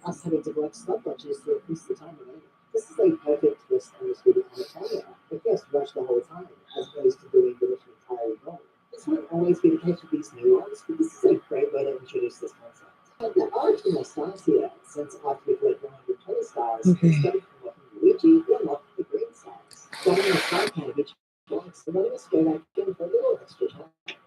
us having to collect stopwatches to increase the time remaining. This is a perfect twist on this video on the camera. But first, watch the whole time, as opposed to doing the mission entirely wrong. This won't always be the case with these new ones, but this is a great way to introduce this concept. But there are a few more stars here, since after we collect 120 stars, instead of unlocking Luigi, we unlock the green stars. Grabbing the star can of each box and letting us go back in for a little extra challenge.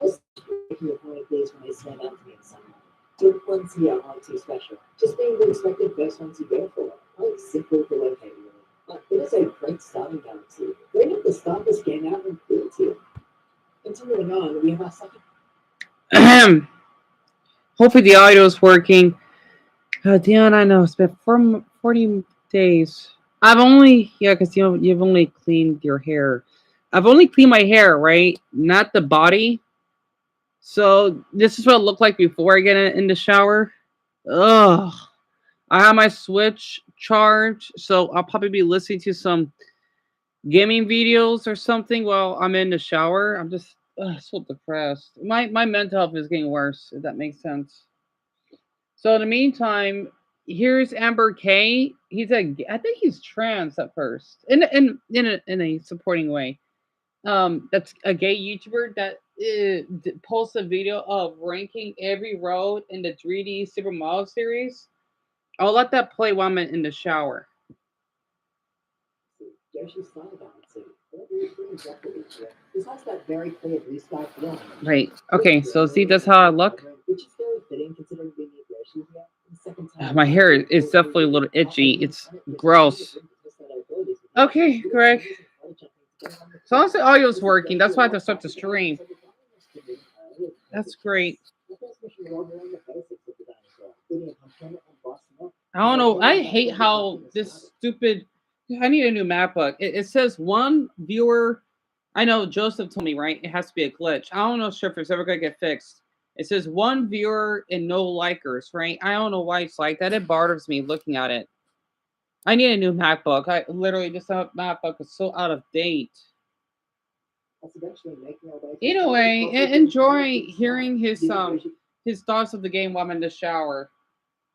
Just making a point of these when they stand out to me in some way. The ones here aren't too special, just being the expected first ones you go for. Quite simple to locate, really. But it is a great starting galaxy. We're able to start this game out in fields here. Continuing on, we have our second. Hopefully the audio is working. Deon, I know it's been 40 days. I've only because you've only cleaned your hair. I've only cleaned my hair, right? Not the body. So this is what it looked like before I get in the shower. Ugh. I have my Switch charged, so I'll probably be listening to some gaming videos or something while I'm in the shower. I'm just so depressed. My mental health is getting worse, if that makes sense. So in the meantime, here's Amber K. I think he's trans at first, in a supporting way. That's a gay YouTuber that posts a video of ranking every road in the 3D Supermodel series. I'll let that play while I'm in the shower. This has that very clear blue sky feeling. Right. Okay, so see, that's how I look. Which is very fitting considering being Yoshi here. The second time My hair is definitely a little itchy. It's gross. Okay, Greg. So long as the audio's working, that's why I have to start the stream. That's great. I don't know. I hate how this stupid. I need a new MacBook. It says one viewer. I know Joseph told me, right? It has to be a glitch. I don't know sure if it's ever gonna get fixed. It says one viewer and no likers, right? I don't know why it's like that. It bothers me looking at it. I need a new MacBook. I literally this MacBook is so out of date. Either way, enjoy hearing his thoughts of the game while I'm in the shower.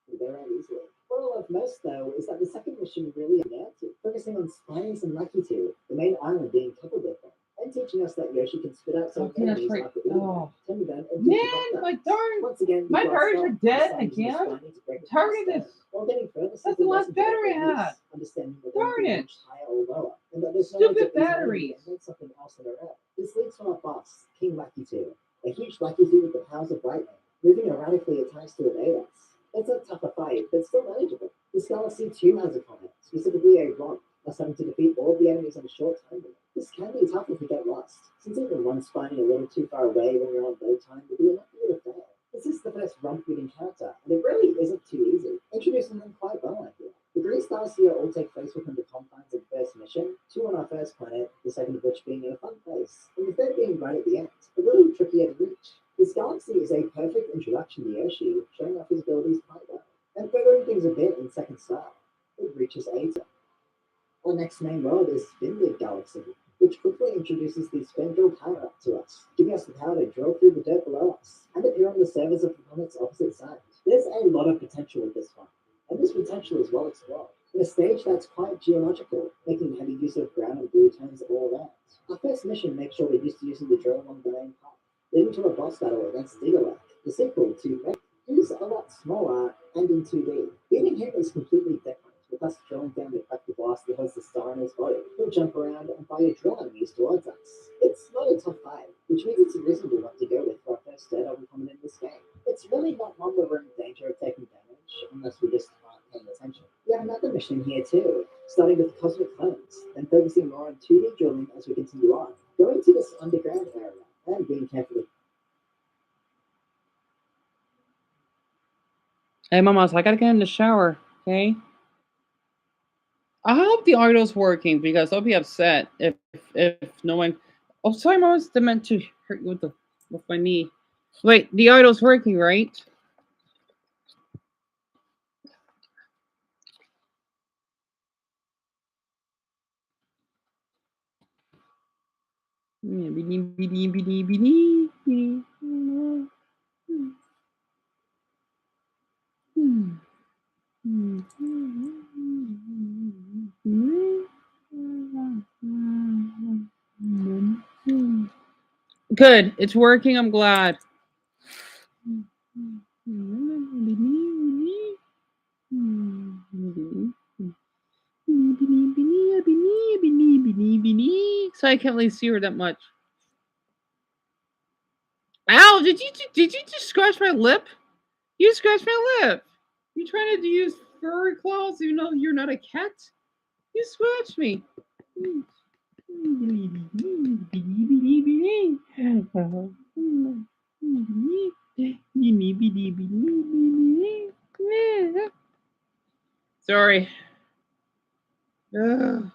What I love most, though, is that the second mission really advanced it, focusing on spines and Lucky 2, the main island being coupled with them, and teaching us that Yoshi can spit out some enemies after Eeevee, Timberden, and man, my darn! Once again, my batteries are dead again. Target this. That's the last battery I had. Darn it! Stupid batteries. This leads to our boss, King Lucky 2, a huge Lucky 2 with the powers of lightning, moving erratically at times to evade us. It's a tougher fight, but still manageable. This galaxy too has a comet, specifically a rock, us having to defeat all of the enemies on a short time limit. This can be tough if we get lost, since even one spawning a little too far away when we're on load time would be enough for you to fail. This is the first rump we'd encounter, and it really isn't too easy, introducing them quite well, I feel. The green stars here all take place within the confines of the first mission, 2 on our first planet, the second of which being in a fun place, and the third being right at the end, a little trickier to reach. This galaxy is a perfect introduction to Yoshi, showing off his abilities quite well. And furthering things a bit in second star, it reaches Eeevee. Our next main world is Spindle Galaxy, which quickly introduces the spin drill power-up to us, giving us the power to drill through the dirt below us, and appear on the surface of the planet's opposite side. There's a lot of potential with this one, and this potential is well explored, in a stage that's quite geological, making heavy use of brown and blue tones all around. Our first mission makes sure we're used to using the drill along the main path, leading to a boss battle against Diggerlek, the sequel to Red. He is a lot smaller and in 2D. Beating him is completely different, with us drilling down the effective blast that holds the star in his body. He'll jump around and fire drill enemies towards us. It's not a tough fight, which means it's a reasonable one to go with for our first Daredevil coming in this game. It's really not one where we're in danger of taking damage, unless we just aren't paying attention. We have another mission here too, starting with Cosmic Clones, then focusing more on 2D drilling as we continue on, going to this underground area, and being carefully. Hey, Mama, so I gotta get in the shower, okay? I hope the audio's working because I'll be upset if no one. Oh, sorry, Mama, I meant to hurt you with my knee. Wait, the audio's working, right? Good. It's working. I'm glad. So I can't really see her that much. Ow! Did you just scratch my lip? You scratched my lip. You trying to use furry claws even though you're not a cat? You scratched me. Sorry. Ugh.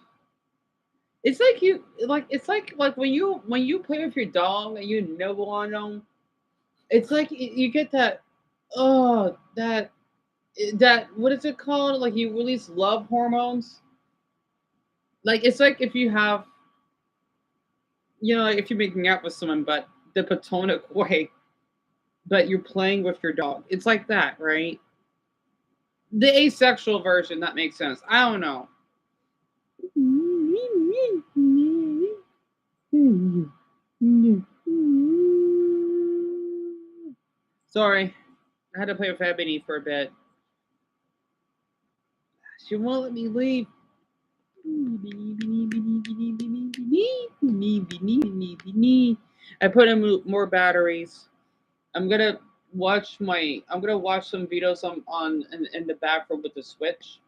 It's like it's like when you play with your dog and you nibble on them. It's like you get that oh that what is it called? Like you release love hormones. Like it's like if you have if you're making out with someone, but the platonic way, but you're playing with your dog. It's like that, right? The asexual version that makes sense. I don't know. Sorry, I had to play with Ebony for a bit. She won't let me leave. I put in more batteries. I'm gonna I'm gonna watch some videos in the background with the Switch.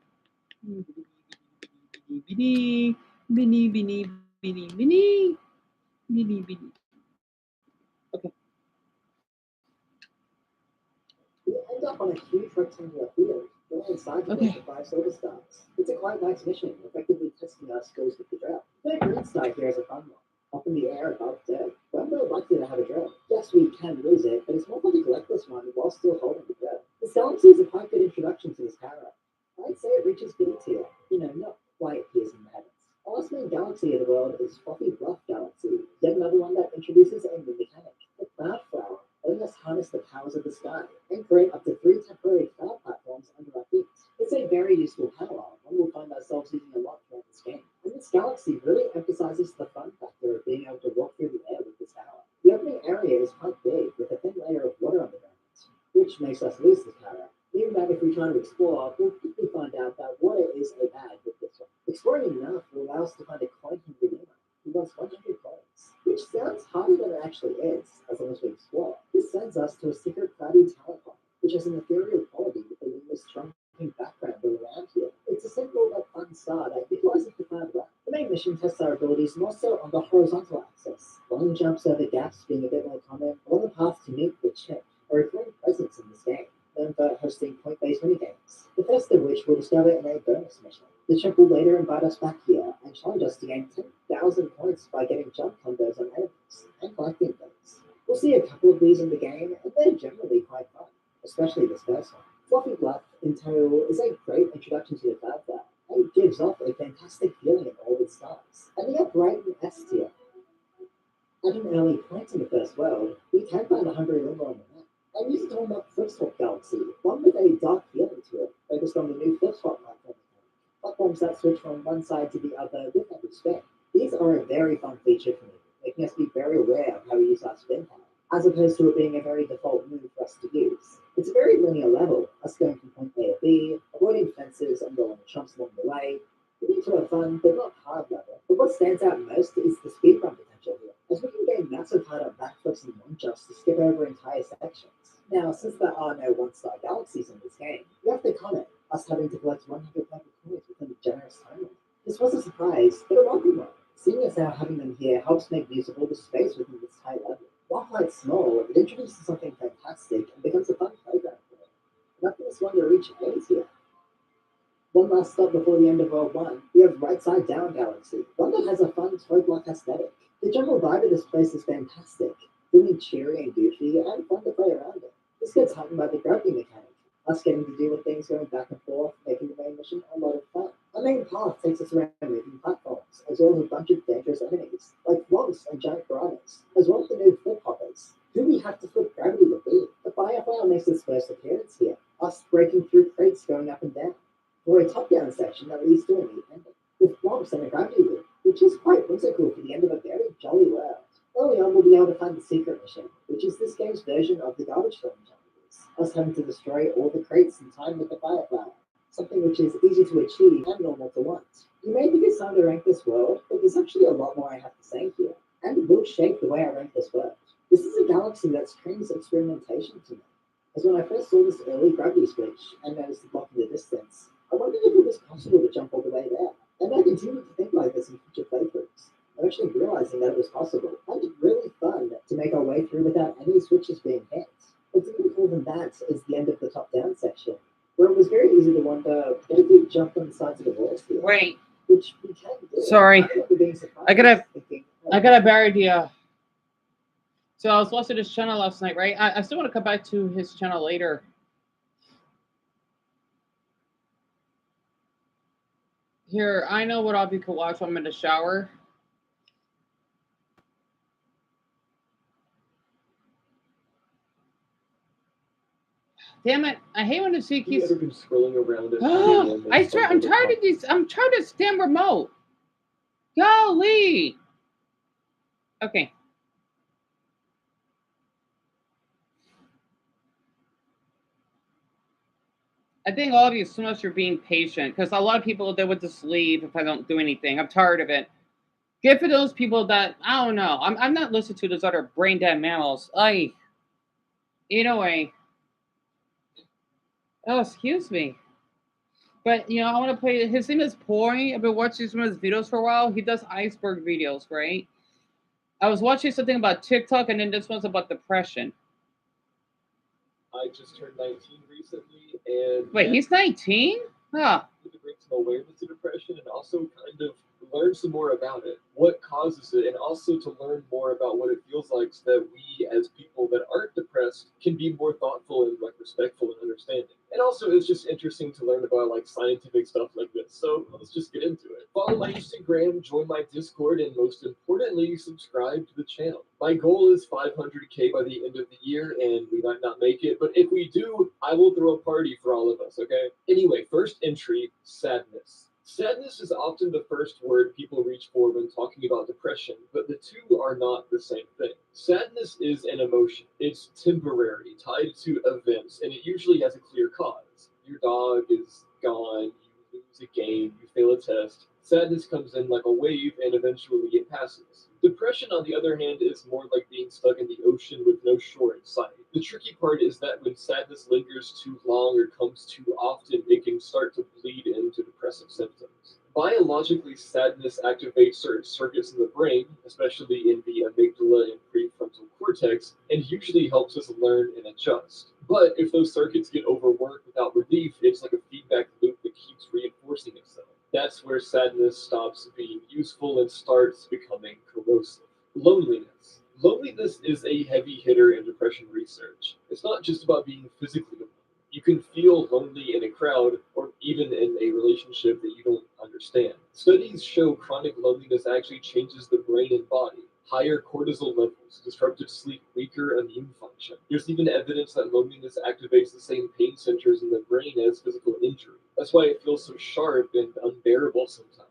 Okay. We end up on a huge rectangular field. Go inside to Okay. collect the 5 soda stars. It's a quite nice mission, effectively testing our skills with the drill. The green star here is a fun one. Up in the air above dirt. We're more likely to have a drill. Yes, we can lose it, but it's more fun to collect this one while still holding the drill. This galaxy is a quite good introduction to this power. I'd say it reaches B tier. Not quite piercing the heavens. Our last main galaxy of the world is Frothy Bluff Galaxy, yet another one that introduces a new mechanic, the cloud flower, letting us harness the powers of the sky and create up to 3 temporary cloud platforms under our feet. It's a very useful power, one we'll find ourselves using a lot throughout this game. And this galaxy really emphasizes the fun factor of being able to walk through the air with this power. The opening area is quite big, with a thin layer of water underground, which makes us lose this power. Even that if we try to explore, we'll quickly find out that water is a bad with this one. Exploring enough will allow us to find a coin from Deon, who wants 100 coins, which sounds harder than it actually is, as long as we explore. This sends us to a secret cloudy telecom, which has an ethereal quality with a luminous trunking background all around here. It's a simple but fun star that utilizes the cloud well. The main mission tests our abilities more so on the horizontal axis, long jumps over gaps being a bit more common, along the path to meet the chip, a recurring presence in this game, known for hosting point-based minigames, the first of which we'll discover in a bonus mission. The chip will later invite us back here and challenge us to gain 10,000 points by getting jump combos on enemies and collecting things. We'll see a couple of these in the game, and they're generally quite fun, especially this first one. Fluffy Bluff, in total, is a great introduction to the cloud flower, and it gives off a fantastic feeling in all its stars. And they are bright in S tier. At an early point in the first world, we can find a hungry limbo on the map. And use it to warm up Flipswap Galaxy, one with a dark feeling to it, focused on the new Flipswap platform. Platforms that switch from one side to the other with every spin. These are a very fun feature for me, making us be very aware of how we use our spin power, as opposed to it being a very default move for us to use. It's a very linear level, us going from point A to B, avoiding fences and rolling chumps along the way. We get to a fun but not hard level, but what stands out most is the speedrun potential here, as we can gain massive height on backflips and long jumps to skip over entire sections. Now, since there are no one-star galaxies in this game, you have to comment, us having to collect 100 paper coins within a generous time limit. This was a surprise, but a welcome one. Seeing as how having them here helps make use of all the space within this tight level. While quite small, it introduces something fantastic and becomes a fun playground for it. Nothing is one to reach A's here. One last stop before the end of World 1, we have Right Side Down Galaxy, one that has a fun toy block aesthetic. The general vibe of this place is fantastic, feeling cheery and goofy and fun to play around in. This gets heightened by the gravity mechanic, us getting to deal with things going back and forth, making the main mission a lot of fun. Our main path takes us around moving platforms, as well as a bunch of dangerous enemies, like flumps and giant piranhas, as well as the new flip hoppers, who we have to flip gravity with be. The Fireflower makes its first appearance here, us breaking through crates going up and down, for a top-down section that leads to a neat ending, with flumps and a gravity loop, which is quite whimsical for the end of a very jolly world. Early on, we'll be able to find the secret mission, which is this game's version of the garbage storm challenges. Us having to destroy all the crates in time with the fire flower, something which is easy to achieve and normal to want. You may think it's time to rank this world, but there's actually a lot more I have to say here, and it will shape the way I rank this world. This is a galaxy that screams experimentation to me. As when I first saw this early gravity switch and noticed the block in the distance, I wondered if it was possible to jump all the way there. And I continued to think like this in future playthroughs. I'm actually realizing that it was possible, and it's really fun to make our way through without any switches being hit. What's even cooler than that is the end of the top-down section, where it was very easy to wonder, what if we jump on the sides of the walls here? Wait. Which we can do. Sorry. Being surprised, I got thinking, a bad idea. So I was watching his channel last night, right? I still want to come back to his channel later. Here, I know what I'll could watch when I'm in the shower. Damn it! I hate when the sea keeps. Ever been scrolling around it? I swear, I'm tired of these. I'm tired of this damn remote. Golly. Okay. I think all of you, so much for being patient, because a lot of people, they would just leave if I don't do anything. I'm tired of it. Good for those people that, I don't know. I'm not listening to those other brain dead mammals. Either way. Oh, excuse me. But, you know, I want to play. His name is Poi. I've been watching some of his videos for a while. He does iceberg videos, right? I was watching something about TikTok, and then this one's about depression. I just turned 19 recently, and wait, he's 19? Huh. To bring some awareness to depression and also kind of learn some more about it, what causes it, and also to learn more about what it feels like, so that we, as people that aren't depressed, can be more thoughtful and like respectful and understanding. And also, it's just interesting to learn about like scientific stuff like this. So let's just get into it. Follow my Instagram, join my Discord, and most importantly, subscribe to the channel. My goal is 500k by the end of the year, and we might not make it, but if we do, I will throw a party for all of us, okay? Anyway, first entry, sadness. Sadness is often the first word people reach for when talking about depression, but the two are not the same thing. Sadness is an emotion. It's temporary, tied to events, and it usually has a clear cause. Your dog is gone, you lose a game, you fail a test. Sadness comes in like a wave, and eventually it passes. Depression, on the other hand, is more like being stuck in the ocean with no shore in sight. The tricky part is that when sadness lingers too long or comes too often, it can start to bleed into depressive symptoms. Biologically, sadness activates certain circuits in the brain, especially in the amygdala and prefrontal cortex, and usually helps us learn and adjust. But if those circuits get overworked without relief, it's like a feedback loop that keeps reinforcing itself. That's where sadness stops being useful and starts becoming corrosive. Loneliness. Loneliness is a heavy hitter in depression research. It's not just about being physically alone. You can feel lonely in a crowd or even in a relationship that you don't understand. Studies show chronic loneliness actually changes the brain and body. Higher cortisol levels, disrupted sleep, weaker immune function. There's even evidence that loneliness activates the same pain centers in the brain as physical injury. That's why it feels so sharp and unbearable sometimes.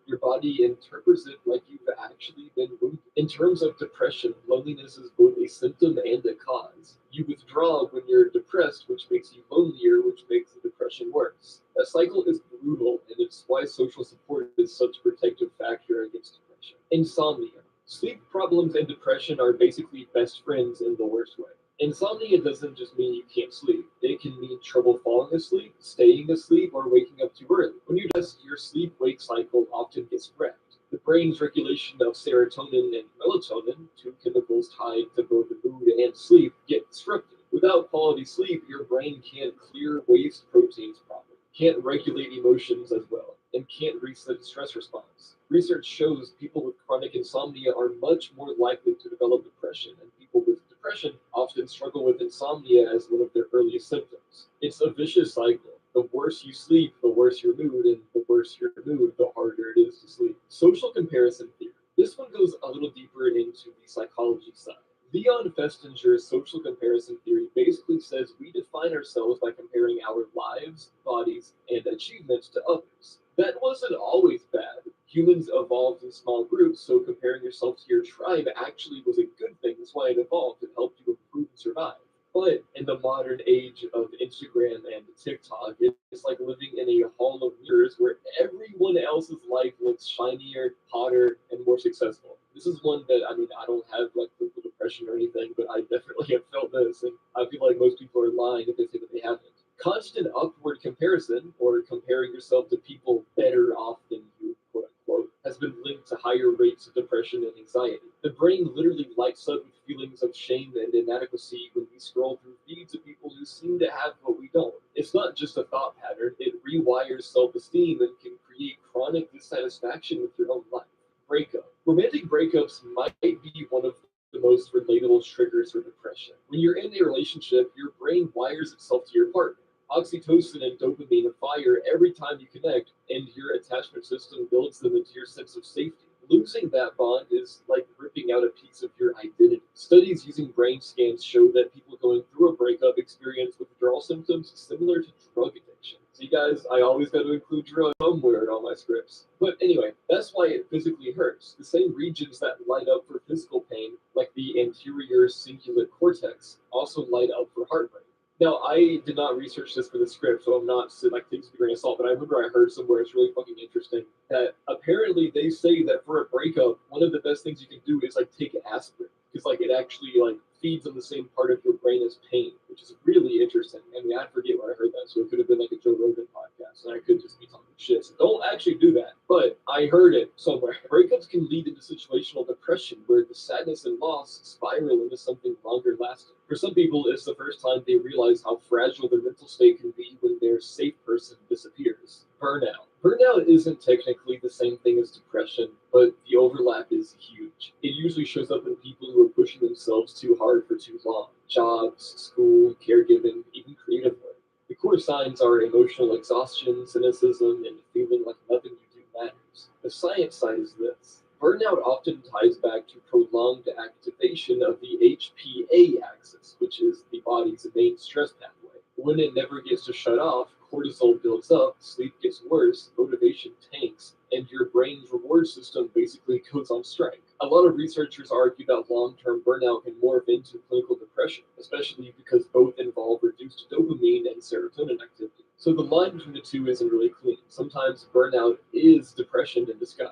Your body interprets it like you've actually been wounded. In terms of depression, loneliness is both a symptom and a cause. You withdraw when you're depressed, which makes you lonelier, which makes the depression worse. That cycle is brutal, and it's why social support is such a protective factor against depression. Insomnia. Sleep problems and depression are basically best friends in the worst way. Insomnia doesn't just mean you can't sleep. It can mean trouble falling asleep, staying asleep, or waking up too early. When you rest, your sleep-wake cycle often gets wrecked. The brain's regulation of serotonin and melatonin, two chemicals tied to both the mood and sleep, get disrupted. Without quality sleep, your brain can't clear waste proteins properly, can't regulate emotions as well, and can't reset the stress response. Research shows people with chronic insomnia are much more likely to develop depression, and people with depression often struggle with insomnia as one of their earliest symptoms. It's a vicious cycle. The worse you sleep, the worse your mood, and the worse your mood, the harder it is to sleep. Social comparison theory. This one goes a little deeper into the psychology side. Leon Festinger's social comparison theory basically says we define ourselves by comparing our lives, bodies, and achievements to others. That wasn't always bad. Humans evolved in small groups, so comparing yourself to your tribe actually was a good thing. That's why it evolved. It helped you improve and survive. But in the modern age of Instagram and TikTok, it's like living in a hall of mirrors where everyone else's life looks shinier, hotter, and more successful. This is one that, I mean, I don't have like clinical depression or anything, but I definitely have felt this, and I feel like most people are lying if they say that they haven't. Constant upward comparison, or comparing yourself to people better off than you, quote unquote, has been linked to higher rates of depression and anxiety. The brain literally lights up with feelings of shame and inadequacy when we scroll through feeds of people who seem to have what we don't. It's not just a thought pattern, it rewires self-esteem and can create chronic dissatisfaction with your own life. Breakup. Romantic breakups might be one of the most relatable triggers for depression. When you're in a relationship, your brain wires itself to your partner. Oxytocin and dopamine fire every time you connect, and your attachment system builds them into your sense of safety. Losing that bond is like ripping out a piece of your identity. Studies using brain scans show that people going through a breakup experience withdrawal symptoms similar to drug addiction. See, guys, I always got to include drugs somewhere in all my scripts. But anyway, that's why it physically hurts. The same regions that light up for physical pain, like the anterior cingulate cortex, also light up for heartbreak. Now, I did not research this for the script, so I'm not like things with a grain of salt, but I remember I heard somewhere, it's really fucking interesting, that apparently they say that for a breakup, one of the best things you can do is like take aspirin, because like it actually like feeds on the same part of your brain as pain, which is really interesting. I mean, I forget where I heard that, so it could have been like a Joe Rogan podcast, and I could just be talking shit. So don't actually do that. But I heard it somewhere. Breakups can lead into situational depression, where the sadness and loss spiral into something longer lasting. For some people, it's the first time they realize how fragile their mental state can be when their safe person disappears. Burnout. Burnout isn't technically the same thing as depression, but the overlap is huge. It usually shows up in people who are pushing themselves too hard for too long. Jobs, school, caregiving, even creative work. The core signs are emotional exhaustion, cynicism, and feeling like nothing you do matters. The science side is this. Burnout often ties back to prolonged activation of the HPA axis, which is the body's main stress pathway. When it never gets to shut off, cortisol builds up, sleep gets worse, motivation tanks, and your brain's reward system basically goes on strike. A lot of researchers argue that long-term burnout can morph into clinical depression, especially because both involve reduced dopamine and serotonin activity. So the line between the two isn't really clean. Sometimes burnout is depression in disguise.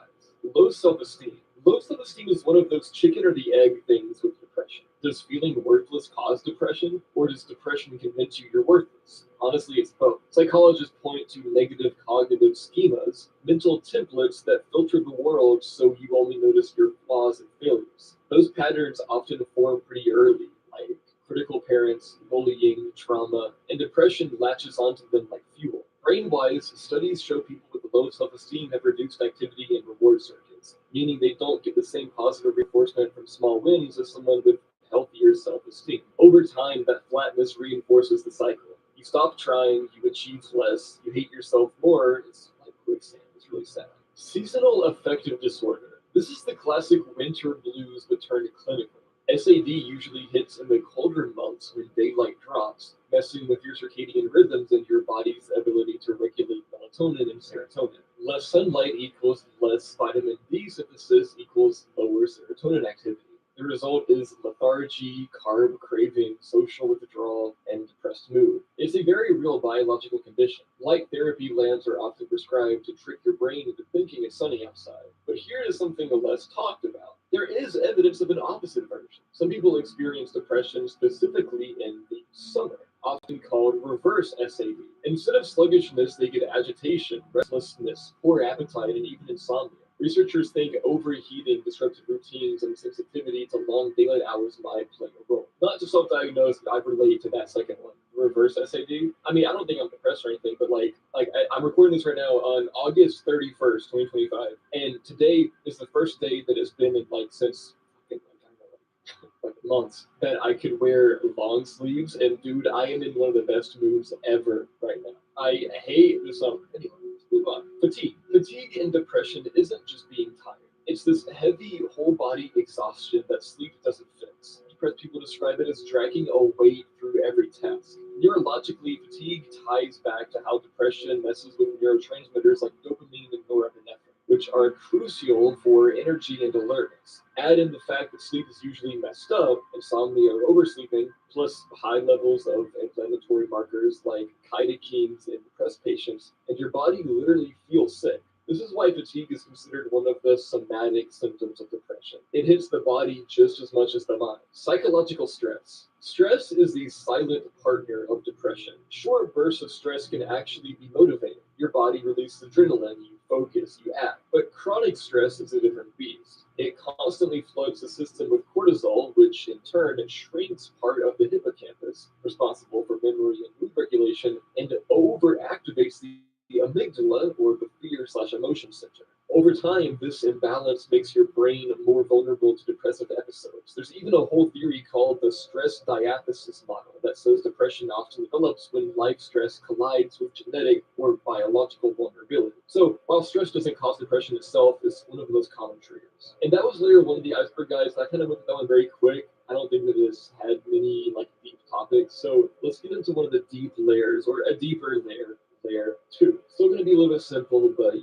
Low self-esteem. Low self-esteem is one of those chicken or the egg things with depression. Does feeling worthless cause depression, or does depression convince you you're worthless? Honestly, it's both. Psychologists point to negative cognitive schemas, mental templates that filter the world so you only notice your flaws and failures. Those patterns often form pretty early, like critical parents, bullying, trauma, and depression latches onto them like fuel. Brain-wise, studies show people with low self-esteem have reduced activity in reward circuits, meaning they don't get the same positive reinforcement from small wins as someone with healthier self-esteem. Over time, that flatness reinforces the cycle. You stop trying, you achieve less, you hate yourself more. It's like quicksand. It's really sad. Seasonal affective disorder. This is the classic winter blues but turned clinical. SAD usually hits in the colder months when daylight drops, messing with your circadian rhythms and your body's ability to regulate melatonin and serotonin. Less sunlight equals less vitamin D synthesis equals lower serotonin activity. The result is lethargy, carb craving, social withdrawal, and depressed mood. It's a very real biological condition. Light therapy lamps are often prescribed to trick your brain into thinking it's sunny outside. But here is something less talked about. There is evidence of an opposite version. Some people experience depression specifically in the summer, often called reverse SAD. Instead of sluggishness, they get agitation, restlessness, poor appetite, and even insomnia. Researchers think overheating, disrupted routines, and sensitivity to long daylight hours might play a role. Not to self-diagnose, but I relate to that second one. Reverse SAD. I mean, I don't think I'm depressed or anything, but I'm recording this right now on August 31st, 2025, and today is the first day that it's been in since months that I could wear long sleeves, and dude, I am in one of the best moods ever right now. I hate the summer. Anyway, let's move on. Fatigue and depression isn't just being tired. It's this heavy whole body exhaustion that sleep doesn't fix. Depressed people describe it as dragging a weight through every task. Neurologically, fatigue ties back to how depression messes with neurotransmitters like dopamine and norepinephrine. which are crucial for energy and alertness. Add in the fact that sleep is usually messed up, insomnia or oversleeping, plus high levels of inflammatory markers like cytokines in depressed patients, and your body literally feels sick. This is why fatigue is considered one of the somatic symptoms of depression. It hits the body just as much as the mind. Psychological stress. Stress is the silent partner of depression. Short bursts of stress can actually be motivating. Your body releases adrenaline, you focus, you act. But chronic stress is a different beast. It constantly floods the system with cortisol, which in turn shrinks part of the hippocampus, responsible for memory and mood regulation, and overactivates the amygdala, or the fear/emotion center. Over time, this imbalance makes your brain more vulnerable to depressive episodes. There's even a whole theory called the stress diathesis model that says depression often develops when life stress collides with genetic or biological vulnerability. So, while stress doesn't cause depression itself, it's one of the most common triggers. And that was layer one of the iceberg, guys. I kind of went that one very quick. I don't think that this had many deep topics. So let's get into one of the deep layers, or a deeper layer. Layer 2. Still going to be a little bit simple, but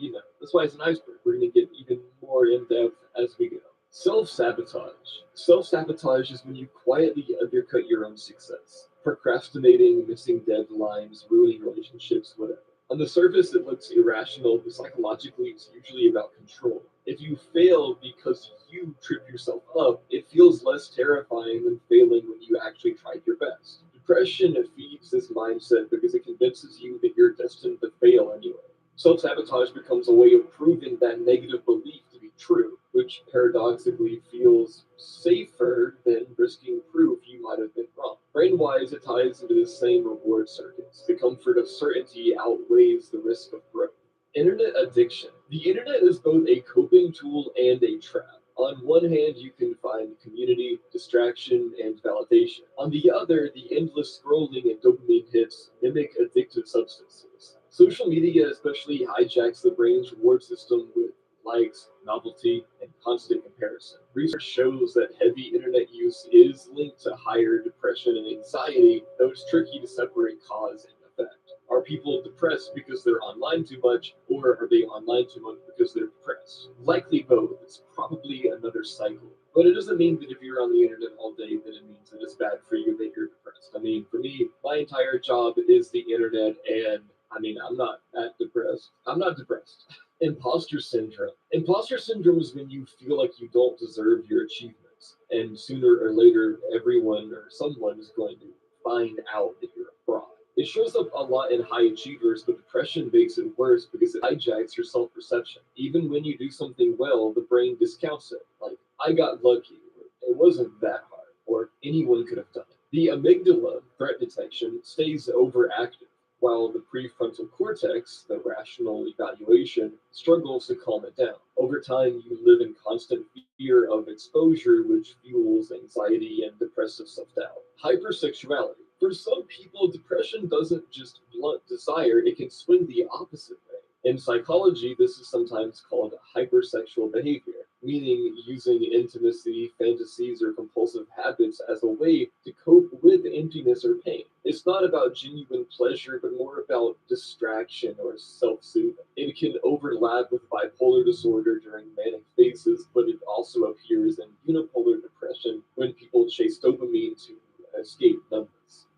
that's why it's an iceberg. We're going to get even more in depth as we go. Self-sabotage. Self-sabotage is when you quietly undercut your own success. Procrastinating, missing deadlines, ruining relationships, whatever. On the surface, it looks irrational, but psychologically, it's usually about control. If you fail because you trip yourself up, it feels less terrifying than failing when you actually tried your best. Depression feeds this mindset because it convinces you that you're destined to fail anyway. Self-sabotage becomes a way of proving that negative belief to be true, which paradoxically feels safer than risking proof you might have been wrong. Brain-wise, it ties into the same reward circuits. The comfort of certainty outweighs the risk of growth. Internet addiction. The internet is both a coping tool and a trap. On one hand, you can find community, distraction, and validation. On the other, the endless scrolling and dopamine hits mimic addictive substances. Social media especially hijacks the brain's reward system with likes, novelty, and constant comparison. Research shows that heavy internet use is linked to higher depression and anxiety, though it's tricky to separate cause and effect. Are people depressed because they're online too much, or are they online too much because they're depressed? Likely both. It's probably another cycle. But it doesn't mean that if you're on the internet all day, that it means that it's bad for you that you're depressed. I mean, for me, my entire job is the internet, and I'm not that depressed. I'm not depressed. Imposter syndrome. Imposter syndrome is when you feel like you don't deserve your achievements, and sooner or later, everyone or someone is going to find out that you're a fraud. It shows up a lot in high achievers, but depression makes it worse because it hijacks your self-perception. Even when you do something well, the brain discounts it. Like, I got lucky, or it wasn't that hard, or anyone could have done it. The amygdala, threat detection, stays overactive, while the prefrontal cortex, the rational evaluation, struggles to calm it down. Over time, you live in constant fear of exposure, which fuels anxiety and depressive self-doubt. Hypersexuality. For some people, depression doesn't just blunt desire, it can swing the opposite way. In psychology, this is sometimes called hypersexual behavior, meaning using intimacy, fantasies, or compulsive habits as a way to cope with emptiness or pain. It's not about genuine pleasure, but more about distraction or self-soothing. It can overlap with bipolar disorder during manic phases, but it also appears in unipolar depression when people chase dopamine to escape numbness.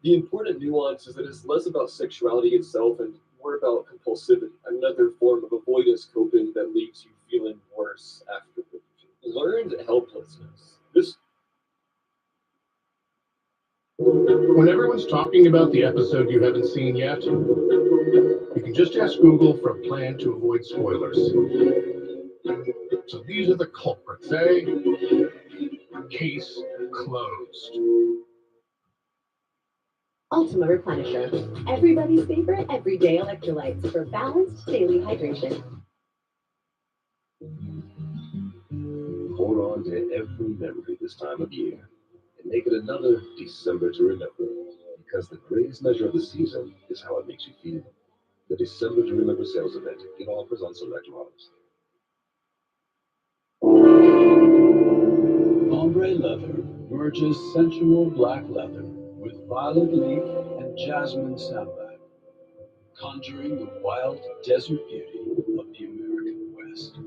The important nuance is that it's less about sexuality itself and more about compulsivity, another form of avoidance coping that leaves you feeling worse afterward. Learned helplessness. When everyone's talking about the episode you haven't seen yet, you can just ask Google for a plan to avoid spoilers. So these are the culprits, eh? Case closed. Ultima Replenisher, everybody's favorite everyday electrolytes for balanced daily hydration. Hold on to every memory this time of year and make it another December to remember, because the greatest measure of the season is how it makes you feel. The December to Remember sales event in offers on select models. Ombre leather merges sensual black leather with violet leaf and jasmine sambac. conjuring the wild desert beauty of the American West.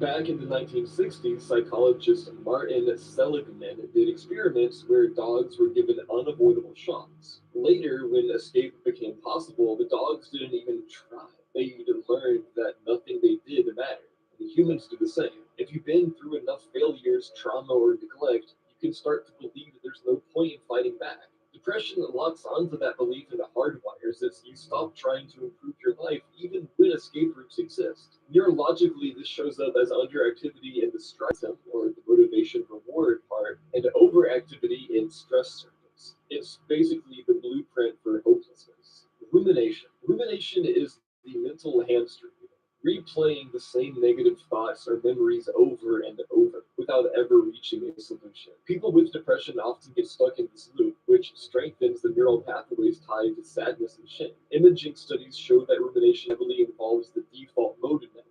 Back in the 1960s, psychologist Martin Seligman did experiments where dogs were given unavoidable shocks. Later, when escape became possible, the dogs didn't even try. They learned that nothing they did mattered. And humans do the same. If you've been through enough failures, trauma, or neglect, you can start to believe that there's no point in fighting back. Depression locks onto that belief and hardwires as you stop trying to improve your life even when escape routes exist. Neurologically, this shows up as underactivity in the stress center, or the motivation reward part, and overactivity in stress circuits. It's basically the blueprint for hopelessness. Rumination. Rumination is the mental hamster wheel, replaying the same negative thoughts or memories over and over without ever reaching a solution. People with depression often get stuck in this loop, which strengthens the neural pathways tied to sadness and shame. Imaging studies show that rumination heavily involves the default mode network,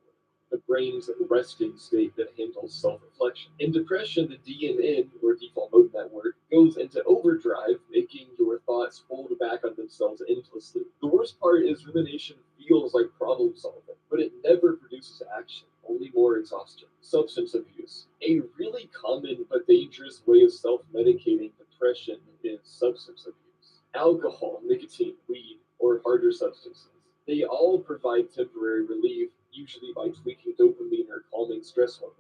the brain's resting state that handles self-reflection. In depression, the DMN, or default mode network, goes into overdrive, making your thoughts fold back on themselves endlessly. The worst part is rumination feels like problem solving, but it never produces action, only more exhaustion. Substance abuse. A really common but dangerous way of self-medicating depression is substance abuse. Alcohol, nicotine, weed, or harder substances. They all provide temporary relief, usually by tweaking dopamine or calming stress hormones.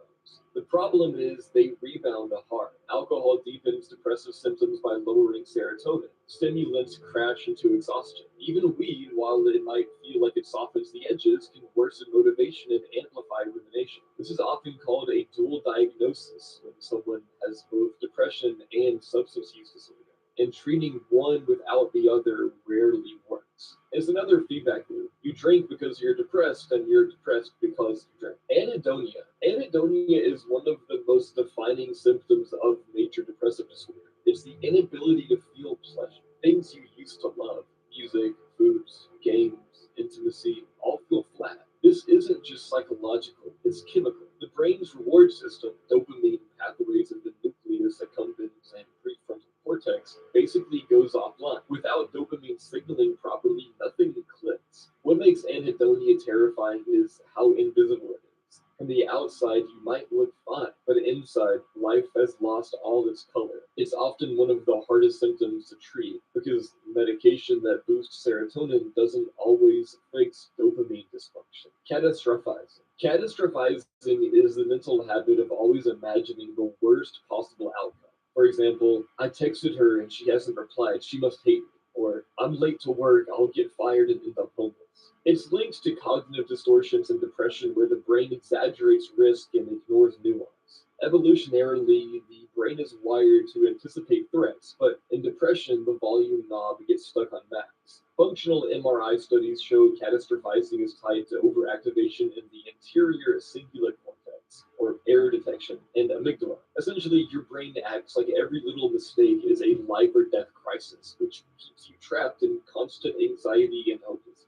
The problem is they rebound hard. Alcohol deepens depressive symptoms by lowering serotonin. Stimulants crash into exhaustion. Even weed, while it might feel like it softens the edges, can worsen motivation and amplify rumination. This is often called a dual diagnosis when someone has both depression and substance use disorder, and treating one without the other rarely works. It's another feedback loop. You drink because you're depressed, and you're depressed because you drink. Anhedonia. Anhedonia is one of the most defining symptoms of major depressive disorder. It's the inability to feel pleasure. Things you used to love, music, foods, games, intimacy, all feel flat. This isn't just psychological, it's chemical. The brain's reward system, dopamine pathways in the nucleus accumbens and prefrontal cortex, basically goes offline. Without dopamine signaling properly, nothing clicks. What makes anhedonia terrifying is how invisible it is. From the outside, you might look fine, but inside, life has lost all its color. It's often one of the hardest symptoms to treat because medication that boosts serotonin doesn't always fix dopamine dysfunction. Catastrophizing. Catastrophizing is the mental habit of always imagining the worst possible outcome. For example, I texted her and she hasn't replied, she must hate me. Or, I'm late to work, I'll get fired and end up homeless. It's linked to cognitive distortions and depression where the brain exaggerates risk and ignores nuance. Evolutionarily, the brain is wired to anticipate threats, but in depression, the volume knob gets stuck on max. Functional MRI studies show catastrophizing is tied to overactivation in the anterior cingulate cortex, or error detection, and amygdala. Essentially, your brain acts like every little mistake is a life or death crisis, which keeps you trapped in constant anxiety and hopelessness.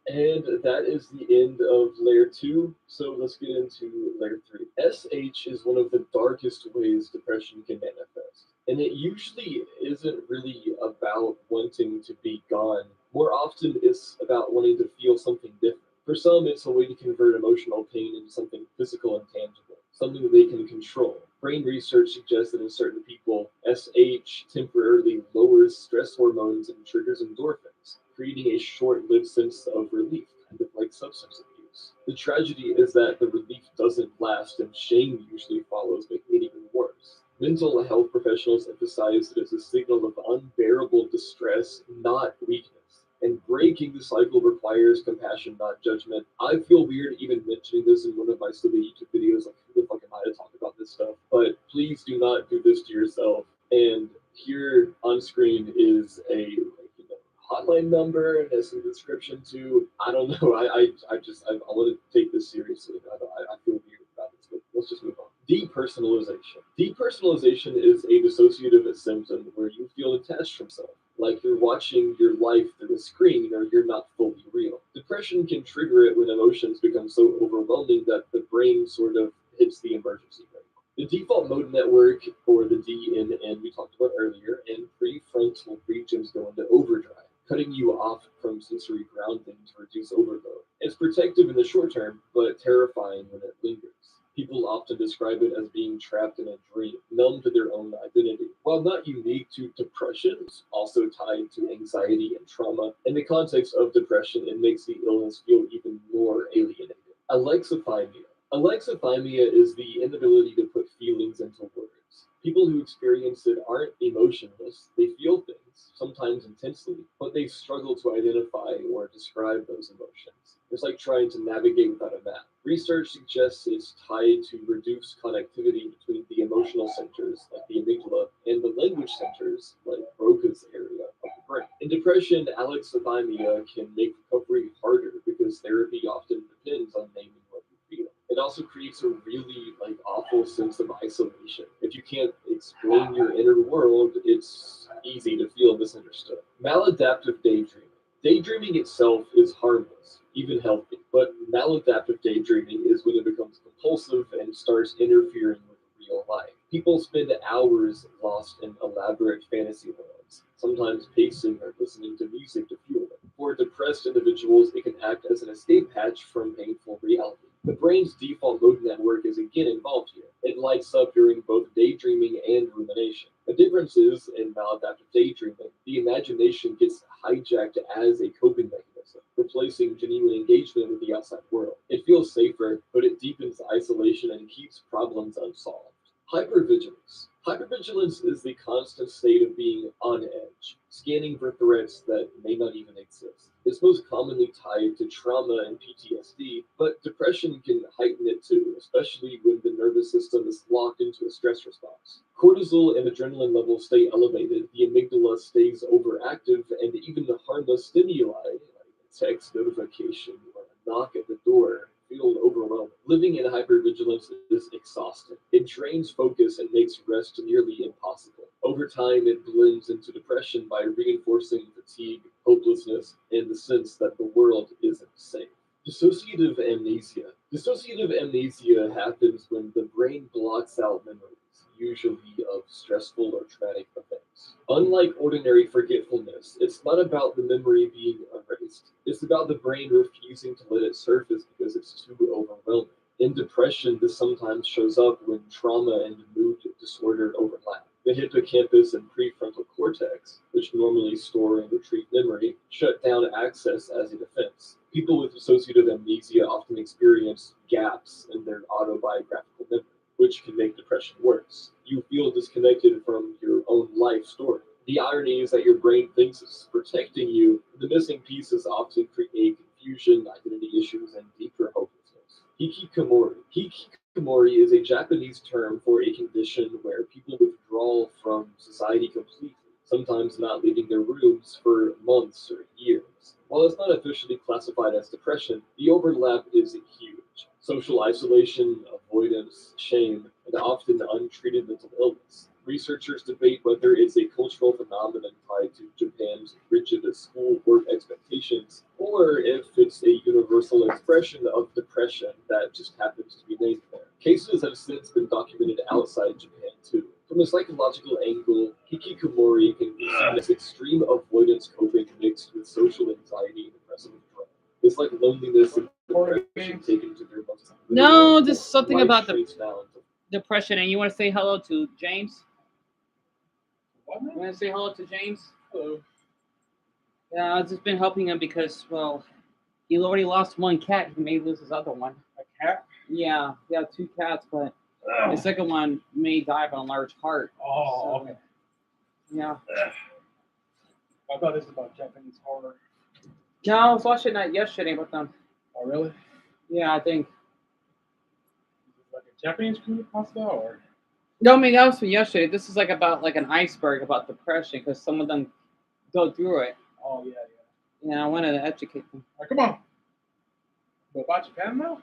And that is the end of layer 2, so let's get into layer 3. SH is one of the darkest ways depression can manifest. And it usually isn't really about wanting to be gone. More often, it's about wanting to feel something different. For some, it's a way to convert emotional pain into something physical and tangible, something that they can control. Brain research suggests that in certain people, SH temporarily lowers stress hormones and triggers endorphins, creating a short-lived sense of relief, kind of like substance abuse. The tragedy is that the relief doesn't last, and shame usually follows, making it even worse. Mental health professionals emphasize that it's a signal of unbearable distress, not weakness. And Breaking the cycle requires compassion, not judgment. I feel weird even mentioning this in one of my silly YouTube videos. Like, who the fuck am I to talk about this stuff? But please do not do this to yourself. And here on screen is a hotline number and has some description too. I don't know. I want to take this seriously. I feel weird about this, but let's just move on. Depersonalization. Depersonalization is a dissociative symptom where you feel detached from self, like you're watching your life through a screen or you're not fully real. Depression can trigger it when emotions become so overwhelming that the brain sort of hits the emergency brake. The default mode network, or the DNN we talked about earlier, and prefrontal regions go into overdrive, cutting you off from sensory grounding to reduce overload. It's protective in the short term, but terrifying when it lingers. People often describe it as being trapped in a dream, numb to their own identity. While not unique to depression, it's also tied to anxiety and trauma. In the context of depression, it makes the illness feel even more alienating. Alexithymia. Alexithymia is the inability to put feelings into words. People who experience it aren't emotionless. They feel things, sometimes intensely, but they struggle to identify or describe those emotions. It's like trying to navigate without a map. Research suggests it's tied to reduced connectivity between the emotional centers, like the amygdala, and the language centers, like Broca's area of the brain. In depression, alexithymia can make recovery harder because therapy often depends on naming what you feel. It also creates a really awful sense of isolation. If you can't explain your inner world, it's easy to feel misunderstood. Maladaptive daydreaming. Daydreaming itself is harmless, even healthy, but maladaptive daydreaming is when it becomes compulsive and starts interfering with real life. People spend hours lost in elaborate fantasy worlds, sometimes pacing or listening to music to fuel it. For depressed individuals, it can act as an escape hatch from painful reality. The brain's default mode network is again involved here. It lights up during both daydreaming and rumination. The difference is, in maladaptive daydreaming, the imagination gets hijacked as a coping mechanism, replacing genuine engagement with the outside world. It feels safer, but it deepens isolation and keeps problems unsolved. Hypervigilance. Hypervigilance is the constant state of being on edge, scanning for threats that may not even exist. It's most commonly tied to trauma and PTSD, but depression can heighten it too, especially when the nervous system is locked into a stress response. Cortisol and adrenaline levels stay elevated, the amygdala stays overactive, and even the harmless stimuli, like a text notification or a knock at the door, feel overwhelming. Living in hypervigilance is exhausting. It drains focus and makes rest nearly impossible. Over time, it blends into depression by reinforcing fatigue, hopelessness, and the sense that the world isn't safe. Dissociative amnesia. Dissociative amnesia happens when the brain blocks out memories, usually of stressful or traumatic events. Unlike ordinary forgetfulness, it's not about the memory being erased. It's about the brain refusing to let it surface because it's too overwhelming. In depression, this sometimes shows up when trauma and mood disorder overlap. The hippocampus and prefrontal cortex, which normally store and retrieve memory, shut down access as a defense. People with dissociative amnesia often experience gaps in their autobiographical memory, which can make depression worse. You feel disconnected from your own life story. The irony is that your brain thinks it's protecting you. The missing pieces often create confusion, identity issues, and deeper hopelessness. Hikikomori. Hikikomori is a Japanese term for a condition where people withdraw from society completely, sometimes not leaving their rooms for months or years. While it's not officially classified as depression, the overlap is huge. Social isolation, avoidance, shame, and often untreated mental illness. Researchers debate whether it's a cultural phenomenon tied to Japan's rigid school work expectations, or if it's a universal expression of depression that just happens to be named there. Cases have since been documented outside Japan too. From a psychological angle, hikikomori can be seen as extreme avoidance coping mixed with social anxiety and depressive withdrawal. It's like loneliness and depression taken to their most No, just something about the traits found. depression. And you want to say hello to James? You want to say hello to James? Hello. Yeah, I've just been helping him because, well, he already lost one cat. He may lose his other one. A cat? Yeah, he had 2 cats, but the second one may die of a large heart. Oh, So, okay. Yeah. I thought this was about Japanese horror. Yeah, I was watching that yesterday with them. Oh, really? Yeah, I think. Like a Japanese food pasta, or? No, I mean that was from yesterday. This is like about like an iceberg about depression because some of them go through it. Oh, yeah. Yeah, I wanted to educate them. Right, come on. What about Japan now?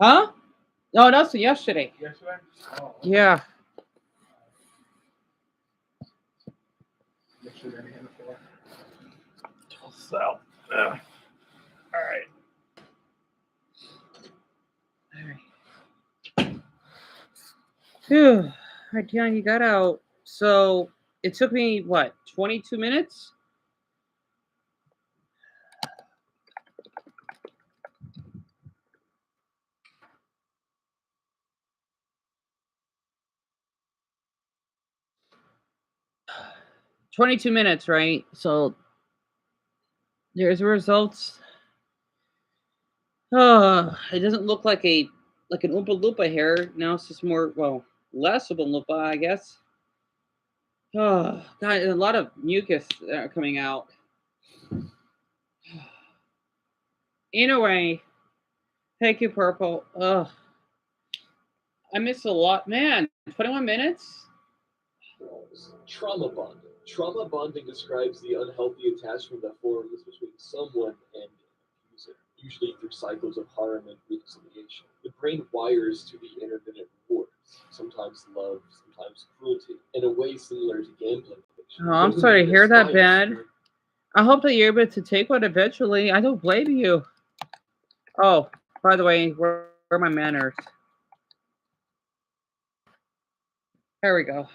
Huh? No, that's from yesterday. Yesterday? Oh, okay. Yeah. Make sure they're in here before. So, all right. Phew. All right, Deon, you got out. So it took me what, 22 minutes? $22, right? So there's the results. It doesn't look like an Oompa Loompa hair. Now it's just more, well, less of a Loompa, I guess. Oh, God, a lot of mucus coming out. Anyway, thank you, Purple. Ugh. I missed a lot. Man, 21 minutes? Trauma bonding. Trauma bonding describes the unhealthy attachment that forms between someone and an abuser, usually through cycles of harm and reconciliation. The brain wires to the intermittent rewards, sometimes love, sometimes cruelty, in a way similar to gambling addiction. Oh, I'm sorry to hear that, Ben. I hope that you're able to take one eventually. I don't blame you. Oh, by the way, where are my manners? There we go.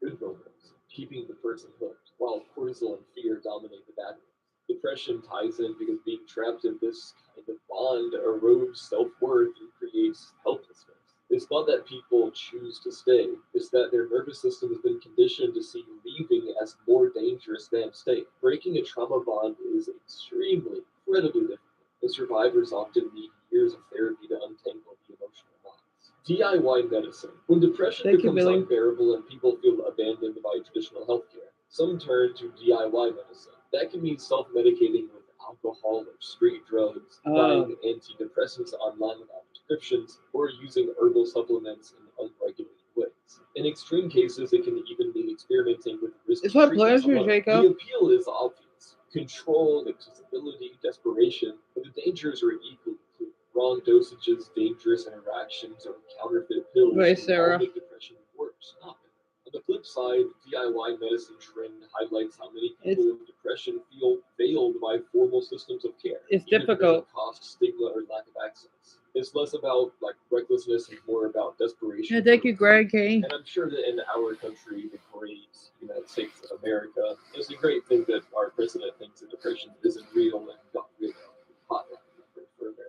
Good programs, keeping the person hooked, while cortisol and fear dominate the bad ones. Depression ties in because being trapped in this kind of bond erodes self-worth and creates helplessness. It's not that people choose to stay, it's that their nervous system has been conditioned to see leaving as more dangerous than staying. Breaking a trauma bond is extremely, incredibly difficult, and survivors often need years of therapy to untangle the emotional bonds. DIY medicine. When depression becomes unbearable and people feel abandoned by traditional healthcare, some turn to DIY medicine. That can mean self-medicating with alcohol or street drugs, buying antidepressants online without prescriptions, or using herbal supplements in unregulated ways. In extreme cases, it can even mean experimenting with risky It's my treatments pleasure, alone. Jacob. The appeal is obvious: control, accessibility, desperation, but the dangers are equally clear. Wrong dosages, dangerous interactions, or counterfeit pills Right, can Sarah. all make depression worse, not better. On the flip side, the DIY medicine trend highlights how many people with depression feel failed by formal systems of care. It's even if it difficult. doesn't cost, stigma, or lack of access. It's less about like recklessness and more about desperation. Yeah, thank you, Greg. Hey. And I'm sure that in our country, the great United States of America, it's a great thing that our president thinks that depression isn't real and got rid of the hotline number for America.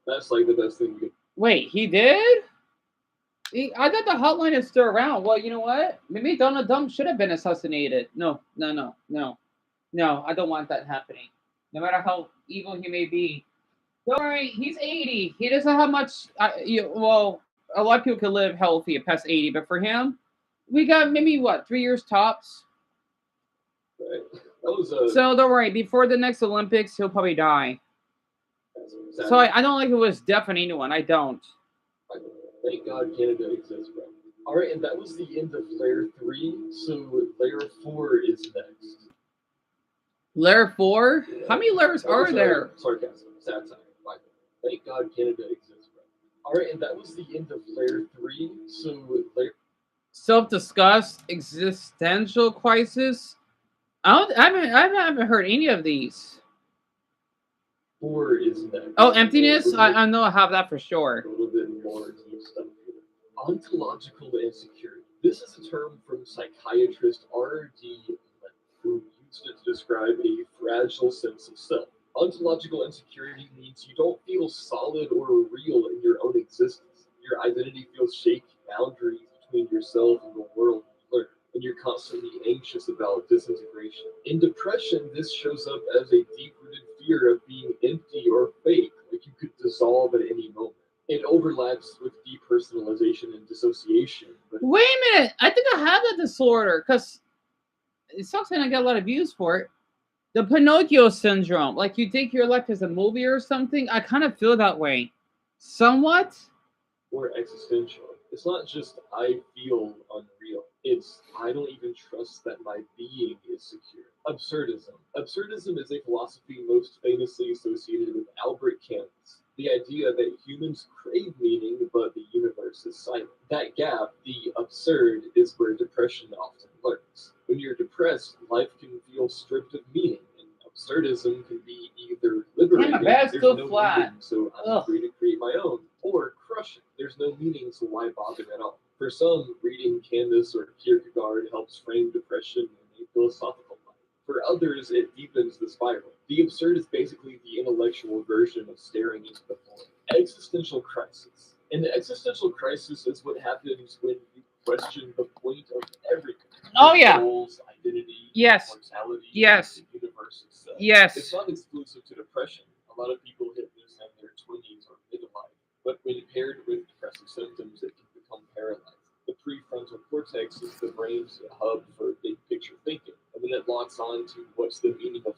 That's like the best thing we could. Wait, he did? I thought the hotline is still around. Well, you know what? Maybe Donald Trump should have been assassinated. No. I don't want that happening. No matter how evil he may be. Don't worry, he's 80. He doesn't have much. Well, a lot of people can live healthy past 80, but for him, we got maybe what, 3 years tops. Right. That was So don't worry. Before the next Olympics, he'll probably die. So I don't like it was death on anyone. I don't. Thank God Canada exists, bro. All right, and that was the end of layer 3. So layer 4 is next. Layer 4? How many layers are there? Sarcasm, satire. Thank God Canada exists, bro. All right, and that was the end of layer 3. So layer. Self-disgust, existential crisis. I haven't heard any of these. 4 is next. Oh, emptiness. I know I have that for sure. A little bit more deep stuff here. Ontological insecurity. This is a term from psychiatrist R.D. Lynn, who used it to describe a fragile sense of self. Ontological insecurity means you don't feel solid or real in your own existence. Your identity feels shaky, boundaries between yourself and the world blur, and you're constantly anxious about disintegration. In depression, this shows up as a deep-rooted fear of being empty or fake, like you could dissolve at any moment. It overlaps with depersonalization and dissociation. But wait a minute, I think I have that disorder because it sucks and I get a lot of views for it. The Pinocchio syndrome. Like you think your life is a movie or something. I kind of feel that way. Somewhat. Or existential. It's not just I feel unreal. It's I don't even trust that my being is secure. Absurdism. Absurdism is a philosophy most famously associated with Albert Camus. The idea that humans crave meaning, but the universe is silent. That gap, the absurd, is where depression often lurks. When you're depressed, life can feel stripped of meaning, and absurdism can be either liberating, bed's there's still no flat. meaning, so I'm Ugh. free to create my own, or crushing, there's no meaning, so why bother at all? For some, reading Candace or Kierkegaard helps frame depression in a philosophical light. For others, it deepens the spiral. The absurd is basically the intellectual version of staring into the void. Existential crisis. An existential crisis is what happens when you question the point of everything. Oh, Your yeah. goals, identity, Yes. mortality, Yes. and the universe itself. Yes. It's not exclusive to depression. A lot of people hit this in their 20s or midlife. But when paired with depressive symptoms, it can become paralyzed. The prefrontal cortex is the brain's hub for big picture thinking, and when it locks on to what's the meaning of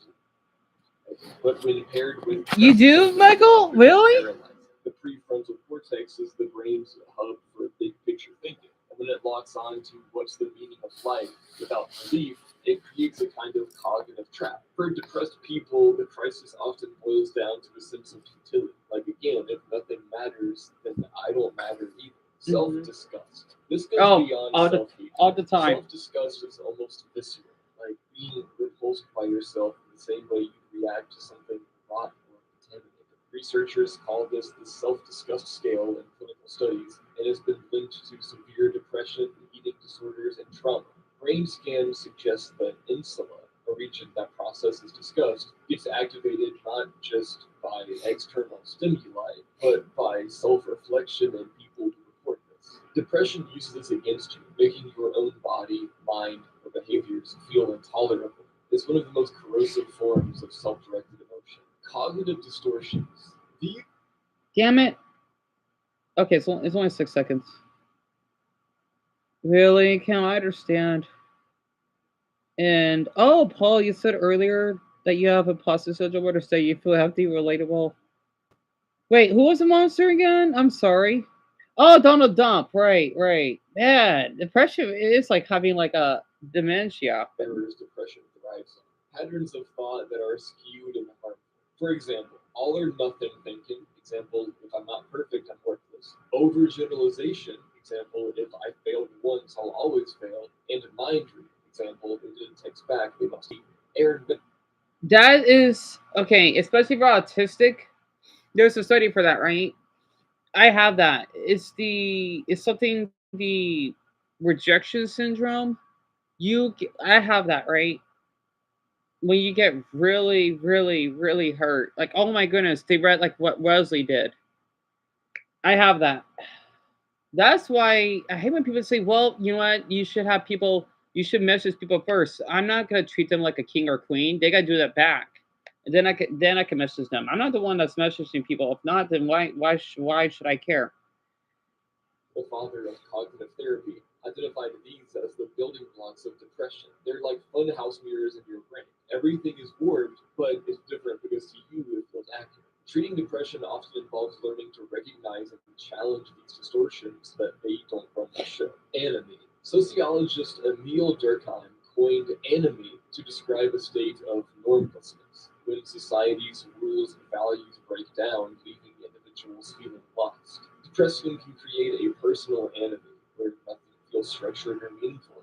life. But when paired with You do, Michael? Really? paralyzed. The prefrontal cortex is the brain's hub for big picture thinking, and when it locks on to what's the meaning of life without relief, it creates a kind of cognitive trap. For depressed people, the crisis often boils down to a sense of futility. Like, again, if nothing matters, then I don't matter either. Self-disgust. This goes beyond self-hatred. all the time. Self-disgust is almost visceral, like being repulsed by yourself in the same way you react to something rotten or contaminated. Researchers call this the self-disgust scale in clinical studies, and has been linked to severe depression, eating disorders, and trauma. Brain scans suggest that insula, a region that processes disgust, gets activated not just by external stimuli, but by self-reflection in people who report this. Depression uses this against you, making your own body, mind, or behaviors feel intolerable. It's one of the most corrosive forms of self-directed emotion. Cognitive distortions. Damn it. Okay, so it's only 6 seconds. Really? Can I understand? And oh, Paul, you said earlier that you have imposter syndrome, or to say you feel healthy, relatable. Wait, who was the monster again? I'm sorry. Oh, Donald Dump. Right. Yeah, depression is like having like a dementia. Errors depression thrives on. Patterns of thought that are skewed and harmful. For example, all or nothing thinking. Example, if I'm not perfect, I'm worthless. Overgeneralization. Example, if I failed once, I'll always fail. And mind reading. Example, if it didn't text back, they must be Aaron. That is okay, especially for autistic. There's a study for that, right? I have that. It's something the rejection syndrome. I have that, right? When you get really, really, really hurt, like oh my goodness, they read like what Wesley did. I have that. That's why I hate when people say, "Well, you know what? You should have people. You should message people first." I'm not gonna treat them like a king or queen. They gotta do that back, and then I can message them. I'm not the one that's messaging people. If not, then why should I care? The father of cognitive therapy, identified these as the building blocks of depression. They're like funhouse mirrors in your brain. Everything is warped, but it's different because to you it feels accurate. Treating depression often involves learning to recognize and challenge these distortions that they don't run the show. Enemy. Sociologist Emil Durkheim coined enemy to describe a state of normlessness, when society's rules and values break down, leaving individuals feeling lost. Depression can create a personal enemy where nothing feels structured or meaningful.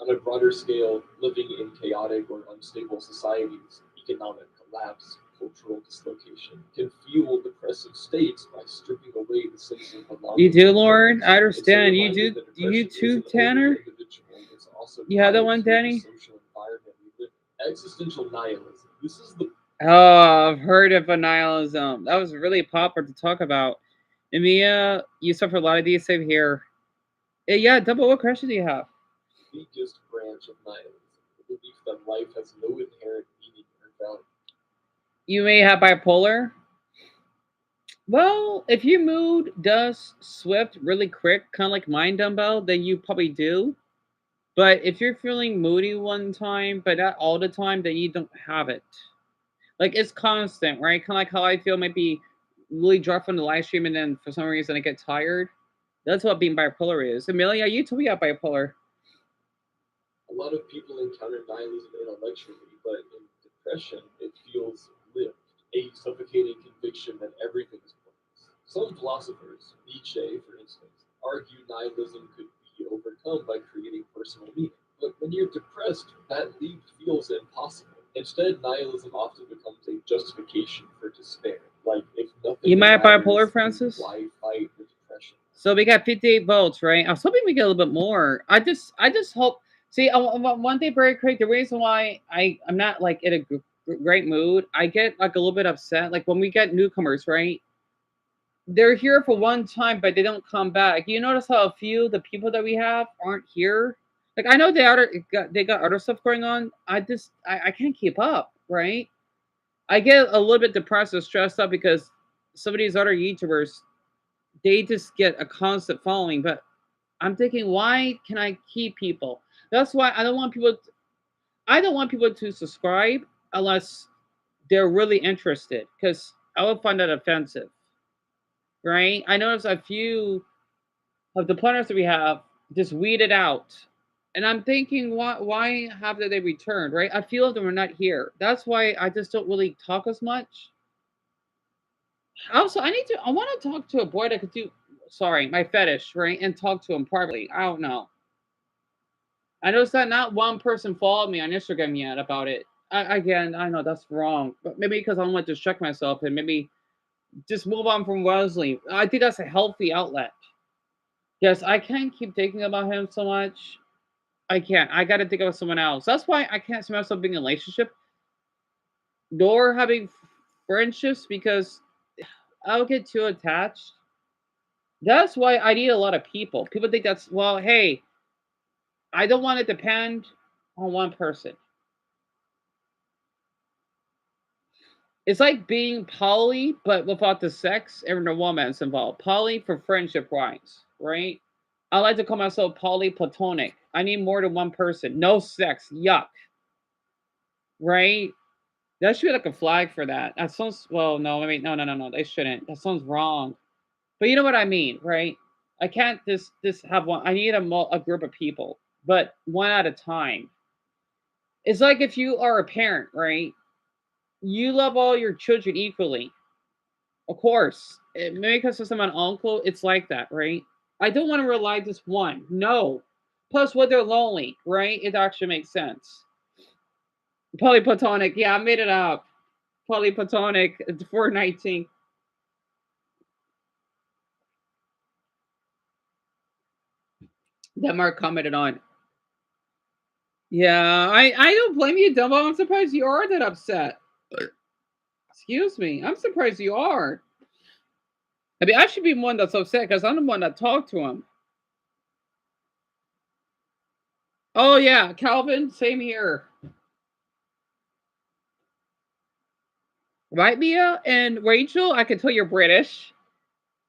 On a broader scale, living in chaotic or unstable societies, economic collapse, cultural dislocation can fuel depressive states by stripping away the sense of belonging. You do, Lord. I understand. You do. You too, Tanner. You have that one, Danny. Existential nihilism. This is the Oh, I've heard of nihilism. That was really popular to talk about. Emiya, you suffer a lot of these. Same here. Yeah, Double. What question do you have? weakest branch of nihilism, the belief that life has no inherent meaning or value. You may have bipolar. Well, if your mood does swift really quick, kind of like mine, Dumbbell, then you probably do. But if you're feeling moody one time, but not all the time, then you don't have it. Like it's constant, right? Kind of like how I feel maybe really drunk from the live stream and then for some reason I get tired. That's what being bipolar is. Amelia, you told me you have bipolar. A lot of people encounter nihilism intellectually, but in depression, it feels lived, a suffocating conviction that everything is pointless. Some philosophers, Nietzsche for instance, argue nihilism could be overcome by creating personal meaning. But when you're depressed, that leap feels impossible. Instead, nihilism often becomes a justification for despair. Like, if nothing You might have matters, bipolar, then Francis? why fight the depression? So we got 58 votes, right? I was hoping we get a little bit more. I just hope. See, one thing very quick. The reason why I'm not like in a great mood, I get like a little bit upset. Like when we get newcomers, right? They're here for one time, but they don't come back. You notice how a few of the people that we have aren't here. Like I know they got other stuff going on. I can't keep up, right? I get a little bit depressed or stressed up because some of these other YouTubers they just get a constant following. But I'm thinking, why can I keep people? That's why I don't want people. I don't want people to subscribe unless they're really interested, because I would find that offensive, right? I notice a few of the planners that we have just weeded out, and I'm thinking, why have they returned? Right? I feel them are not here. That's why I just don't really talk as much. Also, I want to talk to a boy that could do, sorry, my fetish, right? And talk to him privately. I don't know. I noticed that not one person followed me on Instagram yet about it. Again, I know that's wrong, but maybe because I want to check myself and maybe just move on from Wesley. I think that's a healthy outlet. Yes, I can't keep thinking about him so much. I can't. I got to think about someone else. That's why I can't see myself being in a relationship nor having friendships, because I'll get too attached. That's why I need a lot of people. People think that's, well, hey, I don't want to depend on one person. It's like being poly, but without the sex and the romance involved. Poly for friendship wise, right? I like to call myself polyplatonic. I need more than one person. No sex. Yuck. Right? That should be like a flag for that. That sounds, well, no, I mean, no. They shouldn't. That sounds wrong. But you know what I mean, right? I can't just have one. I need a group of people, but one at a time. It's like if you are a parent, right? You love all your children equally. Of course. Maybe because I'm an uncle, it's like that, right? I don't want to rely just one. No. Plus, when they're lonely, right? It actually makes sense. Polyplatonic. Yeah, I made it up. Polyplatonic 419. That Mark commented on. Yeah, I don't blame you, Dumbo. I'm surprised you are that upset. Excuse me. I'm surprised you are. I mean, I should be one that's upset because I'm the one that talked to him. Oh, yeah, Calvin, same here. Right, Mia? And Rachel, I can tell you're British.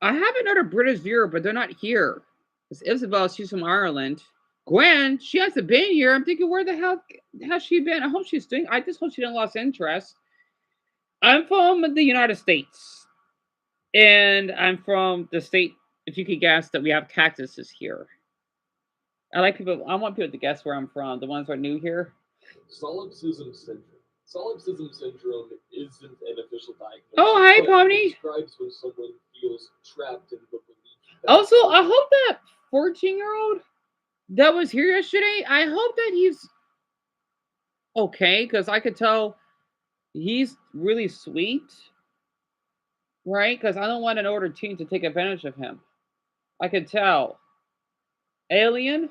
I have another British viewer, but they're not here. It's Isabel, she's from Ireland. Gwen, she hasn't been here. I'm thinking, where the hell has she been? I hope she's doing. I just hope she didn't lost interest. I'm from the United States. And I'm from the state, if you could guess, that we have cactuses here. I want people to guess where I'm from, the ones who are new here. Solipsism syndrome. Solipsism syndrome isn't an official diagnosis. Oh, hi, but Pony. It describes when someone feels trapped in the belief. Also, I hope that 14-year-old that was here yesterday, I hope that he's okay, because I could tell he's really sweet, right? Because I don't want an older teen to take advantage of him. I could tell. Alien?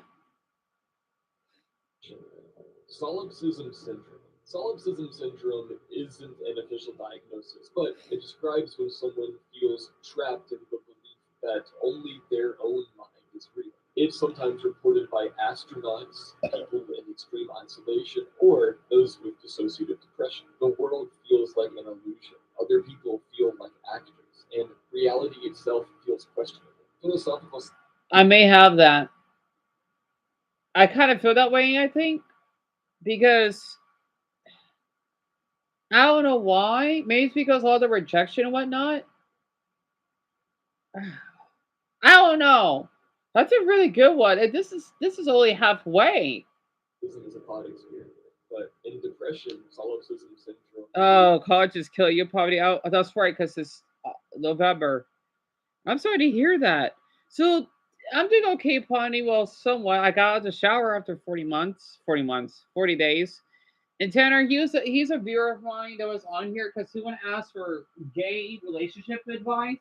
Solipsism syndrome. Solipsism syndrome isn't an official diagnosis, but it describes when someone feels trapped in the belief that only their own mind is real. It's sometimes reported by astronauts, people in extreme isolation, or those with dissociative depression. The world feels like an illusion. Other people feel like actors, and reality itself feels questionable. Philosophical. I may have that. I kind of feel that way, I think, because I don't know why. Maybe it's because all the rejection and whatnot. I don't know. That's a really good one. And this is only halfway. Isn't as a pot experience, but in depression, solipsism syndrome. Oh, colleges kill you, poverty out. Oh, that's right, because it's November. I'm sorry to hear that. So I'm doing okay, Pawnee. Well, somewhat. I got out of the shower after 40 days. And Tanner, he's a viewer of mine that was on here because he went to ask for gay relationship advice.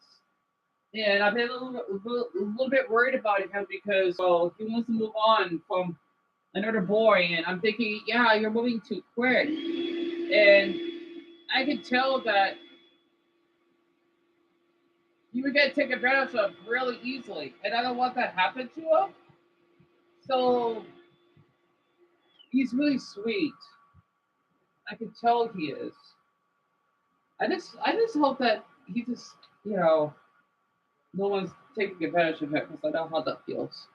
And I've been a little bit worried about him because, well, he wants to move on from another boy. And I'm thinking, yeah, you're moving too quick. And I can tell that you would get taken advantage of really easily. And I don't want that to happen to him. So he's really sweet. I can tell he is. I just hope that he just, no one's taking advantage of him because I know how that feels.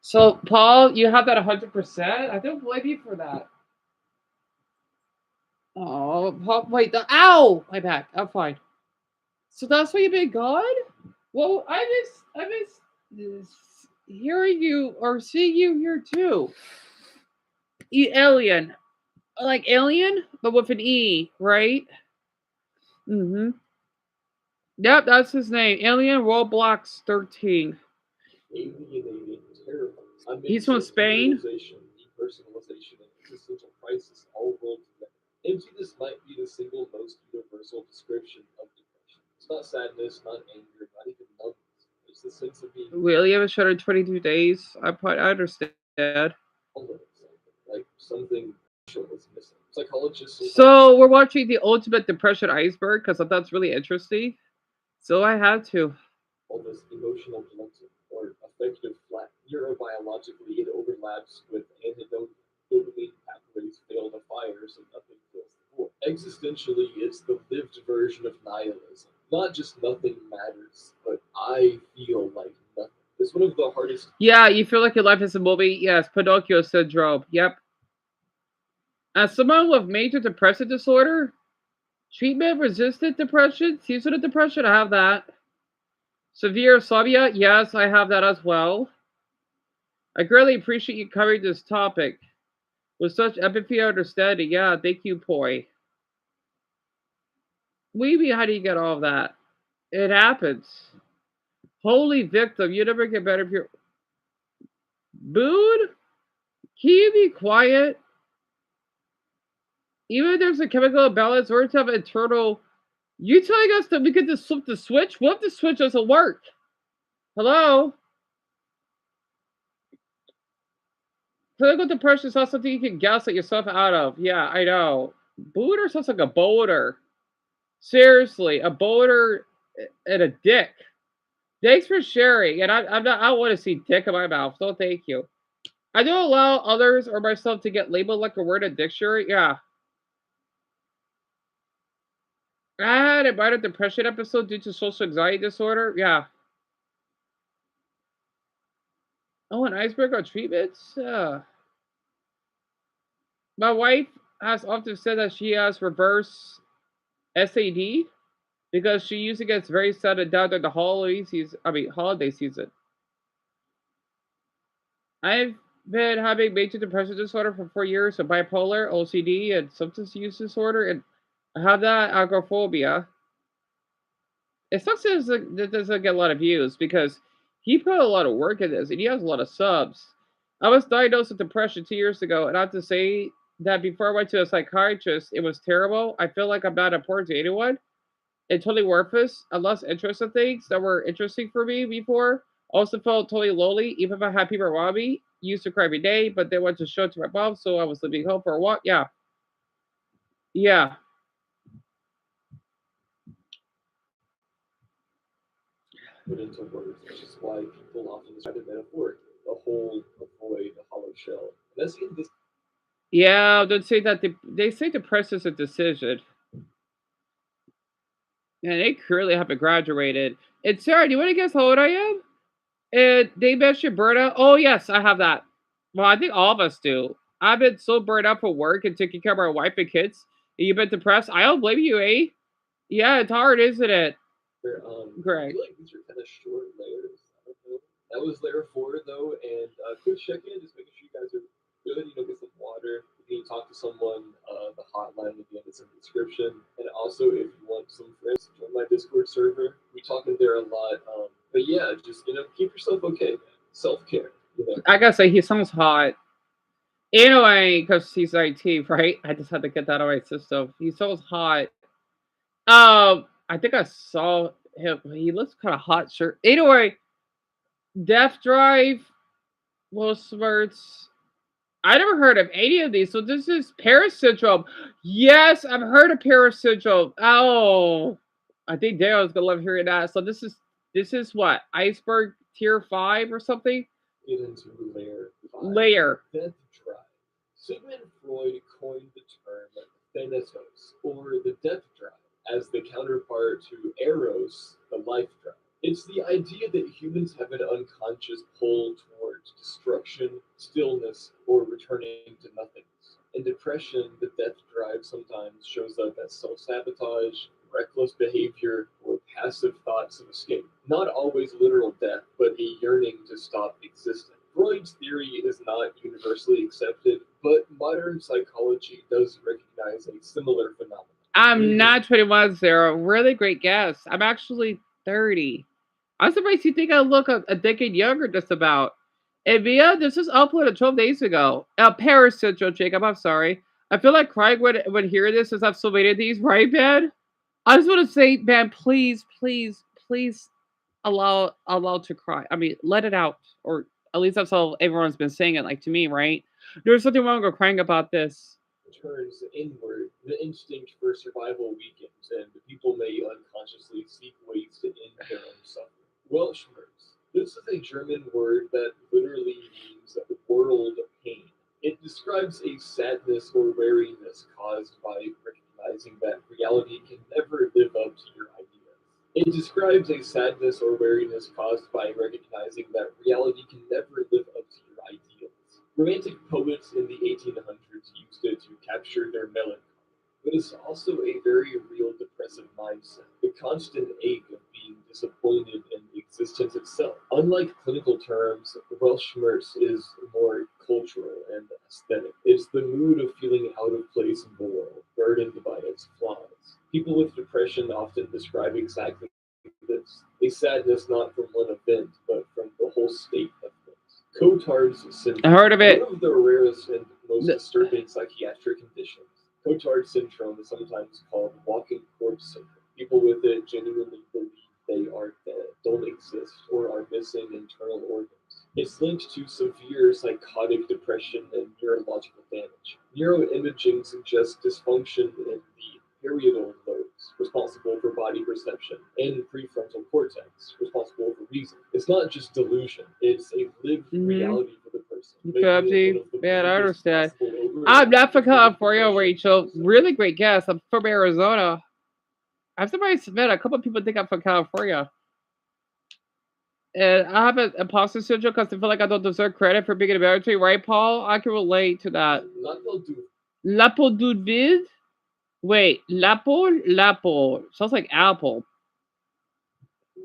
So, Paul, you have that 100%. I don't blame you for that. Oh, Paul, wait, ow, my back. I'm fine. So that's why you've been gone? Well, I miss hearing you or seeing you here too. Alien, like alien, but with an E, right? Mm-hmm. Yep, that's his name. Alien Roblox 13. Alienating, terrible. He's from Spain. Depersonalization, and existential crisis all rolled together. Empty, this might be the single most universal description of depression. It's not sadness, not anger, not even numbness. It's the sense of being Really, have a shut in 22 days. I understand. like something was missing. Psychologists. So we're watching the ultimate depression iceberg because that's really interesting. So I had to. All this emotional blunting or affective flat. Neurobiologically, it overlaps with antidote dopamine pathways fail to fire, so nothing fills the void. Existentially, it's the lived version of nihilism. Not just nothing matters, but I feel like nothing. It's one of the hardest. Yeah, you feel like your life is a movie. Yes, Pinocchio syndrome. Yep. As someone with major depressive disorder, treatment-resistant depression, seasonal depression, I have that. Severe insomnia, yes, I have that as well. I greatly appreciate you covering this topic with such empathy and understanding. Yeah, thank you, Poi. Weeby, how do you get all of that? It happens. Holy victim, you never get better if you're booed? Can you be quiet? Even if there's a chemical imbalance or to have internal. You telling us that we could just flip the switch? What if the switch doesn't work? Hello? Clinical depression is not something you can gaslight yourself out of. Yeah, I know. Booter sounds like a boulder. Seriously, a boulder and a dick. Thanks for sharing. And I don't want to see dick in my mouth. So thank you. I do allow others or myself to get labeled like a word in dictionary. Yeah. I had a minor depression episode due to social anxiety disorder. Yeah. Oh, an iceberg on treatments? My wife has often said that she has reverse SAD because she usually gets very sad and down during the holiday season. I've been having major depression disorder for 4 years, so bipolar, OCD, and substance use disorder, and I have that agoraphobia. It sucks that it doesn't get a lot of views because he put a lot of work in this and he has a lot of subs. I was diagnosed with depression 2 years ago, and I have to say that before I went to a psychiatrist, it was terrible. I feel like I'm not important to anyone. It's totally worthless. I lost interest in things that were interesting for me before. Also felt totally lonely, even if I had people around me. Used to cry every day, but they went to show it to my mom, so I was leaving home for a walk. Yeah. Yeah. Put into words, which is why people often describe it metaphorically. A hole, a void, a hollow shell. And that's in this. Yeah, they say that they say depression is a decision. And they clearly haven't graduated. And Sarah, do you want to guess how old I am? They mentioned burnout. Oh yes, I have that. Well, I think all of us do. I've been so burned out for work and taking care of my wife and kids. And you've been depressed. I don't blame you, eh? Yeah, it's hard, isn't it? I Great. feel like these are kind of short layers. I don't know. That was layer 4 though, and quick check in, just making sure you guys are good. You know, get some water. If you need to talk to someone, the hotline again is in the description. And also, if you want some friends, join my Discord server. We talk in there a lot. But yeah, just keep yourself okay. Self care. I gotta say, he sounds hot. Anyway, because he's IT, right? I just had to get that on my system. He sounds hot. I think I saw him. He looks kind of hot. Sure. Anyway, Death Drive, Will Smirts. I never heard of any of these. So this is Paris Syndrome. Yes, I've heard of Paris Syndrome. Oh, I think Deon's gonna love hearing that. So this is what, Iceberg Tier 5 or something. Get into layer 5. Layer. Death Drive. Sigmund Freud coined the term thanatos, or the death drive, as the counterpart to eros, the life drive. It's the idea that humans have an unconscious pull towards destruction, stillness, or returning to nothingness. In depression, the death drive sometimes shows up as self sabotage, reckless behavior, or passive thoughts of escape. Not always literal death, but a yearning to stop existing. Freud's theory is not universally accepted, but modern psychology does recognize a similar phenomenon. I'm not 21, Sarah. Really great guess. I'm actually 30. I'm surprised you think I look a decade younger, just about. And Via, this was uploaded 12 days ago. Paris Central, Jacob, I'm sorry. I feel like Craig would hear this since I've so many of these, right, man? I just want to say, man, please, please, please allow to cry. I mean, let it out. Or at least that's how everyone's been saying it, like to me, right? There's something wrong with crying about this. Turns inward, the instinct for survival weakens, and people may unconsciously seek ways to end their own suffering. Weltschmerz. This is a German word that literally means world pain. It describes a sadness or weariness caused by recognizing that reality can never live up to your ideas. It describes a sadness or weariness caused by recognizing that reality can never live up to your ideals. Romantic poets in the 1800s used it to capture their melancholy, but it's also a very real depressive mindset, the constant ache of being disappointed in existence itself. Unlike clinical terms, Weltschmerz is more cultural and aesthetic. It's the mood of feeling out of place in the world, burdened by its flaws. People with depression often describe exactly this, a sadness not from one event, but from the whole state of things. Cotard's syndrome. I heard of it. One of the rarest and most disturbing psychiatric conditions. Cotard syndrome is sometimes called walking corpse syndrome. People with it genuinely believe they are dead, don't exist, or are missing internal organs. It's linked to severe psychotic depression and neurological damage. Neuroimaging suggests dysfunction in the parietal lobes, responsible for body perception, and prefrontal cortex, responsible for reason. It's not just delusion, it's a lived reality for the person. Pepsi, man, I understand. I'm not from California, Rachel. Really great guess. I'm from Arizona. I'm surprised, man. A couple of people think I'm from California. And I have an imposter syndrome because I feel like I don't deserve credit for being in the military, right, Paul? I can relate to that. Lapo du vide? Wait, Lapo. Sounds like apple.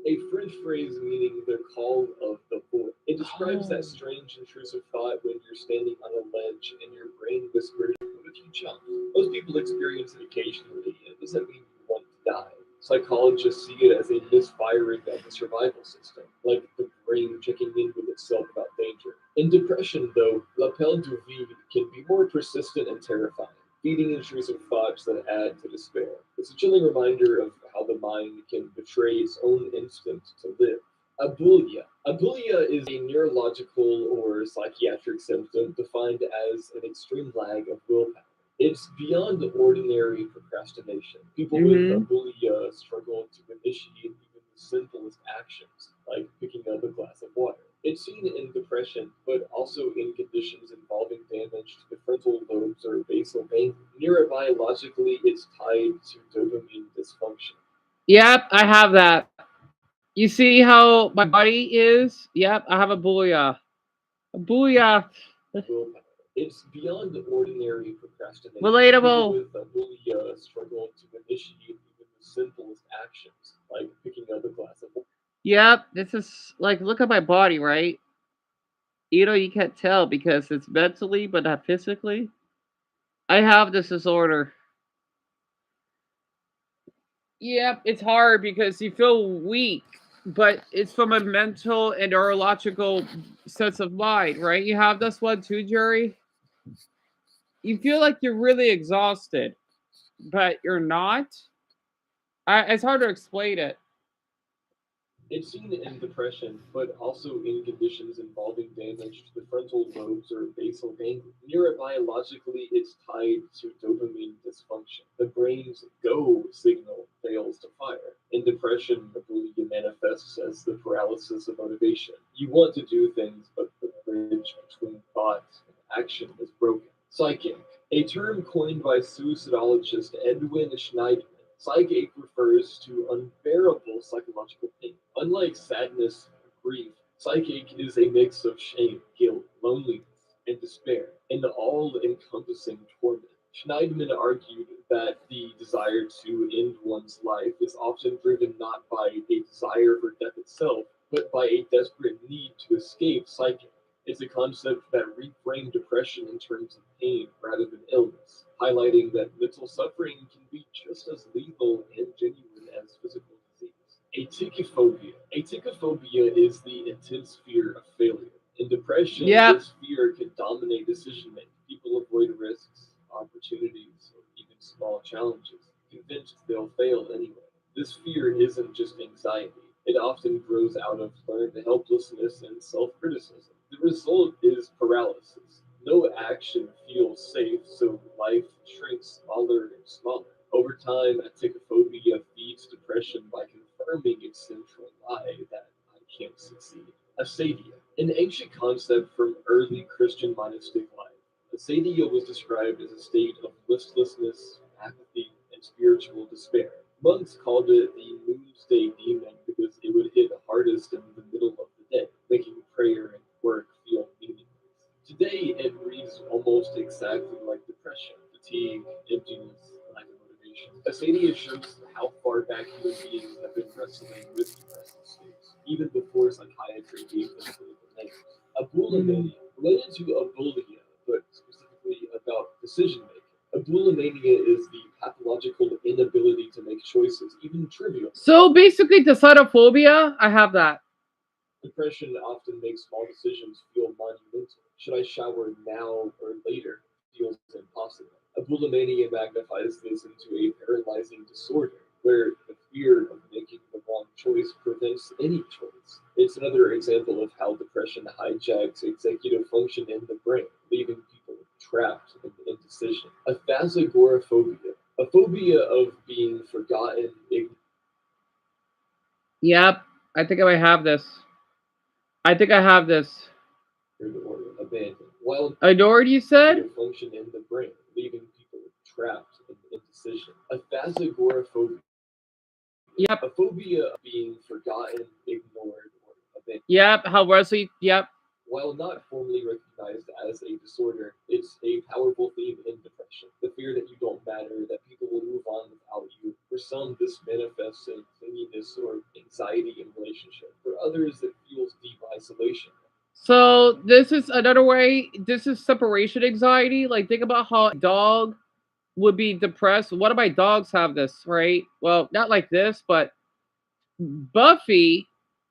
A French phrase meaning the call of the void. It describes that strange, intrusive thought when you're standing on a ledge and your brain whispers, "What if you jump?" Most people experience it occasionally, and it doesn't mean you want to die. Psychologists see it as a misfiring of the survival system, like the brain checking in with itself about danger. In depression, though, l'appel du vide can be more persistent and terrifying, feeding intrusive thoughts that add to despair. It's a chilling reminder of how the mind can betray its own instinct to live. Abulia. Abulia is a neurological or psychiatric symptom defined as an extreme lag of willpower. It's beyond ordinary procrastination. People with abulia struggle to initiate even the simplest actions, like picking up a glass of water. It's seen in depression, but also in conditions involving damage to the frontal lobes or basal ganglia. Neurobiologically, it's tied to dopamine dysfunction. Yep, I have that. You see how my body is? Yep, I have a booyah. A booyah. Willpower. It's beyond the ordinary procrastination. Relatable. People with a bully struggle to initiate even the simplest actions, like picking up a glass of water. Yep, this is like, look at my body, right? You know, you can't tell because it's mentally, but not physically. I have this disorder. Yep, it's hard because you feel weak, but it's from a mental and neurological sense of mind, right? You have this one too, Jerry. You feel like you're really exhausted, but you're not. It's hard to explain it. It's seen in depression, but also in conditions involving damage to the frontal lobes or basal ganglia. Neurobiologically, it's tied to dopamine dysfunction. The brain's go signal fails to fire. In depression, the bulimia manifests as the paralysis of motivation. You want to do things, but the bridge between thought and action is broken. Psychic, a term coined by suicidologist Edwin Schneidman. Psychache refers to unbearable psychological pain. Unlike sadness or grief, psychache is a mix of shame, guilt, loneliness, and despair, an all-encompassing torment. Schneidman argued that the desire to end one's life is often driven not by a desire for death itself, but by a desperate need to escape psychache. It's a concept that reframed depression in terms of pain rather than illness, highlighting that mental suffering can be just as lethal and genuine as physical disease. Atychiphobia. Atychiphobia is the intense fear of failure. In depression, Yep. this fear can dominate decision making. People avoid risks, opportunities, or even small challenges, convinced they'll fail anyway. This fear isn't just anxiety. It often grows out of learned helplessness and self criticism. The result is paralysis. No action feels safe, so life shrinks smaller and smaller. Over time, atychiphobia feeds depression by confirming its central lie that I can't succeed. Acedia, an ancient concept from early Christian monastic life. Acedia was described as a state of listlessness, apathy, and spiritual despair. Monks called it the noonday demon because it would hit hardest in the middle of the day, making prayer and work feel meaningless. Today, it reads almost exactly like depression, fatigue, emptiness, lack of motivation. Acedia shows how far back human beings have been wrestling with depressive states, even before psychiatry gave them clinical names. Abulimania, related to abulia, but specifically about decision making. Abulimania is the pathological inability to make choices, even trivial. So basically, the cytophobia, I have that. Depression often makes small decisions feel monumental. Should I shower now or later? Feels impossible. Abulimania magnifies this into a paralyzing disorder where the fear of making the wrong choice prevents any choice. It's another example of how depression hijacks executive function in the brain, leaving people trapped in indecision. Aphagoraphobia, a phobia of being forgotten, ignored. Yep, I think I might have this. I think I have this. Or abandoned. While Adored, you said? function in the brain, leaving people trapped in indecision. Aphagoraphobia, Yep. a phobia of being forgotten, ignored, or abandoned. Yep, how Wesley, yep. While not formally recognized as a disorder, it's a powerful theme in depression. The fear that you don't matter, that people will move on without you. For some, this manifests in clinginess or anxiety in relationship. For others, it feels deep isolation. So this is another way, this is separation anxiety. Like, think about how a dog would be depressed. One of my dogs have this, right? Well, not like this, but Buffy,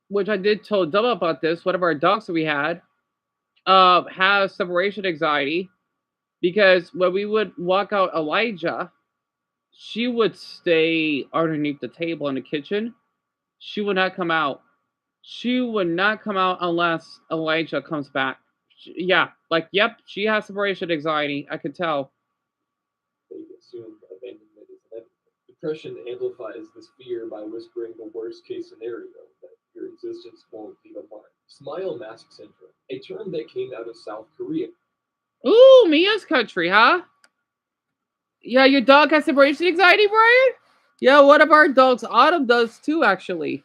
which I did tell Dubba about this, one of our dogs that we had, has separation anxiety because when we would walk out Elijah, she would stay underneath the table in the kitchen. She would not come out. She would not come out unless Elijah comes back. Yeah, like, yep, she has separation anxiety. I could tell. They assume abandonment is inevitable. Depression amplifies this fear by whispering the worst case scenario that your existence won't leave a mark. Smile mask syndrome, a term that came out of South Korea. Ooh, Mia's country, huh? Yeah, your dog has separation anxiety, Brian? Yeah, one of our dogs, Autumn, does too, actually.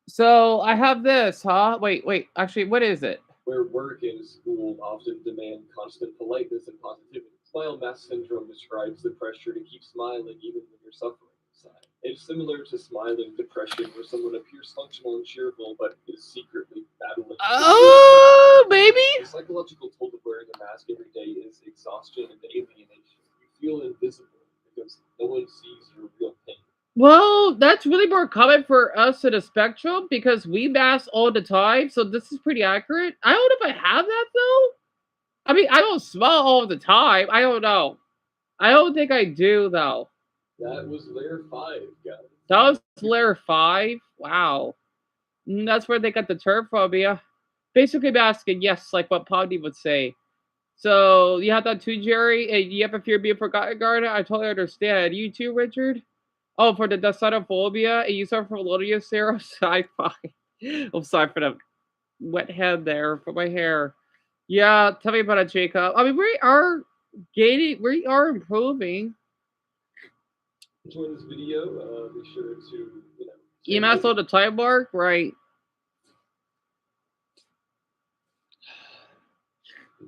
So I have this, huh? Wait. Actually, what is it? Where work and school often demand constant politeness and positivity. Smile mask syndrome describes the pressure to keep smiling even when you're suffering inside. It's similar to smiling depression, where someone appears functional and cheerful but is secretly battling. Oh, baby. The psychological toll of wearing a mask every day is exhaustion and alienation. You feel invisible because no one sees your real pain. Well, that's really more common for us at a spectrum because we mask all the time. So this is pretty accurate. I don't know if I have that though. I mean, I don't smile all the time. I don't know. I don't think I do though. That was layer 5, guys. That was layer 5. Wow. That's where they got the term from, yeah. Basically masking, yes, like what Poddy would say. So you have that too, Jerry? And you have a fear of being forgotten, Garnet? I totally understand. You too, Richard? Oh, for the dysautophobia, and you suffer from loneliness, Sarah? Sci-fi. I'm sorry for the wet head there for my hair. Yeah, tell me about it, Jacob. I mean, we are gaining, we are improving. Enjoy this video. Be sure to, EMS on the time mark, right?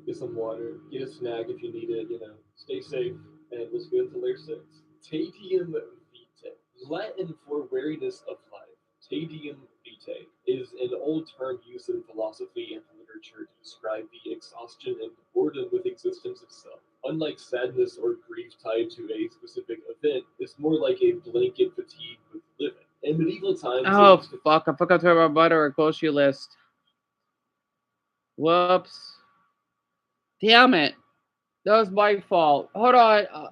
Get some water, get a snack if you need it, stay safe, and let's go into layer 6. Tedium vitae. Latin for weariness of life. Tedium vitae is an old term used in philosophy and literature to describe the exhaustion and boredom with existence itself. Unlike sadness or grief tied to a specific event, it's more like a blanket fatigue with living. In medieval times, Oh, fuck. I forgot to have my butter or grocery list. Whoops. Damn it. That was my fault. Hold on. Uh,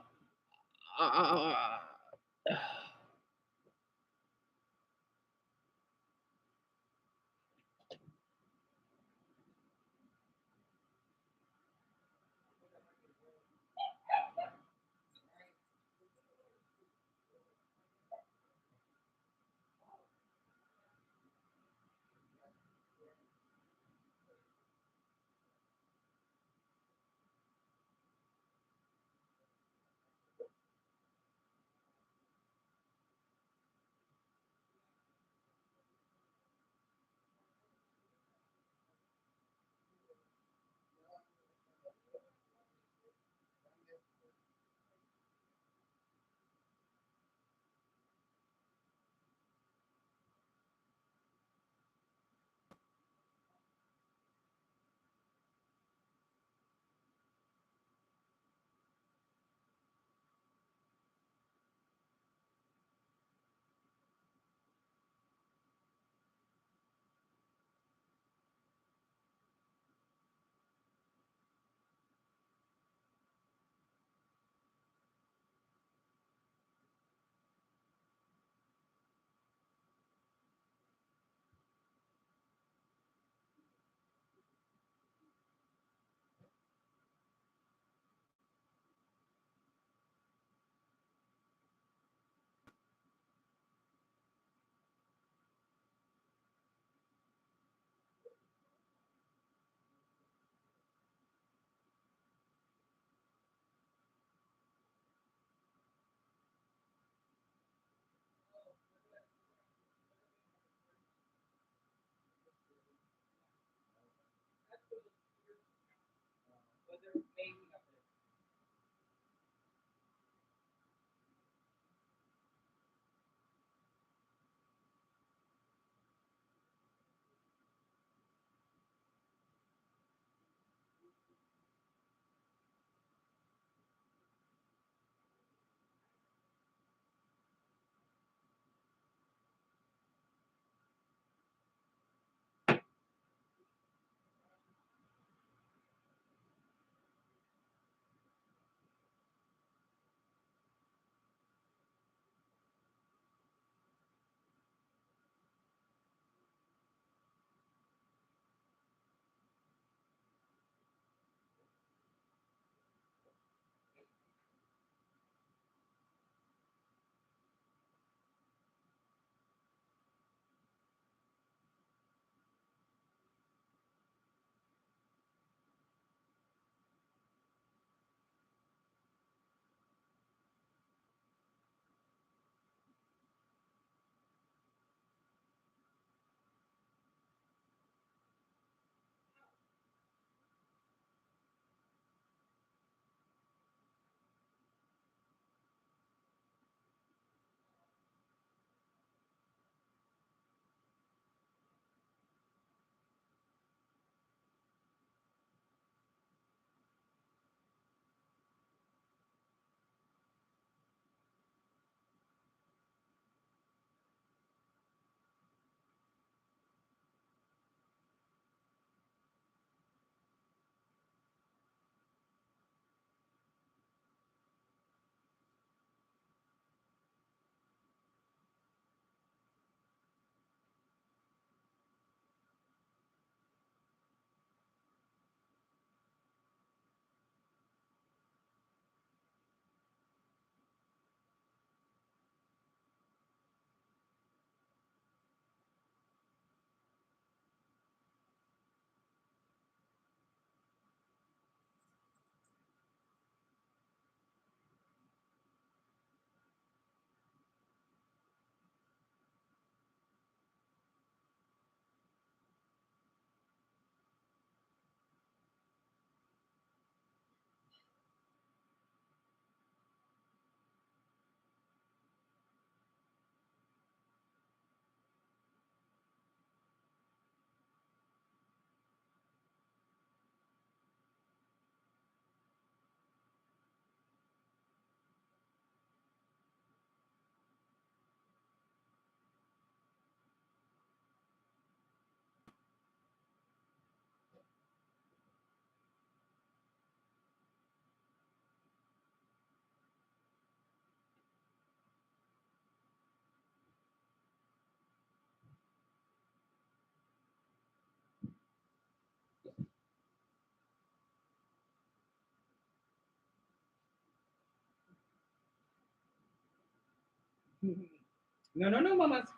No, mamas.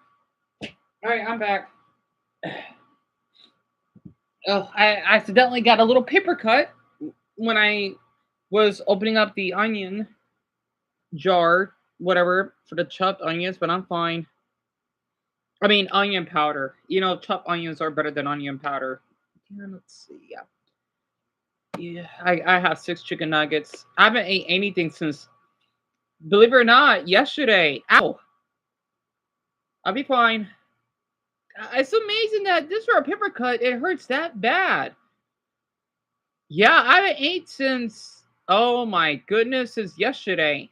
All right, I'm back. Oh, I accidentally got a little paper cut when I was opening up the onion jar, whatever, for the chopped onions, but I'm fine. I mean, onion powder. You know, chopped onions are better than onion powder. Yeah, let's see. Yeah, I have 6 chicken nuggets. I haven't ate anything since, believe it or not, yesterday. Ow. I'll be fine. It's amazing that this for a paper cut, it hurts that bad. Yeah, I haven't ate since, oh my goodness, since yesterday.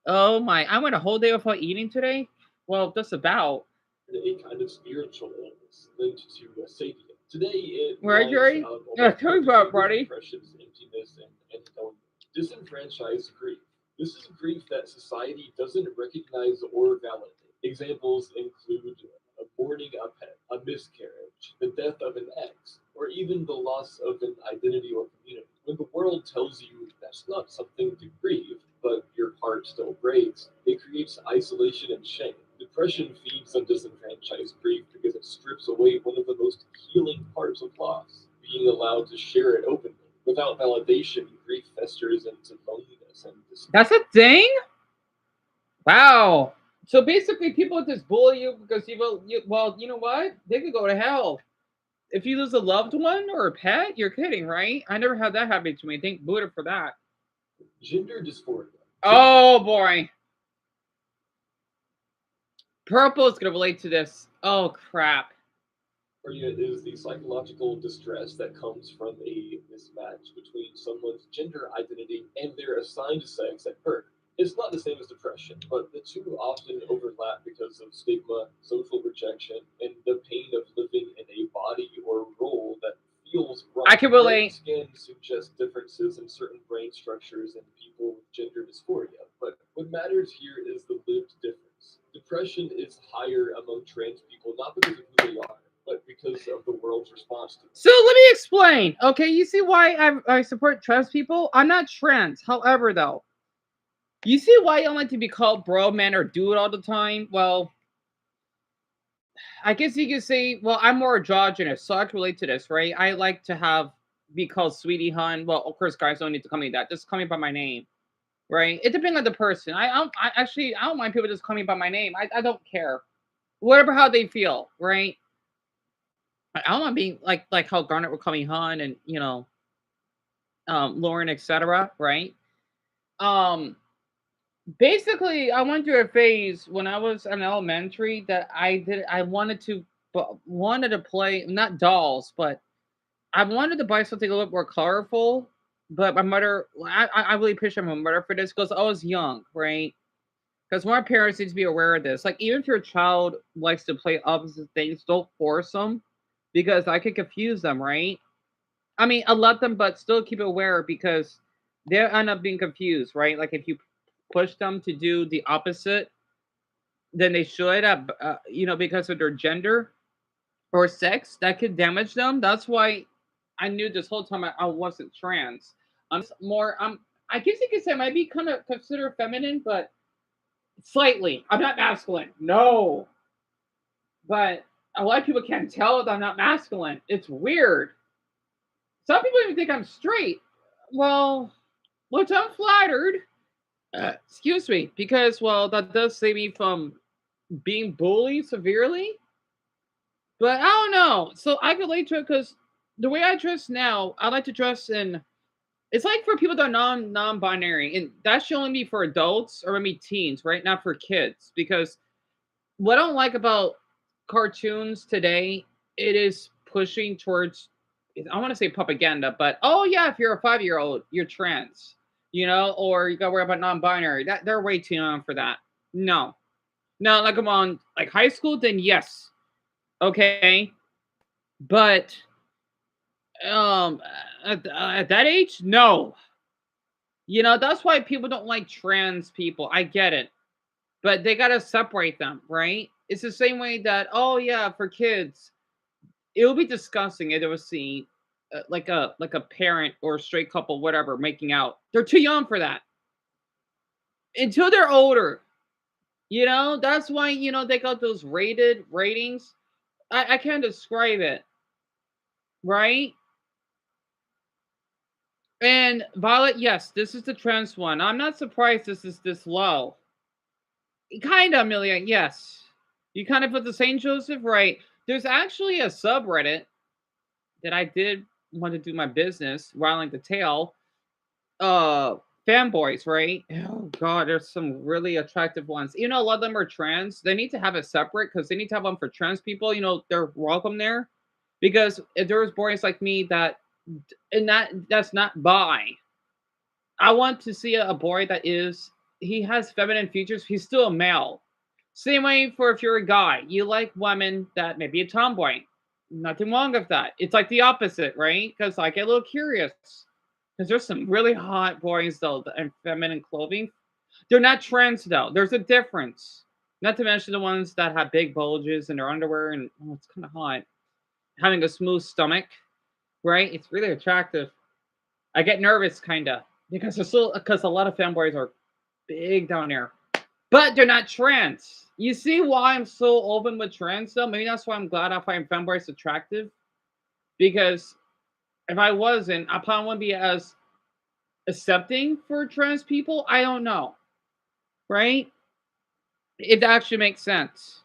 Oh my, I went a whole day without eating today. Well, just about. A kind of spiritual illness linked to sapient. Today, it Right, reminds Jerry? of Yeah, tell me about it, buddy. depression's emptiness and rebellion. Disenfranchised grief. This is grief that society doesn't recognize or validate. Examples include mourning a pet, a miscarriage, the death of an ex, or even the loss of an identity or community. When the world tells you that's not something to grieve, but your heart still breaks, it creates isolation and shame. Depression feeds on disenfranchised grief because it strips away one of the most healing parts of loss, being allowed to share it openly. Without validation, grief festers into loneliness and despair. That's a thing? Wow. So basically, people just bully you because well, you know what? They could go to hell. If you lose a loved one or a pet, you're kidding, right? I never had that happen to me. Thank Buddha for that. Gender dysphoria. Oh boy. Purple is going to relate to this. Oh crap. Dysphoria is the psychological distress that comes from a mismatch between someone's gender identity and their assigned sex at birth. It's not the same as depression, but the two often overlap because of stigma, social rejection, and the pain of living in a body or role that feels wrong. I can relate. Brain scans suggest differences in certain brain structures in people with gender dysphoria, but what matters here is the lived difference. Depression is higher among trans people not because of who they are, but because of the world's response to it. So let me explain. Okay, you see why I support trans people? I'm not trans. However, though, you see why I don't like to be called bro, man, or dude all the time? Well, I guess you could say, well, I'm more androgynous, so I can relate to this, right? I like to be called sweetie hun. Well, of course, guys don't need to call me that. Just call me by my name, right? It depends on the person. I don't mind people just calling me by my name. I don't care. Whatever how they feel, right? I don't want being like how Garnet would call me hun and Lauren, etc. Right? Um, basically, I went through a phase when I was in elementary that I wanted to play not dolls, but I wanted to buy something a little bit more colorful. But my mother, I really appreciate my mother for this because I was young, right? Because my parents need to be aware of this. Like, even if your child likes to play opposite things, don't force them because I could confuse them, right? I mean, I let them, but still keep it aware because they'll end up being confused, right? Like, if you push them to do the opposite than they should, because of their gender or sex, that could damage them. That's why I knew this whole time I wasn't trans. I guess you could say I might be kind of considered feminine, but slightly. I'm not masculine. No. But a lot of people can't tell that I'm not masculine. It's weird. Some people even think I'm straight. Well, which I'm flattered. Excuse me, because well, that does save me from being bullied severely. But I don't know. So I can relate to it because the way I dress now, I like to dress in. It's like for people that are non-binary, and that should only be for adults or maybe teens, right? Not for kids, because what I don't like about cartoons today, it is pushing towards, I want to say propaganda, but oh yeah, if you're a 5-year-old, you're trans, or you got to worry about non-binary. That they're way too young for that. No, like I'm on like high school, then yes, okay, but at that age, no. That's why people don't like trans people. I get it. But they got to separate them, right? It's the same way that, oh yeah, for kids, it would be disgusting if they would see like a parent or a straight couple, whatever, making out. They're too young for that. Until they're older, You know, that's why, you know, they got those rated ratings. I can't describe it, right? And Violet, yes, this is the trans one. I'm not surprised this is this low. Kind of, Amelia, yes. You kind of put the St. Joseph right. There's actually a subreddit that I did want to do my business, Riling the Tail. Fanboys, right? Oh god, there's some really attractive ones. You know, a lot of them are trans. They need to have it separate because they need to have one for trans people. You know, they're welcome there. Because if there's boys like me that's not bi. I want to see a boy that is he has feminine features. He's still a male. Same way for if you're a guy, you like women that may be a tomboy. Nothing wrong with that. It's like the opposite, right? Because I get a little curious. Because there's some really hot boys though in feminine clothing. They're not trans though. There's a difference. Not to mention the ones that have big bulges in their underwear and it's kind of hot. Having a smooth stomach, right? It's really attractive. I get nervous kinda because because a lot of fanboys are big down there, but they're not trans. You see why I'm so open with trans though? Maybe that's why I'm glad I find fanboys attractive. Because if I wasn't, I probably wouldn't be as accepting for trans people. I don't know, right? It actually makes sense,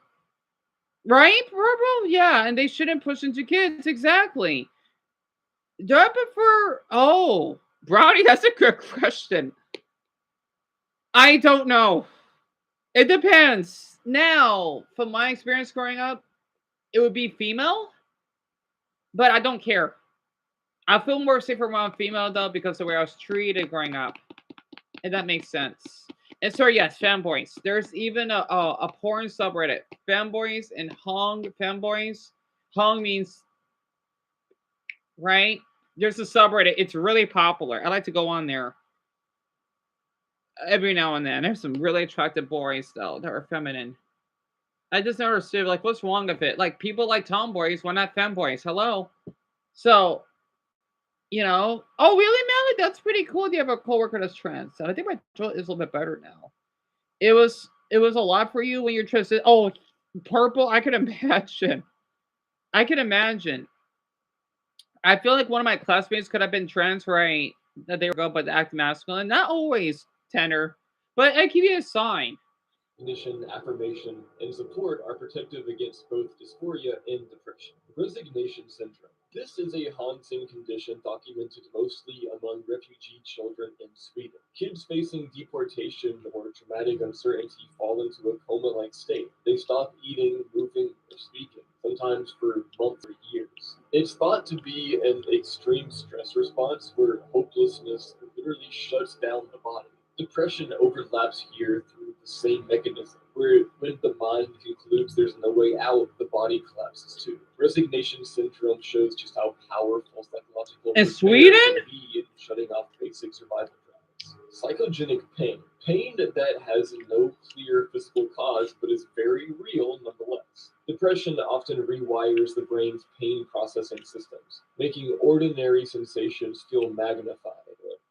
right, Purple? Yeah, and they shouldn't push into kids exactly. Do I prefer? Oh, Brownie, that's a good question. I don't know. It depends. Now, from my experience growing up, it would be female, but I don't care. I feel more safer when I'm female though because of the way I was treated growing up, and that makes sense. And so yes, fanboys. There's even a porn subreddit, fanboys and Hong fanboys. Hong means right. There's a subreddit. It's really popular. I like to go on there every now and then. There's some really attractive boys though that are feminine. I just never understood like what's wrong with it. Like people like tomboys, why not fanboys? Hello. So you know, oh really, Melly? That's pretty cool. You have a coworker that's trans. I think my throat is a little bit better now. It was a lot for you when you're trans. Oh, purple. I can imagine. I can imagine. I feel like one of my classmates could have been trans, right? That they were go, but act masculine. Not always, Tenor, but I give you a sign. Recognition, affirmation, and support are protective against both dysphoria and depression. Resignation syndrome. This is a haunting condition documented mostly among refugee children in Sweden. Kids facing deportation or traumatic uncertainty fall into a coma-like state. They stop eating, moving, or speaking, sometimes for months or years. It's thought to be an extreme stress response where hopelessness literally shuts down the body. Depression overlaps here through the same mechanism, where when the mind concludes there's no way out, the body collapses too. Resignation syndrome shows just how powerful psychological In repair Sweden? can be in shutting off basic survival drives. Psychogenic pain. Pain that has no clear physical cause but is very real nonetheless. Depression often rewires the brain's pain processing systems, making ordinary sensations feel magnified,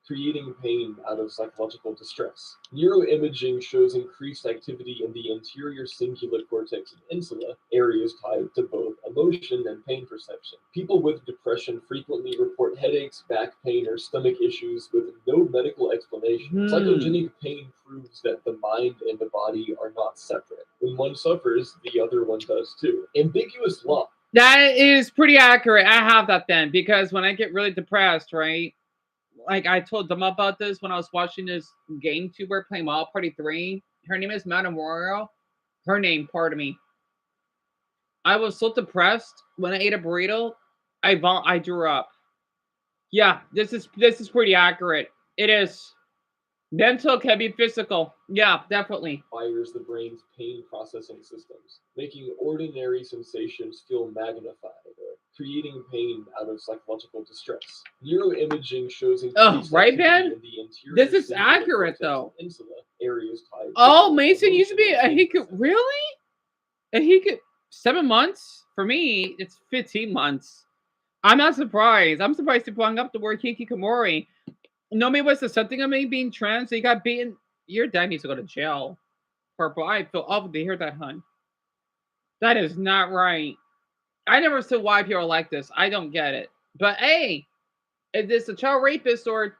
creating pain out of psychological distress. Neuroimaging shows increased activity in the anterior cingulate cortex and insula, areas tied to both emotion and pain perception. People with depression frequently report headaches, back pain, or stomach issues with no medical explanation. Psychogenic pain proves that the mind and the body are not separate. When one suffers, the other one does too. Ambiguous law. That is pretty accurate. I have that then because when I get really depressed, right? Like I told them about this when I was watching this game tuber playing Wild Party 3. Her name is Madame Royal. Her name, pardon me. I was so depressed when I ate a burrito, I drew up. Yeah, this is pretty accurate. It is. Mental can be physical. Yeah, definitely. Fires the brain's pain processing systems, making ordinary sensations feel magnified, creating pain out of psychological distress. Neuroimaging shows increased right, activity Ben? in the anterior This is cingulate accurate, cortex though. and insula, areas tied to Oh, both Mason used to be emotion a and he pain could perception. really? A he could 7 months? For me, it's 15 months. I'm not surprised. I'm surprised he brought up the word hikikomori. Nobody was accepting of me being trans. So he got beaten. Your dad needs to go to jail. Purple. I feel awful to hear that, hun. That is not right. I never said why people are like this. I don't get it. But hey, if it's a child rapist or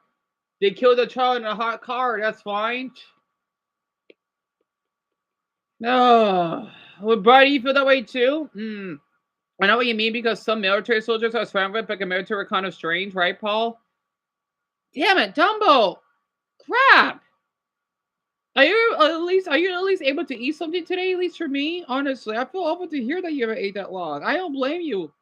they killed a child in a hot car, that's fine. No. Well, Brian, you feel that way too? I know what you mean because some military soldiers I was found with, like a military were kind of strange, right, Paul? Damn it, Dumbo! Crap! Are you at least able to eat something today? At least for me, honestly, I feel awful to hear that you haven't ate that long. I don't blame you,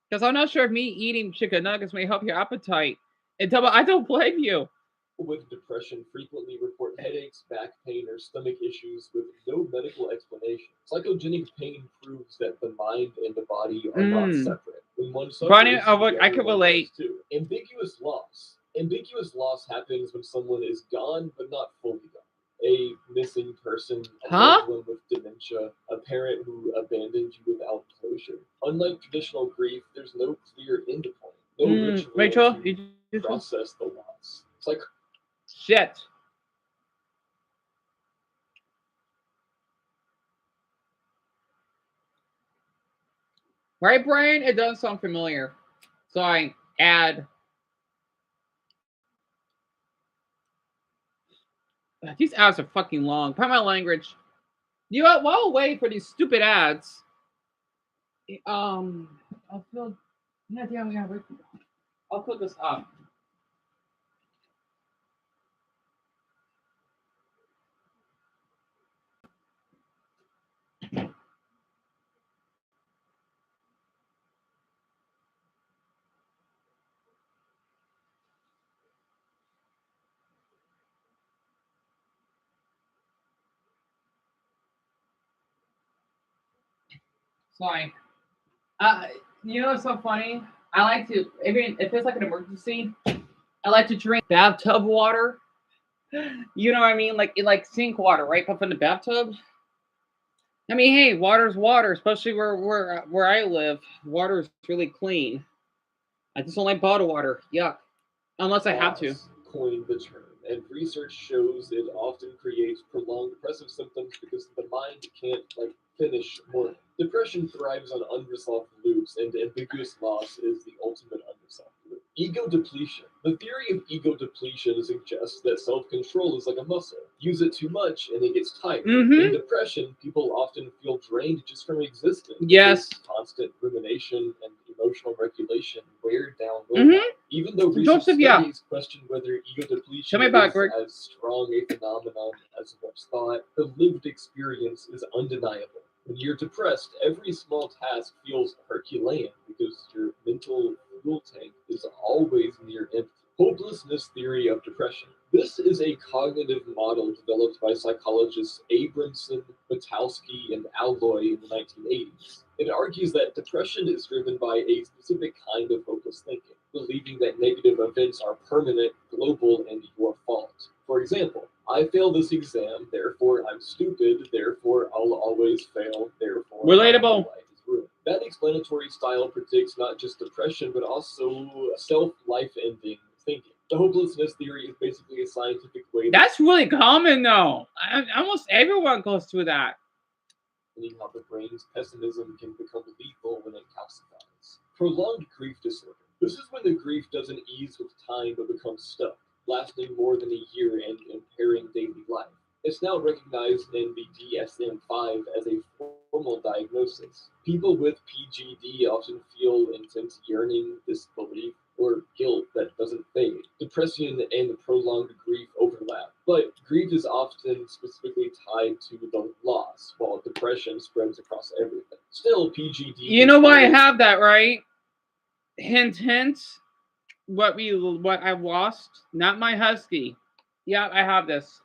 because I'm not sure if me eating chicken nuggets may help your appetite. And Dumbo, I don't blame you. With depression frequently report headaches, back pain, or stomach issues with no medical explanation. Psychogenic pain proves that the mind and the body are not separate. When one Brian, suffers, I can relate. too. Ambiguous loss. Ambiguous loss happens when someone is gone but not fully gone. A missing person, a loved one with dementia, a parent who abandoned you without closure. Unlike traditional grief, there's no clear end point. No ritual Rachel, to process the loss. It's like shit. Right, Brian? It does sound familiar. So I add. These ads are fucking long. Pardon my language. You know, while wait for these stupid ads. I'll feel. Yeah, damn, yeah. I'll put this up. Sorry. You know what's so funny? I like to, if it's like an emergency, I like to drink bathtub water. You know what I mean? Like sink water, right? But from the bathtub. I mean, hey, water's water, especially where I live. Water is really clean. I just don't like bottled water. Yuck. Unless I have to. Coined the term, and research shows it often creates prolonged depressive symptoms because the mind can't finish more. Depression thrives on unresolved loops, and ambiguous loss is the ultimate unresolved loop. Ego depletion. The theory of ego depletion suggests that self-control is like a muscle. Use it too much and it gets tired. In depression, people often feel drained just from existing. Yes. Constant rumination and emotional regulation wear down willpower. Even though recent studies question whether ego depletion is as strong a phenomenon as what's thought, the lived experience is undeniable. When you're depressed, every small task feels Herculean because your mental fuel tank is always near empty. Hopelessness theory of depression. This is a cognitive model developed by psychologists Abramson, Butowski, and Alloy in the 1980s. It argues that depression is driven by a specific kind of hopeless thinking, believing that negative events are permanent, global, and your fault. For example, I failed this exam, therefore I'm stupid, therefore I'll always fail, therefore relatable. my life is ruined. That explanatory style predicts not just depression, but also self-life-ending thinking. The hopelessness theory is basically a scientific way. That's really common, though. Almost everyone goes through that. How the brain's pessimism can become lethal when it calcifies. Prolonged grief disorder. This is when the grief doesn't ease with time but becomes stuck, lasting more than a year and impairing daily life. It's now recognized in the DSM-5 as a formal diagnosis. People with PGD often feel intense yearning, disbelief, or guilt that doesn't fade. Depression and prolonged grief overlap, but grief is often specifically tied to the loss, while depression spreads across everything. Still, PGD... You know why I have that, right? Hint, hint. What I've lost? Not my husky. Yeah, I have this.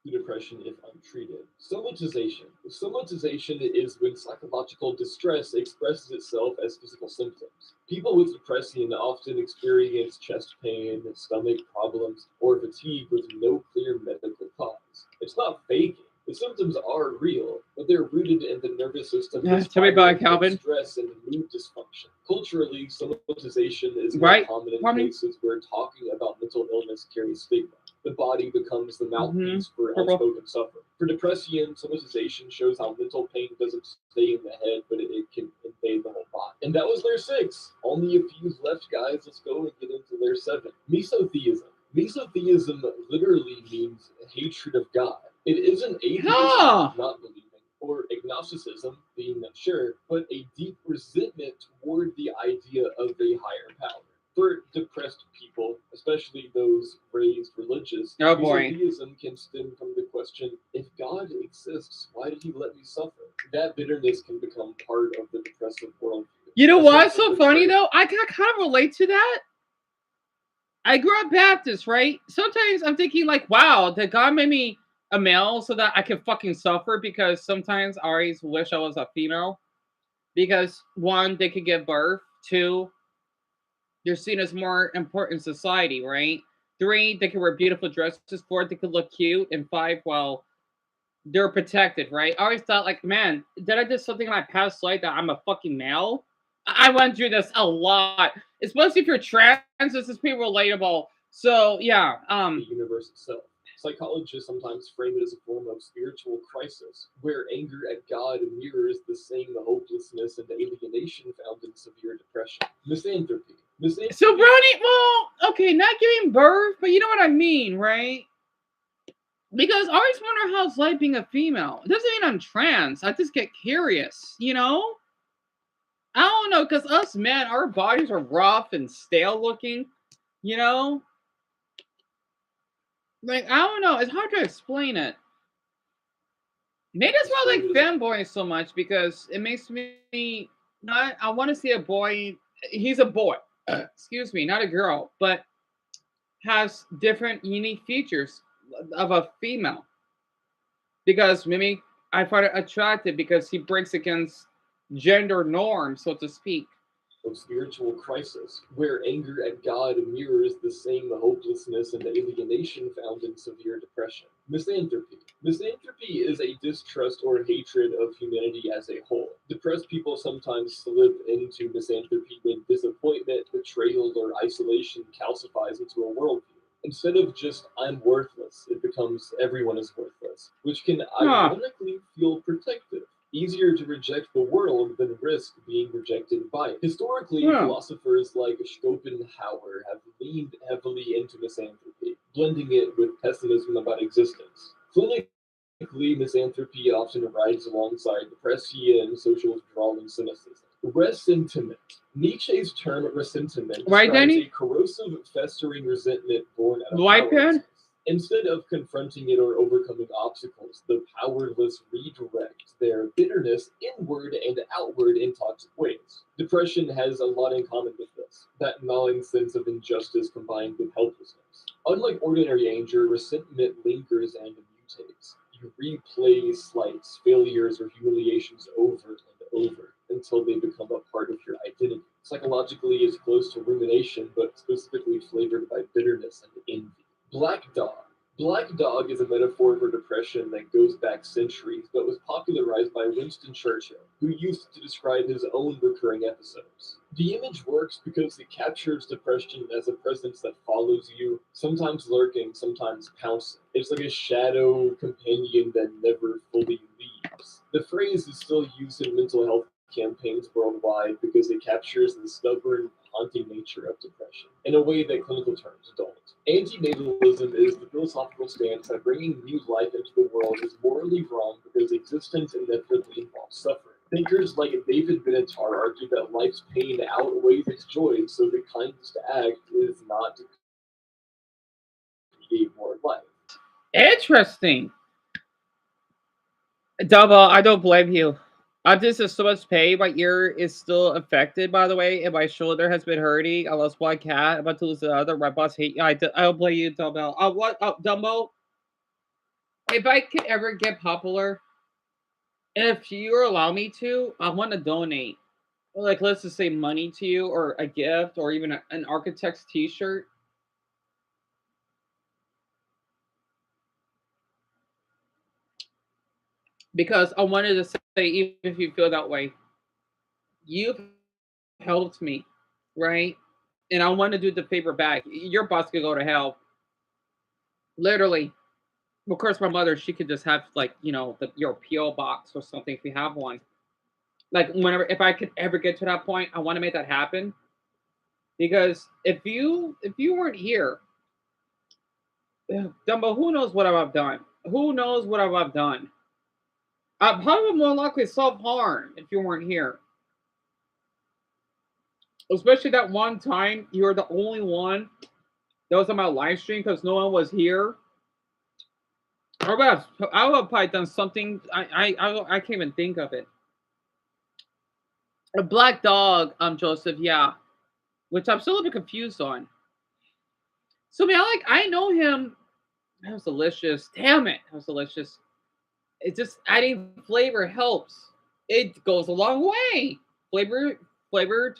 Depression if untreated. Somatization. Somatization is when psychological distress expresses itself as physical symptoms. People with depression often experience chest pain, stomach problems, or fatigue with no clear medical cause. It's not faking. The The symptoms are real, but they're rooted in the nervous system. Tell me about it, Calvin. Stress and mood dysfunction. Culturally, somatization is more Right, common in Harmony? places where talking about mental illness carries stigma. The body becomes the mouthpiece for Purple. unspoken suffering. For depressian, somatization shows how mental pain doesn't stay in the head, but it can invade the whole body. And that was layer 6. Only a few left, guys. Let's go and get into layer 7. Mesotheism. Mesotheism literally means hatred of God. It isn't atheism, not believing, or agnosticism, being unsure, but a deep resentment toward the idea of a higher power. For depressed people, especially those raised religious, mesotheism can stem from the question, if God exists, why did he let me suffer? That bitterness can become part of the depressive worldview. You know what's so funny though? I can kind of relate to that. I grew up Baptist, right? Sometimes I'm thinking like, wow, did God make me a male so that I could fucking suffer? Because sometimes I always wish I was a female. Because 1, they could give birth. 2, they're seen as more important in society, right? 3, they can wear beautiful dresses. 4, they could look cute. And 5, well, they're protected, right? I always thought like, man, did I do something in my past life that I'm a fucking male? I went through this a lot, especially if you're trans. This is pretty relatable. So yeah, the universe itself. Psychologists sometimes frame it as a form of spiritual crisis, where anger at God mirrors the same hopelessness and alienation found in severe depression. Misanthropy. So Brownie, well, okay, not giving birth, but you know what I mean, right? Because I always wonder how it's like being a female. It doesn't mean I'm trans. I just get curious, you know? I don't know, because us men, our bodies are rough and stale looking, you know? Like, I don't know. It's hard to explain it. Maybe that's why I like fanboys so much, because it makes me not. I want to see a boy. He's a boy. Excuse me, not a girl, but has different unique features of a female. Because maybe I find it attractive because he breaks against gender norms, so to speak. Of spiritual crisis, where anger at God mirrors the same hopelessness and alienation found in severe depression. Misanthropy. Misanthropy is a distrust or hatred of humanity as a whole. Depressed people sometimes slip into misanthropy when disappointment, betrayal, or isolation calcifies into a worldview. Instead of just, I'm worthless, it becomes everyone is worthless, which can ironically feel protective. Easier to reject the world than risk being rejected by it. Historically, philosophers like Schopenhauer have leaned heavily into misanthropy, blending it with pessimism about existence. Clinically, misanthropy often rides alongside depression and social withdrawal and cynicism. Ressentiment. Nietzsche's term ressentiment describes a corrosive, festering resentment born out of powerlessness. Instead of confronting it or overcoming obstacles, the powerless redirect their bitterness inward and outward in toxic ways. Depression has a lot in common with this, that gnawing sense of injustice combined with helplessness. Unlike ordinary anger, resentment lingers and mutates. You replay slights, failures, or humiliations over and over until they become a part of your identity. Psychologically, it's close to rumination, but specifically flavored by bitterness and envy. Black Dog. Black Dog is a metaphor for depression that goes back centuries, but was popularized by Winston Churchill, who used it to describe his own recurring episodes. The image works because it captures depression as a presence that follows you, sometimes lurking, sometimes pouncing. It's like a shadow companion that never fully leaves. The phrase is still used in mental health campaigns worldwide because it captures the stubborn, haunting nature of depression in a way that clinical terms don't. Antinatalism is the philosophical stance that bringing new life into the world is morally wrong because existence inevitably involves suffering. Thinkers like David Benatar argue that life's pain outweighs its joys, so the kindest act is not to create more life. Interesting. Double, I don't blame you. I'm just in so much pain. My ear is still affected, by the way, and my shoulder has been hurting. I lost one cat. I'm about to lose the other. My boss hate you. I don't blame you, Dumbo. Dumbo? If I could ever get popular, if you allow me to, I want to donate. Like, let's just say money to you, or a gift, or even an architect's t-shirt. because I wanted to say, even if you feel that way, you've helped me, right? And I want to do the favor back. Your boss could go to hell, literally. Of course, my mother, she could just have like your PO box or something if you have one. Like whenever, if I could ever get to that point, I want to make that happen because if you weren't here, Dumbo, who knows what I've done? Who knows what I've done? I probably more likely self harm if you weren't here. Especially that one time you were the only one that was on my live stream because no one was here. I would have probably done something. I can't even think of it. A black dog, Joseph, yeah, which I'm still a bit confused on. So I know him. That was delicious. Damn it, that was delicious. It just adding flavor helps. It goes a long way. Flavor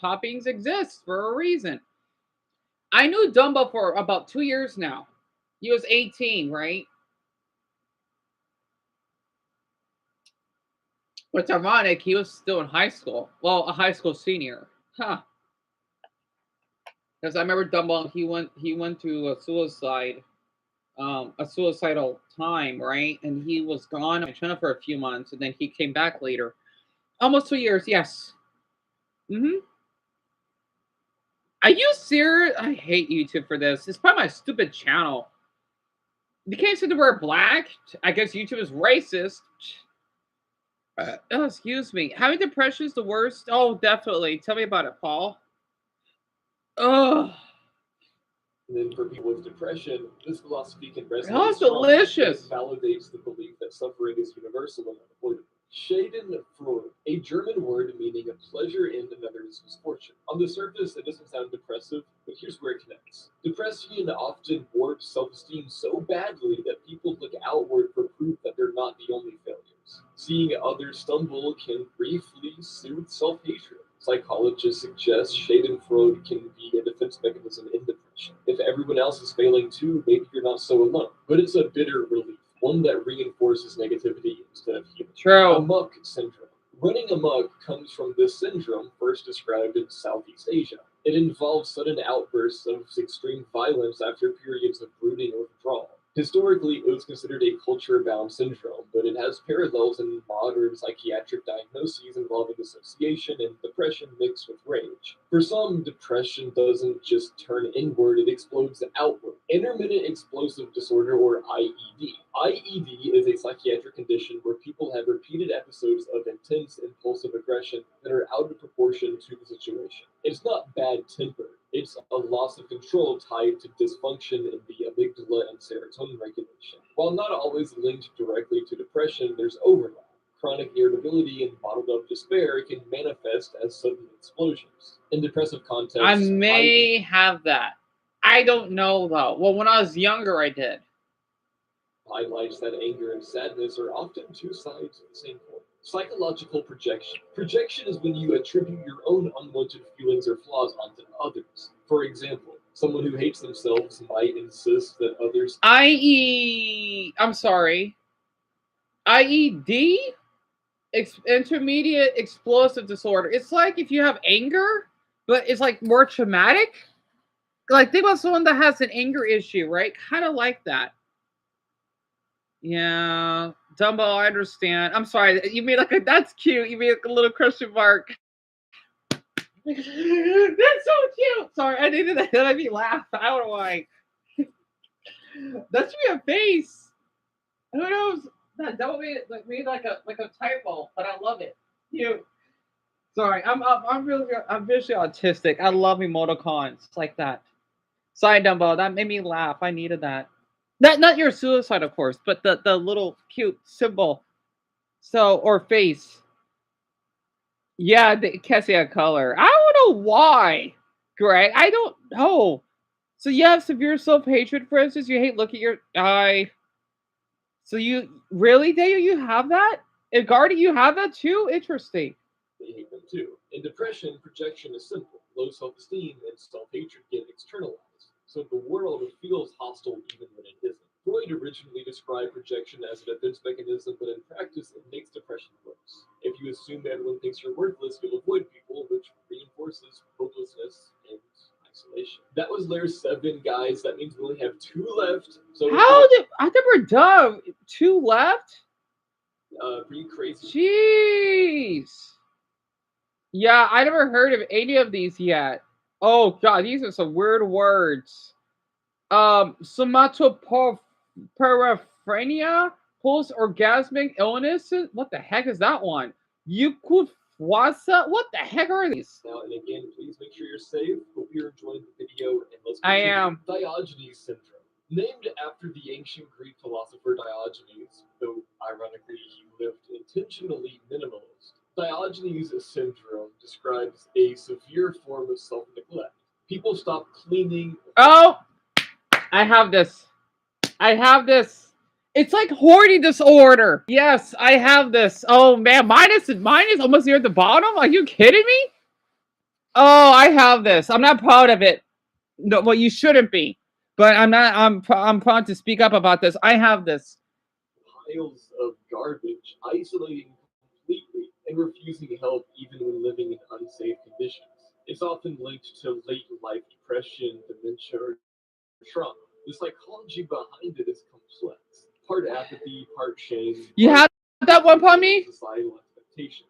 toppings exist for a reason. I knew Dumbo for about 2 years now. He was 18, right? What's ironic, he was still in high school. Well, a high school senior. Huh. Because I remember Dumbo, he went to a suicidal time, right? And he was gone in China for a few months, and then he came back later. Almost 2 years, yes. Mm-hmm. Are you serious? I hate YouTube for this. It's probably my stupid channel. You can't say the word black. I guess YouTube is racist. Oh, excuse me. Having depression is the worst. Oh, definitely. Tell me about it, Paul. Oh. And then for people with depression, this philosophy can resonate. Oh, it's delicious. It validates the belief that suffering is universal and unavoidable. Schadenfreude, a German word meaning a pleasure in another's misfortune. On the surface, it doesn't sound depressive, but here's where it connects. Depression often warps self-esteem so badly that people look outward for proof that they're not the only failures. Seeing others stumble can briefly soothe self-hatred. Psychologists suggest Schadenfreude can be a defense mechanism in depression. If everyone else is failing too, maybe you're not so alone. But it's a bitter relief, one that reinforces negativity instead of healing. True. Amok syndrome. Running amok comes from this syndrome first described in Southeast Asia. It involves sudden outbursts of extreme violence after periods of brooding or withdrawal. Historically, it was considered a culture-bound syndrome, but it has parallels in modern psychiatric diagnoses involving dissociation and depression mixed with rage. For some, depression doesn't just turn inward, it explodes outward. Intermittent explosive disorder, or IED. IED is a psychiatric condition where people have repeated episodes of intense, impulsive aggression that are out of proportion to the situation. It's not bad temper. It's a loss of control tied to dysfunction in the amygdala and serotonin regulation. While not always linked directly to depression, there's overlap. Chronic irritability and bottled up despair can manifest as sudden explosions. In depressive contexts, I may have that. I don't know though. Well, when I was younger, I did. Highlights that anger and sadness are often two sides of the same coin. Psychological projection. Projection is when you attribute your own unwanted feelings or flaws onto others. For example, someone who hates themselves might insist that others. I'm sorry. IED? Intermediate explosive disorder. It's like if you have anger, but it's like more traumatic. Like think about someone that has an anger issue, right? Kind of like that. Yeah, Dumbo, I understand. I'm sorry. You made that's cute. You made like a little question mark. That's so cute. Sorry, I needed that. That made me laugh. I don't know why. That should be a face. Who knows? That made like a typo, but I love it. Cute. Sorry, I'm visually autistic. I love emoticons like that. Sorry, Dumbo. That made me laugh. I needed that. Not your suicide, of course, but the little cute symbol. So or face. Yeah, the cassia color. I don't know why, Greg. I don't know. So you have severe self-hatred, for instance. You hate looking at your eye. So you really, Daniel, you have that? And Guardy, you have that too? Interesting. They hate them too. In depression, projection is simple. Low self-esteem and self-hatred get externalized. So the world feels hostile even when it isn't. Freud originally described projection as a defense mechanism, but in practice it makes depression worse. If you assume everyone thinks you're worthless, you'll avoid people, which reinforces hopelessness and isolation. That was layer 7, guys. That means we only have 2 left. So How did I think we're done? 2 left? pretty crazy. Jeez. Yeah, I never heard of any of these yet. Oh god, these are some weird words. Somatoparaphrenia, post-orgasmic illnesses. What the heck is that one? Eukufuasa? What the heck are these? Now, and again, please make sure you're safe. Hope you're enjoying the video, and let's I continue. am. Diogenes syndrome. Named after the ancient Greek philosopher Diogenes, though ironically he lived intentionally minimalist. Diogenes syndrome describes a severe form of self-neglect. People stop cleaning. Oh! I have this. I have this. It's like hoarding disorder. Yes, I have this. Oh man, mine is almost near the bottom. Are you kidding me? Oh, I have this. I'm not proud of it. No, well, you shouldn't be. But I'm not. I'm proud to speak up about this. I have this. Piles of garbage, isolating completely, and refusing help even when living in unsafe conditions. It's often linked to late life depression, dementia, or trauma. The psychology behind it is complex. Part apathy, part shame. You have that one, Pommy? Societal expectations.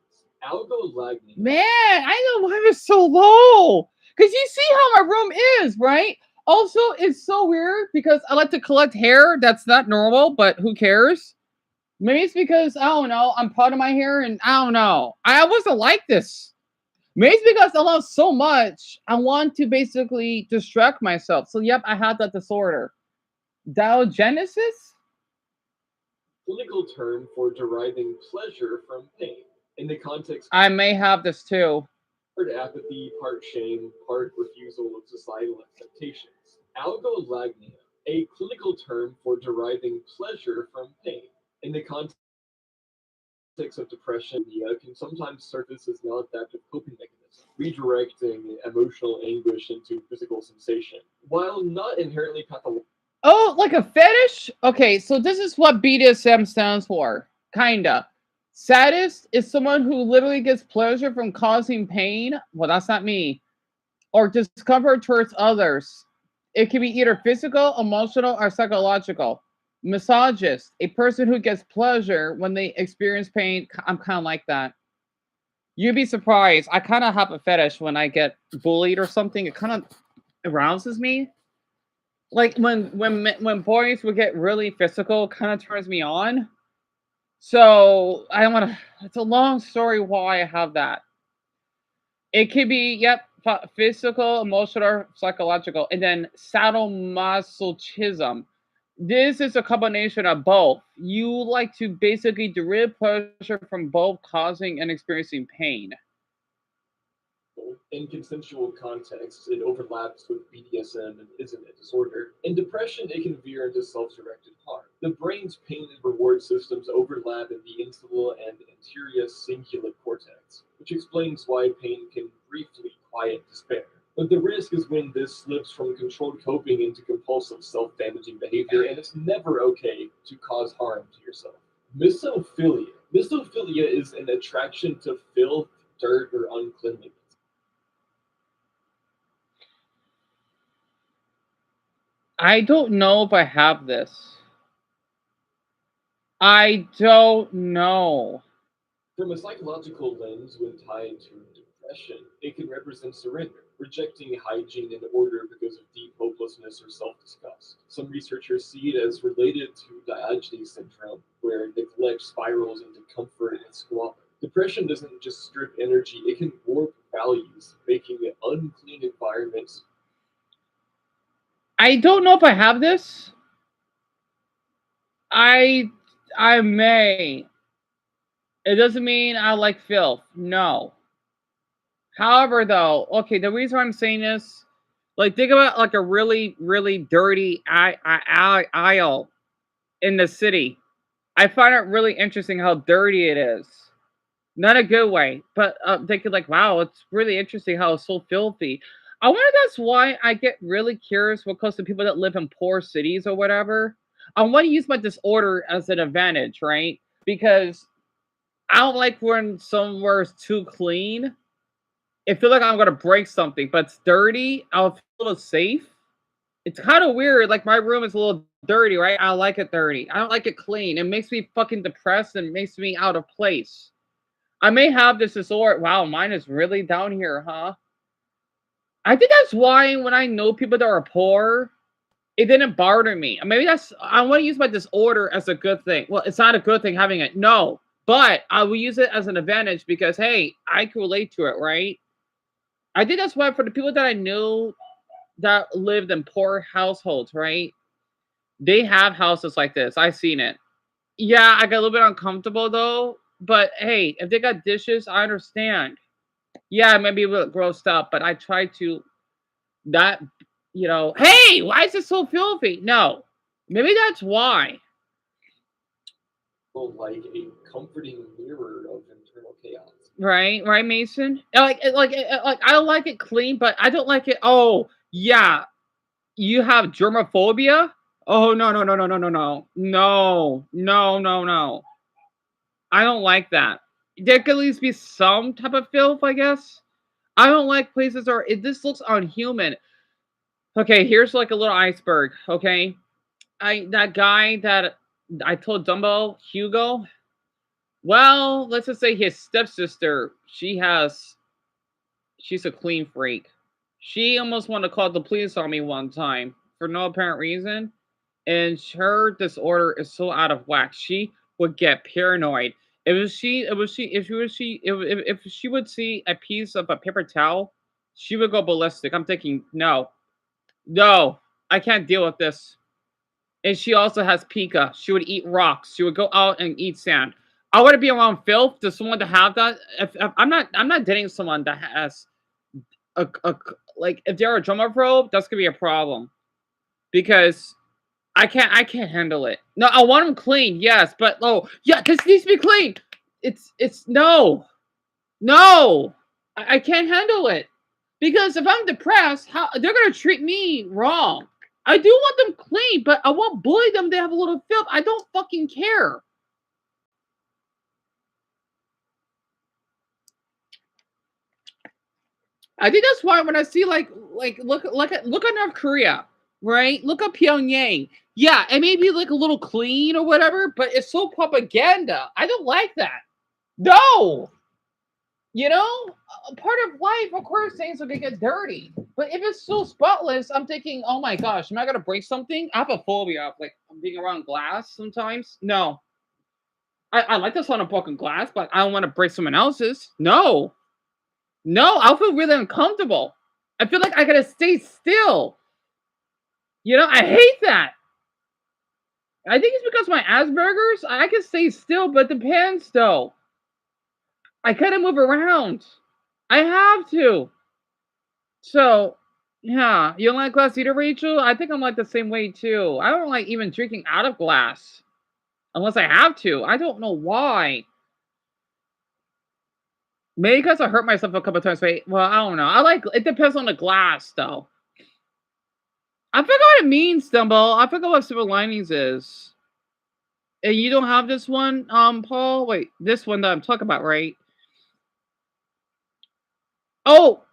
Algolagnia. Man, I know mine is so low. Because you see how my room is, right? Also, it's so weird because I like to collect hair. That's not normal, but who cares? Maybe it's because, I don't know, I'm proud of my hair and I don't know. I wasn't like this. Maybe it's because I love so much. I want to basically distract myself. So, yep, I have that disorder. Diogenesis? Clinical term for deriving pleasure from pain. In the context, I may have this too. Part apathy, part shame, part refusal of societal expectations. Algolagnia, a clinical term for deriving pleasure from pain. In the context of depression, can sometimes surface as maladaptive coping mechanism, redirecting emotional anguish into physical sensation. While not inherently pathological. Oh, like a fetish? Okay, so this is what BDSM stands for. Kinda. Sadist is someone who literally gets pleasure from causing pain. Well, that's not me. Or discomfort towards others. It can be either physical, emotional, or psychological. Misogynist, a person who gets pleasure when they experience pain. I'm kind of like that. You'd be surprised. I kind of have a fetish when I get bullied or something. It kind of arouses me. Like when boys would get really physical, kind of turns me on. So I don't want to. It's a long story why I have that. It could be physical, emotional, or psychological, and then sadomasochism. This is a combination of both. You like to basically derive pleasure from both causing and experiencing pain. In consensual contexts, it overlaps with BDSM and isn't a disorder. In depression, it can veer into self-directed harm. The brain's pain and reward systems overlap in the insula and anterior cingulate cortex, which explains why pain can briefly quiet despair. But the risk is when this slips from controlled coping into compulsive self-damaging behavior, and it's never okay to cause harm to yourself. Misophilia. Misophilia is an attraction to filth, dirt, or uncleanliness. I don't know if I have this. I don't know. From a psychological lens, when tied to depression, it can represent surrender, rejecting hygiene and order because of deep hopelessness or self-disgust. Some researchers see it as related to Diogenes syndrome, where neglect spirals into comfort and squalor. Depression doesn't just strip energy, it can warp values, making it unclean environments. I don't know if I have this. I may. It doesn't mean I like filth. No. However, though, okay, the reason I'm saying this, like, think about like a really, really dirty aisle in the city. I find it really interesting how dirty it is. Not a good way, but thinking like, wow, it's really interesting how it's so filthy. I wonder if that's why I get really curious when it comes to people that live in poor cities or whatever. I want to use my disorder as an advantage, right? Because I don't like when somewhere's too clean. It feels like I'm gonna break something, but it's dirty. I'll feel a little safe. It's kind of weird. Like my room is a little dirty, right? I like it dirty. I don't like it clean. It makes me fucking depressed and makes me out of place. I may have this disorder. Wow, mine is really down here, huh? I think that's why when I know people that are poor, it didn't bother me. Maybe that's I want to use my disorder as a good thing. Well, it's not a good thing having it. No, but I will use it as an advantage because hey, I can relate to it, right? I think that's why for the people that I knew that lived in poor households, right? They have houses like this. I've seen it. Yeah, I got a little bit uncomfortable though. But hey, if they got dishes, I understand. Yeah, I might be a little grossed up, but I try to not, hey, why is it so filthy? No, maybe that's why. Like a comforting mirror of internal chaos. Right, right, Mason. Like I don't like it clean, but I don't like it. Oh, yeah, you have germophobia. Oh no, no, no, no, no, no, no, no, no, no, no. I don't like that. There could at least be some type of filth, I guess. I don't like places where this looks unhuman. Okay, here's like a little iceberg. Okay, that guy that I told Dumbo, Hugo. Well, let's just say his stepsister. She's a clean freak. She almost wanted to call the police on me one time for no apparent reason, and her disorder is so out of whack. She would get paranoid. If she would see a piece of a paper towel, she would go ballistic. I'm thinking, no, no, I can't deal with this. And she also has pica. She would eat rocks. She would go out and eat sand. I want to be around filth. To someone to have that. If I'm not dating someone that has a like if they're a germaphobe, that's gonna be a problem because I can't handle it. No, I want them clean, yes, but oh yeah, this needs to be clean. It's no, no, I can't handle it because if I'm depressed, how they're gonna treat me wrong. I do want them clean, but I won't bully them. They have a little filth. I don't fucking care. I think that's why when I see look at North Korea, right? Look at Pyongyang. Yeah, it may be like a little clean or whatever, but it's so propaganda. I don't like that. No, a part of life, of course, things are gonna get dirty. But if it's so spotless, I'm thinking, oh my gosh, am I gonna break something? I have a phobia of like being around glass sometimes. No, I like the sound of broken glass, but I don't want to break someone else's. No, no, I'll feel really uncomfortable. I feel like I gotta stay still. I hate that. I think it's because my Asperger's. I can stay still, but it depends though. I kind of move around. I have to. So, yeah. You don't like glass either, Rachel? I think I'm like the same way too. I don't like even drinking out of glass unless I have to. I don't know why. Maybe because I hurt myself a couple times. Well, I don't know. It depends on the glass though. I forgot what it means, Dumbo. I forgot what silver linings is. And you don't have this one, Paul? Wait, this one that I'm talking about, right? Oh,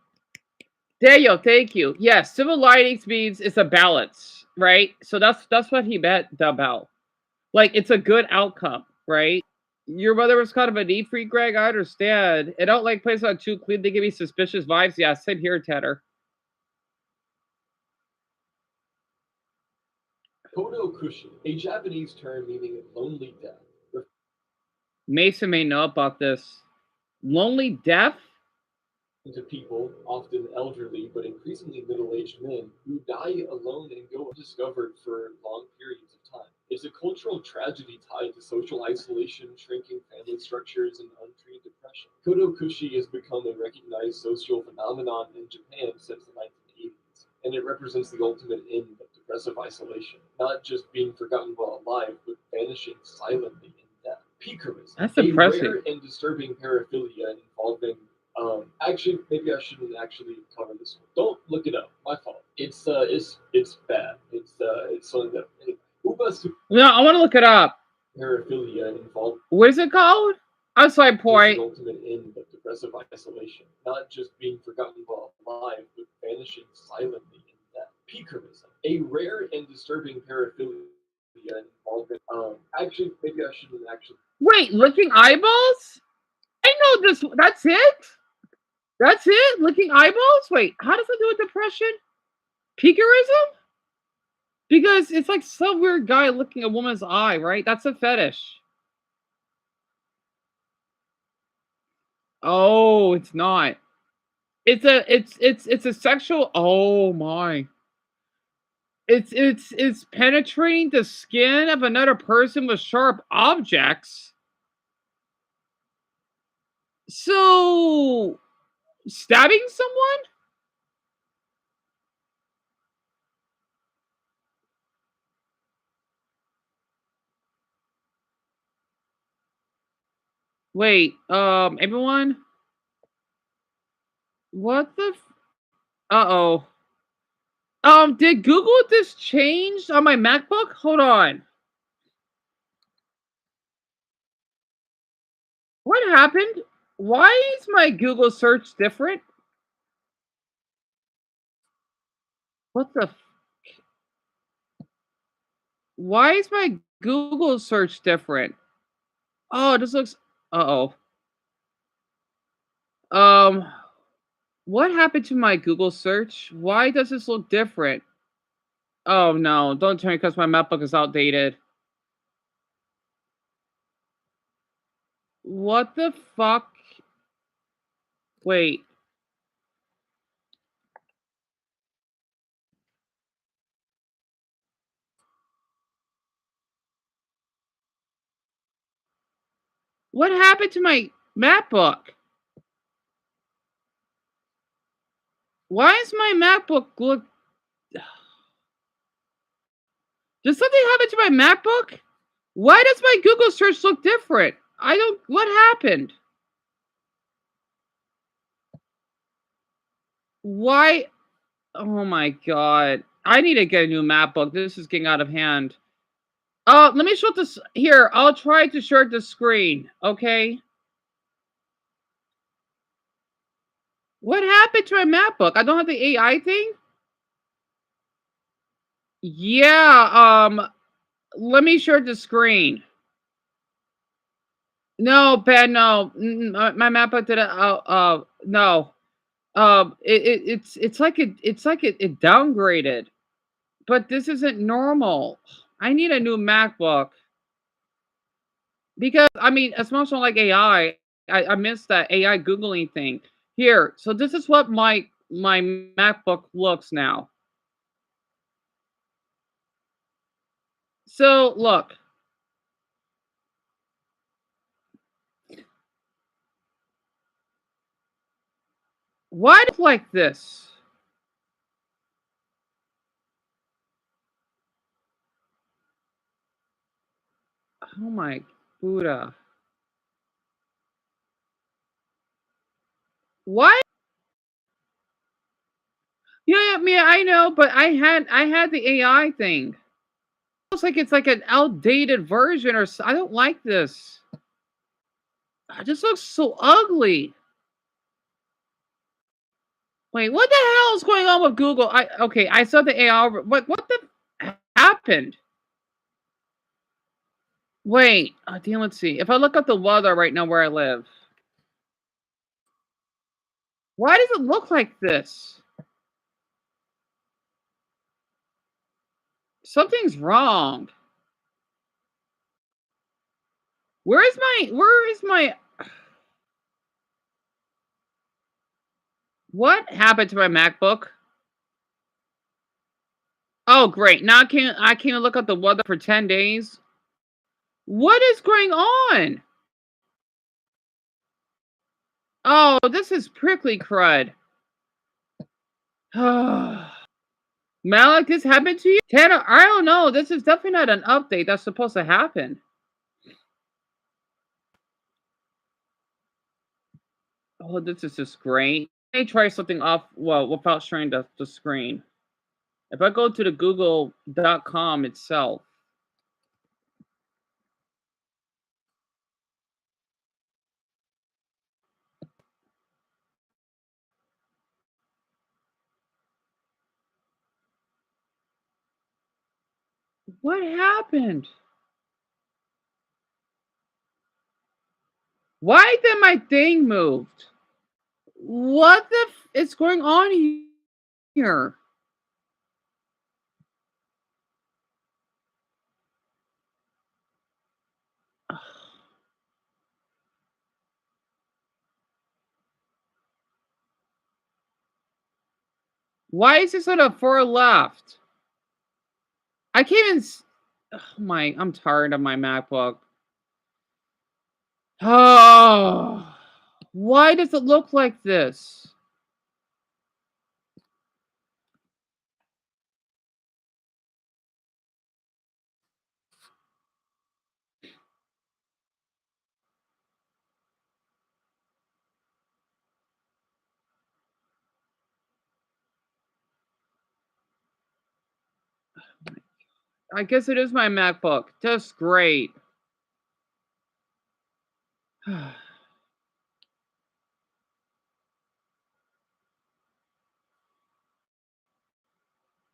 there you go. Thank you. Yes, civil linings means it's a balance, right? So that's what he meant about. Like it's a good outcome, right? Your mother was kind of a neat freak, Greg. I understand. I don't like places that are too clean. They give me suspicious vibes. Yeah, same here, Tanner. Kodokushi, a Japanese term meaning lonely death. Mason may know about this. Lonely death? To people, often elderly but increasingly middle-aged men, who die alone and go undiscovered for long periods of time. It's a cultural tragedy tied to social isolation, shrinking family structures, and untreated depression. Kodokushi has become a recognized social phenomenon in Japan since the 1980s, and it represents the ultimate end of depressive isolation, not just being forgotten while alive, but vanishing silently in death. Picarism, that's depressing. A rare and disturbing paraphilia involving actually, maybe I shouldn't actually cover this one. Don't look it up. My fault. It's bad. It's something that. Anyway. No, I want to look it up. Paraphilia involved What is it called? I'm sorry, Point. ultimate end of depressive isolation, not just being forgotten while alive, but vanishing silently in death. Picarism, a rare and disturbing paraphilia involvement. Actually, maybe I shouldn't actually. Wait, licking eyeballs? I know this. That's it? That's it? Licking eyeballs? Wait, how does it do with depression? Picarism? Because it's like some weird guy licking a woman's eye, right? That's a fetish. Oh, it's not. It's a sexual. Oh my. It's penetrating the skin of another person with sharp objects. So, stabbing someone? Wait, everyone? What the uh-oh. Did Google this change on my MacBook? Hold on. What happened? Why is my Google search different? What the Why is my Google search different? Oh, this looks uh-oh. What happened to my Google search? Why does this look different? Oh no, don't tell me because my MacBook is outdated. What the fuck? Wait. What happened to my MacBook? Why is my MacBook look... Does something happen to my MacBook? Why does my Google search look different? I don't... What happened? Why? Oh my god. I need to get a new MacBook. This is getting out of hand. Let me show this. Here, I'll try to share the screen. Okay? What happened to my MacBook? I don't have the AI thing? Yeah, let me share the screen. No, Ben, no. My MacBook did it. No. It's like it downgraded. But this isn't normal. I need a new MacBook. Because, I mean, as much as I like AI, I miss that AI Googling thing. Here, so this is what my MacBook looks now. So, look. Why do I look like this? Oh my Buddha. What? Yeah, I know, but I had the AI thing. It looks like it's like an outdated version or so. I don't like this. It just looks so ugly. Wait, what the hell is going on with Google? I saw the AI. What the happened? Wait, damn, let's see. If I look up the weather right now where I live. Why does it look like this? Something's wrong. Where is my What happened to my MacBook? Oh, great. Now I can't look up the weather for 10 days. What is going on? Oh, this is prickly crud. Malik, this happened to you? Tanner, I don't know. This is definitely not an update that's supposed to happen. Oh, this is just great. Let me try something off, well, without sharing the screen. If I go to the google.com itself, What happened? Why did my thing moved? What the is going on here? Why is this on a 4 left? I can't even. Oh I'm tired of my MacBook. Oh, why does it look like this? I guess it is my MacBook. That's great. I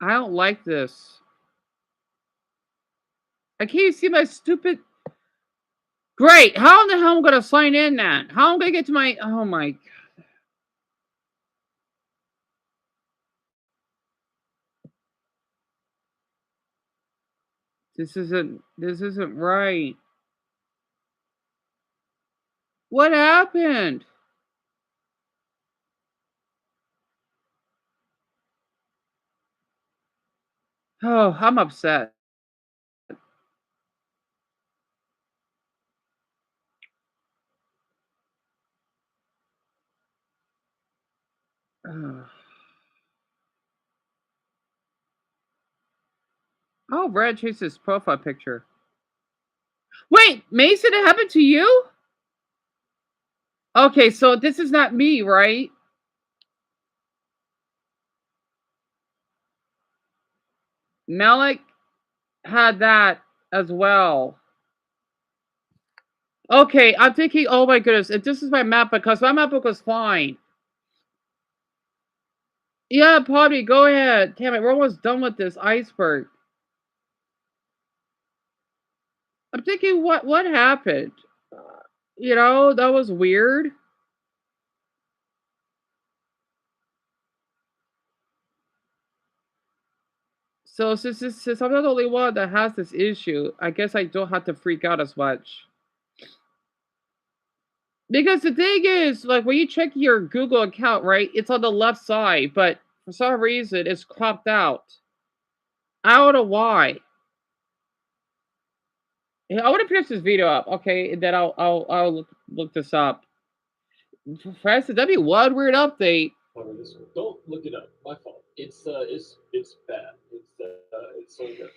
don't like this. I can't see my stupid. Great. How in the hell am I going to sign in then? How am I going to get to my. Oh my God. This isn't right. What happened? Oh, I'm upset. Oh, Brad changed his profile picture. Wait, Mason, it happened to you? Okay, so this is not me, right? Malik had that as well. Okay, I'm thinking, oh my goodness, if this is my map, because my MacBook was fine. Yeah, Poppy, go ahead. Damn it, we're almost done with this iceberg. I'm thinking, what happened? That was weird. So since I'm not the only one that has this issue, I guess I don't have to freak out as much. Because the thing is, like when you check your Google account, right, it's on the left side, but for some reason it's cropped out. I don't know why. Yeah, I want to finish this video up, okay? And then I'll look this up. Francis, that'd be one weird update. Don't look it up. My fault. It's bad. It's so good.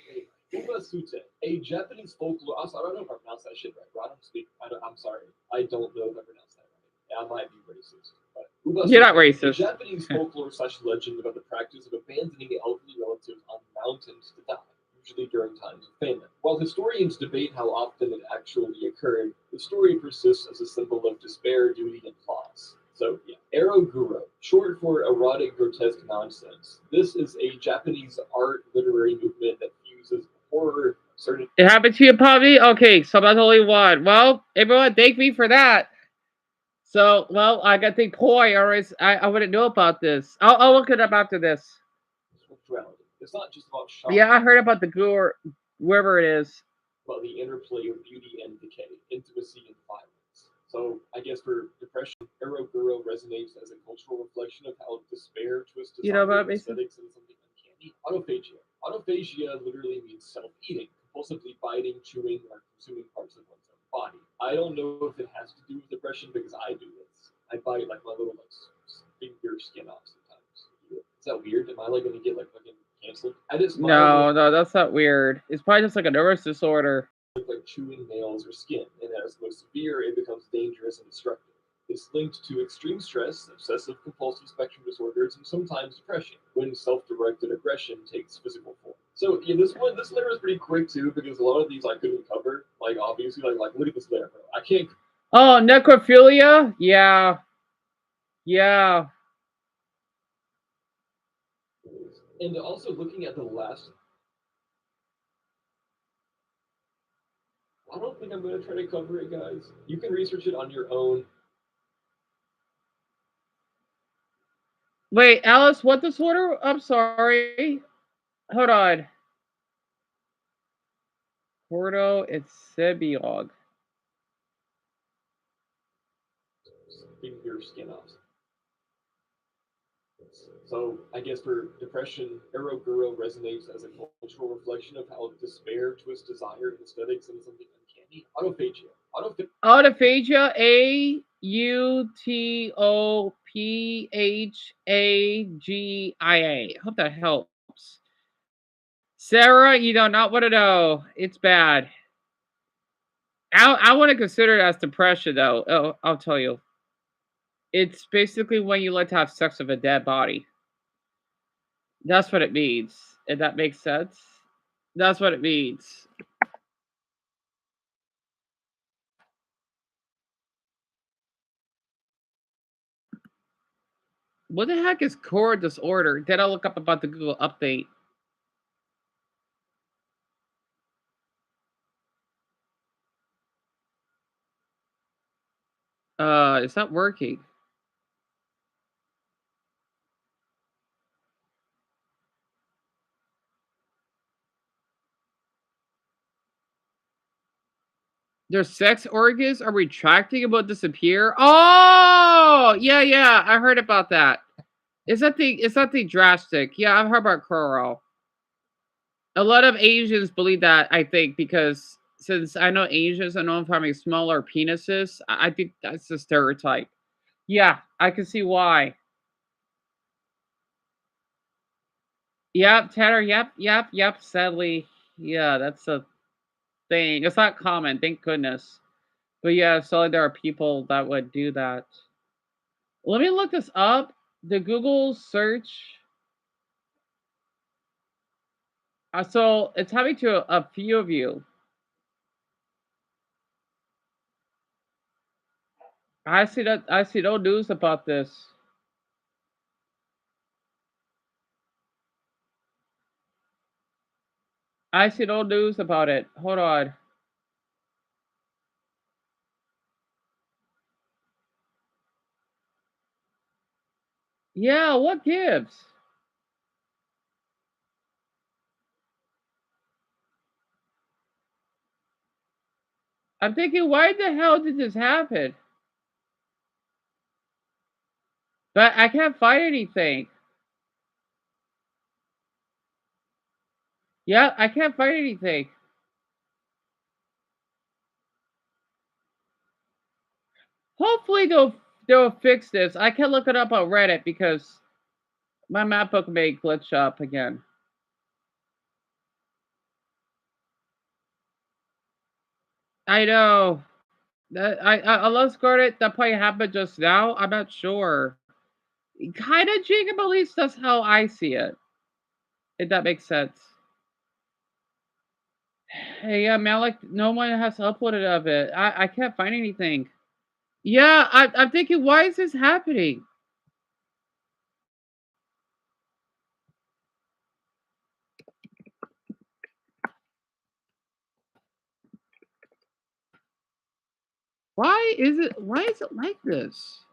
Umasute, a Japanese folklore. I don't know if I pronounced that shit right. I don't speak. I'm sorry. I don't know if I pronounced that right. I might be racist. But Umasute, You're not racist. A Japanese folklore / legend about the practice of abandoning elderly relatives on mountains to die, usually during times of famine. While historians debate how often it actually occurred, the story persists as a symbol of despair, duty, and loss. So, yeah, Eroguro, short for erotic grotesque nonsense. This is a Japanese art literary movement that fuses horror, certain. It happened to you, Poppy? Okay, so that's only one. Well, everyone, thank me for that. So, well, I got the koi. I wouldn't know about this. I'll look it up after this. It's not just about shock. Yeah, I heard about the gore, wherever it is. About the interplay of beauty and decay, intimacy and violence. So I guess for depression, Eroguro resonates as a cultural reflection of how despair twists aesthetics into something uncanny. Autophagia. Autophagia literally means self-eating, compulsively biting, chewing, or consuming parts of one's own body. I don't know if it has to do with depression because I do this. I bite like my little finger skin off sometimes. Is that weird? Am I like gonna get like fucking canceled? No, that's not weird. It's probably just like a nervous disorder. Like chewing nails or skin, and as most severe, it becomes dangerous and destructive. It's linked to extreme stress, obsessive compulsive spectrum disorders, and sometimes depression, when self-directed aggression takes physical form. So yeah, this layer is pretty quick too, because a lot of these I couldn't cover. Like obviously, like look at this layer, bro. I can't. Oh, necrophilia? Yeah. Yeah. And also looking at the last. I don't think I'm going to try to cover it, guys. You can research it on your own. Wait, Alice, what disorder? I'm sorry. Hold on. Porto, it's Sebiog. Keep your skin off. So I guess for depression, Eroguro resonates as a cultural reflection of how despair twists desire and aesthetics into something uncanny. Autophagia. Autophagia, Autophagia. Hope that helps. Sarah, you do not want to know. It's bad. I want to consider it as depression, though. Oh, I'll tell you. It's basically when you like to have sex with a dead body. That's what it means. If that makes sense. That's what it means. What the heck is core disorder? Then I'll look up about the Google update. It's not working. Their sex organs are retracting and will disappear. Oh, yeah. I heard about that. It's nothing drastic. Yeah, I've heard about Coral. A lot of Asians believe that, I think, because since I know Asians are known for having smaller penises, I think that's the stereotype. Yeah, I can see why. Yep, Tanner, yep. Sadly, yeah, that's a thing. It's not common, thank goodness. But yeah, so there are people that would do that. Let me look this up. The Google search. So it's having to a few of you. I see no news about this. I see no news about it. Hold on. Yeah, what gives? I'm thinking, why the hell did this happen? But I can't find anything. Yeah, I can't find anything. Hopefully they'll fix this. I can look it up on Reddit because my MacBook may glitch up again. I know. I lost Scarlet. That probably happened just now. I'm not sure. Kind of, Jacob. At least that's how I see it. If that makes sense. Hey, yeah, man. Like no one has uploaded of it. I can't find anything. Yeah, I'm thinking, why is this happening? Why is it like this?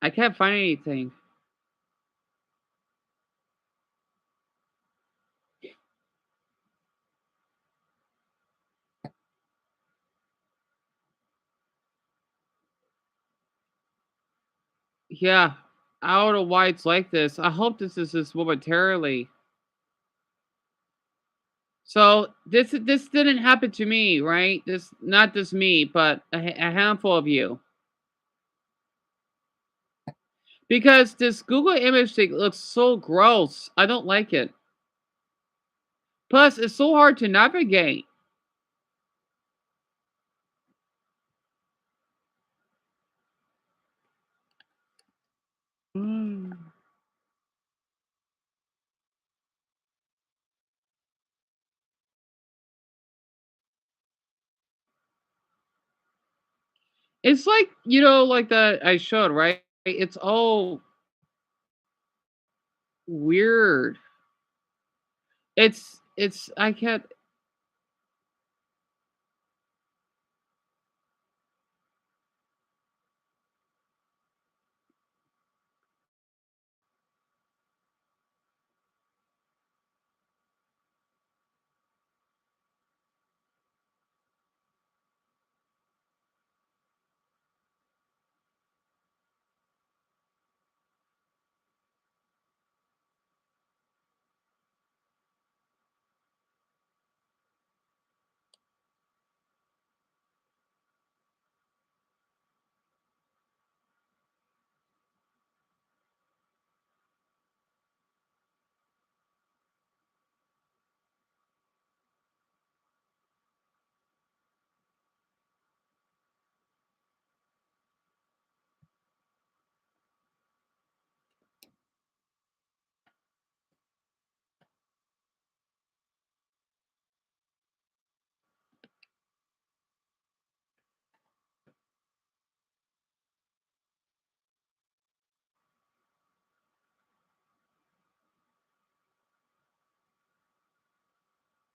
I can't find anything. Yeah, I don't know why it's like this. I hope this is just momentarily. So this didn't happen to me, right? This not just me, but a handful of you. Because this Google image thing looks so gross. I don't like it. Plus, it's so hard to navigate. Mm. It's like, like the I showed, right? It's all weird. It's I can't.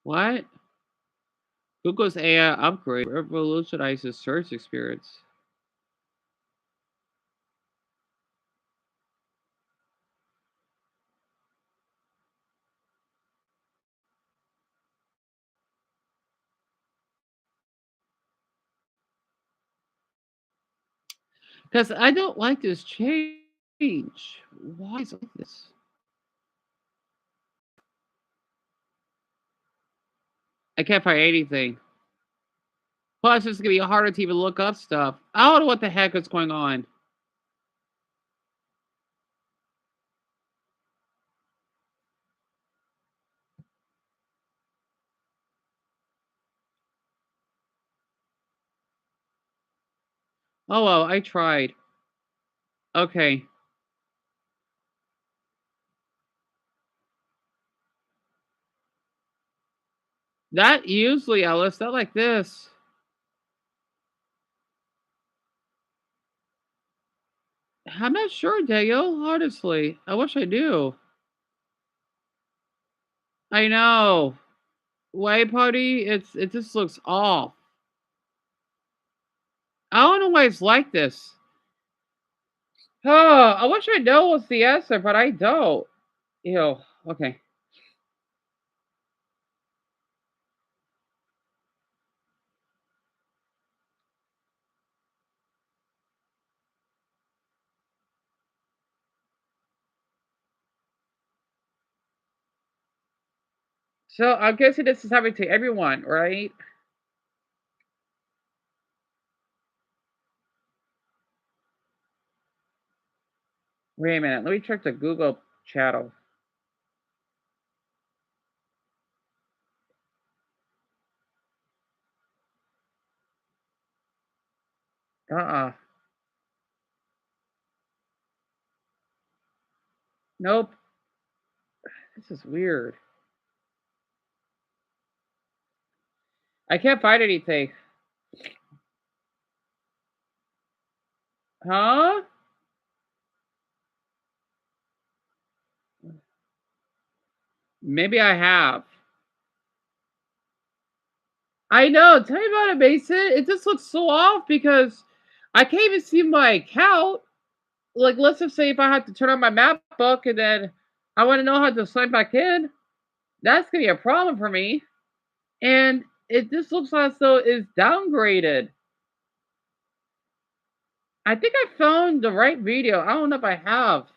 What? Google's AI upgrade revolutionizes search experience. Because I don't like this change. Why is it like this? I can't find anything. Plus, it's gonna be harder to even look up stuff. I don't know what the heck is going on. Oh well, I tried. Okay. That usually, Ellis, not like this. I'm not sure, Daniel. Honestly, I wish I knew. I know. Way party, it just looks off. I don't know why it's like this. Oh, I wish I know what's the answer, but I don't. Ew. Okay. So I'm guessing this is happening to everyone, right? Wait a minute. Let me check the Google channel. Uh-uh. Nope. This is weird. I can't find anything. Huh? Maybe I have. I know. Tell me about it, Mason. It just looks so off because I can't even see my account. Like, let's just say if I had to turn on my map book and then I want to know how to sign back in, that's gonna be a problem for me. And it just looks as though it's downgraded. I think I found the right video. I don't know if I have.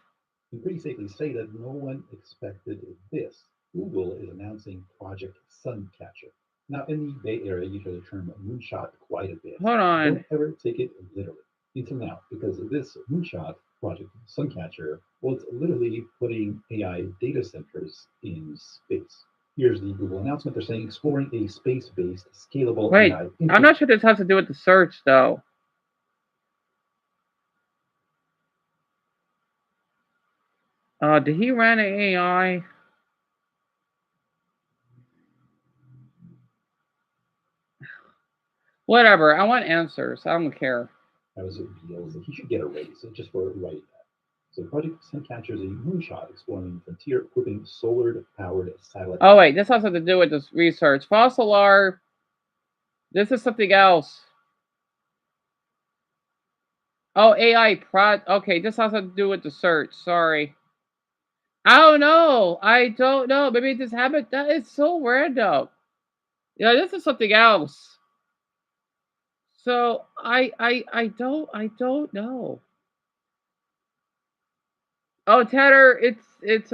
You can pretty safely say that no one expected this. Google is announcing Project Suncatcher. Now, in the Bay Area, you hear the term moonshot quite a bit. Hold on. Don't ever take it literally until now, because this moonshot Project Suncatcher was literally putting AI data centers in space. Here's the Google announcement. They're saying exploring a space-based scalable Wait, AI. I'm not sure this has to do with the search, though. Did he run an AI? Whatever. I want answers. I don't care. As it reveals that he should get a raise just for writing that. So Project Suncatcher is a moonshot exploring the frontier, equipping solar-powered satellite. Oh wait, this has something to do with this research. Fossil R. This is something else. Oh, AI prod. Okay, this has to do with the search. Sorry. I don't know. I don't know. Maybe this habit. That is so random. Yeah, this is something else. So I don't know. Oh, Tanner, it's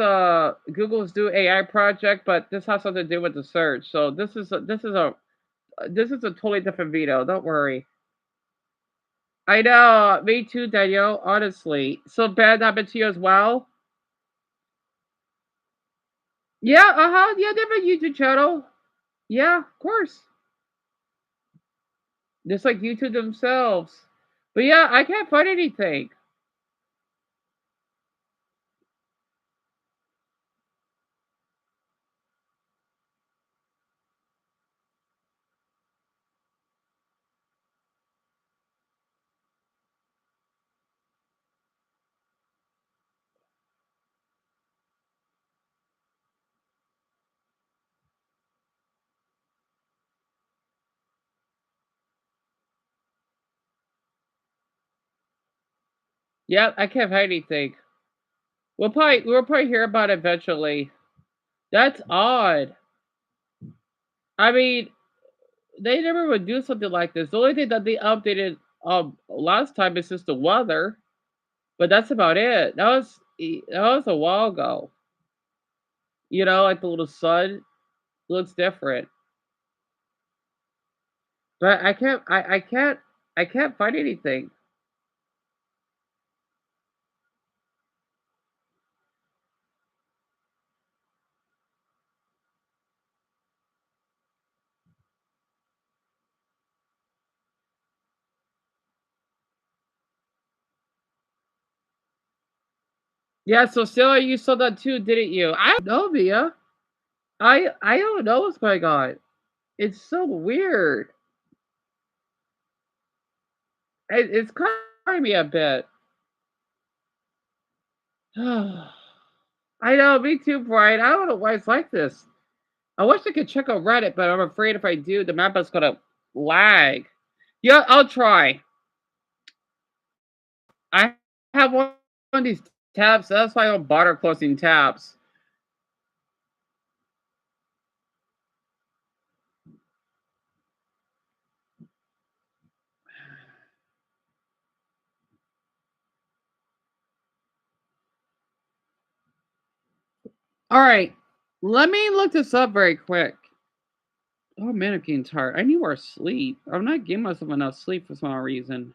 Google's new AI project, but this has something to do with the search. So this is a totally different video. Don't worry. I know, me too, Daniel. Honestly, so bad happened to you as well. Yeah, yeah, they have a YouTube channel. Yeah, of course. Just like YouTube themselves. But yeah, I can't find anything. Yeah, I can't find anything. We'll probably hear about it eventually. That's odd. I mean, they never would do something like this. The only thing that they updated last time is just the weather, but that's about it. That was a while ago. You know, like the little sun looks different. But I can't find anything. Yeah, so Sarah, you saw that too, didn't you? I don't know, Mia. I don't know what's going on. It's so weird. It's kind of me a bit. I know, me too, Brian. I don't know why it's like this. I wish I could check on Reddit, but I'm afraid if I do, the map is gonna lag. Yeah, I'll try. I have one of these tabs, so that's why I don't bother closing tabs. All right, let me look this up very quick. Oh man, I'm getting tired. I need more sleep. I'm not giving myself enough sleep for some reason.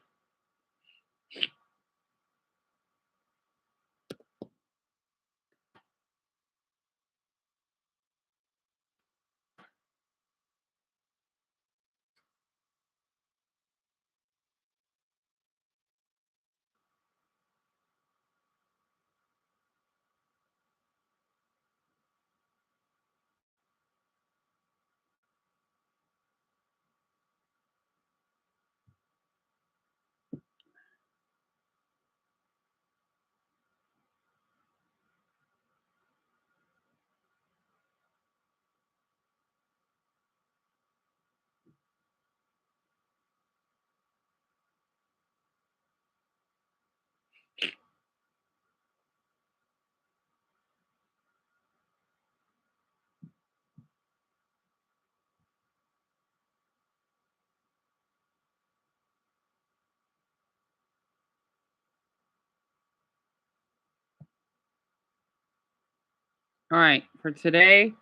All right, for today.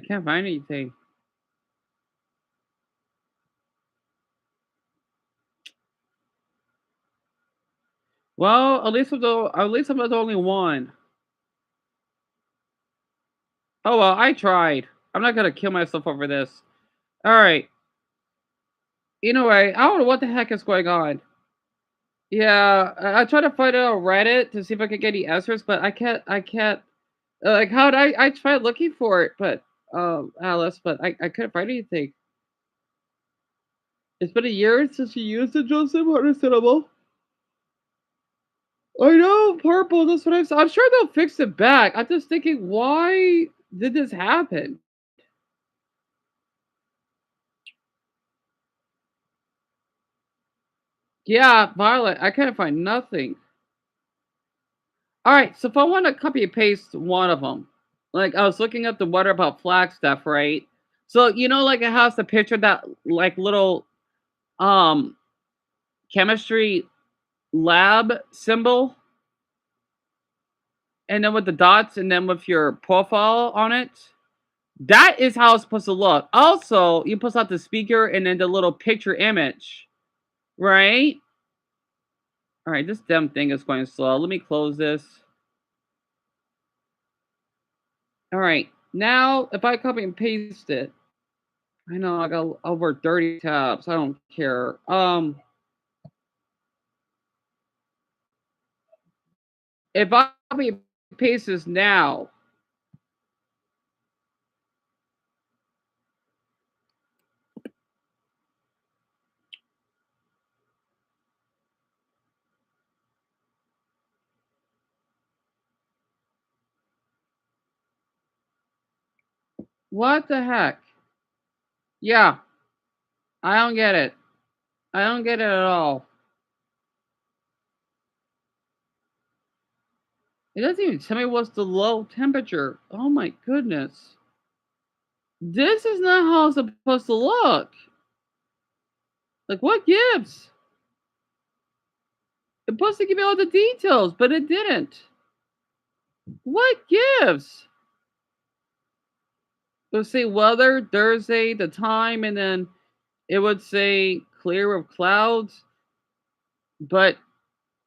I can't find anything. Well, at least I'm the only one. Oh well, I tried. I'm not gonna kill myself over this. All right. Anyway, I don't know what the heck is going on. Yeah, I tried to find it on Reddit to see if I could get any answers, but I can't. I can't. Like, how'd I tried looking for it, but Alice, but I couldn't find anything. It's been a year since you used it, Joseph. Understandable. I know, purple. That's what I'm sure they'll fix it back. I'm just thinking, why did this happen? Yeah, Violet. I can't find nothing. All right, so if I want to copy and paste one of them, like I was looking up the What About Flag stuff, right? So like it has the picture that like little um chemistry lab symbol, and then with the dots, and then with your profile on it. That is how it's supposed to look. Also, you post out the speaker and then the little picture image, right? All right, this damn thing is going slow. Let me close this. All right, now if I copy and paste it, I know I got over 30 tabs. I don't care. If I copy and paste this now, what the heck? Yeah, I don't get it. I don't get it at all. It doesn't even tell me what's the low temperature. Oh my goodness. This is not how it's supposed to look. Like, what gives? It's supposed to give me all the details, but it didn't. What gives? It would say weather, Thursday, the time, and then it would say clear of clouds, but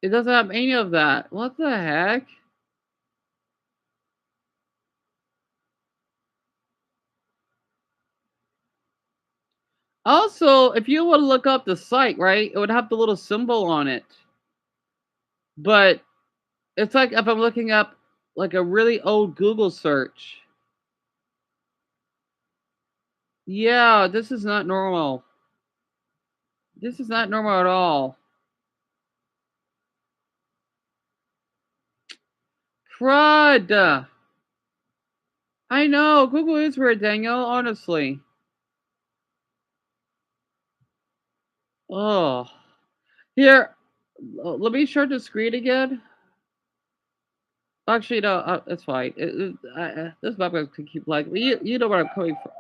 it doesn't have any of that. What the heck? Also, if you want to look up the site, right, it would have the little symbol on it. But it's like if I'm looking up like a really old Google search. Yeah, this is not normal. This is not normal at all. Crud! I know, Google is weird, Daniel, honestly. Oh. Here, let me share the screen again. Actually, no, it's fine. This map can keep like you know where I'm coming from.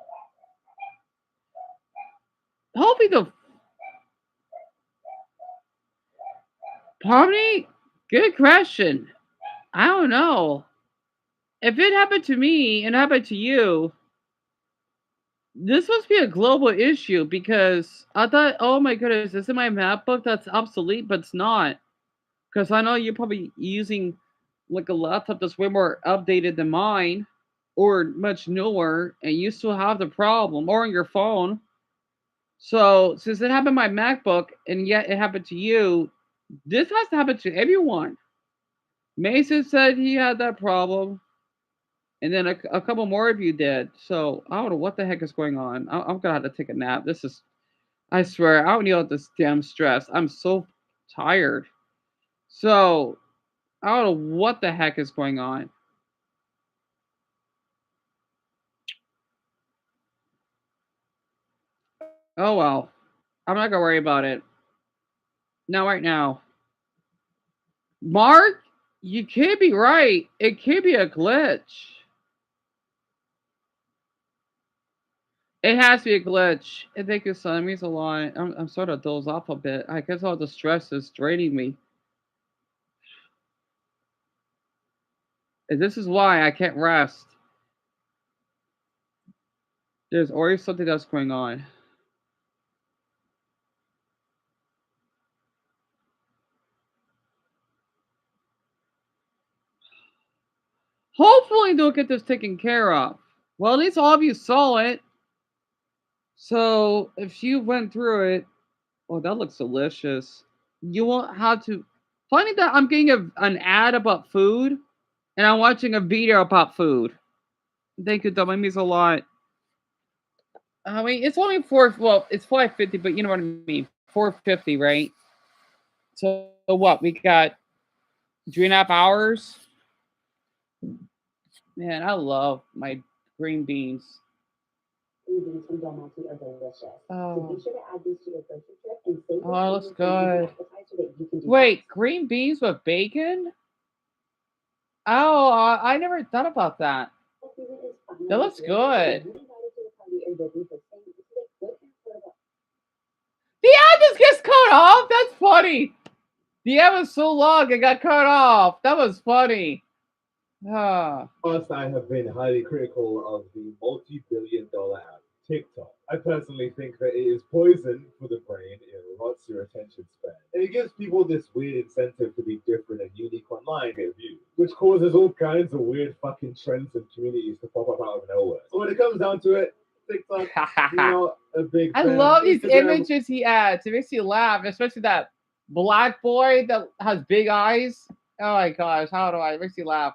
Hopefully the Pomni? Good question. I don't know. If it happened to me and happened to you, this must be a global issue because I thought, oh my goodness, is it my map book that's obsolete? But it's not. Because I know you're probably using like a laptop that's way more updated than mine or much newer, and you still have the problem, or on your phone. So, since it happened to my MacBook and yet it happened to you, this has to happen to everyone. Mason said he had that problem, and then a couple more of you did. So, I don't know what the heck is going on. I'm gonna have to take a nap. This is, I swear, I don't need all this damn stress. I'm so tired. So, I don't know what the heck is going on. Oh well. I'm not gonna worry about it. Not right now. Mark, you can't be right. It can't be a glitch. It has to be a glitch. And thank you, son. It means a lot. I'm sort of doze off a bit. I guess all the stress is draining me. And this is why I can't rest. There's always something else going on. Hopefully they'll get this taken care of. Well, at least all of you saw it. So if you went through it, oh, that looks delicious. You won't have to. Funny that I'm getting an ad about food, and I'm watching a video about food. Thank you, Dom. It means a lot. I mean, it's only well, it's 550, but you know what I mean. 450, right? So what? We got 3.5 hours. Man, I love my green beans. Green beans from Del Monte are delicious. So Oh, be sure to add these to your grocery trip and save oh, it looks this for an good. appetizer that you can do. Wait, green beans with bacon? Oh, I never thought about that. That looks good. The ad just gets cut off. That's funny. The ad was so long it got cut off. That was funny. Ah. First, I have been highly critical of the multi-billion-dollar app TikTok. I personally think that it is poison for the brain. It rots your attention span, and it gives people this weird incentive to be different and unique online get views, which causes all kinds of weird fucking trends and communities to pop up out of nowhere. So when it comes down to it, TikTok, not a big I fan. love these Instagram, images he adds. It makes you laugh, especially that black boy that has big eyes. Oh my gosh, how do I? It makes you laugh.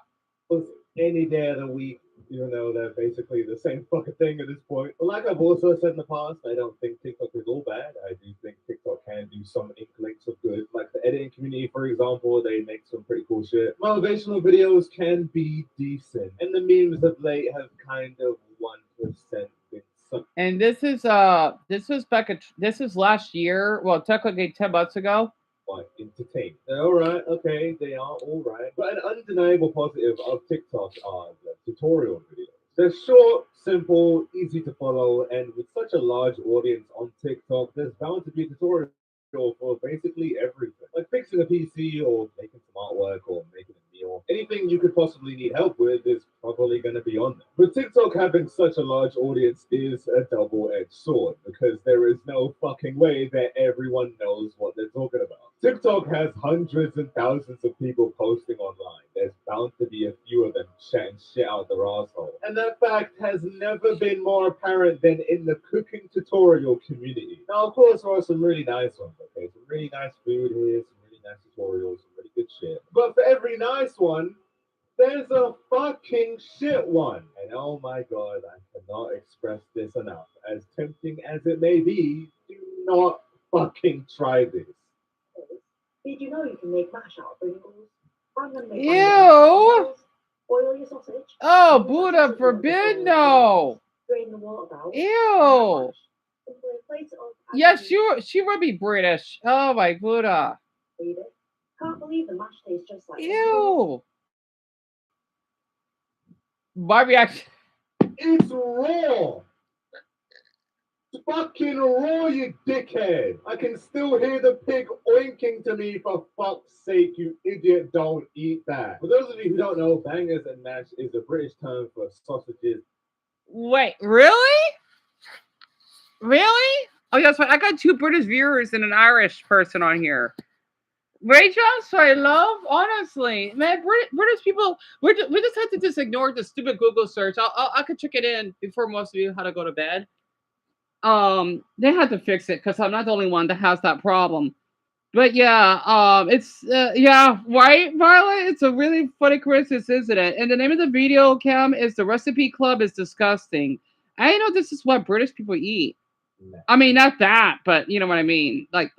any day of the week, even though they're basically the same fucking thing at this point. But like I've also said in the past, I don't think TikTok is all bad. I do think TikTok can do some inklings of good. Like the editing community, for example, they make some pretty cool shit. Motivational videos can be decent. And the memes of late have kind of 1% been some. And this was this was last year. Well, technically 10 months ago. Entertainment. They're all right, okay, they are all right. But an undeniable positive of TikTok are the tutorial videos. They're short, simple, easy to follow, and with such a large audience on TikTok, there's bound to be a tutorial for basically everything. Like fixing a PC or making some artwork or making a meal. Anything you could possibly need help with is probably going to be on there. But TikTok having such a large audience is a double-edged sword because there is no fucking way that everyone knows what they're talking about. TikTok has hundreds and thousands of people posting online. There's bound to be a few of them chatting shit out their asshole. And that fact has never been more apparent than in the cooking tutorial community. Now, of course, there are some really nice ones, okay? Some really nice food here, some really nice tutorials, some really good shit. But for every nice one, there's a fucking shit one. And oh my god, I cannot express this enough. As tempting as it may be, do not fucking try this. Did you know you can make mash out of Pringles? I'm gonna make Ew! Boil your sausage. Oh, Buddha forbid, no! Drain the water out. Ew! Yes, she would be British. Oh my Buddha. Can't believe the mash tastes just like Ew! My reaction. It's raw! It's fucking raw, you dickhead! I can still hear the pig oinking to me, for fuck's sake, you idiot, don't eat that. For those of you who don't know, bangers and mash is a British term for sausages. Wait, really? Really? Oh, yes, I got 2 British viewers and an Irish person on here. Rachel, sorry, love. Honestly, man, British people, we just had to just ignore the stupid Google search. I could check it in before most of you had to go to bed. They had to fix it because I'm not the only one that has that problem. But yeah, it's yeah, right, Violet. It's a really funny coincidence, isn't it? And the name of the video, Cam, is "The Recipe Club is Disgusting." I know this is what British people eat. I mean, not that, but you know what I mean. Like,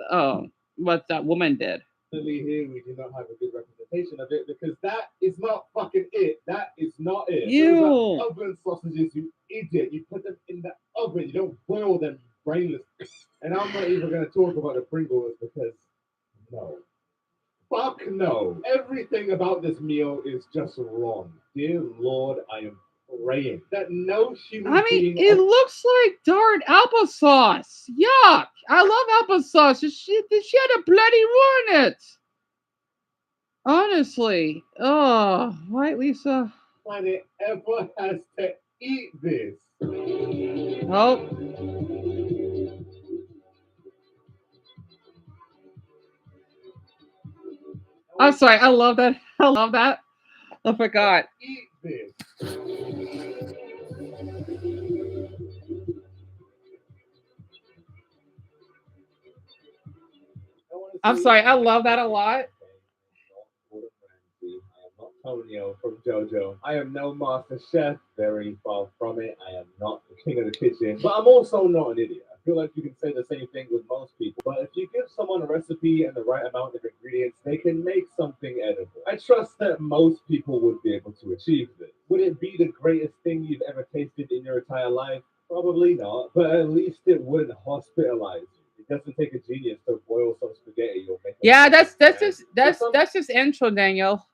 what that woman did. Here we do not have a good representation of it because that is not fucking it. That is not it. Ew. Those are oven sausages, you idiot. You put them in the oven. You don't boil them, you brainless. And I'm not even going to talk about the Pringles because no. Fuck no. Everything about this meal is just wrong. Dear Lord, I am praying that no human being. It looks like darn applesauce. Yuck! I love applesauce. She had a bloody ruin it. Honestly. Oh, right, Lisa. Planet ever has to eat this. Oh, I'm sorry. I love that. I love that. I forgot. Eat this. I'm sorry. I love that a lot. I am not Tonio from JoJo. I am no master chef. Very far from it. I am not the king of the kitchen. But I'm also not an idiot. I feel like you can say the same thing with most people. But if you give someone a recipe and the right amount of ingredients, they can make something edible. I trust that most people would be able to achieve this. Would it be the greatest thing you've ever tasted in your entire life? Probably not. But at least it wouldn't hospitalize you. It doesn't take a genius to boil some spaghetti or make. Yeah, that's his intro, Daniel.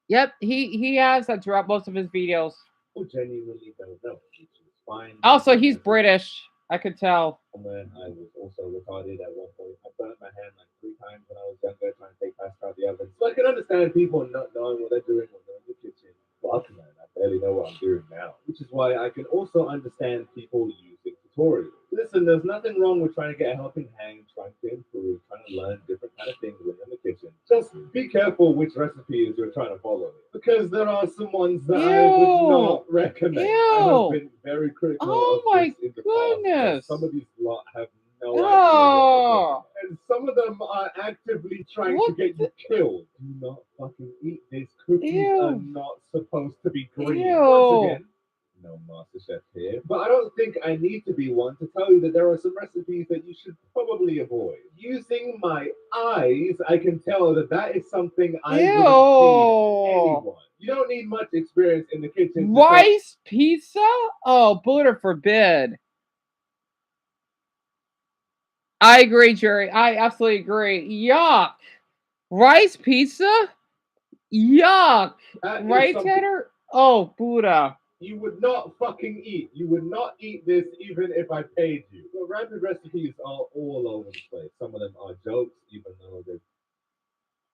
Yep, he has that throughout most of his videos. Who genuinely don't know, which is fine. Also, he's British. I could tell. When I was also retarded at one point. I burnt my hand like 3 times when I was younger trying to take pasta out the oven. So I can understand people not knowing what they're doing when they're in the kitchen. Fuck man, I barely know what I'm doing now. Which is why I can also understand people using tutorials. Listen, there's nothing wrong with trying to get a helping hand, trying to improve, trying to learn different kind of things when you're in the kitchen. Just be careful which recipes you're trying to follow. Because there are some ones that I would not recommend. I have been very critical of this in the past. Some of these lot have no idea what they're doing. And some of them are actively trying to get you killed. Do not fucking eat this. Cookies are not supposed to be green. Once again, no master chef here. But I don't think I need to be one to tell you that there are some recipes that you should probably avoid. Using my eyes, I can tell that that is something I wouldn't feed anyone. You don't need much experience in the kitchen. Rice pizza? Oh, Buddha forbid. I agree, Jerry. I absolutely agree. Yuck. Rice pizza? Yuck. Right, Tanner? Oh, Buddha. You would not fucking eat. You would not eat this even if I paid you. The rapid recipes are all over the place. Some of them are jokes, even though they're...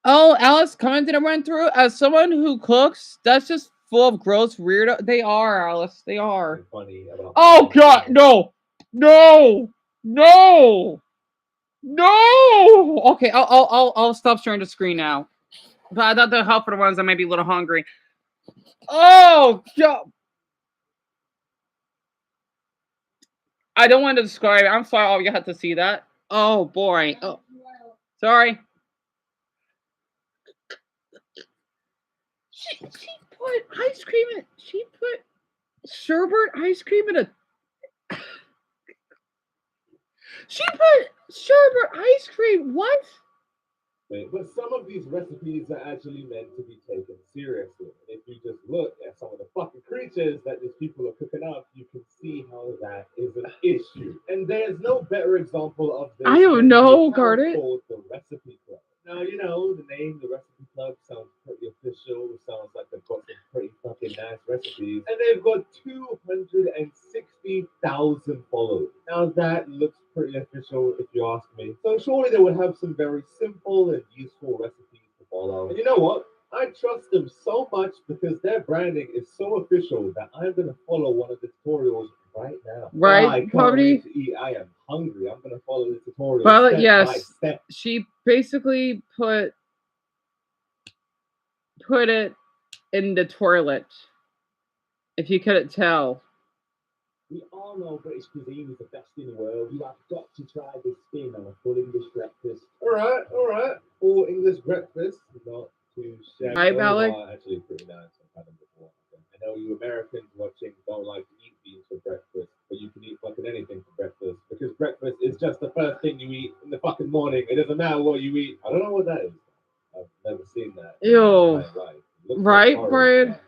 Oh, Alice commented and went through. As someone who cooks, that's just full of gross weirdo. They are, Alice. They are. Funny about oh, God. No. No. No. No. Okay, I'll stop sharing the screen now. But I thought the help for the ones that might be a little hungry. Oh, God. I don't want to describe it. I'm sorry. Oh, you had to see that. Oh, boy. Oh, sorry. She put ice cream in. She put sherbet ice cream in a. She put sherbet ice cream. What? But some of these recipes are actually meant to be taken seriously. If you just look at some of the fucking creatures that these people are cooking up, you can see how that is an issue. And there's no better example of this. I don't know, Garnet. Called the Recipe Club. Now, you know, the name, the Recipe Club, sounds pretty official. It sounds like they've got some pretty fucking nice recipes. And they've got 260,000 followers. Now, that looks pretty official, if you ask me. So surely they would have some very simple and useful recipes to follow. And you know what? I trust them so much because their branding is so official that I'm going to follow one of the tutorials right now. Right, I can't wait to eat. I am hungry. I'm going to follow the tutorial. But step yes, by step. she basically put it in the toilet. If you couldn't tell. We all know British cuisine is the best in the world. You have got to try this spin on a full English breakfast. All right. Full English breakfast. Not too shabby. Hi, Alec. Actually, pretty nice. I've had them before. I know you Americans watching don't like to eat beans for breakfast, but you can eat fucking anything for breakfast because breakfast is just the first thing you eat in the fucking morning. It doesn't matter what you eat. I don't know what that is. I've never seen that. Ew. In my life. Right, like Brad?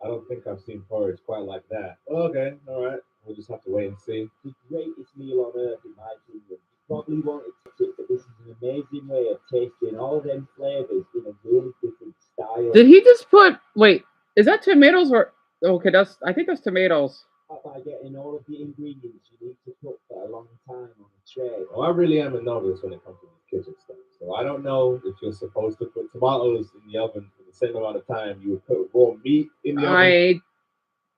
I don't think I've seen porridge quite like that. Okay, all right. We'll just have to wait and see. The greatest meal on earth, in my opinion. You probably won't expect it, but this is an amazing way of tasting all them flavors in a really different style. Did he just put? Wait, is that tomatoes or? Okay, I think that's tomatoes. By getting all of the ingredients you need to cook for a long time on a tray. Well, I really am a novice when it comes to this kitchen stuff. So I don't know if you're supposed to put tomatoes in the oven for the same amount of time you would put raw meat in the oven. I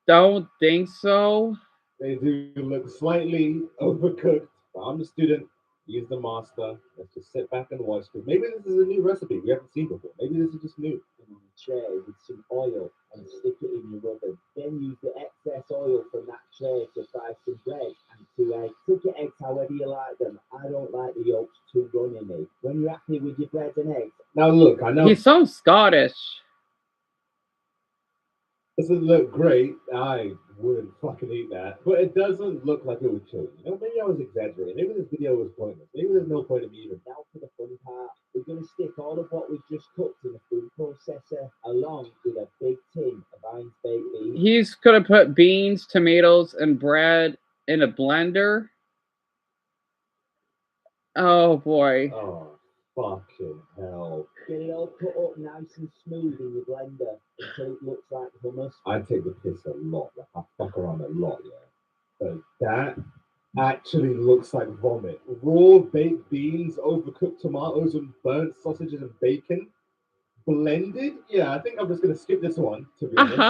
don't think so. They do look slightly overcooked, but I'm the student. He's the master. Let's just sit back and watch. Because maybe this is a new recipe we haven't seen before. Maybe this is just new. On a tray with some oil and stick it in your oven. Then use the excess oil from that tray to fry some bread and 2 eggs. Cook your eggs however you like them. I don't like the yolks too runny. When you're happy with your bread and eggs. Now look, I know He sounds Scottish. doesn't look great. I wouldn't fucking eat that. But it doesn't look like it would kill you. You know, maybe I was exaggerating. Maybe this video was pointless. Maybe there's no point in me even. Now for the fun part. We're going to stick all of what we've just cooked in a food processor along with a big tin of Heinz baked beans. He's gonna put beans, tomatoes, and bread in a blender. Oh boy. Oh, fucking hell. Get it all cut up nice and smooth in your blender until it looks like hummus. I take the piss a lot. Like, I fuck around a lot, yeah. But that actually looks like vomit. Raw baked beans, overcooked tomatoes, and burnt sausages and bacon. Blended? Yeah, I think I'm just going to skip this one, to be honest. It's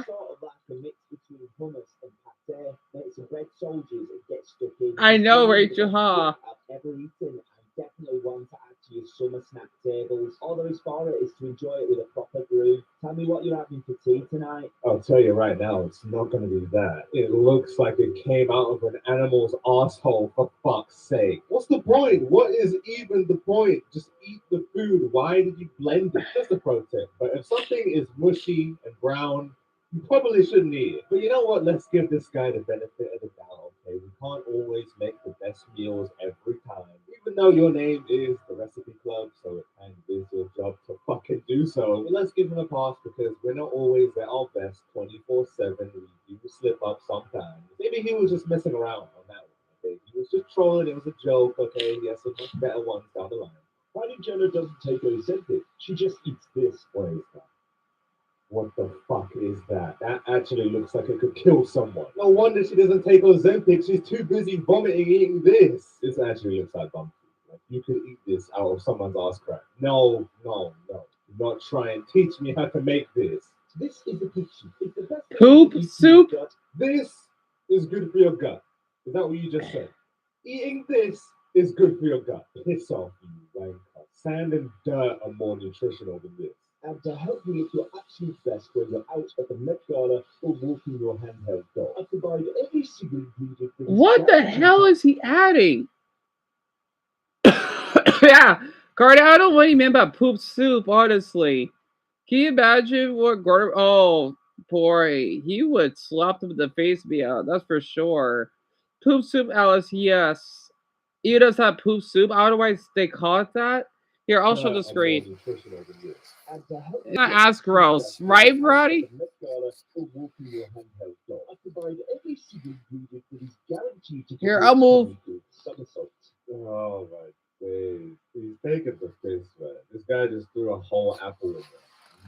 sort of like a mix between hummus and pate. Make some bread soldiers and get stuck in. I know, It's Rachel, huh? I've ever eaten and definitely one to add to your summer snack tables. All there is for it is to enjoy it with a proper groove. Tell me what you're having for tea tonight. I'll tell you right now, it's not going to be that. It looks like it came out of an animal's asshole, for fuck's sake. What's the point? What is even the point? Just eat the food. Why did you blend it? That's the pro tip. But if something is mushy and brown, you probably shouldn't eat it. But you know what? Let's give this guy the benefit of the doubt, okay? We can't always make the best meals every time. Even though your name is the Recipe Club, so it kind of is your job to fucking do so. But let's give him a pass because we're not always at our best 24/7. We do slip up sometimes. Maybe he was just messing around on that one, okay? He was just trolling. It was a joke, okay? He has some much better ones down the line. Why did Jenna doesn't take Ozempic? She just eats this. What is that? What the fuck is that? That actually looks like it could kill someone. No wonder she doesn't take Ozempic. She's too busy vomiting eating this. This actually looks like bum food. Like you could eat this out of someone's ass crack. No. Do not try and teach me how to make this. This is the kitchen. It's the best Poop soup? This is good for your gut. Is that what you just said? Eating this is good for your gut. Piss off, you wanker. Sand and dirt are more nutritional than this. And to help you look your absolute best when you're out at the Met Gala or walking your handheld dog, I provide every single ingredient. What the hell is he adding? Yeah, Carter, I don't know what he meant by poop soup, honestly. Can you imagine what Gordon... Oh, boy. He would slap the face be out, that's for sure. Poop soup, Alice, yes. He does have poop soup, otherwise they call it that. Here, I'll show the screen. That's gross, right, Brody? Here, I'll move. Oh my days. He's taking the piss, man. This guy just threw a whole apple in there.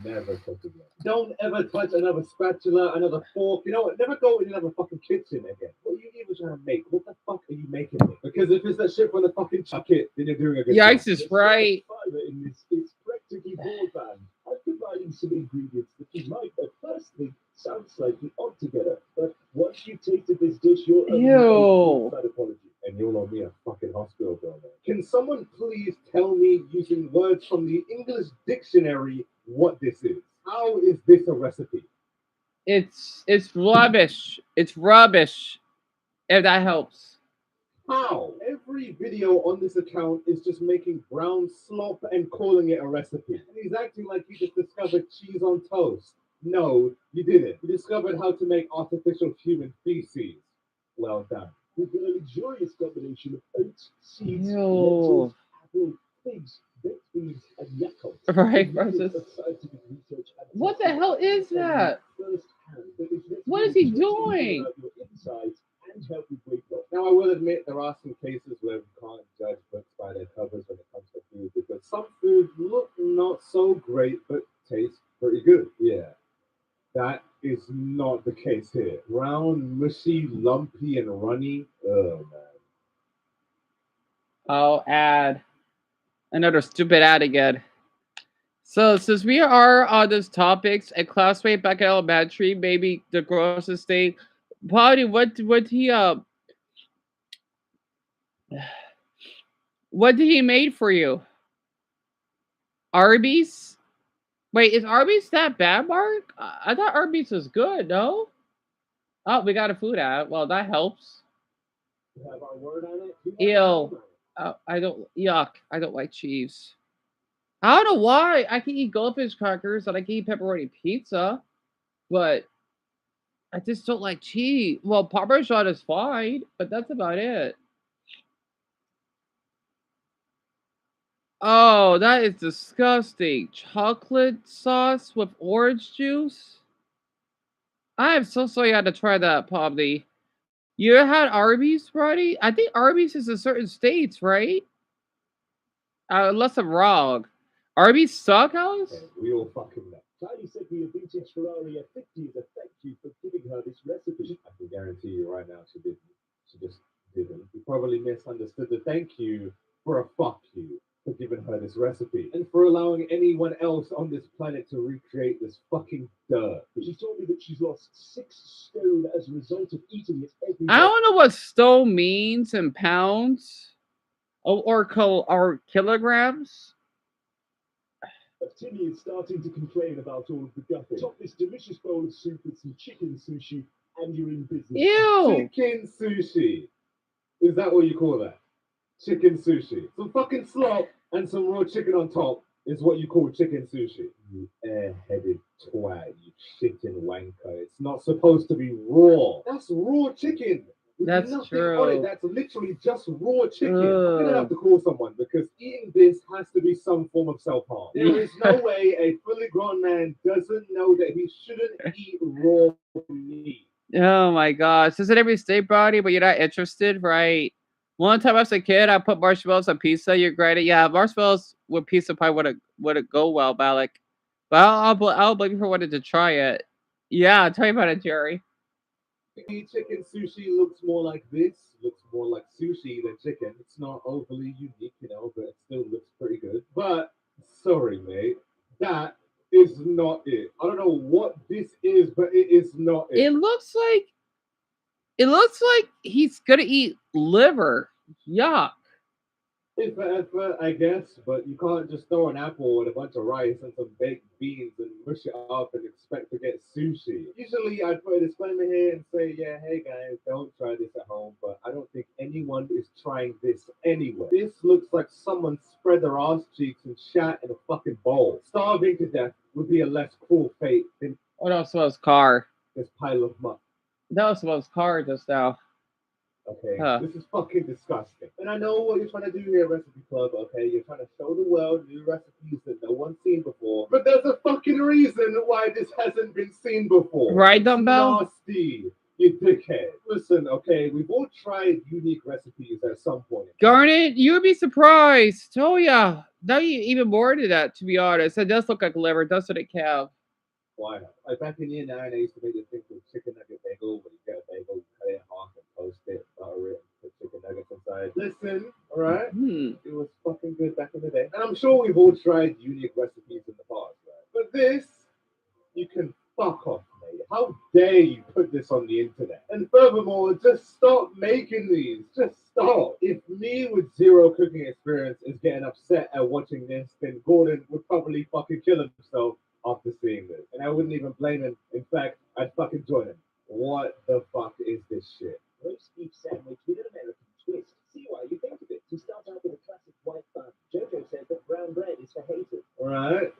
Never cook again. Don't ever touch another spatula, another fork. You know what? Never go in another fucking kitchen again. What are you even trying to make? What the fuck are you making it? Because if it's that shit from the fucking chuck it, then you're doing a good job. Yikes is right. In this, it's practically broadband. I'm providing some ingredients that you might at first think sound slightly odd together, but once you've tasted this dish, you'll Ew. apology. And you'll owe me a fucking hospital bill, man. Can someone please tell me, using words from the English dictionary, what this is? How is this a recipe? It's rubbish. It's rubbish. If that helps. How? Every video on this account is just making brown slop and calling it a recipe. And he's acting like he just discovered cheese on toast. No, you didn't. You discovered how to make artificial human feces. Well done. With a luxurious combination of oats, seeds, lentils, apple, figs, baked beans, and yakult. Right, versus... What the hell is that? What is he doing? Now, I will admit there are some cases where we can't judge books by their covers when it comes to food, because some foods look not so great but taste pretty good. Yeah. That is not the case here. Brown, mushy, lumpy, and runny. Oh, man. I'll add another stupid ad again. So, since we are on this topics, a classmate back at elementary, maybe the grossest thing, Polly, what did he made for you? Arby's? Wait, is Arby's that bad, Mark? I thought Arby's was good, no? Oh, we got a food ad. Well, that helps. Have our word on it? Ew. I don't, yuck. I don't like cheese. I don't know why. I can eat goldfish crackers and I can eat pepperoni pizza, but I just don't like cheese. Well, Parmesan is fine, but that's about it. Oh, that is disgusting. Chocolate sauce with orange juice? I am so sorry I had to try that, Pobby. You had Arby's, Roddy? I think Arby's is in certain states, right? Unless I'm wrong. Arby's suck, Alice? Okay, we all fucking know. Charlie sent me a vintage Ferrari F50 as a thank you for giving her this recipe. I can guarantee you right now she didn't. She just didn't. You probably misunderstood the thank you for a fuck you for giving her this recipe and for allowing anyone else on this planet to recreate this fucking dirt. She told me that she's lost 6 stone as a result of eating it every day. I don't know what stone means in pounds or kilograms. But Timmy is starting to complain about all of the gupping. Top this delicious bowl of soup with some chicken sushi and you're in business. Ew. Chicken sushi. Is that what you call that? Chicken sushi. Some fucking slop and some raw chicken on top is what you call chicken sushi. You airheaded twat, you shitting wanker. It's not supposed to be raw. That's raw chicken. With That's nothing true. on it. That's literally just raw chicken. I'm gonna have to call someone because eating this has to be some form of self-harm. There is no way a fully grown man doesn't know that he shouldn't eat raw meat. Oh my gosh. Is it every state, Brody, but you're not interested, right? One time as a kid, I put marshmallows on pizza. You're great. Yeah, marshmallows with pizza pie wouldn't go well, Balak. But I'll blame you for wanting to try it. Yeah, tell me about it, Jerry. Chicken sushi looks more like this. Looks more like sushi than chicken. It's not overly unique, you know, but it still looks pretty good. But sorry, mate, that is not it. I don't know what this is, but it is not it. It looks like he's gonna eat liver. Yuck. It's for effort, I guess, but you can't just throw an apple and a bunch of rice and some baked beans and mush it up and expect to get sushi. Usually I'd put a disclaimer here and say, yeah, hey guys, don't try this at home, but I don't think anyone is trying this anyway. This looks like someone spread their ass cheeks and shat in a fucking bowl. Starving to death would be a less cruel fate than What else was car? this pile of muck. That was was car just now. Okay, Huh. this is fucking disgusting. And I know what you're trying to do here, Recipe Club, okay? You're trying to show the world new recipes that no one's seen before. But there's a fucking reason why this hasn't been seen before. Right, It's Dumbbell? nasty, you dickhead. Listen, okay, we've all tried unique recipes at some point. Garnet, you would be surprised. Oh yeah. Now you even more into that, to be honest. It does look like liver, doesn't it, Cav? Why not? Like back in year 9, I used to make this thing called chicken nugget bagel, where you get a bagel, cut it in half, and toast it, butter it, put chicken nuggets inside. Listen, all right? It was fucking good back in the day. And I'm sure we've all tried unique recipes in the past, right? But this, you can fuck off, mate. How dare you put this on the internet? And furthermore, just stop making these. Just stop. If me with zero cooking experience is getting upset at watching this, then Gordon would probably fucking kill himself after seeing this. And I wouldn't even blame him. In fact, I'd fucking join him. What the fuck is this shit? Roast beef sandwich with an American twist. See why you think of it. To start out with a classic white bun, Jojo says that brown bread is for haters. Alright.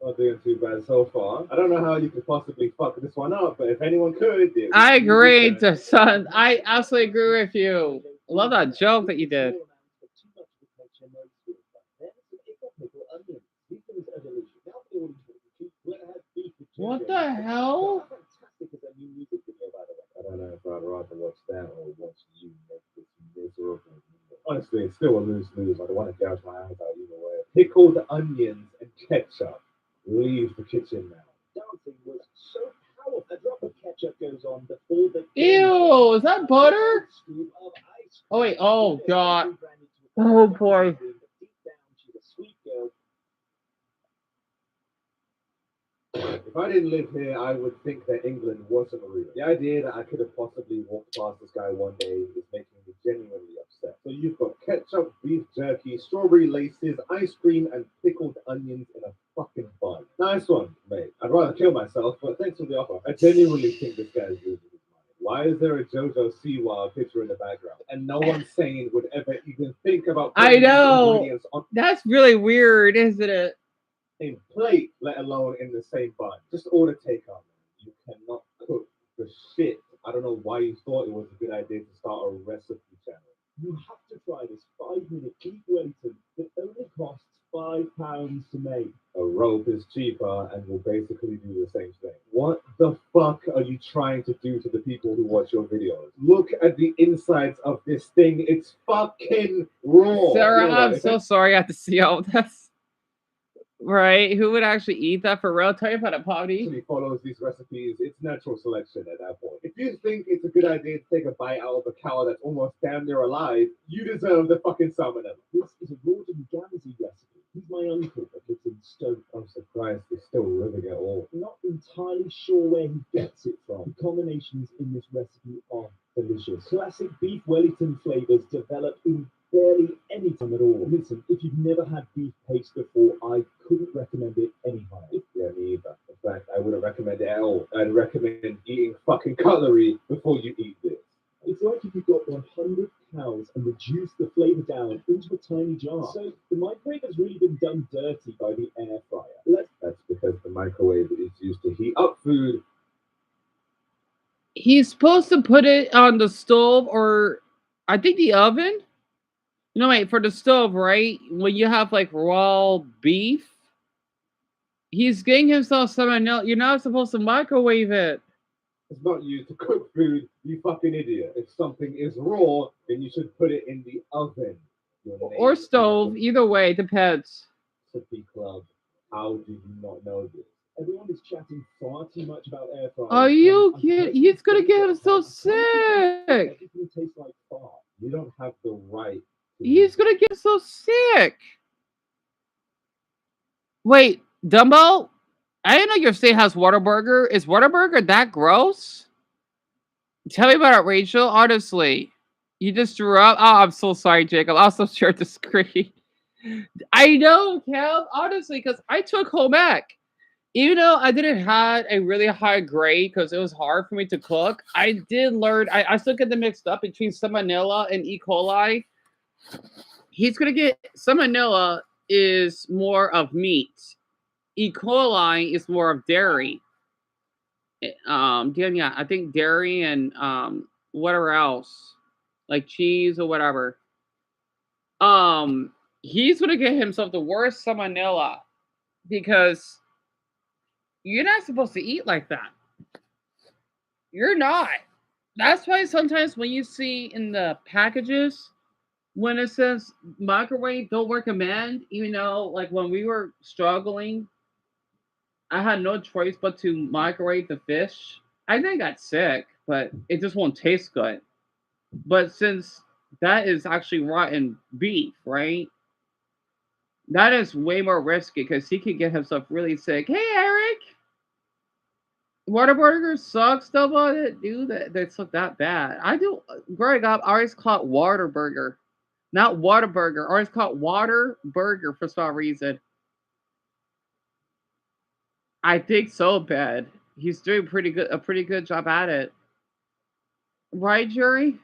Not doing too bad so far. I don't know how you could possibly fuck this one up, but if anyone could, it I would be agree, good. son. I absolutely agree with you. I love that joke that you did. What the hell? I don't know if I'd rather watch that or watch you make this miserable. Honestly, it's still a lose-lose. I don't want to gouge my eyes out either way. Pickled onions and ketchup. Leave the kitchen now. Dancing was so powerful. A drop of ketchup goes on before the Ew, is that butter? Oh wait, oh god. Oh boy. If I didn't live here, I would think that England wasn't real. The idea that I could have possibly walked past this guy one day is making me genuinely upset. So you've got ketchup, beef jerky, strawberry laces, ice cream, and pickled onions in a fucking bun. Nice one, mate. I'd rather kill myself, but thanks for the offer. I genuinely think this guy's losing his mind. Why is there a JoJo Siwa picture in the background? And no one sane would ever even think about I putting these know. ingredients on That's really weird, isn't it? a plate, let alone in the same bun. Just order takeout, man. You cannot cook the shit. I don't know why you thought it was a good idea to start a recipe channel. You have to try this 5-minute beef Wellington that only costs £5 to make. A rope is cheaper and will basically do the same thing. What the fuck are you trying to do to the people who watch your videos? Look at the insides of this thing. It's fucking raw. Sarah, Yeah, I'm so sorry I have to see all this. Right? Who would actually eat that for real? Tell you about a potty. He follows these recipes. It's natural selection at that point. If you think it's a good idea to take a bite out of a cow that's almost damn near alive, you deserve the fucking salmonella. This is a Gordon Ramsay recipe. He's my uncle that lives in Stoke. I'm surprised he's still living at all. Not entirely sure where he gets it from. The combinations in this recipe are delicious. Classic beef Wellington flavors developed in barely any time at all. Listen, if you've never had beef paste before, I couldn't recommend it any higher. Yeah, me either. In fact, I wouldn't recommend it at all. I'd recommend eating fucking cutlery before you eat this. It's like if you got 100 cows and reduced the flavor down into a tiny jar. So the microwave has really been done dirty by the air fryer. That's because the microwave is used to heat up food. He's supposed to put it on the stove or I think the oven. No, wait, for the stove, right? When you have like raw beef, he's getting himself something else. You're not supposed to microwave it. It's not used to cook food, you fucking idiot. If something is raw, then you should put it in the oven. Or stove, either way, depends. City Club, how do you not know this? Everyone is chatting far too much about air fryers. Are you kidding? He's gonna get himself sick. Everything tastes like fart. You don't have the right. He's gonna get so sick. Wait, Dumbo? I didn't know your state has Whataburger. Is Whataburger that gross? Tell me about it, Rachel. Honestly, you just threw up. Oh, I'm so sorry, Jacob. I also shared the screen. I know, Cal. Honestly, because I took home ec. Even though I didn't have a really high grade because it was hard for me to cook, I did learn. I still get them mixed up between Salmonella and E. coli. He's gonna get Salmonella is more of meat. E. coli is more of dairy. Yeah, I think dairy and whatever else, like cheese or whatever. He's gonna get himself the worst Salmonella because you're not supposed to eat like that. You're not. That's why sometimes when you see in the packages when it says microwave, don't recommend, even though like when we were struggling, I had no choice but to microwave the fish. I think I got sick, but it just won't taste good. But since that is actually rotten beef, right? That is way more risky because he could get himself really sick. Hey, Eric! Whataburger sucks stuff on it, dude. That's not that bad. I do. Growing up, I always called Waterburger. Not Whataburger. I always called Water Burger for some reason. I think so, bad. He's doing a pretty good job at it. Right, Jury?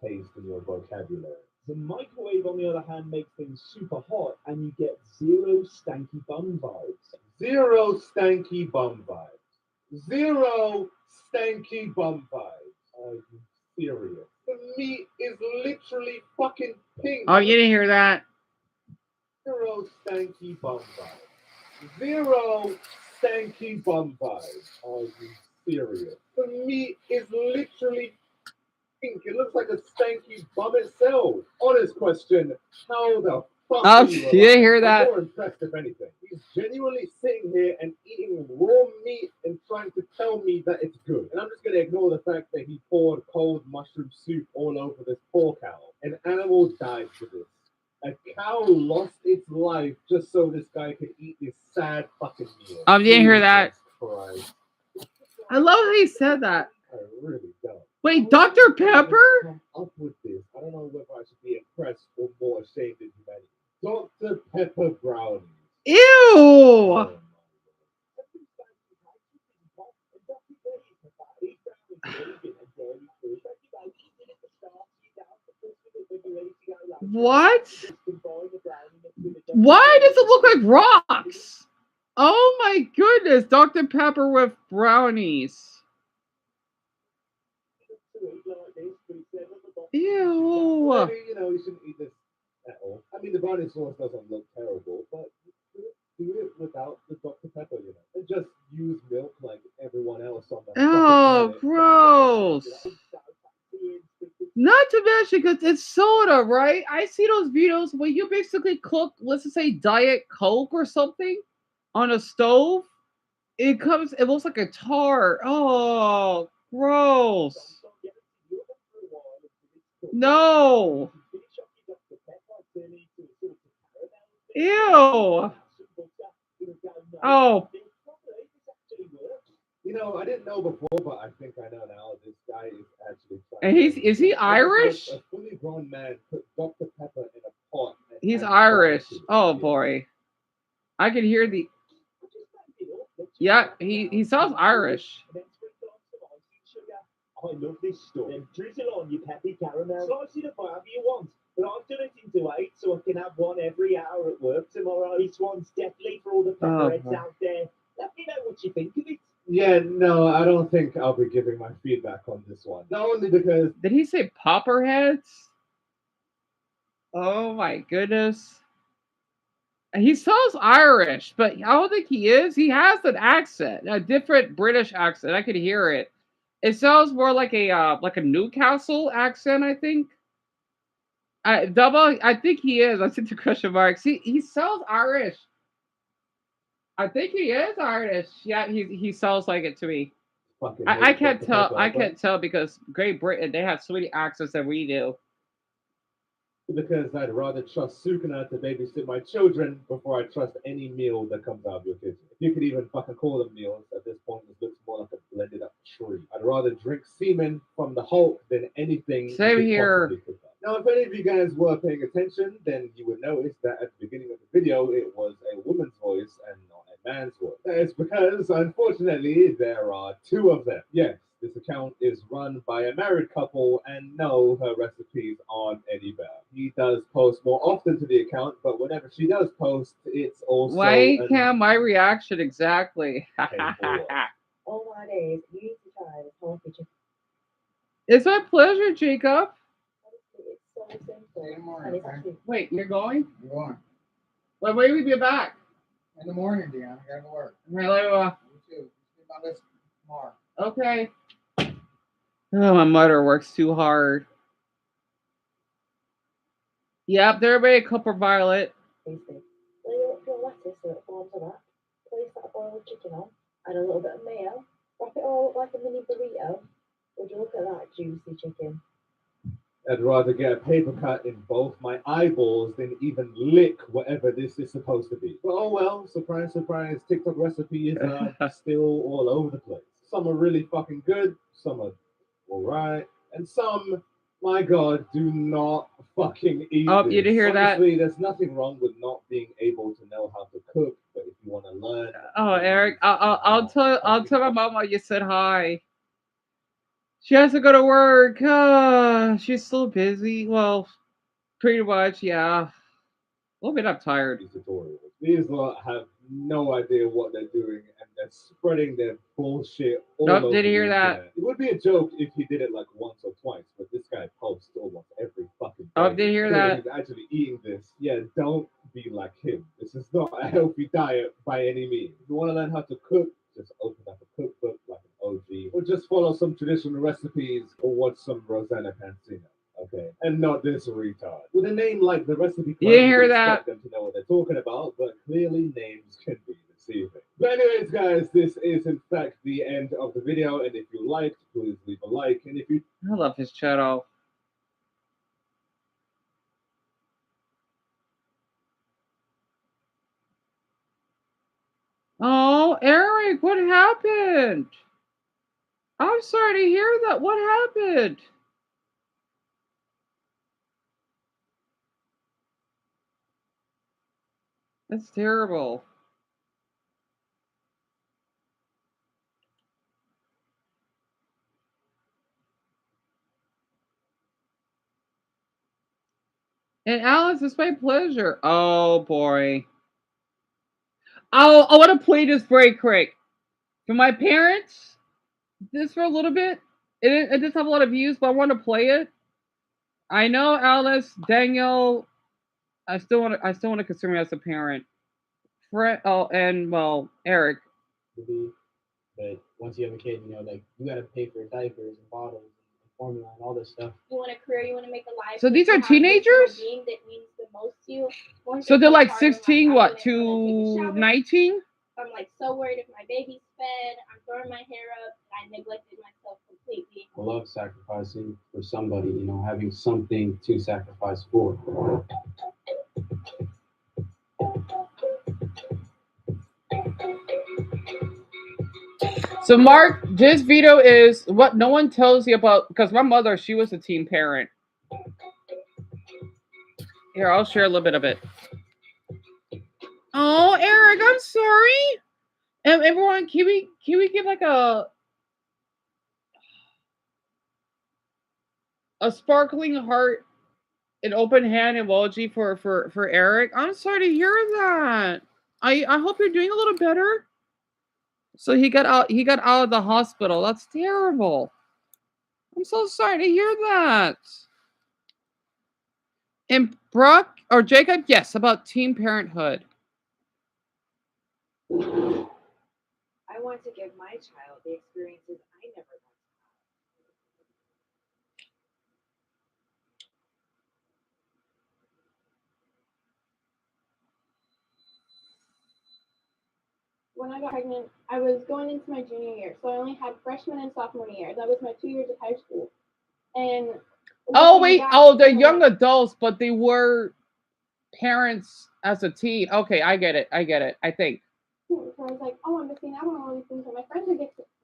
Taste in your vocabulary. The microwave, on the other hand, makes things super hot and you get zero stanky bum vibes. Zero stanky bum vibes. Zero stanky bum vibes. Are you serious? The meat is literally fucking pink. Oh, you didn't hear that? Zero stanky bum vibes. Zero stanky bum vibes. Are you serious? The meat is literally pink. It looks like a stanky bum itself. Honest question, how the fuck Oh, are you you didn't hear that? I'm more impressed if anything. He's genuinely sitting here and eating raw meat and trying to tell me that it's good. And I'm just going to ignore the fact that he poured cold mushroom soup all over this poor cow. An animal died for this. A cow lost its life just so this guy could eat this sad fucking meal. Didn't hear that. Christ. I love how he said that. I really don't. Wait, Dr. Pepper? Come up with this. I don't know whether I should be impressed or more ashamed of humanity. Dr. Pepper brownies. Ew! Oh, What? Why does it look like rocks? Oh my goodness, Dr. Pepper with brownies. Ew. Maybe, you know, you shouldn't eat this at all. I mean, the brownie sauce doesn't look terrible, but do it without the Dr. Pepper, you know. And just use milk like everyone else on the Oh, fucking planet. gross. Not to mention, because it's soda, right? I see those videos where you basically cook, let's just say, Diet Coke or something on a stove. It looks like a tar. Oh, gross. No. Ew. Oh. You know, I didn't know before, but I think I know now. This guy is actually. And is he Irish? A fully grown man put Dr. Pepper in a pot. He's Irish. Oh boy, I can hear the. Yeah, he sounds Irish. I love this stuff. Then drizzle on your peppy caramel. Slice it up however you want. But I've done it into 8 so I can have one every hour at work tomorrow. This one's definitely for all the pepperheads out there. Let me know what you think of it. Yeah, no, I don't think I'll be giving my feedback on this one. Not only because... Did he say popperheads? Oh my goodness. He sounds Irish, but I don't think he is. He has an accent, a different British accent. I could hear it. It sounds more like a Newcastle accent, I think. I think he is. I think the question marks. He sounds Irish. I think he is Irish. Yeah, he sounds like it to me. I can't tell. I can't tell because Great Britain, they have so many accents that we do. Because I'd rather trust Sukuna to babysit my children before I trust any meal that comes out of your kitchen. If you could even fucking call them meals at this point, it looks more like a blended up tree. I'd rather drink semen from the Hulk than anything. Same here. Now, if any of you guys were paying attention, then you would notice that at the beginning of the video, it was a woman's voice and not a man's voice. That is because, unfortunately, there are 2 of them. Yes, this account is run by a married couple, and no, her recipes aren't any better. He does post more often to the account, but whenever she does post, it's also... Why can't my reaction exactly? All that is, you need to try the coffee chicken. It's my pleasure, Jacob. It's so simple. And it's actually... Wait, you're going? I'm going. Well, when will you be back? In the morning, Deon. I gotta go work. Really? You too. Get my list tomorrow. Okay. Oh, my mother works too hard. Yep, there be a copper violet. Lay up your lettuce so it forms a wrap. Place that boiled chicken on. Add a little bit of mayo. Wrap it all up like a mini burrito. Would you look at that juicy chicken? I'd rather get a paper cut in both my eyeballs than even lick whatever this is supposed to be. But oh well, surprise, surprise, TikTok recipes are still all over the place. Some are really fucking good, some are alright, and some, my god, do not fucking eat Oh, this. you didn't hear that? Honestly, there's nothing wrong with not being able to know how to cook, but if you want to learn... Oh, Eric, I'll tell my mama you said hi. She has to go to work. She's still busy. Well, pretty much, yeah. A little bit, I'm tired. These lot have no idea what they're doing, and they're spreading their bullshit all over Did you hear the that? internet. It would be a joke if he did it like once or twice, but this guy posts almost every fucking day. Oh, did you hear that? He's actually eating this. Yeah, don't be like him. This is not a healthy diet by any means. If you want to learn how to cook, just open up a cookbook like an OG, or just follow some traditional recipes, or watch some Rosanna Pansino. Okay, and not this retard. With a name like the Recipe Club, You hear you that? expect them to know what they're talking about, but clearly names can be deceiving. But anyways, guys, this is in fact the end of the video, and if you liked, please leave a like, and if you... I love his channel. Oh. Oh, Eric, what happened? I'm sorry to hear that. What happened? That's terrible. And Alice, it's my pleasure. Oh boy. I want to play this break quick. For my parents, this for a little bit. It doesn't have a lot of views, but I want to play it. I know Alice, Daniel. I still want to consider me as a parent. And well, Eric. But once you have a kid, you know, like you gotta pay for diapers and bottles and formula and all this stuff. You want a career, you want to make a life. So these are teenagers? That means the most to you. So they're like 16, what, to 19? I'm like so worried if my baby's fed, I'm throwing my hair up, I neglected myself completely. I love sacrificing for somebody, you know, having something to sacrifice for. So Mark, this video is what no one tells you about, because my mother, she was a teen parent. Here, I'll share a little bit of it. Oh, Eric, I'm sorry. Everyone, can we give like a sparkling heart, an open hand emoji for Eric? I'm sorry to hear that. I hope you're doing a little better. So he got out of the hospital. That's terrible. I'm so sorry to hear that. And Brock or Jacob, yes, about teen parenthood. I want to give my child the experiences I never got. When I got pregnant, I was going into my junior year, so I only had freshman and sophomore year. That was my 2 years of high school. And they're young adults, but they were parents as a teen. Okay, I get it. I think. So I was like, oh, I'm missing out on all these things that my friends are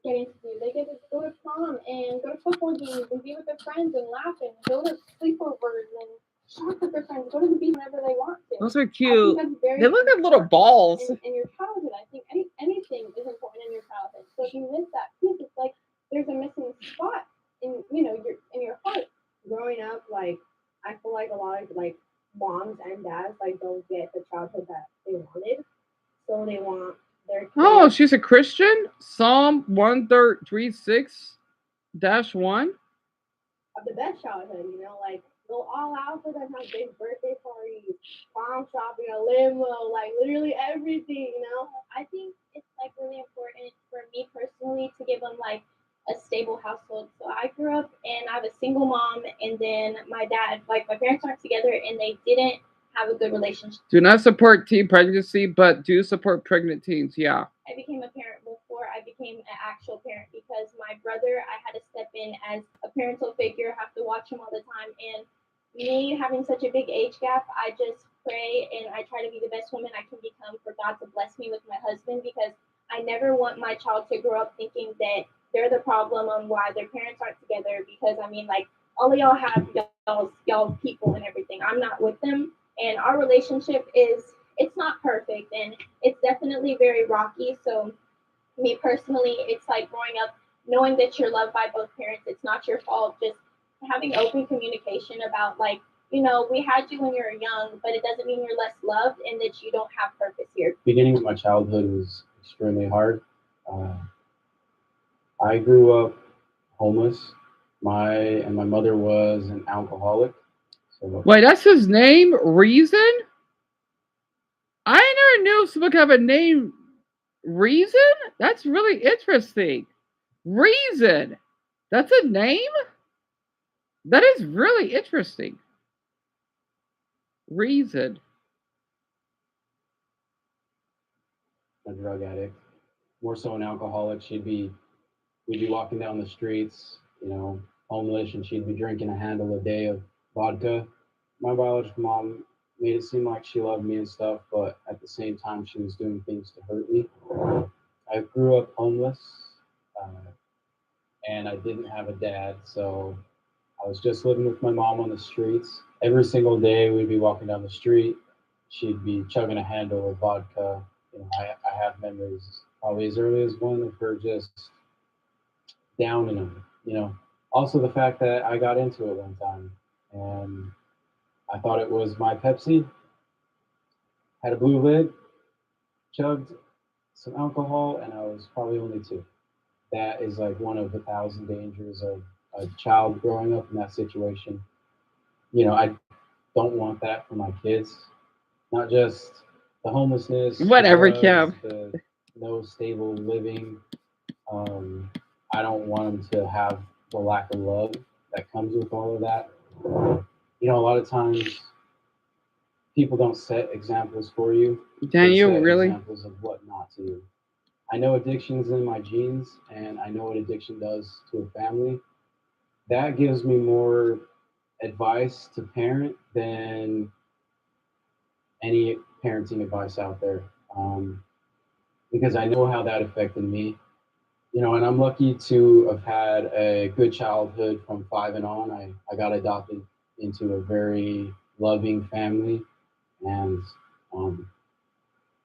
getting to do. They get to go to prom and go to football games and be with their friends and laugh and go to sleepovers and shop with their friends, go to the beach whenever they want to. Those are cute. They look like little balls. In your childhood, I think anything is important in your childhood. So if you miss that piece, it's like there's a missing spot in your heart. Growing up, like I feel like a lot of like moms and dads like don't get the childhood that they wanted, so they want their kids. Oh, she's a Christian. Psalm 136-1 of the best childhood, you know, like go all out for them, have big birthday parties, prom shopping, a limo, like literally everything, you know. I think it's like really important for me personally to give them like a stable household. So I grew up and I have a single mom, and then my dad, like my parents aren't together and they didn't have a good relationship. Do not support teen pregnancy, but do support pregnant teens. Yeah. I became a parent before I became an actual parent because my brother, I had to step in as a parental figure, have to watch him all the time. And me having such a big age gap, I just pray and I try to be the best woman I can become for God to bless me with my husband, because I never want my child to grow up thinking that they're the problem on why their parents aren't together, because I mean, like, all of y'all have y'all people and everything. I'm not with them, and our relationship it's not perfect, and it's definitely very rocky. So me personally, it's like growing up knowing that you're loved by both parents. It's not your fault. Just having open communication about, like, you know, we had you when you were young, but it doesn't mean you're less loved and that you don't have purpose here. Beginning of my childhood was extremely hard. I grew up homeless. My mother was an alcoholic. So wait, that's his name? Reason? I never knew someone could have a name Reason? That's really interesting. Reason. That's a name? That is really interesting. Reason. A drug addict. More so an alcoholic. We'd be walking down the streets, you know, homeless, and she'd be drinking a handle a day of vodka. My biological mom made it seem like she loved me and stuff, but at the same time, she was doing things to hurt me. I grew up homeless, and I didn't have a dad, so I was just living with my mom on the streets. Every single day, we'd be walking down the street. She'd be chugging a handle of vodka. I have memories probably as early as one of her just downing them. Also the fact that I got into it one time, and I thought it was my Pepsi. Had a blue lid, chugged some alcohol, and I was probably only 2. That is like one of 1,000 dangers of a child growing up in that situation. I don't want that for my kids. Not just the homelessness, Whatever, the drugs, Kev. the no stable living. I don't want them to have the lack of love that comes with all of that. A lot of times people don't set examples for you. Daniel, They set really? examples of what not to do. I know addiction's in my genes, and I know what addiction does to a family. That gives me more advice to parent than any parenting advice out there, because I know how that affected me. And I'm lucky to have had a good childhood from 5 and on. I got adopted into a very loving family, and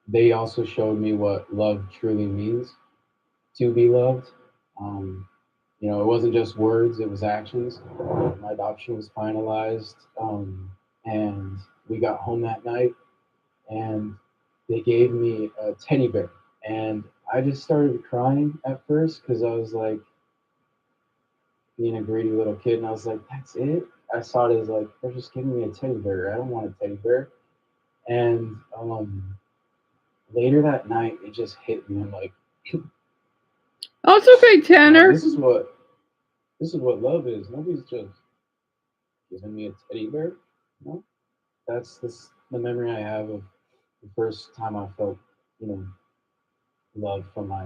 they also showed me what love truly means, to be loved. It wasn't just words, it was actions. My adoption was finalized, and we got home that night, and they gave me a teddy bear. And I just started crying at first because I was like being a greedy little kid, and I was like, that's it? I saw it as like, they're just giving me a teddy bear. I don't want a teddy bear. And later that night, it just hit me. I'm like, oh, it's okay, Tanner. This is what love is. Nobody's just giving me a teddy bear. No, that's the memory I have of the first time I felt, love from my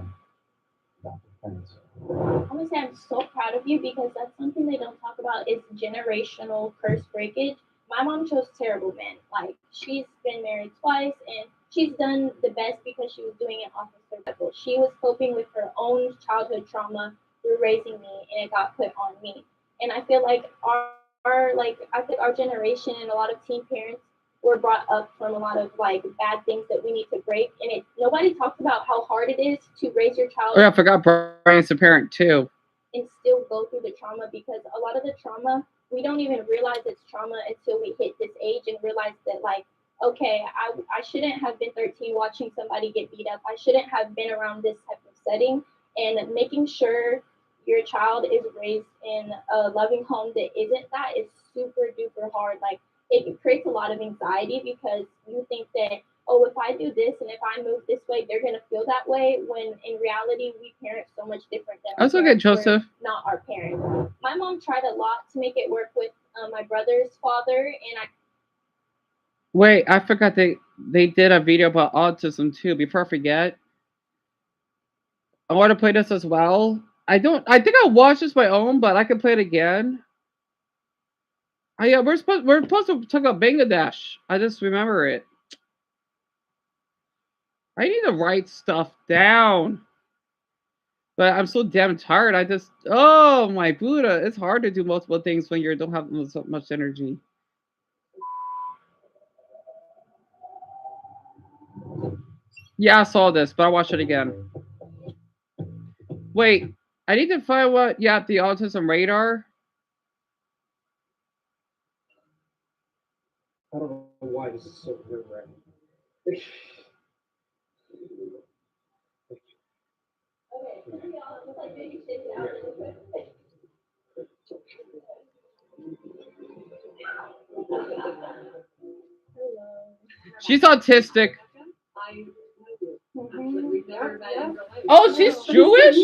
adopted parents. I want to say I'm so proud of you because that's something they don't talk about is generational curse breakage. My mom chose terrible men. Like, she's been married twice and she's done the best because she was doing it off of survival. She was coping with her own childhood trauma through raising me, and it got put on me. And I feel like our generation and a lot of teen parents were brought up from a lot of like bad things that we need to break, and nobody talks about how hard it is to raise your child. Oh, yeah, I forgot Brian's a parent too. And still go through the trauma, because a lot of the trauma we don't even realize it's trauma until we hit this age and realize that, like, okay, I shouldn't have been 13 watching somebody get beat up. I shouldn't have been around this type of setting. And making sure your child is raised in a loving home that isn't that is super duper hard. Like, it creates a lot of anxiety because you think that, oh, if I do this and if I move this way, they're gonna feel that way. When in reality, we parent so much different than That's okay, Joseph. not our parents. My mom tried a lot to make it work with my brother's father, and Wait, I forgot they did a video about autism too. Before I forget, I want to play this as well. I think I watched this my own, but I can play it again. Oh, yeah, we're supposed to talk about Bangladesh. I just remember it. I need to write stuff down. But I'm so damn tired. Oh my Buddha. It's hard to do multiple things when you don't have so much energy. Yeah, I saw this, but I'll watch it again. Wait, I need to find the autism radar. I don't know why this is so nerve-wracking. She's autistic. Oh, she's Jewish?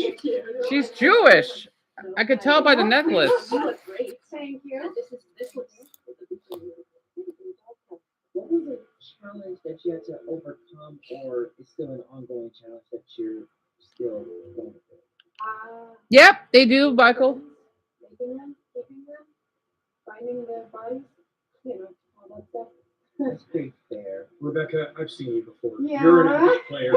She's Jewish. I could tell by the necklace. You look great. Thank you. This looks. What was a challenge that you had to overcome, or is still an ongoing challenge that you're still going through? Yep, they do, Michael. Making them, keeping them, finding their bodies, all that stuff. That's pretty fair. Rebecca, I've seen you before. Yeah. You're an average player.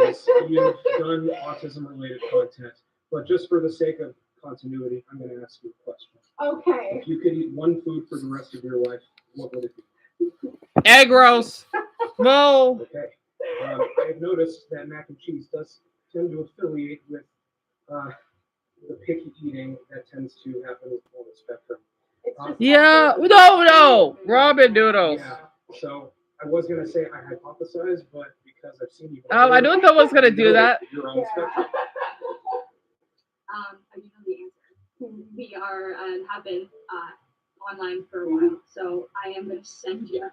You've done autism-related content, but just for the sake of continuity, I'm going to ask you a question. Okay. If you could eat one food for the rest of your life, what would it be? Egg rolls. No. Okay. I've noticed that mac and cheese does tend to affiliate with the picky eating that tends to happen on the spectrum. Yeah. No. Robin Doodles. Yeah. So I was gonna say I hypothesize, but because I've seen you. I don't know what's gonna do that. You're on the spectrum. I do know the answer. We are have been online for a while, so I am going to send you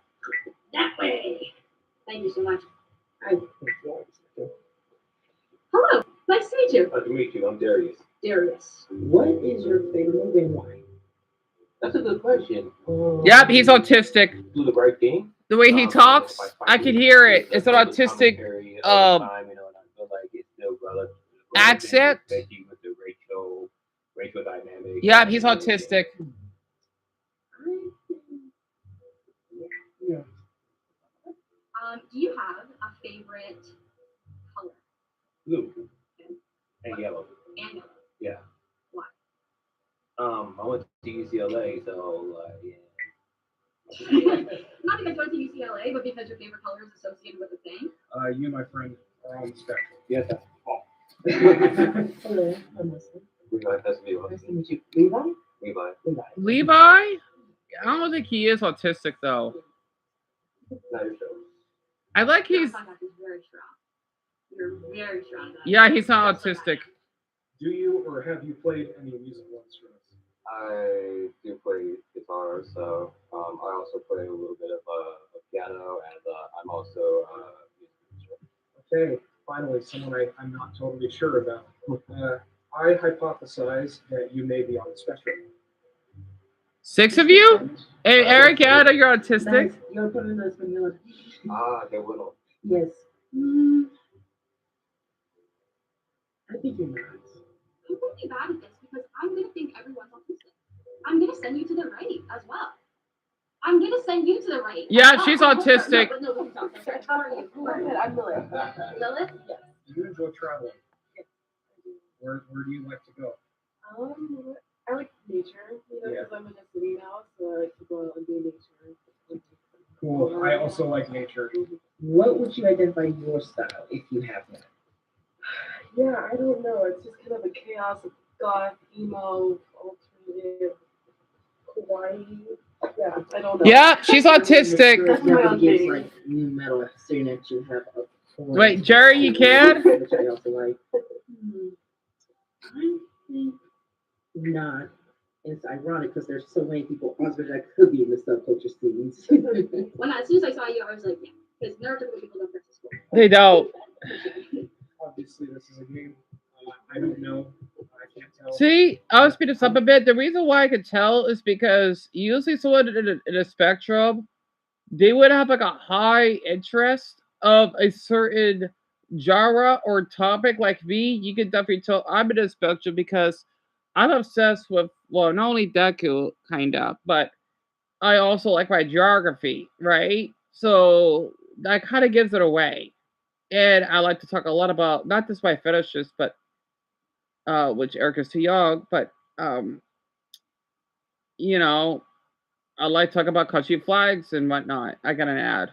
that way. Thank you so much. Hello, nice to meet you. Nice to meet you. I'm Darius. Darius. What is your favorite movie and why? That's a good question. Yep, he's autistic. Do the right thing. The way he talks, I can hear it. It's an autistic Time, you know, and I feel like it's still relevant. accent. Especially with the racial dynamic. Yep, he's autistic. Yeah. Do you have a favorite color? Blue. Okay. And yellow. And yellow. Yeah. Why? I went to UCLA, so yeah. Not because you went to UCLA, but because your favorite color is associated with a thing. You, my friend, are on the spectrum. Yes, that's Hello, I'm listening. Nice to meet you. Nice to meet you. Levi? Levi. Levi? I don't think he is autistic though. Not your show. I like Your he's. contact is very strong. You're very strong. At Yeah, he's not autistic. Do you or have you played any musical instruments? I do play guitar, so I also play a little bit of piano, and I'm also a music teacher. Okay, finally, someone I'm not totally sure about. I hypothesize that you may be on the spectrum. 6 of you? Hey, Eric, yeah, you're autistic. Nice. You're putting this vanilla. Qué bueno. Yes. I think you're not. I'm going to be bad at this because I'm going to think everyone's autistic. I'm going to send you to the right as well. I'm going to send you to the right. Yeah, she's autistic. No, how are you? I'm Lilith. Lilith? Yes. Do you enjoy traveling? Where do you like to go? I like nature, because I'm in a city now, so I like to go out and do nature. Cool. I also like nature. What would you identify your style if you have one? Yeah, I don't know. It's just kind of a chaos of goth, emo, alternative, kawaii. Yeah, I don't know. Yeah, she's autistic. That's my own thing. Like new metal, saying that you have a Wait, Jerry, you can? Which I also like. I think not. It's ironic because there's so many people also that could be in the subculture scenes. As soon as I saw you, I was like, yeah, because neurotypical people don't practice school. They don't. Obviously, this is a game. I don't know. I can't tell. See, I'll speed this up a bit. The reason why I could tell is because usually someone in a spectrum, they would have like a high interest of a certain genre or topic. Like me, you can definitely tell I'm in a spectrum because I'm obsessed with, well, not only Deku, kind of, but I also like my geography, right? So that kind of gives it away. And I like to talk a lot about, not just my fetishes, but which Eric is too young, but you know, I like to talk about country flags and whatnot. I got an ad.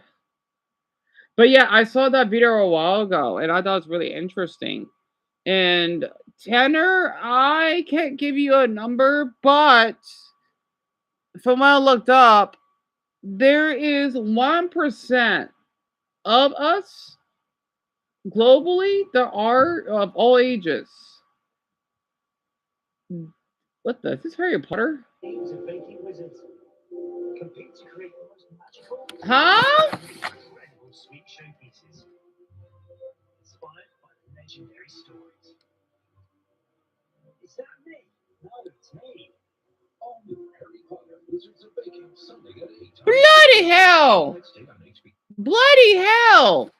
But yeah, I saw that video a while ago and I thought it was really interesting. And tenor, I can't give you a number, but from what I looked up, there is 1% of us globally that are of all ages. What the? Is this Harry Potter? Huh? Sweet showpieces inspired by the legendary stories. Is that me? No, it's me. Oh, Harry Potter, Wizards of Baking, Sunday at 8. Bloody hell! Bloody hell!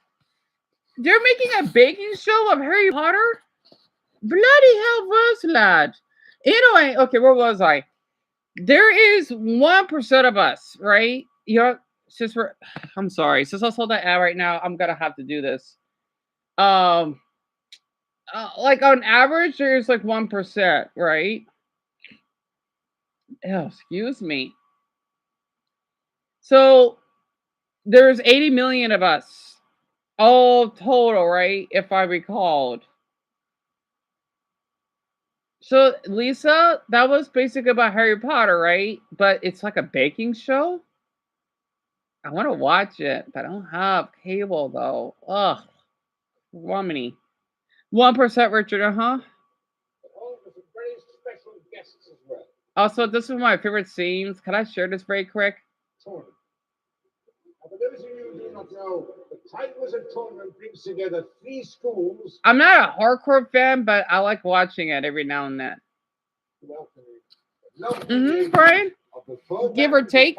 They're making a baking show of Harry Potter? Bloody hell, Rose lad. Anyway, okay, where was I? There is 1% of us, right? Yeah, since we're, I'm sorry, since I saw that ad right now, I'm gonna have to do this. Um, like on average, there's like 1%, right? Oh, excuse me. So there's 80 million of us, all total, right? If I recalled. So Lisa, that was basically about Harry Potter, right? But it's like a baking show. I want to watch it, but I don't have cable though. Ugh, Romany. 1%, Richard. All with some very special guests as well. Also, this is one of my favorite scenes. Can I share this very quick? Tournament. Now, for those of you who do not know, the Time Wizard Tournament brings together 3 schools. I'm not a hardcore fan, but I like watching it every now and then. Brian? Give or take.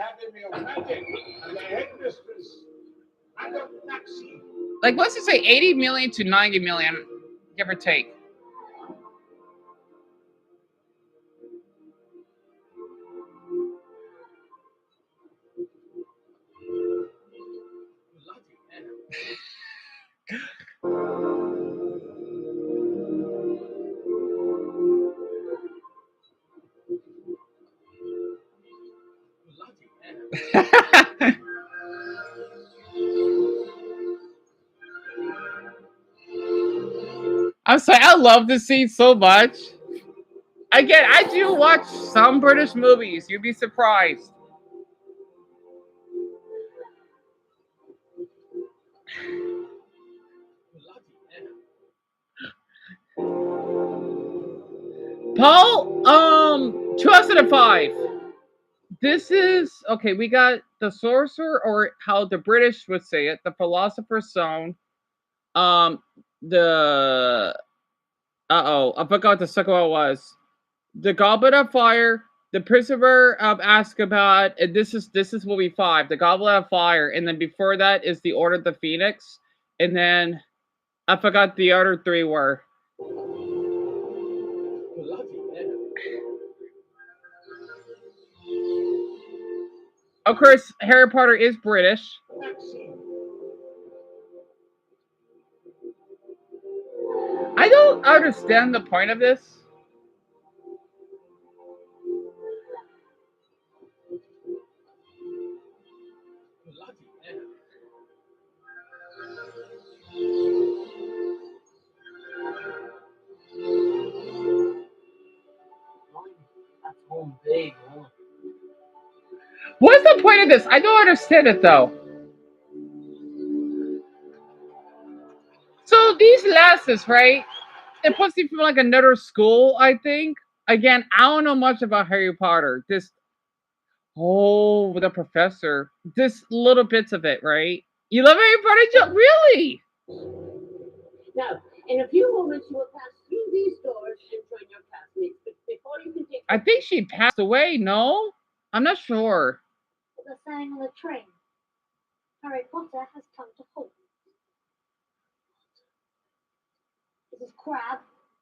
Like, let's just say 80 million to 90 million, give or take. I'm sorry, I love this scene so much. Again, I do watch some British movies. You'd be surprised. Paul, 2005. This is okay. We got the sorcerer, or how the British would say it, the philosopher's stone. The I forgot what the second one was. The Goblet of Fire, the Prisoner of Azkaban, and this is movie 5, the Goblet of Fire, and then before that is the Order of the Phoenix, and then I forgot the other 3 were. Of course, Harry Potter is British. I don't understand the point of this. What's the point of this? I don't understand it though. So these lasses, right? They're supposed to be from like another school, I think. Again, I don't know much about Harry Potter. The professor. Just little bits of it, right? You love Harry Potter, Joe? Really? Now, in a few moments, you will pass through these doors and join your classmates. But before you can take I think she passed away, no? I'm not sure. The saying on the train. Harry Potter has come to Hogwarts. This is Crab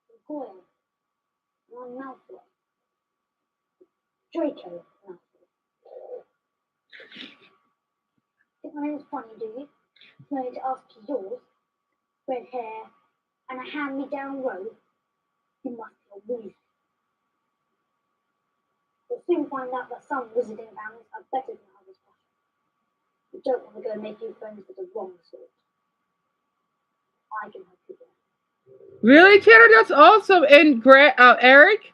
and Goyle. And I'm Malfoy. Draco Malfoy. Think my name's funny, do you? No need to ask you yours. Red hair and a hand-me-down robe. You must be a wizard. You'll soon find out that some wizarding families are better than others. You don't want to go make you friends with the wrong sort. I can help you there. Really, Tanner? That's awesome. And Eric,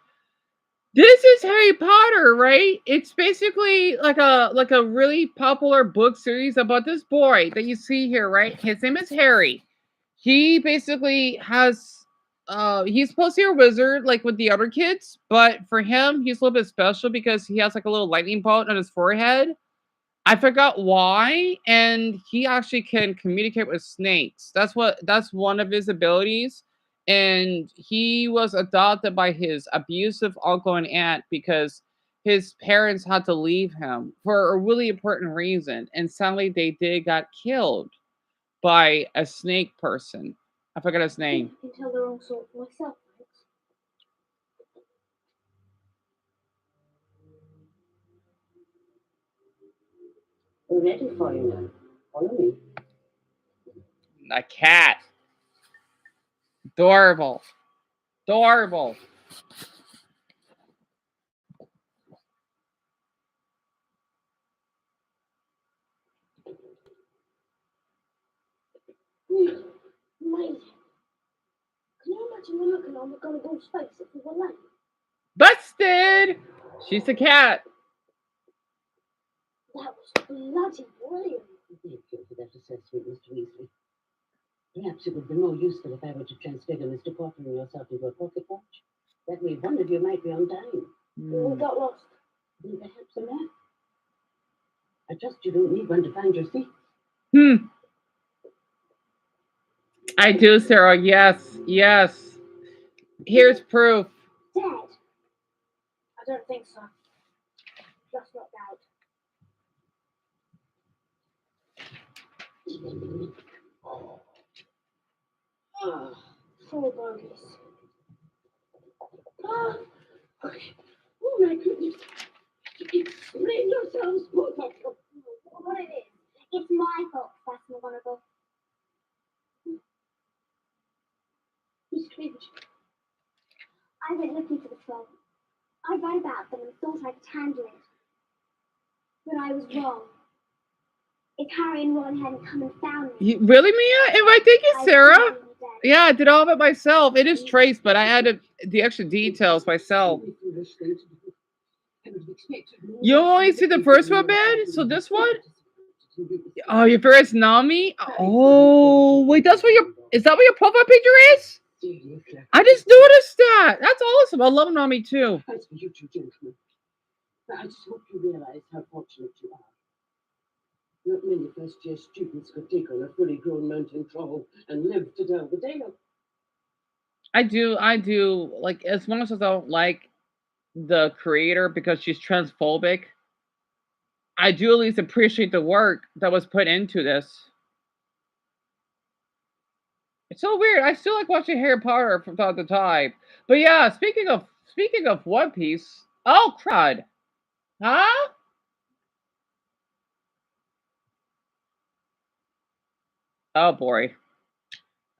this is Harry Potter, right? It's basically like a really popular book series about this boy that you see here, right? His name is Harry. He basically has he's supposed to be a wizard like with the other kids, but for him he's a little bit special because he has like a little lightning bolt on his forehead. I forgot why, and he actually can communicate with snakes. That's one of his abilities. And he was adopted by his abusive uncle and aunt because his parents had to leave him for a really important reason. And sadly, they did got killed by a snake person. I forgot his name. I can tell the wrong sort for myself, thanks. We're ready for you now. Follow me. A cat. Adorable. Adorable. Amazing. Can you imagine the look on McGonagall's face if we were late? Busted! She's a cat. That was bloody brilliant. Thank you for that assessment, Mr. Weasley. Perhaps it would be more useful if I were to transfigure Mr. Potter and yourself into a pocket watch. That way one of you might be on time. We got lost. Then perhaps a map. I trust you don't need one to find your seat. I do, Sarah. Yes. Yes. Here's proof. Dead? I don't think so. Just not dead. Four bogies. Oh my goodness. Explain yourselves, both of you. What it is? It's my fault, Professor McGonagall. Miss Cringe. I went looking for the troll. I read about them and thought I could handle it. But I was wrong. If Harry and Ron hadn't come and found me... Really, Mia? If I think it's Sarah? Yeah, I did all of it myself. It is traced, but I added the extra details myself. You only see the first one, Ben? So this one? Oh, your favorite's Nami? Oh, wait, that's what your... Is that what your profile picture is? I just noticed that. That's awesome. I love Nami, too. As for you two gentlemen, I just hope you realize how fortunate you are. Not many first-year students could take on a fully grown mountain troll and live to tell the tale. I do. Like, as much as I don't like the creator because she's transphobic, I do at least appreciate the work that was put into this. It's so weird. I still like watching Harry Potter from time to time. But yeah, speaking of One Piece. Oh, crud. Huh? Oh boy.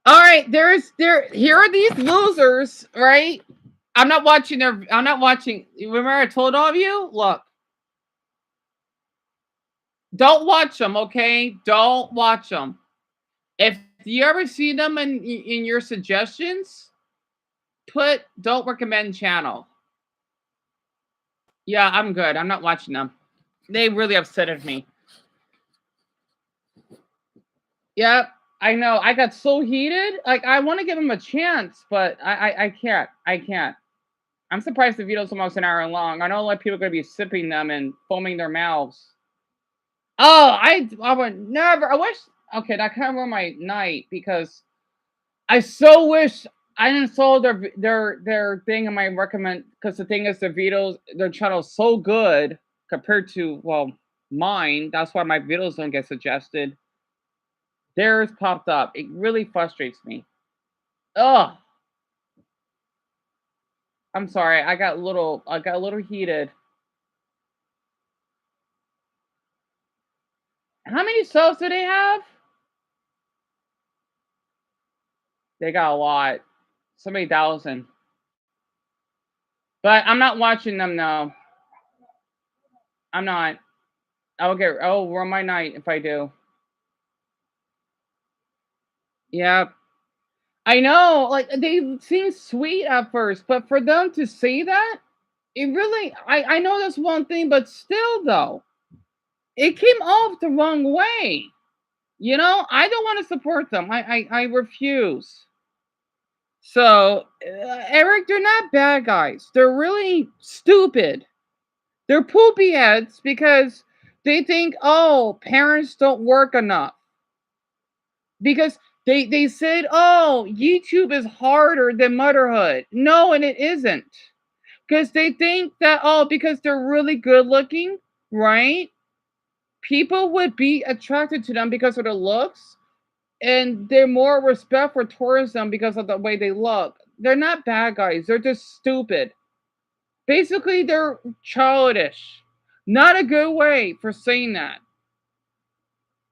All right, here are these losers, right? I'm not watching. Remember I told all of you? Look. Don't watch them, okay? Don't watch them. If you ever see them in your suggestions, don't recommend channel. Yeah, I'm good. I'm not watching them. They really upsetted me. Yep, I know. I got so heated. Like, I want to give them a chance, but I can't. I can't. I'm surprised the video's almost an hour long. I know a lot of people are going to be sipping them and foaming their mouths. Oh, I would never. I wish. Okay, that kind of ruined my night because I so wish I installed their thing in my recommend, because the thing is their channel is so good compared to, well, mine. That's why my videos don't get suggested. Theirs popped up. It really frustrates me. Ugh. I'm sorry. I got a little heated. How many subs do they have? They got a lot. So many thousand. But I'm not watching them now. I'm not. I'll ruin my night if I do. Yep. I know, like, they seem sweet at first, but for them to say that, it really, I know that's one thing, but still, though, it came off the wrong way. You know, I don't want to support them. I refuse. So, Eric, they're not bad guys. They're really stupid. They're poopy heads because they think, oh, parents don't work enough. Because they said, oh, YouTube is harder than motherhood. No, and it isn't. Because they think that, oh, because they're really good looking, right? People would be attracted to them because of their looks. And they're more respectful towards them because of the way they look. They're not bad guys. They're just stupid. Basically, they're childish. Not a good way for saying that.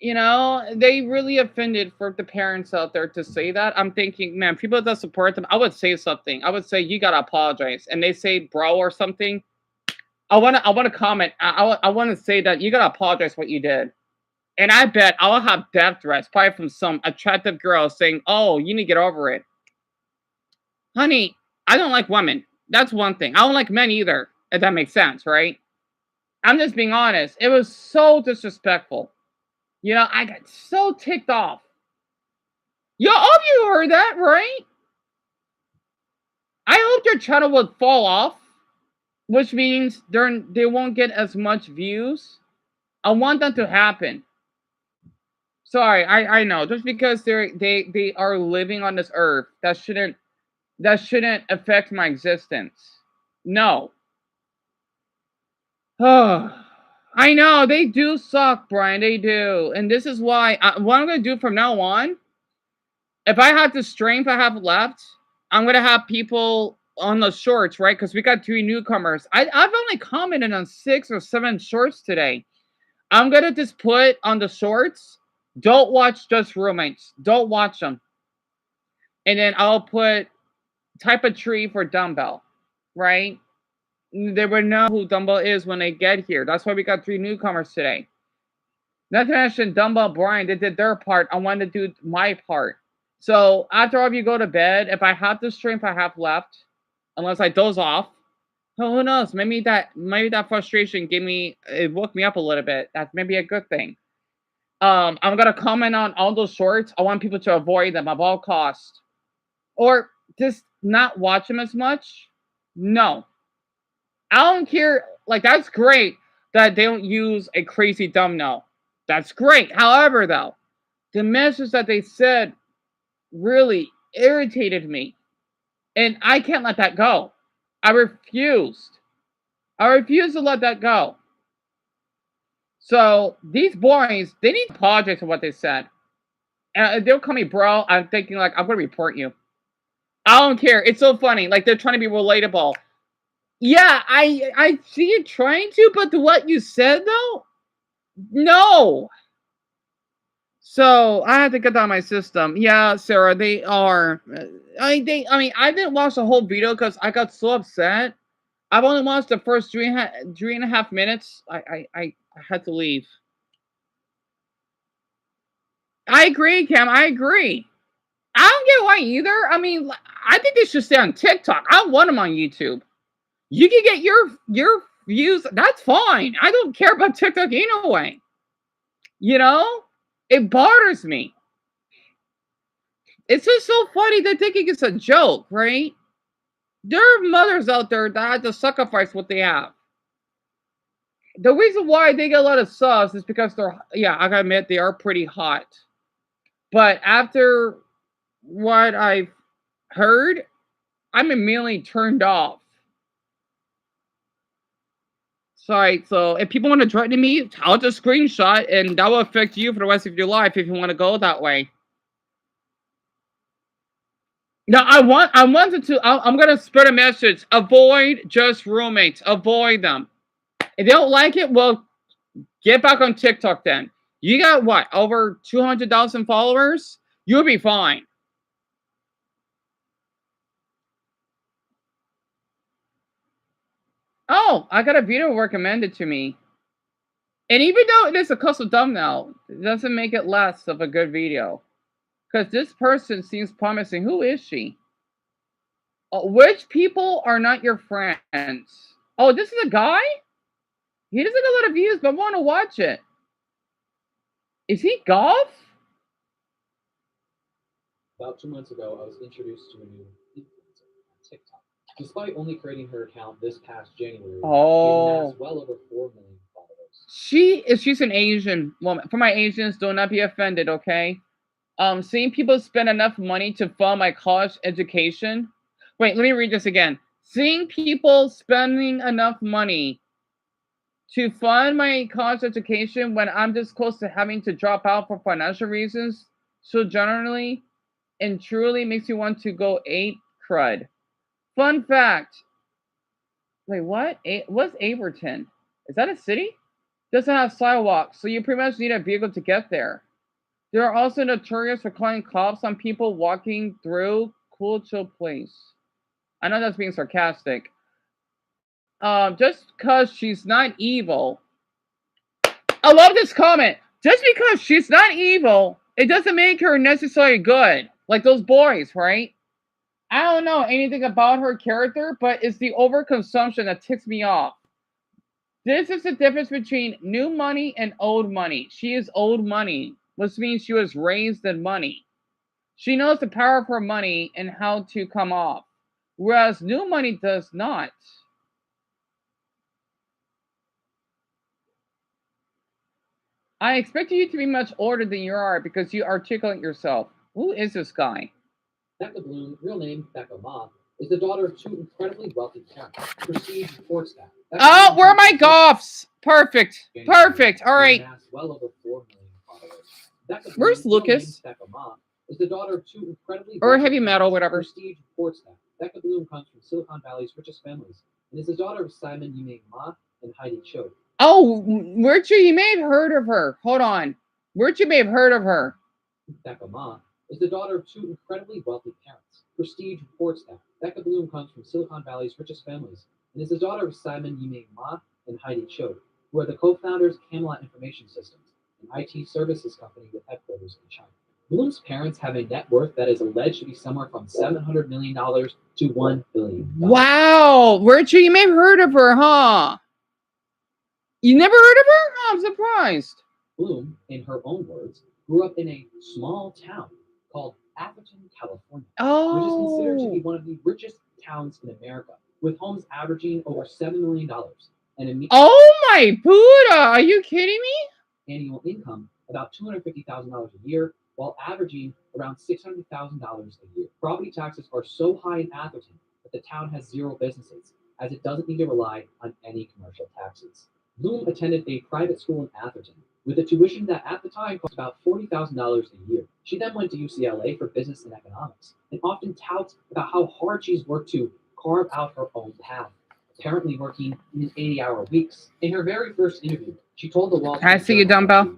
You know, they really offended for the parents out there to say that. I'm thinking, man, people that support them, I would say something. I would say, you gotta apologize. And they say bro or something. I wanna comment. I wanna say that you gotta apologize for what you did. And I bet I'll have death threats, probably from some attractive girl saying, oh, you need to get over it. Honey, I don't like women. That's one thing. I don't like men either, if that makes sense, right? I'm just being honest. It was so disrespectful. You know, I got so ticked off. Yo, all of you heard that, right? I hope their channel would fall off, which means they won't get as much views. I want that to happen. Sorry, I know. Just because they are living on this earth, that shouldn't affect my existence. No. Oh, I know they do suck, Brian. They do, and this is why. What I'm gonna do from now on, if I have the strength I have left, I'm gonna have people on the shorts, right? Because we got 3 newcomers. I've only commented on 6 or 7 shorts today. I'm gonna just put on the shorts. Don't watch Just Roommates. Don't watch them. And then I'll put type of tree for dumbbell, right? They would know who Dumbbell is when they get here. That's why we got 3 newcomers today. Not to mention Dumbbell, Brian, they did their part. I wanted to do my part. So after all of you go to bed, if I have the strength I have left, unless I doze off, who knows? Maybe that frustration woke me up a little bit. That's maybe a good thing. I'm gonna comment on all those shorts. I want people to avoid them at all costs, or just not watch them as much. No, I don't care. Like, that's great that they don't use a crazy thumbnail. That's great. However, though, the message that they said really irritated me, and I can't let that go. I refused. I refuse to let that go. So these boys, they need to apologize for what they said. And they'll call me bro. I'm thinking, like, I'm gonna report you. I don't care. It's so funny. Like, they're trying to be relatable. Yeah, I see you trying to, but what you said though, no. So I had to get that out of my system. Yeah, Sarah, they are. I mean, I didn't watch the whole video because I got so upset. I've only watched the first 3.5 minutes. I had to leave. I agree, Cam. I agree. I don't get why either. I mean, I think they should stay on TikTok. I want them on YouTube. You can get your views. That's fine. I don't care about TikTok anyway. You know, it bothers me. It's just so funny. They're thinking it's a joke, right? There are mothers out there that had to sacrifice what they have. The reason why they get a lot of subs is because they're, yeah, I gotta admit, they are pretty hot. But after what I've heard, I'm immediately turned off. Sorry, so if people want to threaten me, I'll just screenshot, and that will affect you for the rest of your life if you want to go that way. No, I'm gonna spread a message. Avoid Just Roommates. Avoid them. If they don't like it, well, get back on TikTok then. You got what? Over 200,000 followers? You'll be fine. Oh, I got a video recommended to me. And even though it is a custom thumbnail, it doesn't make it less of a good video. Because this person seems promising. Who is she? Which people are not your friends? Oh, this is a guy? He doesn't get a lot of views, but I want to watch it. Is he golf? About 2 months ago, I was introduced to a new influencer on TikTok. Despite only creating her account this past January, she has well over 4 million followers. She's an Asian woman. For my Asians, do not be offended, okay? Seeing people spend enough money to fund my college education. Wait, let me read this again. Seeing people spending enough money to fund my college education when I'm this close to having to drop out for financial reasons, so generally and truly makes you want to go ape crud. Fun fact. Wait, what? What's Averton? Is that a city? doesn't have sidewalks, so you pretty much need a vehicle to get there. They're also notorious for calling cops on people walking through Cool Chill Place. I know that's being sarcastic. Just because she's not evil. I love this comment. Just because she's not evil, it doesn't make her necessarily good. Like those boys, right? I don't know anything about her character, but it's the overconsumption that ticks me off. This is the difference between new money and old money. She is old money, which means she was raised in money. She knows the power of her money and how to come off, whereas new money does not. I expected you to be much older than you are because you articulate yourself. Who is this guy? Becca Bloom, real name Becca Ma, is the daughter of two incredibly wealthy parents. Prestige sports staff. Oh, where are my goffs? Perfect. Perfect. All right. Well over 4 million followers. Becca Bloom, Where's real name Lucas? Becca Ma, is the daughter of two incredibly Or wealthy heavy metal, parents. whatever. Prestige sports staff. Becca Bloom comes from Silicon Valley's richest families and is the daughter of Simon Yimeng Ma and Heidi Cho. Oh, you may have heard of her. Hold on. You may have heard of her. Becca Ma is the daughter of two incredibly wealthy parents. Prestige sports staff. Becca Bloom comes from Silicon Valley's richest families and is the daughter of Simon Yimeng Ma and Heidi Cho, who are the co-founders of Camelot Information Systems, an IT services company with headquarters in China. Bloom's parents have a net worth that is alleged to be somewhere from $700 million to $1 billion. Wow. You may have heard of her, huh? You never heard of her? Oh, I'm surprised. Bloom, in her own words, grew up in a small town called Atherton, California, which is considered to be one of the richest towns in America, with homes averaging over $7 million and a Oh my Buddha! Are you kidding me? Annual income about $250,000 a year, while averaging around $600,000 a year. Property taxes are so high in Atherton that the town has zero businesses, as it doesn't need to rely on any commercial taxes. Bloom attended a private school in Atherton with a tuition that at the time cost about $40,000 a year. She then went to UCLA for business and economics, and often touts about how hard she's worked to carve out her own path, apparently working in 80-hour weeks. In her very first interview, she told the Wall Street Can I see you, dumbbell?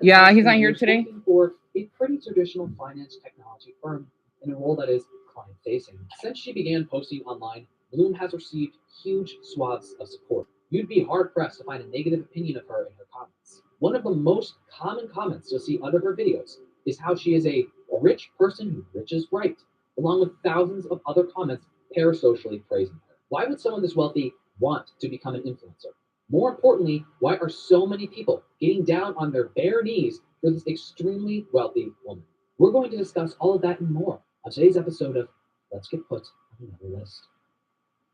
Yeah, he's not here today. For a pretty traditional finance technology firm in a role that is client-facing. Since she began posting online, Bloom has received huge swaths of support. You'd be hard-pressed to find a negative opinion of her in her comments. One of the most common comments you'll see under her videos is how she is a rich person who rich is right, along with thousands of other comments parasocially praising her. Why would someone this wealthy want to become an influencer? More importantly, why are so many people getting down on their bare knees for this extremely wealthy woman? We're going to discuss all of that and more on today's episode of Let's Get Put on Another List.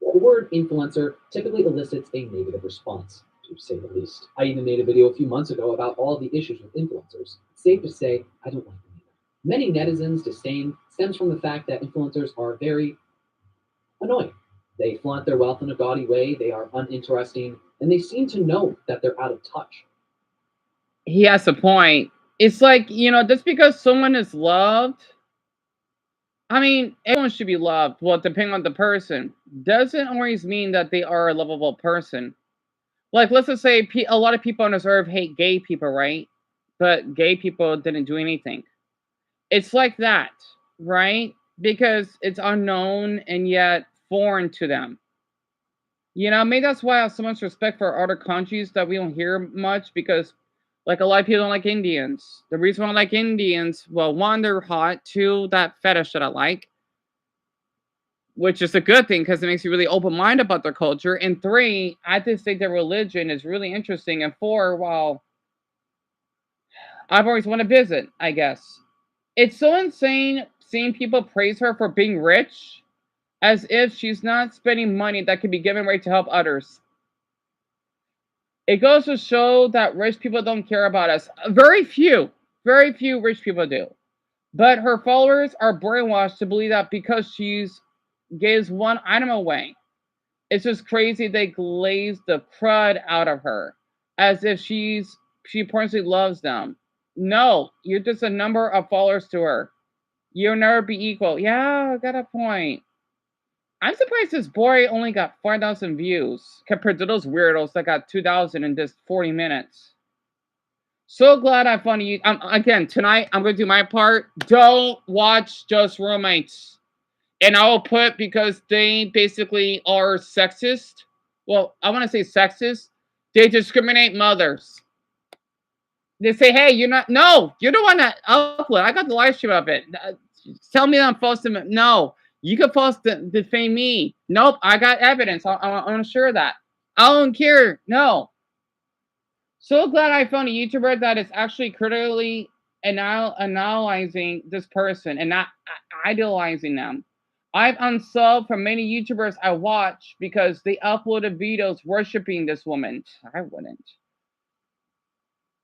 The word influencer typically elicits a negative response, to say the least. I even made a video a few months ago about all the issues with influencers. It's safe to say I don't like them either. Many netizens' disdain stems from the fact that influencers are very annoying. They flaunt their wealth in a gaudy way, they are uninteresting, and they seem to know that they're out of touch. He has a point. It's like, just because someone is loved, I mean, everyone should be loved. Well, depending on the person, doesn't always mean that they are a lovable person. Like, let's just say a lot of people on this earth hate gay people, right? But gay people didn't do anything. It's like that, right? Because it's unknown and yet foreign to them. Maybe that's why I have so much respect for other countries that we don't hear much, because like a lot of people don't like Indians. The reason why I like Indians, well, one, they're hot. Two, that fetish that I like, which is a good thing because it makes you really open-minded about their culture. And three, I just think their religion is really interesting. And four, well, I've always wanted to visit, I guess. It's so insane seeing people praise her for being rich, as if she's not spending money that could be given away to help others. It goes to show that rich people don't care about us. Very few rich people do. But her followers are brainwashed to believe that because she's gives one item away. It's just crazy they glaze the crud out of her, as if she personally loves them. No, you're just a number of followers to her. You'll never be equal. Yeah, I got a point. I'm surprised this boy only got 5,000 views compared to those weirdos that got 2,000 in just 40 minutes. So glad I found you. Again, tonight I'm going to do my part. Don't watch Just Roommates. And I will put, because they basically are sexist. Well, I want to say sexist. They discriminate mothers. They say, hey, you're not. No, you're the one that upload. I got the live stream of it. Tell me that I'm false. No, you can false defame me. Nope, I got evidence. I'm sure of that. I don't care. No. So glad I found a YouTuber that is actually critically analyzing this person and not idolizing them. I've unsubbed from many YouTubers I watch because they uploaded videos worshiping this woman. I wouldn't.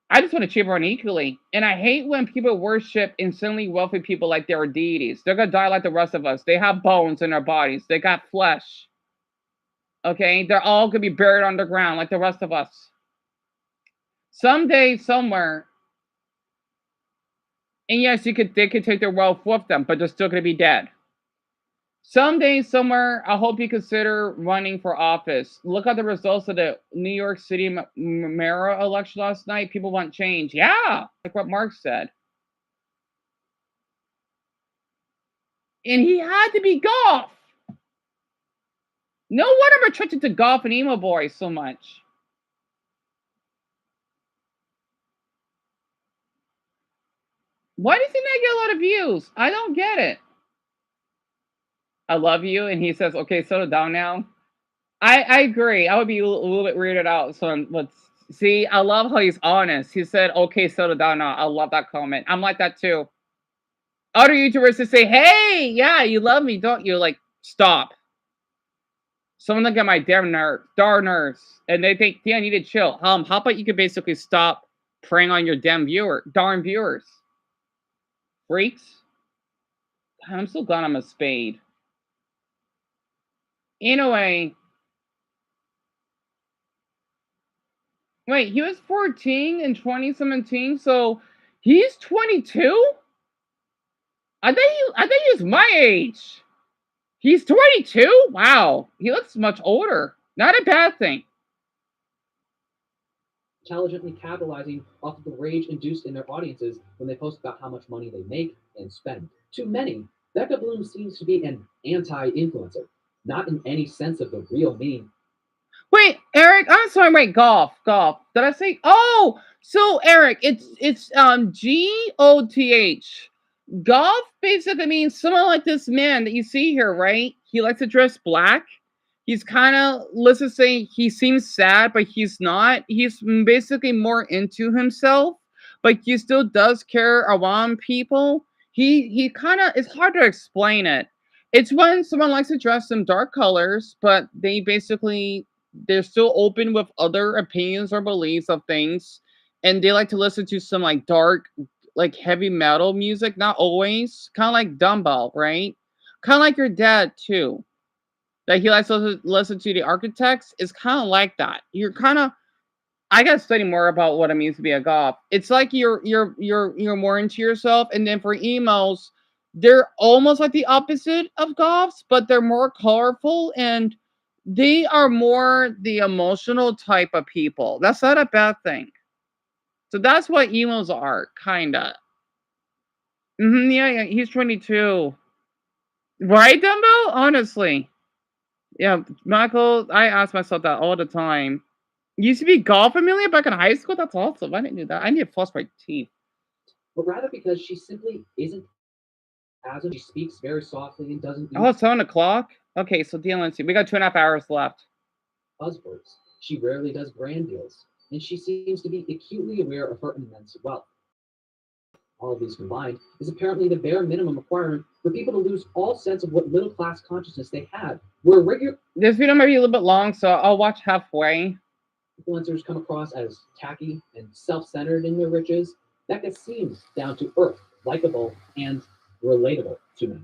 I just want to treat everyone equally. And I hate when people worship insanely wealthy people like they're deities. They're going to die like the rest of us. They have bones in their bodies. They got flesh. Okay? They're all going to be buried underground like the rest of us. Someday, somewhere, and yes, they could take their wealth with them, but they're still going to be dead. Someday, somewhere, I hope you consider running for office. Look at the results of the New York City mayor election last night. People want change. Yeah, like what Mark said. And he had to be golf. No wonder I'm attracted to golf and emo boys so much. Why does he not get a lot of views? I don't get it. I love you, and he says, okay, settle down now. I agree. I would be a little bit weirded out. So let's see. I love how he's honest. He said, okay, settle down now. I love that comment. I'm like that too. Other YouTubers to say, hey, yeah, you love me, don't you? Like, stop. Someone look at my darn nerves, and they think, yeah, I need to chill. How about you could basically stop preying on your darn viewers? Freaks. God, I'm so glad I'm a spade. Anyway. Wait, he was 14 in 2017, so he's 22? I think he was my age. He's 22? Wow. He looks much older. Not a bad thing. Intelligently capitalizing off of the rage induced in their audiences when they post about how much money they make and spend. To many, Becca Bloom seems to be an anti-influencer, not in any sense of the real meaning. Wait, Eric, I'm sorry, wait, golf. Did I say? Oh, so Eric, it's GOTH. Golf basically means someone like this man that you see here, right? He likes to dress black. He's kind of, let's just say, he seems sad, but he's not. He's basically more into himself, but he still does care around people. He kind of, it's hard to explain it. It's when someone likes to dress in dark colors, but they're still open with other opinions or beliefs of things, and they like to listen to some like dark, like heavy metal music. Not always, kind of like Dumbbell, right? Kind of like your dad too. That he likes to listen to the Architects is kind of like that. You're kind of, I gotta study more about what it means to be a goth. It's like you're more into yourself, and then for emos, they're almost like the opposite of goths, but they're more colorful and they are more the emotional type of people. That's not a bad thing. So that's what emos are, kinda. Yeah, he's 22. Right, Dumbo? Honestly. Yeah, Michael, I ask myself that all the time. Used to be golf familiar back in high school? That's awesome. I didn't do that. I need to floss my teeth. But rather because she simply isn't as she speaks very softly and doesn't Oh, it's 7 o'clock? Okay, so Deon, let's see. We got 2.5 hours left. buzzwords. She rarely does brand deals, and she seems to be acutely aware of her immense wealth. All of these combined is apparently the bare minimum requirement for people to lose all sense of what middle class consciousness they have. Where regular This video might be a little bit long, so I'll watch halfway. Influencers come across as tacky and self-centered in their riches, Becca seems down to earth, likable, and relatable to many.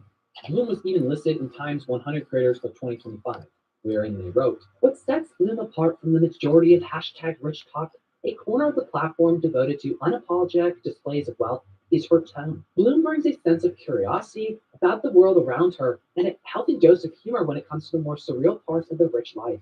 Bloom was even listed in Time's 100 Creators of 2025, wherein they wrote, "What sets Bloom apart from the majority of #RichTalk, a corner of the platform devoted to unapologetic displays of wealth is her tone. Bloom brings a sense of curiosity about the world around her and a healthy dose of humor when it comes to the more surreal parts of the rich life.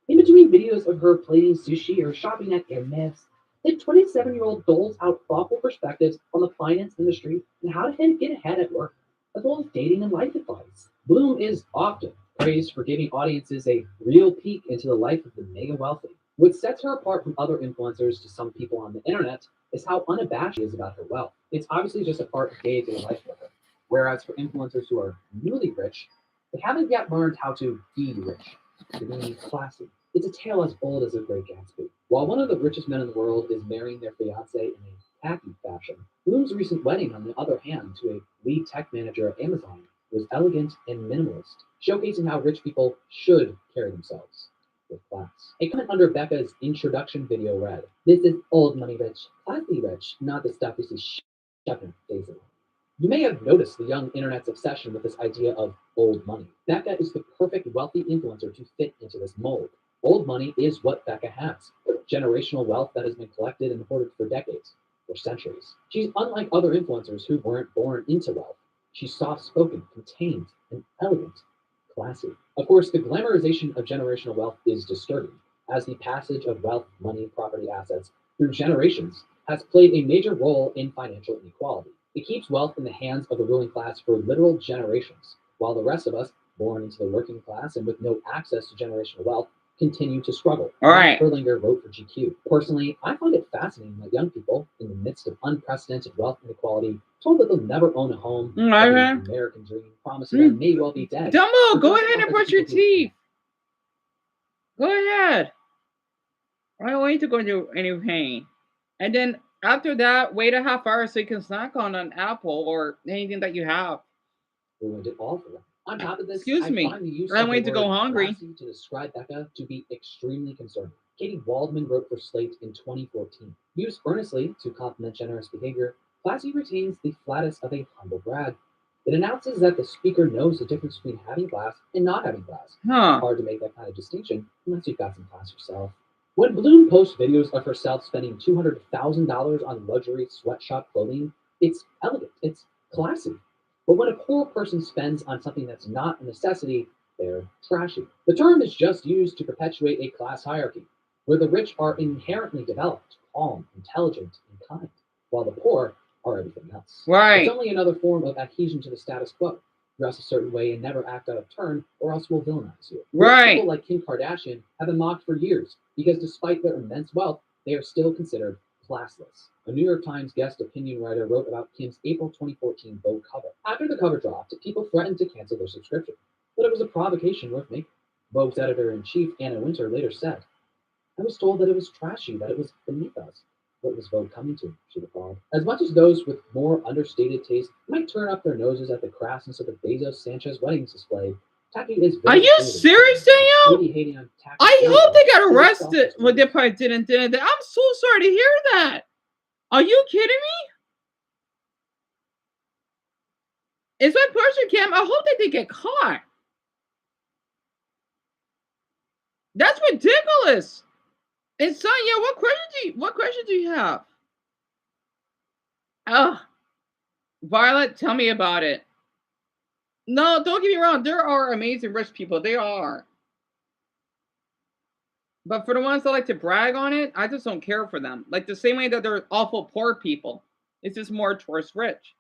In between videos of her plating sushi or shopping at Hermes, the 27-year-old doles out thoughtful perspectives on the finance industry and how to get ahead at work, as well as dating and life advice. Bloom is often praised for giving audiences a real peek into the life of the mega wealthy. What sets her apart from other influencers to some people on the internet is how unabashed she is about her wealth. It's obviously just a part of day-to-day life with her. Whereas for influencers who are newly rich, they haven't yet learned how to be rich, to be classy. It's a tale as old as The Great Gatsby. While one of the richest men in the world is marrying their fiancée in a tacky fashion, Bloom's recent wedding, on the other hand, to a lead tech manager at Amazon, was elegant and minimalist, showcasing how rich people should carry themselves with class. A comment under Becca's introduction video read, "This is old money rich, classy rich, not the stuff you see shoving days ago." You may have noticed the young internet's obsession with this idea of old money. Becca is the perfect wealthy influencer to fit into this mold. Old money is what Becca has. Generational wealth that has been collected and hoarded for decades, for centuries. She's unlike other influencers who weren't born into wealth. She's soft-spoken, contained, and elegant, classy. Of course, the glamorization of generational wealth is disturbing, as the passage of wealth, money, property, assets through generations has played a major role in financial inequality. It keeps wealth in the hands of the ruling class for literal generations, while the rest of us, born into the working class and with no access to generational wealth, continue to struggle. All right. Erlinger wrote for GQ. Personally, I find it fascinating that young people, in the midst of unprecedented wealth inequality, told that they'll never own a home, the American dream, promising that may well be dead. Dumbo, go ahead and brush your teeth. Go ahead. I don't want you to go into any pain. And then after that, wait a half hour so you can snack on an apple or anything that you have. Ruined it all for them. On top of this, Excuse me. Find the use I of want the you to go word hungry. classy to describe Becca to be extremely concerning. Katie Waldman wrote for Slate in 2014. Used earnestly to compliment generous behavior, classy retains the flattest of a humble brag. It announces that the speaker knows the difference between having class and not having class. Hard to make that kind of distinction unless you've got some class yourself. When Bloom posts videos of herself spending $200,000 on luxury sweatshop clothing, it's elegant, it's classy. But when a poor person spends on something that's not a necessity, they're trashy. The term is just used to perpetuate a class hierarchy, where the rich are inherently developed, calm, intelligent, and kind, while the poor are everything else. Right. It's only another form of adhesion to the status quo. Dress a certain way and never act out of turn, or else we'll villainize you. Right. People like Kim Kardashian have been mocked for years because despite their immense wealth, they are still considered classless. A New York Times guest opinion writer wrote about Kim's April 2014 Vogue cover. After the cover dropped, people threatened to cancel their subscription, but it was a provocation worth making. Vogue's editor-in-chief, Anna Wintour, later said, "I was told that it was trashy, that it was beneath us. What was Vogue coming to?" she recalled. As much as those with more understated taste might turn up their noses at the crassness of the Bezos-Sanchez weddings display, tacky is very Are you clearly serious, Daniel? really hating on tacky I storytelling hope they got is arrested. itself Well, they probably didn't. I'm so sorry to hear that. Are you kidding me? It's my person, Cam. I hope that they get caught. That's ridiculous. And Sonia, what question do you have? Oh, Violet, tell me about it. No, don't get me wrong. There are amazing rich people. They are. But for the ones that like to brag on it, I just don't care for them. Like the same way that they're awful poor people. It's just more towards rich.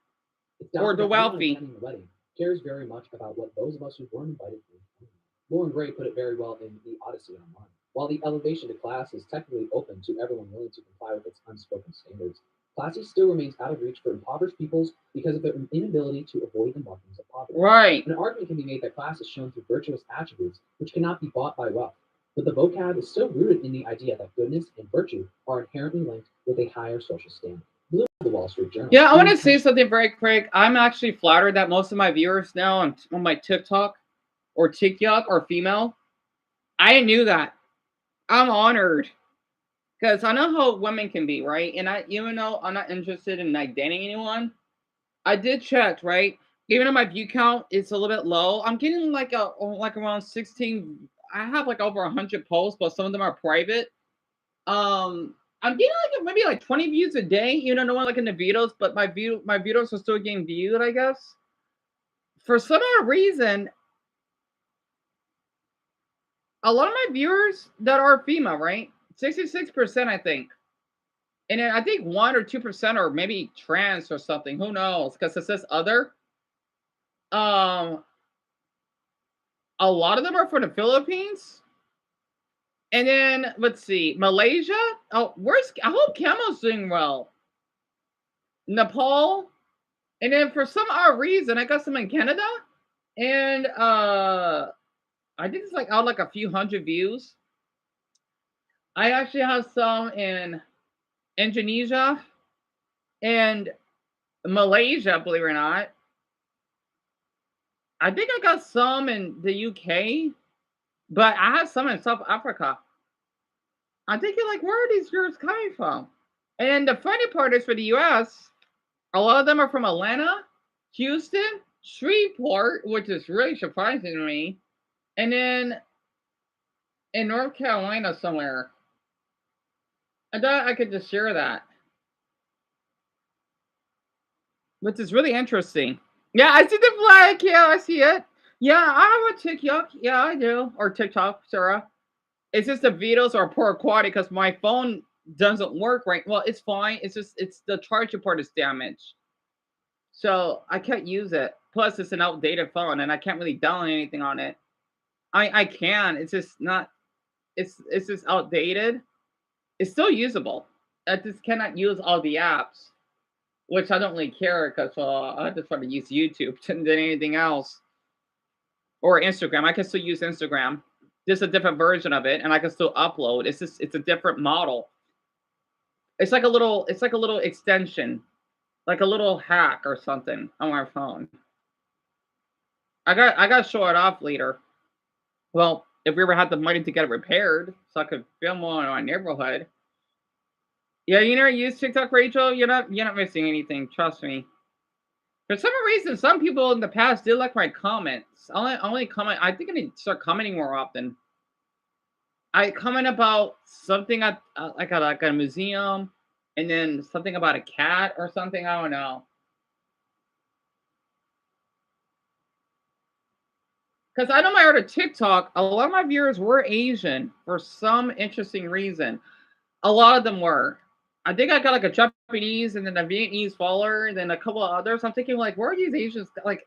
Or the wealthy. The wedding cares very much about what those of us who weren't invited to. Lauren Gray put it very well in The Odyssey online. While the elevation to class is technically open to everyone willing to comply with its unspoken standards, classy still remains out of reach for impoverished peoples because of their inability to avoid the markings of poverty. Right. An argument can be made that class is shown through virtuous attributes which cannot be bought by wealth. But the vocab is still rooted in the idea that goodness and virtue are inherently linked with a higher social standard. Bloom of the Wall Street Journal. Yeah, I want to say something very quick. I'm actually flattered that most of my viewers now on my TikTok or TikTok are female. I knew that. I'm honored. Because I know how women can be, right? And even though I'm not interested in like dating anyone, I did check, right? Even though my view count is a little bit low, I'm getting like around 16. I have like over 100 posts, but some of them are private. I I'm getting like maybe like 20 views a day. You know, no one like in the videos, but my videos are still getting viewed, I guess. For some odd reason, a lot of my viewers that are female, right? 66%, I think. And then I think 1 or 2% are maybe trans or something. Who knows? Because it says other. A lot of them are from the Philippines. And then let's see, Malaysia. Oh, I hope Camo's doing well. Nepal. And then for some odd reason, I got some in Canada. And I think it's like out like a few hundred views. I actually have some in Indonesia and Malaysia, believe it or not. I think I got some in the UK, but I have some in South Africa. I'm thinking, like, where are these girls coming from? And the funny part is for the US, a lot of them are from Atlanta, Houston, Shreveport, which is really surprising to me, and then in North Carolina somewhere. I thought I could just share that, which is really interesting. Yeah, I see the flag. Yeah, I see it. Yeah, I have a TikTok. Yeah, I do. Or TikTok, Sarah. It's just the videos are poor quality because my phone doesn't work right. Well, it's fine. It's just the charger port is damaged, so I can't use it. Plus, it's an outdated phone, and I can't really download anything on it. I can. It's just not. It's just outdated. It's still usable. I just cannot use all the apps, which I don't really care because I just want to use YouTube than anything else, or Instagram. I can still use Instagram. Just a different version of it, and I can still upload. It's a different model. It's like a little extension, like a little hack or something on my phone. I got to show it off later. Well, if we ever had the money to get it repaired, so I could film one in my neighborhood. Yeah, you never use TikTok, Rachel. You're not missing anything. Trust me. For some reason, some people in the past did like my comments. I only comment. I think I need to start commenting more often. I comment about something at like a museum, and then something about a cat or something. I don't know. Because I know my other TikTok, a lot of my viewers were Asian for some interesting reason. A lot of them were. I think I got like a Japanese and then a Vietnamese follower, and then a couple of others. I'm thinking, like, where are these Asians? Like,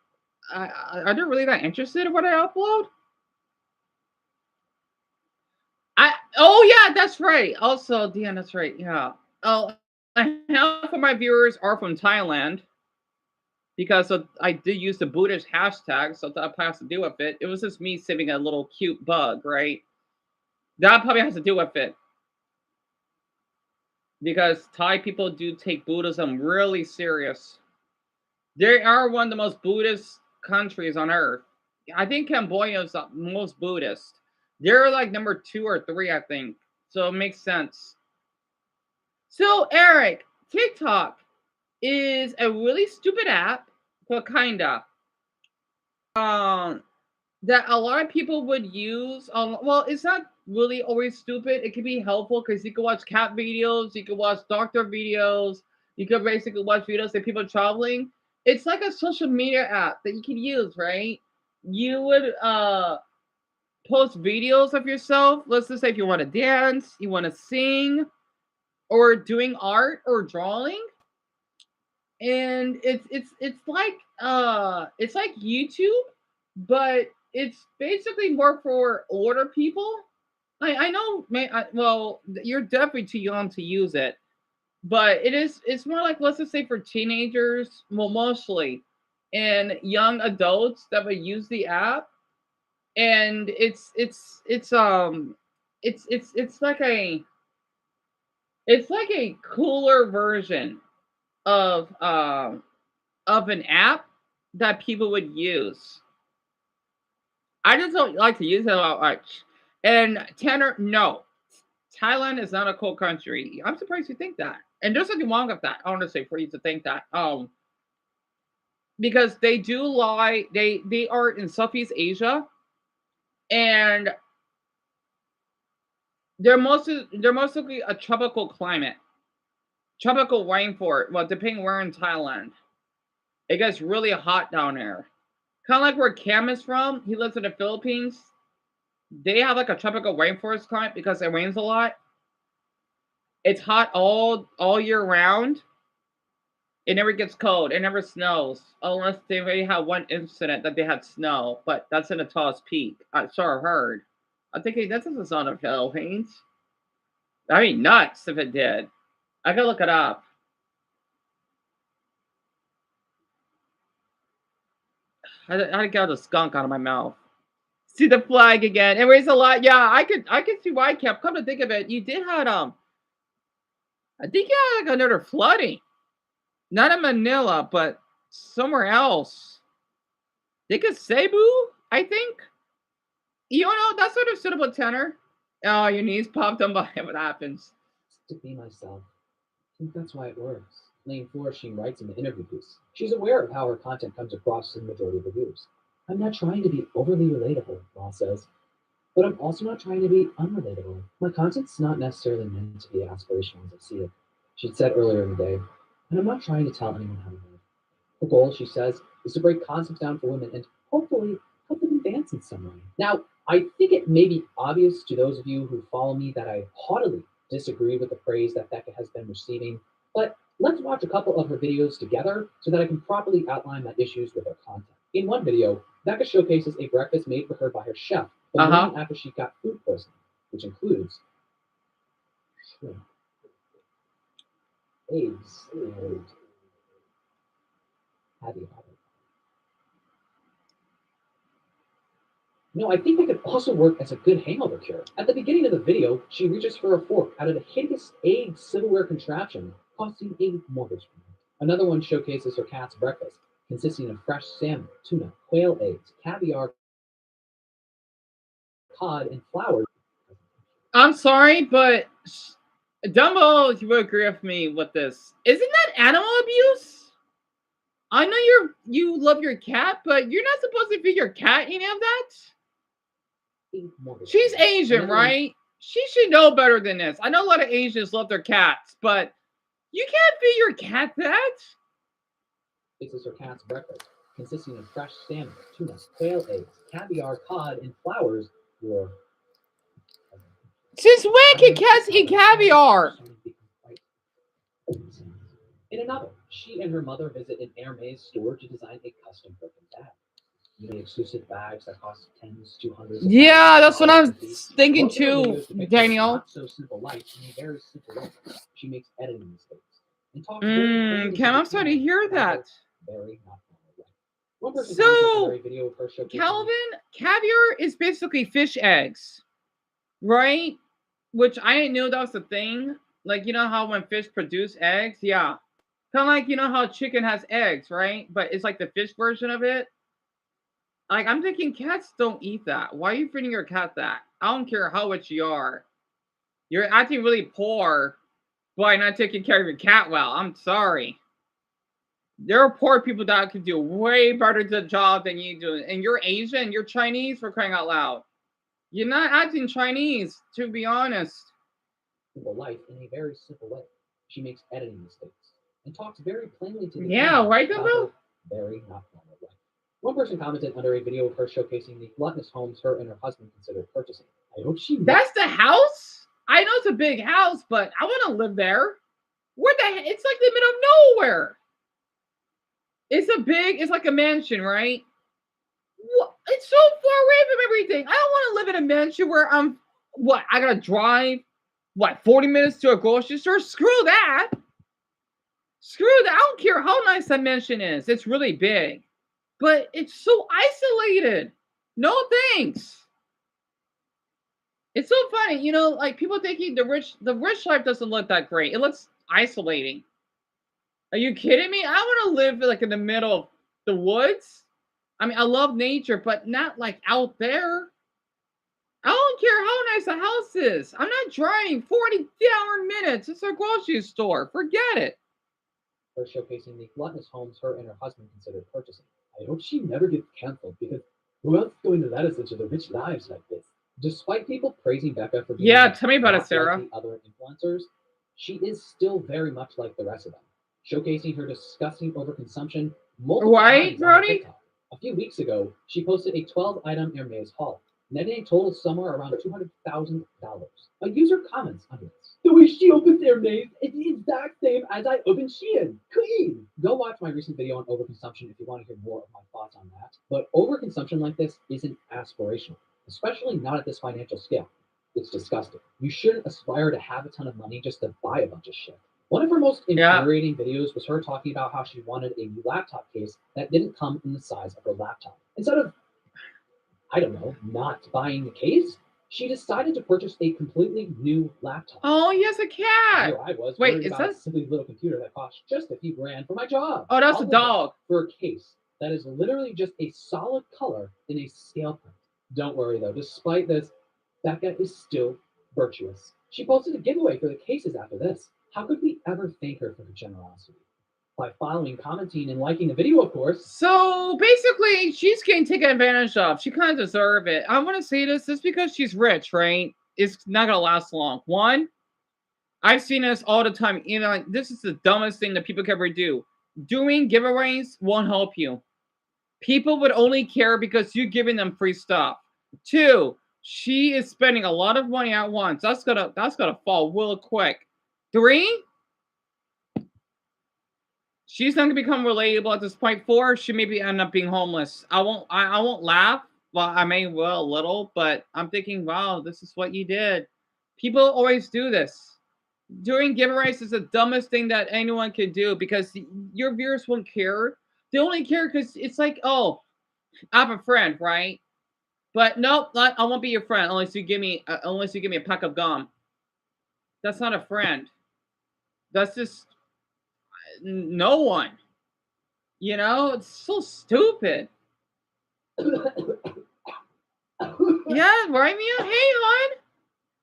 are they really that interested in what I upload? Oh yeah, that's right. Also, Deon, that's right. Yeah. Oh, half of my viewers are from Thailand because I did use the Buddhist hashtag, so that has to do with it. It was just me saving a little cute bug, right? That probably has to do with it. Because Thai people do take Buddhism really serious. They are one of the most Buddhist countries on earth. I think Cambodia is the most Buddhist. They're like number 2 or 3, I think. So it makes sense. So Eric, TikTok is a really stupid app, but kinda. That a lot of people would use. Well, it's not really always stupid. It can be helpful because you can watch cat videos, you can watch doctor videos, you can basically watch videos of people traveling. It's like a social media app that you can use, right? You would post videos of yourself. Let's just say if you want to dance, you want to sing, or doing art or drawing. And it's like YouTube, but it's basically more for older people. I know, well, you're definitely too young to use it, but it's more like, let's just say, for teenagers, well, mostly, and young adults that would use the app, and it's like a cooler version of an app that people would use. I just don't like to use it a lot much. And Tanner, no, Thailand is not a cool country. I'm surprised you think that. And there's nothing wrong with that, honestly, for you to think that. Because they do lie. They are in Southeast Asia, and They're mostly a tropical climate. Tropical rainforest. Well, depending where in Thailand. It gets really hot down there. Kind of like where Cam is from. He lives in the Philippines. They have like a tropical rainforest climate because it rains a lot. It's hot all year round. It never gets cold. It never snows. Unless they already had one incident that they had snow. But that's in the tallest peak. I sure heard. I think that doesn't sound of Philippines. That'd be nuts if it did. I gotta look it up. I had to get the skunk out of my mouth. See the flag again. It raised a lot. Yeah, I could see why, Kev. Come to think of it, you did have I think you had like another flooding. Not in Manila, but somewhere else. They could Cebu, I think. You know, that sort of suitable tenor. Oh, your knees popped on by what happens. To be myself. I think that's why it works. Lane Flourishing writes in the interview piece. She's aware of how her content comes across in the majority of the views. I'm not trying to be overly relatable, Law says, but I'm also not trying to be unrelatable. My content's not necessarily meant to be aspirational as I see it, she'd said earlier in the day, and I'm not trying to tell anyone how to live. Her goal, she says, is to break concepts down for women and hopefully help them advance in some way. Now, I think it may be obvious to those of you who follow me that I haughtily disagree with the praise that Becca has been receiving, but let's watch a couple of her videos together so that I can properly outline my issues with her content. In one video, Becca showcases a breakfast made for her by her chef the morning after she got food poisoning, which includes shrimp, eggs, and caviar. No, I think that could also work as a good hangover cure. At the beginning of the video, she reaches for a fork out of a hideous egg silverware contraption, costing a mortgage payment. Another one showcases her cat's breakfast, consisting of fresh salmon, tuna, quail eggs, caviar, cod, and flour. I'm sorry, but Dumbo, you would agree with me with this. Isn't that animal abuse? I know you love your cat, but you're not supposed to feed your cat any of that. She's Asian, right? She should know better than this. I know a lot of Asians love their cats, but you can't feed your cat that. This is her cat's breakfast, consisting of fresh salmon, tuna, quail eggs, caviar, cod, and flowers for. Since when can cats eat caviar? In another, she and her mother visit an Hermes store to design a custom Birkin bag. Using exclusive bags that cost tens to hundreds. Yeah, that's what I'm thinking too, Daniel. Not so simple life in a very simple way. She makes editing mistakes and talks Cam, I'm sorry to hear that. Very not so, Calvin, caviar is basically fish eggs, right? Which I didn't know that was a thing. Like, you know how when fish produce eggs? Yeah. Kind of like, you know how chicken has eggs, right? But it's like the fish version of it. Like, I'm thinking cats don't eat that. Why are you feeding your cat that? I don't care how rich you are. You're acting really poor by not taking care of your cat well. I'm sorry. There are poor people that could do way better job than you do. And you're Asian, you're Chinese, for crying out loud. You're not acting Chinese, to be honest. Simple life in a very simple way. She makes editing mistakes and talks very plainly to the right, Dumbo? Very not normal life. One person commented under a video of her showcasing the gluttonous homes her and her husband considered purchasing. I hope she. That's the house? I know it's a big house, but I want to live there. Where the heck? It's like the middle of nowhere. It's like a mansion, right? What? It's so far away from everything. I don't want to live in a mansion where I gotta drive, 40 minutes to a grocery store? Screw that. Screw that. I don't care how nice that mansion is. It's really big. But it's so isolated. No thanks. It's so funny, you know, like people thinking the rich life doesn't look that great. It looks isolating. Are you kidding me? I want to live like in the middle of the woods. I mean, I love nature, but not like out there. I don't care how nice the house is. I'm not driving 40 minutes. It's a grocery store. Forget it. Her showcasing the gluttonous homes her and her husband considered purchasing. I hope she never gets canceled because who else is going to let us into the rich lives like this? Despite people praising Becca for being Yeah, tell me about it, not Sarah. like the other influencers, she is still very much like the rest of them, showcasing her disgusting overconsumption multiple Right, times on her Brody? TikTok. A few weeks ago, she posted a 12-item Hermes haul, netting a total somewhere around $200,000. A user comments under this. The way she opens Hermes is the exact same as I open Shein. Clean! Go watch my recent video on overconsumption if you want to hear more of my thoughts on that. But overconsumption like this isn't aspirational, especially not at this financial scale. It's disgusting. You shouldn't aspire to have a ton of money just to buy a bunch of shit. One of her most infuriating videos was her talking about how she wanted a new laptop case that didn't come in the size of her laptop. Instead of, I don't know, not buying the case, she decided to purchase a completely new laptop. Oh, he has a cat. Here I was Wait, worried is about that? a silly little computer that cost just a few grand for my job. Oh, that's All a of that dog. for a case that is literally just a solid color in a scale print. Don't worry though, despite this, Becca is still virtuous. She posted a giveaway for the cases after this. How could we ever thank her for her generosity? By following, commenting, and liking the video, of course. So basically, she's getting taken advantage of. She kind of deserves it. I want to say this just because she's rich, right? It's not gonna last long. One, I've seen this all the time. You know, like, this is the dumbest thing that people can ever do. Doing giveaways won't help you. People would only care because you're giving them free stuff. Two, she is spending a lot of money at once. That's gonna fall real quick. Three, she's not gonna become relatable at this point. Four, she maybe end up being homeless. I won't laugh. Well, I may well a little, but I'm thinking, wow, this is what you did. People always do this. Doing giveaways is the dumbest thing that anyone can do because your viewers won't care. They only care because it's like, oh, I have a friend, right? But nope, I won't be your friend unless you give me a pack of gum. That's not a friend. That's just no one. You know, it's so stupid. Yeah, right, Mia? Hey, hon.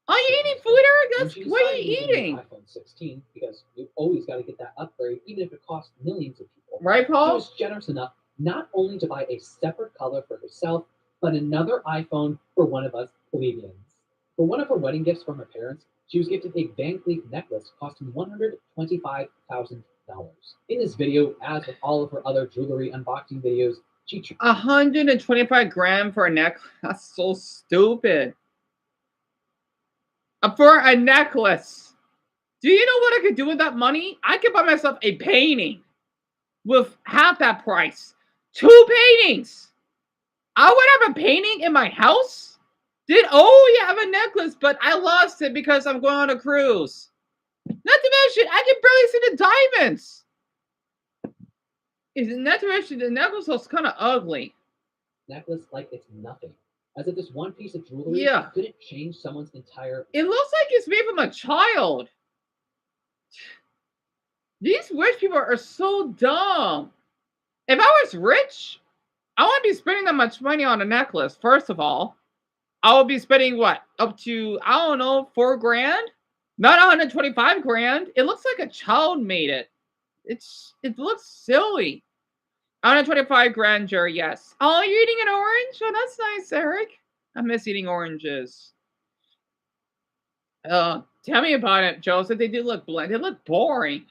Are you eating food, Eric? What are you eating? iPhone 16 because you always got to get that upgrade, even if it costs millions of people. Right, Paul? She was generous enough not only to buy a separate color for herself, but another iPhone for one of us plebeians. For one of her wedding gifts from her parents, she was gifted a Van Cleef necklace costing $125,000. In this video, as with all of her other jewelry unboxing videos, she 125 grand for a necklace. That's so stupid. For a necklace. Do you know what I could do with that money? I could buy myself a painting with half that price. 2 paintings. I would have a painting in my house. Yeah, I have a necklace, but I lost it because I'm going on a cruise. Not to mention, I can barely see the diamonds. Not to mention, the necklace looks kind of ugly. Necklace like it's nothing. As if this one piece of jewelry couldn't change someone's entire... It looks like it's made from a child. These rich people are so dumb. If I was rich, I wouldn't be spending that much money on a necklace, first of all. I would be spending, what, up to, I don't know, 4 grand? Not 125 grand. It looks like a child made it. It looks silly. 125 grand, Jerry, yes. Oh, you're eating an orange? Oh, that's nice, Eric. I miss eating oranges. Tell me about it, Joseph. They do look bland. They look boring.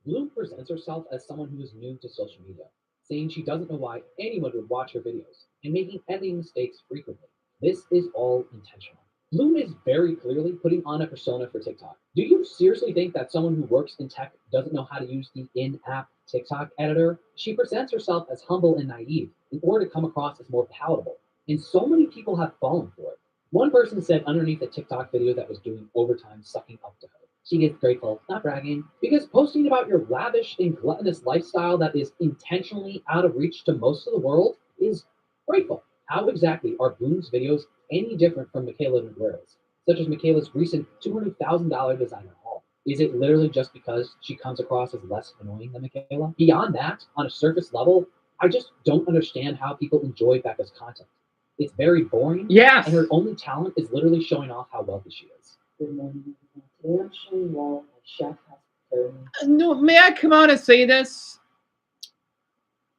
Bloom presents herself as someone who is new to social media, saying she doesn't know why anyone would watch her videos, and making editing mistakes frequently. This is all intentional. Bloom is very clearly putting on a persona for TikTok. Do you seriously think that someone who works in tech doesn't know how to use the in-app TikTok editor? She presents herself as humble and naive in order to come across as more palatable, and so many people have fallen for it. One person said underneath a TikTok video that was doing overtime sucking up to her, she is grateful, not bragging, because posting about your lavish and gluttonous lifestyle that is intentionally out of reach to most of the world is grateful. How exactly are Bloom's videos any different from Michaela Noguera's, such as Michaela's recent $200,000 designer haul? Is it literally just because she comes across as less annoying than Michaela? Beyond that, on a surface level, I just don't understand how people enjoy Becca's content. It's very boring. Yes. And her only talent is literally showing off how wealthy she is. Good morning. Today I'm showing you all my chef has prepared. No, may I come out and say this?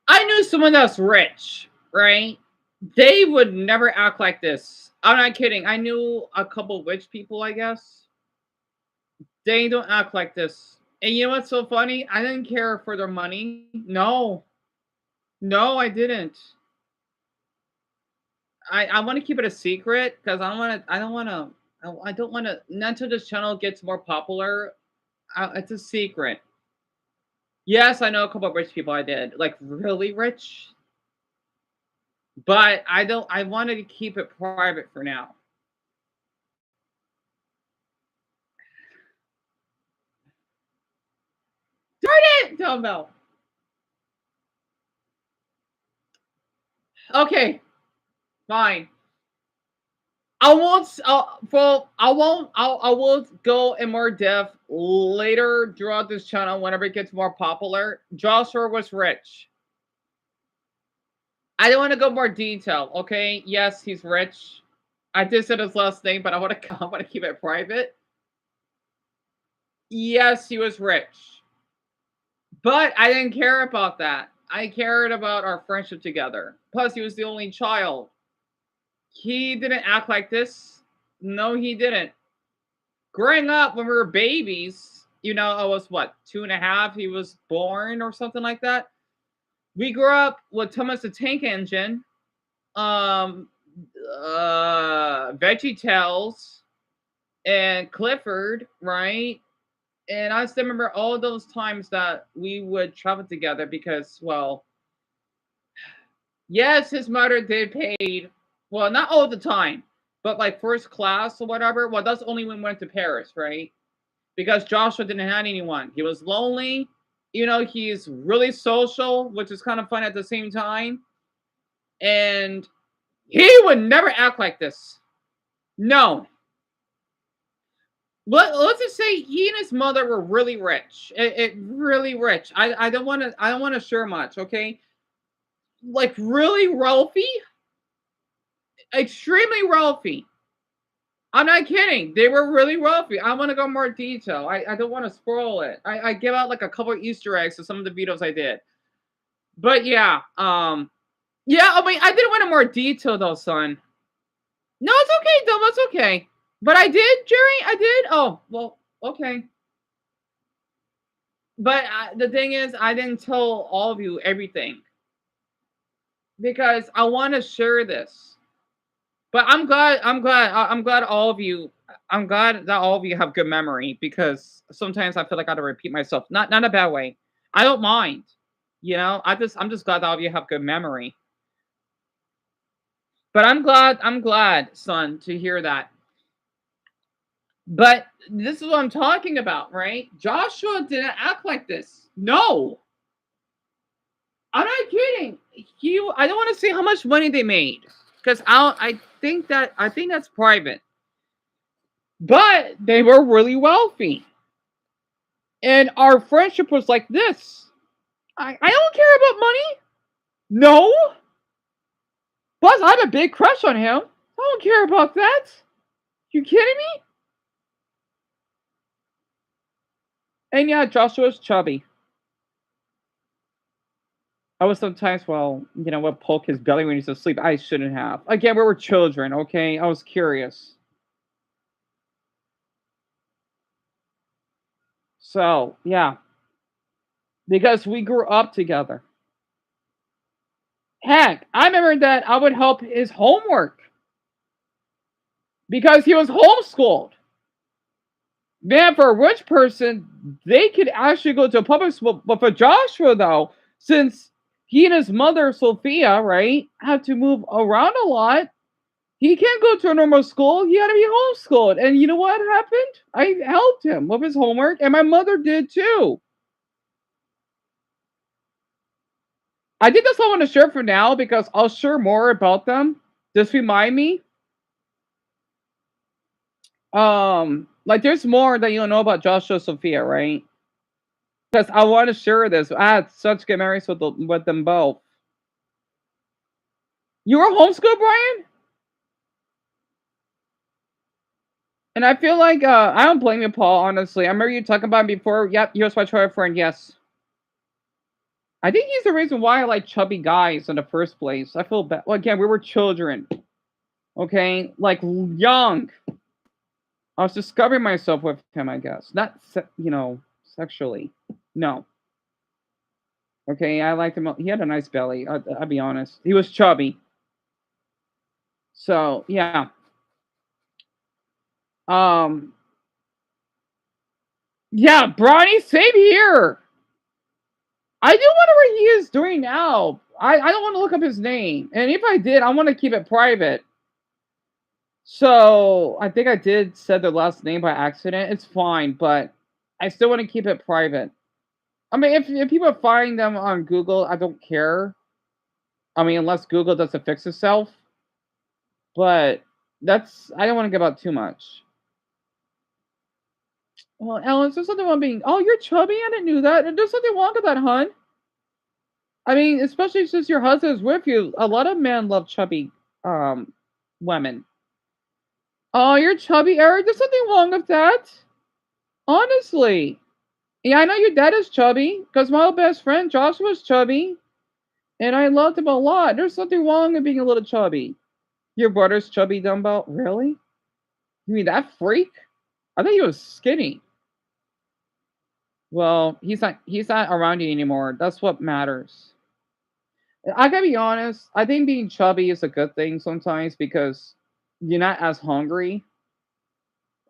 I knew someone that's rich, right? They would never act like this. I'm not kidding. I knew a couple rich people, I guess. They don't act like this. And you know what's so funny? I didn't care for their money. No. No, I didn't. I want to keep it a secret because I don't want to not until this channel gets more popular. It's a secret. Yes, I know a couple of rich people I did. Like really rich. But I wanted to keep it private for now. Darn it, dumbbell. Okay, fine. I won't. I won't. I will go in more depth later throughout this channel whenever it gets more popular. Joshua was rich. I don't want to go more detail. Okay. Yes, he's rich. I did say his last name, but I want to keep it private. Yes, he was rich, but I didn't care about that. I cared about our friendship together. Plus, he was the only child. He didn't act like this. No, he didn't. Growing up when we were babies, you know, I was what, 2.5? He was born or something like that. We grew up with Thomas the Tank Engine, Veggie Tales, and Clifford, right? And I still remember all those times that we would travel together because, well, yes, his mother did paid, well, not all the time, but like first class or whatever. Well, that's only when we went to Paris, right? Because Joshua didn't have anyone. He was lonely. You know, he's really social, which is kind of fun at the same time. And he would never act like this. No. Let's just say he and his mother were really rich. Really rich. I don't want to share much, okay? Like really wealthy. Extremely wealthy. I'm not kidding. They were really wealthy. I want to go more detail. I don't want to spoil it. I give out like a couple of Easter eggs to some of the videos I did. But yeah, yeah, I mean, I didn't want more detail though, son. No, it's okay, Dom. It's okay. But I did, Jerry. I did. Oh, well, okay. But the thing is, I didn't tell all of you everything because I want to share this. But I'm glad all of you. I'm glad that all of you have good memory because sometimes I feel like I have to repeat myself. Not in a bad way. I don't mind. You know, I'm just glad that all of you have good memory. But I'm glad, son, to hear that. But this is what I'm talking about, right? Joshua didn't act like this. No. I'm not kidding. I don't want to say how much money they made. Because I think that's private. But they were really wealthy. And our friendship was like this. I don't care about money. No. Plus, I have a big crush on him. I don't care about that. You kidding me? And yeah, Joshua's chubby. I was sometimes, well, you know, would poke his belly when he's asleep. I shouldn't have. Again, we were children, okay? I was curious. So, yeah. Because we grew up together. Heck, I remember that I would help his homework. Because he was homeschooled. Man, for a rich person, they could actually go to a public school. But for Joshua, though, since he and his mother, Sophia, right, had to move around a lot, he can't go to a normal school. He had to be homeschooled. And you know what happened? I helped him with his homework, and my mother did too. I think that's all I want to share for now because I'll share more about them. Just remind me. Like there's more that you don't know about Joshua Sophia, right? Because I want to share this. I had such good memories with them both. You were homeschooled, Brian? And I feel like I don't blame you, Paul, honestly. I remember you talking about him before. Yep, he was my childhood friend, yes. I think he's the reason why I like chubby guys in the first place. I feel bad. Well, again, we were children. Okay, like young. I was discovering myself with him, I guess. Not, sexually. No. Okay, I liked him. He had a nice belly. I'll be honest. He was chubby. So yeah. Um. Yeah, Bronny, same here. I do wonder what he is doing now. I don't want to look up his name, and if I did, I want to keep it private. So I think I did said the last name by accident. It's fine, but I still want to keep it private. I mean, if people find them on Google, I don't care. I mean, unless Google doesn't fix itself. But I don't want to give out too much. Well, Ellen, there's something wrong being. Oh, you're chubby. I didn't know that. There's something wrong with that, hun. I mean, especially since your husband is with you. A lot of men love chubby women. Oh, you're chubby, Eric. There's something wrong with that. Honestly. Yeah, I know your dad is chubby, because my old best friend Joshua was chubby. And I loved him a lot. There's something wrong with being a little chubby. Your brother's chubby, Dumbo? Really? You mean that freak? I thought he was skinny. Well, he's not around you anymore. That's what matters. I gotta be honest, I think being chubby is a good thing sometimes because you're not as hungry.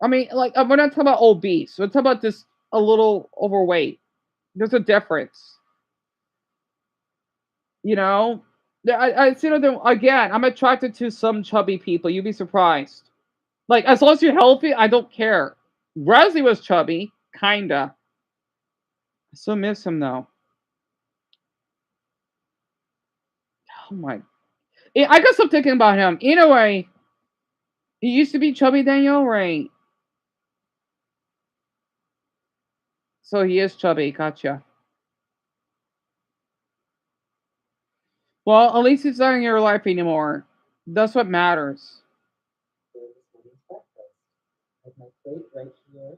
I mean, like, we're not talking about obese. We're talking about just a little overweight. There's a difference. You know? I see them again. I'm attracted to some chubby people. You'd be surprised. Like, as long as you're healthy, I don't care. Wesley was chubby, kinda. I still miss him though. Oh my! I got stop thinking about him. Anyway, he used to be chubby, Daniel, right? So he is chubby. Gotcha. Well, at least he's not in your life anymore. That's what matters. I have my plate right here.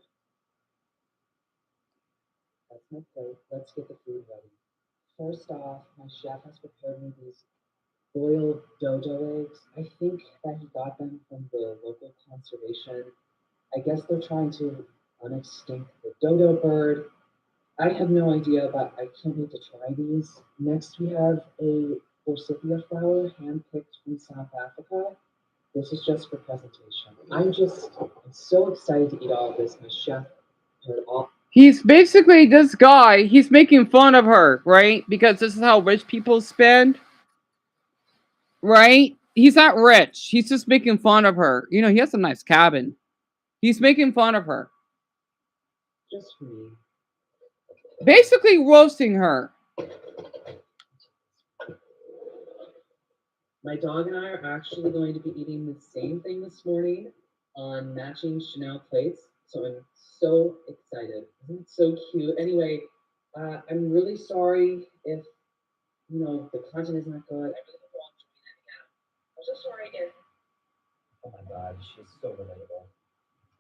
That's my plate. Let's get the food ready. First off, my chef has prepared me these boiled dodo eggs. I think that he got them from the local conservation. I guess they're trying to unextinct the dodo bird. I have no idea, but I can't wait to try these. Next, we have a forsythia flower handpicked from South Africa. This is just for presentation. I'm so excited to eat all of this. My chef prepared all. He's basically this guy. He's making fun of her, right? Because this is how rich people spend, right? He's not rich. He's just making fun of her. You know, he has a nice cabin. He's making fun of her. Just for me. Basically roasting her. My dog and I are actually going to be eating the same thing this morning on matching Chanel plates. So I'm so excited. Isn't it so cute? Anyway, I'm really sorry if, the content is not good. I really don't want to do that again. I'm so sorry if. Oh my God, she's so relatable.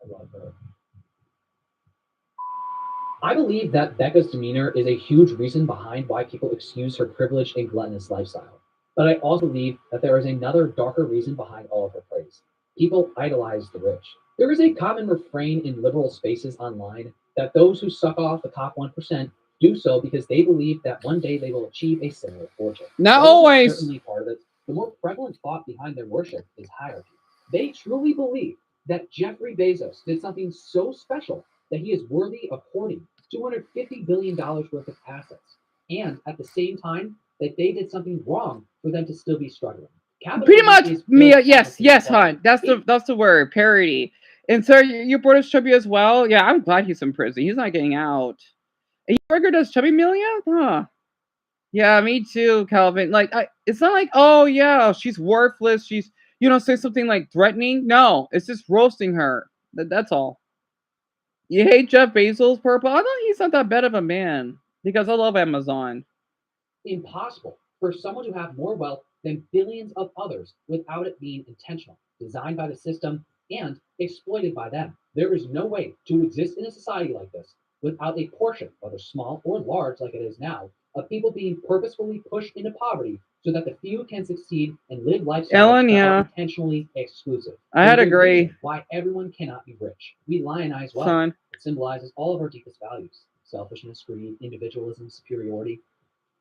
I love her. I believe that Becca's demeanor is a huge reason behind why people excuse her privileged and gluttonous lifestyle. But I also believe that there is another darker reason behind all of her praise. People idolize the rich. There is a common refrain in liberal spaces online that those who suck off the top 1% do so because they believe that one day they will achieve a similar fortune. Not While always. Certainly part of it. The more prevalent thought behind their worship is hierarchy. They truly believe that Jeffrey Bezos did something so special that he is worthy of hoarding $250 billion worth of assets, and at the same time that they did something wrong for them to still be struggling. Pretty much, Mia. Yes, hon. That's the word. Parody. And sir, your brother's chubby as well. Yeah, I'm glad he's in prison. He's not getting out. And your burger does chubby Amelia? Huh? Yeah, me too, Calvin. Like, it's not like, oh yeah, she's worthless. She's, say something like threatening. No, it's just roasting her. That's all. You hate Jeff Bezos, Purple? I thought he's not that bad of a man because I love Amazon. Impossible for someone to have more wealth than billions of others without it being intentional, designed by the system, and exploited by them. There is no way to exist in a society like this without a portion, whether small or large like it is now, of people being purposefully pushed into poverty so that the few can succeed and live lifestyles Ellen, that yeah. are intentionally exclusive. I had There's a agree. reason why everyone cannot be rich. We lionize wealth. Son. It symbolizes all of our deepest values: selfishness, greed, individualism, superiority.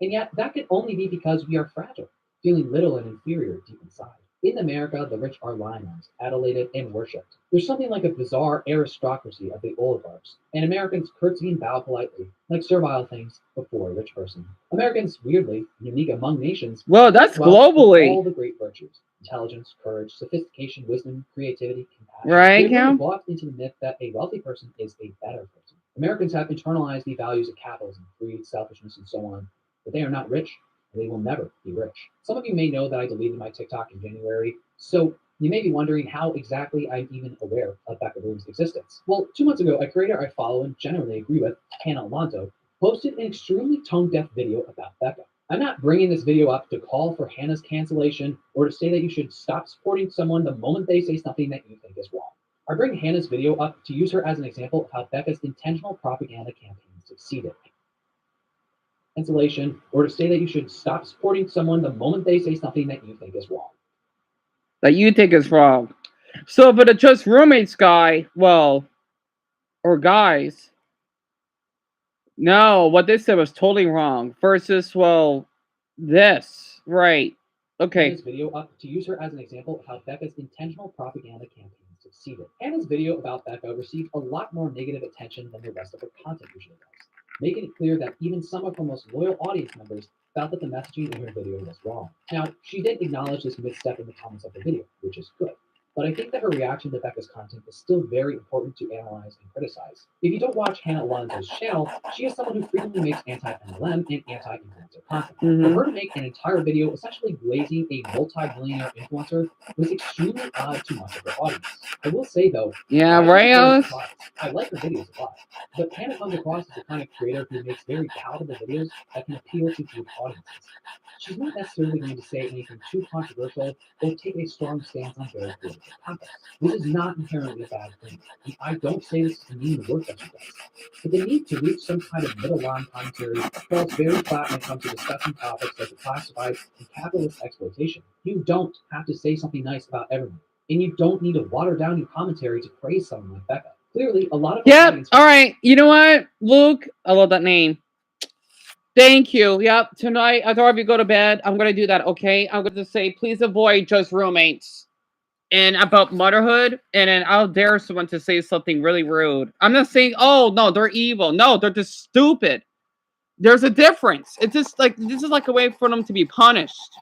And yet, that could only be because we are fragile, feeling little and inferior deep inside. In America, the rich are lionized, adorated, and worshipped. There's something like a bizarre aristocracy of the oligarchs, and Americans curtsy and bow politely, like servile things, before a rich person. Americans, weirdly, unique among nations, Well, that's wealth with globally. all the great virtues: intelligence, courage, sophistication, wisdom, creativity, compassion. Right, We've really Cam? bought into the myth that a wealthy person is a better person. Americans have internalized the values of capitalism, greed, selfishness, and so on, but they are not rich, and they will never be rich. Some of you may know that I deleted my TikTok in January, so you may be wondering how exactly I'm even aware of Becca Bloom's existence. Well, 2 months ago, a creator I follow and generally agree with, Hannah Alonso, posted an extremely tone-deaf video about Becca. I'm not bringing this video up to call for Hannah's cancellation or to say that you should stop supporting someone the moment they say something that you think is wrong. I bring Hannah's video up to use her as an example of how Becca's intentional propaganda campaign succeeded. Cancellation, or to say that you should stop supporting someone the moment they say something that you think is wrong. That you think is wrong. So for the just roommates guy, well, or guys, no, what they said was totally wrong. Versus, well, this, right? Okay. Hannah's video up to use her as an example of how Becca's intentional propaganda campaign succeeded. Hannah's video about Becca received a lot more negative attention than the rest of her content usually does, making it clear that even some of her most loyal audience members felt that the messaging in her video was wrong. Now, she did acknowledge this misstep in the comments of the video, which is good. But I think that her reaction to Becca's content is still very important to analyze and criticize. If you don't watch Hannah Alonso's channel, she is someone who frequently makes anti-MLM and anti-influencer content. For her to make an entire video essentially glazing a multi-millionaire influencer was extremely odd to much of her audience. I will say though, Yeah, I right, enjoy her Alice? products. I like her videos a lot, but Hannah comes across as the kind of creator who makes very palatable videos that can appeal to huge audiences. She's not necessarily going to say anything too controversial or take a strong stance on very political topics. This is not inherently a bad thing, and I don't say this to mean the work that she does. But the need to reach some kind of middle line commentary falls very flat when it comes to discussing topics like the classified and capitalist exploitation. You don't have to say something nice about everyone, and you don't need to water down your commentary to praise someone like Becca. Clearly, a lot of our Yep. audience. All right. You know what, Luke? I love that name. Thank you. Yep. Tonight, after you go to bed, I'm gonna do that. Okay. I'm gonna say, please avoid just roommates and about motherhood, and then I'll dare someone to say something really rude. I'm not saying, oh no, they're evil. No, they're just stupid. There's a difference. It's just like this is like a way for them to be punished.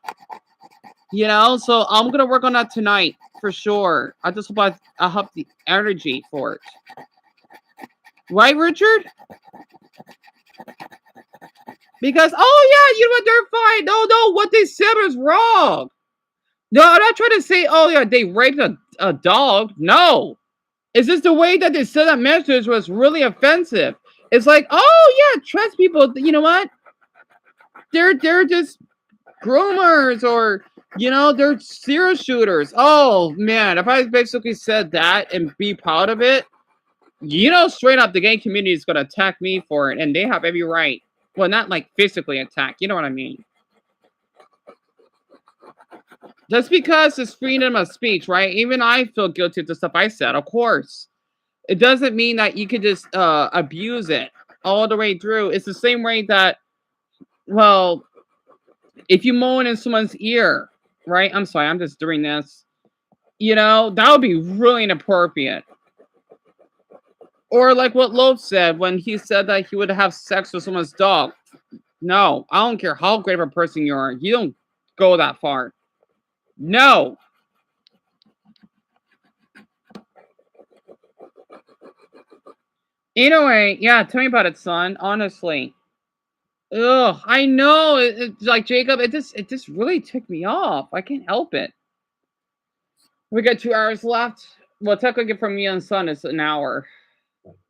You know, so I'm gonna work on that tonight for sure. I just hope I have the energy for it. Right, Richard? Because oh yeah, you know what, they're fine. No, what they said was wrong. No, I'm not trying to say, oh yeah, they raped a dog. No. It's just the way that they said that message was really offensive. It's like, oh yeah, trans people, you know what? They're just groomers, or you know, they're serial shooters. Oh man, if I basically said that and be proud of it, you know, straight up the gay community is gonna attack me for it, and they have every right. Well, not like physically attack, you know what I mean? Just because it's freedom of speech, right? Even I feel guilty of the stuff I said, of course. It doesn't mean that you could just abuse it all the way through. It's the same way that, well, if you moan in someone's ear, right? I'm sorry, I'm just doing this. You know, that would be really inappropriate. Or like what Loeb said when he said that he would have sex with someone's dog. No, I don't care how great of a person you are. You don't go that far. No. Anyway, yeah, tell me about it, son. Honestly. Ugh, I know. It's like Jacob, it just really ticked me off. I can't help it. We got 2 hours left. Well, technically from me and son, it's an hour.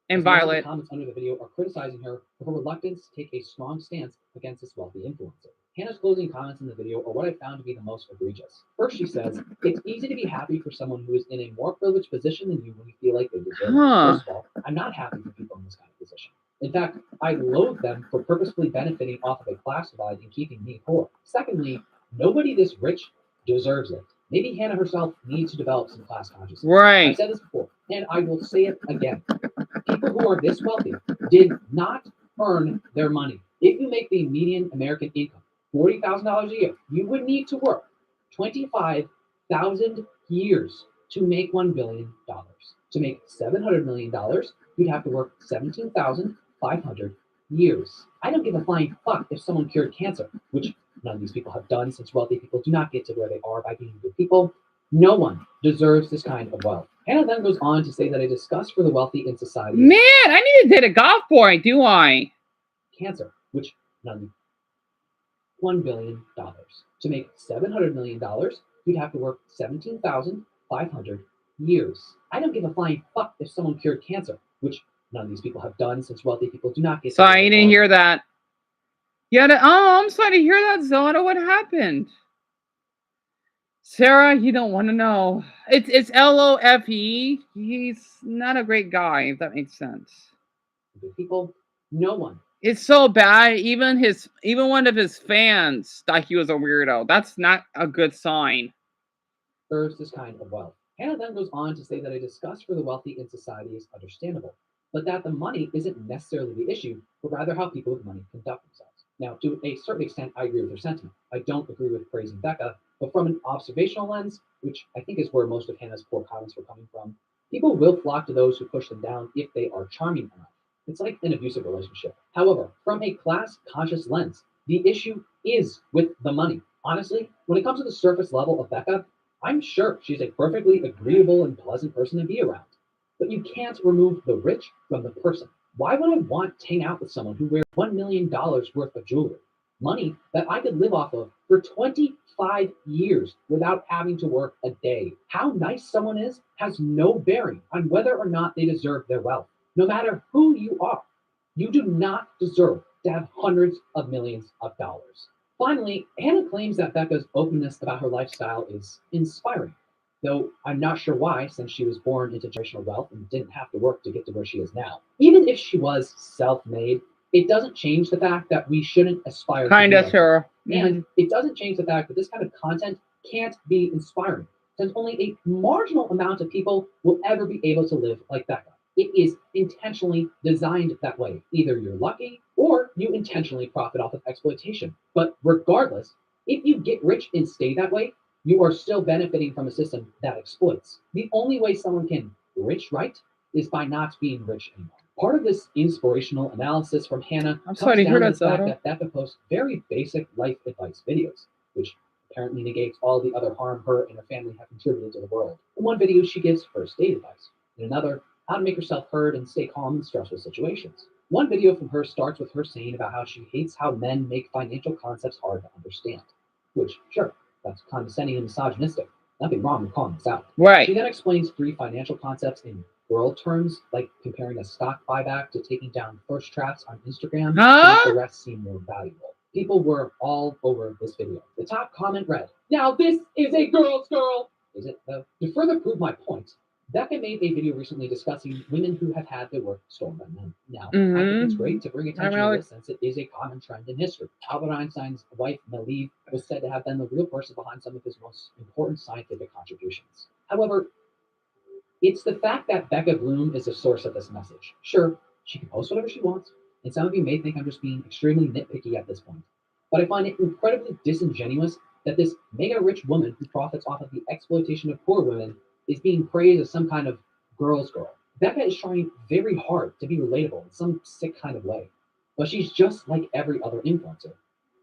And As most of the Violet. comments under the video are criticizing her for her reluctance to take a strong stance against this wealthy influencer. Hannah's closing comments in the video are what I found to be the most egregious. First, she says, it's easy to be happy for someone who is in a more privileged position than you when you feel like they deserve it. First of all, I'm not happy for people in this kind of position. In fact, I loathe them for purposefully benefiting off of a class divide and keeping me poor. Secondly, Nobody this rich deserves it. Maybe Hannah herself needs to develop some class consciousness. Right. I've said this before, and I will say it again. People who are this wealthy did not earn their money. If you make the median American income $40,000 a year, you would need to work 25,000 years to make $1 billion. To make $700 million, you'd have to work 17,500 years. I don't give a flying fuck if someone cured cancer, which none of these people have done, since wealthy people do not get to where they are by being good people. No one deserves this kind of wealth. Hannah then goes on to say that a disgust for the wealthy in society Man, I need to date a golf boy, do I? Cancer, which none $1 billion. To make $700 million, you'd have to work 17,500 years. I don't give a flying fuck if someone cured cancer, which none of these people have done, since wealthy people do not get to Sorry, I didn't hear that. Yeah, oh, I'm sorry to hear that, Zelda. What happened? Sarah, you don't want to know. It's Lofe. He's not a great guy, if that makes sense. People, no one. It's so bad. Even one of his fans thought he was a weirdo. That's not a good sign. Deserves this kind of wealth. Hannah then goes on to say that a disgust for the wealthy in society is understandable, but that the money isn't necessarily the issue, but rather how people with money conduct themselves. Now, to a certain extent, I agree with her sentiment. I don't agree with praising Becca, but from an observational lens, which I think is where most of Hannah's poor comments were coming from, people will flock to those who push them down if they are charming enough. It's like an abusive relationship. However, from a class-conscious lens, the issue is with the money. Honestly, when it comes to the surface level of Becca, I'm sure she's a perfectly agreeable and pleasant person to be around. But you can't remove the rich from the person. Why would I want to hang out with someone who wears $1 million worth of jewelry? Money that I could live off of for 25 years without having to work a day. How nice someone is has no bearing on whether or not they deserve their wealth. No matter who you are, you do not deserve to have hundreds of millions of dollars. Finally, Hannah claims that Becca's openness about her lifestyle is inspiring, though I'm not sure why, since she was born into generational wealth and didn't have to work to get to where she is now. Even if she was self-made, it doesn't change the fact that we shouldn't aspire to be like her. And it doesn't change the fact that this kind of content can't be inspiring, since only a marginal amount of people will ever be able to live like Becca. It is intentionally designed that way. Either you're lucky or you intentionally profit off of exploitation. But regardless, if you get rich and stay that way, you are still benefiting from a system that exploits. The only way someone can rich right is by not being rich anymore. Part of this inspirational analysis from Hannah comes down to the fact that Becca posts very basic life advice videos, which apparently negates all the other harm her and her family have contributed to the world. In one video, she gives first date advice. In another, how to make herself heard and stay calm in stressful situations. One video from her starts with her saying about how she hates how men make financial concepts hard to understand, which, sure, that's condescending and misogynistic. Nothing wrong with calling this out. Right. She then explains 3 financial concepts in girl terms, like comparing a stock buyback to taking down first drafts on Instagram to make the rest seem more valuable. People were all over this video. The top comment read, "Now this is a girl's girl." Is it though? To further prove my point, Becca made a video recently discussing women who have had their work stolen by men. Now, I think it's great to bring attention to this, since it is a common trend in history. Albert Einstein's wife, Eeevee, was said to have been the real person behind some of his most important scientific contributions. However, it's the fact that Becca Bloom is the source of this message. Sure, she can post whatever she wants, and some of you may think I'm just being extremely nitpicky at this point, but I find it incredibly disingenuous that this mega rich woman who profits off of the exploitation of poor women is being praised as some kind of girl's girl. Becca is trying very hard to be relatable in some sick kind of way, but she's just like every other influencer.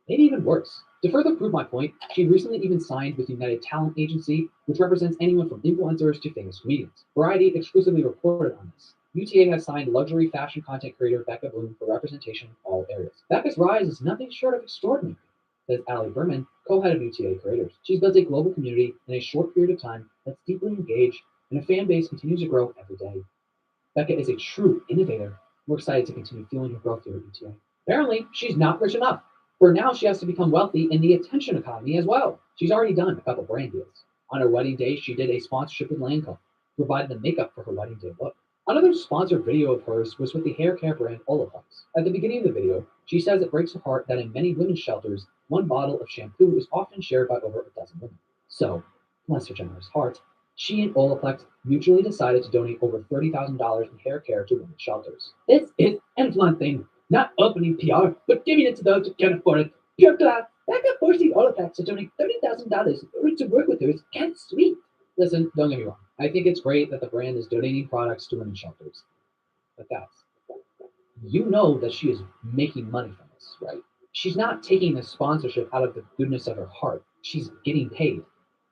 Maybe even worse. To further prove my point, she recently even signed with United Talent Agency, which represents anyone from influencers to famous comedians. Variety exclusively reported on this. UTA has signed luxury fashion content creator Becca Bloom for representation in all areas. Becca's rise is nothing short of extraordinary, says Ali Berman, co-head of UTA Creators. She's built a global community in a short period of time that's deeply engaged, and a fan base continues to grow every day. Becca is a true innovator. We're excited to continue fueling her growth here at UTA. Apparently, she's not rich enough. For now, she has to become wealthy in the attention economy as well. She's already done a couple brand deals. On her wedding day, she did a sponsorship with Lancome, provided the makeup for her wedding day look. Another sponsored video of hers was with the hair care brand Olaplex. At the beginning of the video, she says it breaks her heart that in many women's shelters, one bottle of shampoo is often shared by over a dozen women. So, bless her generous heart, she and Olaplex mutually decided to donate over $30,000 in hair care to women's shelters. This is influencing, not opening PR, but giving it to those who can't afford it. Pure class, back up forcing Olaplex to donate $30,000 in order to work with her is kind of sweet. Listen, don't get me wrong. I think it's great that the brand is donating products to women's shelters. But guys, you know that she is making money from this, right? She's not taking the sponsorship out of the goodness of her heart. She's getting paid,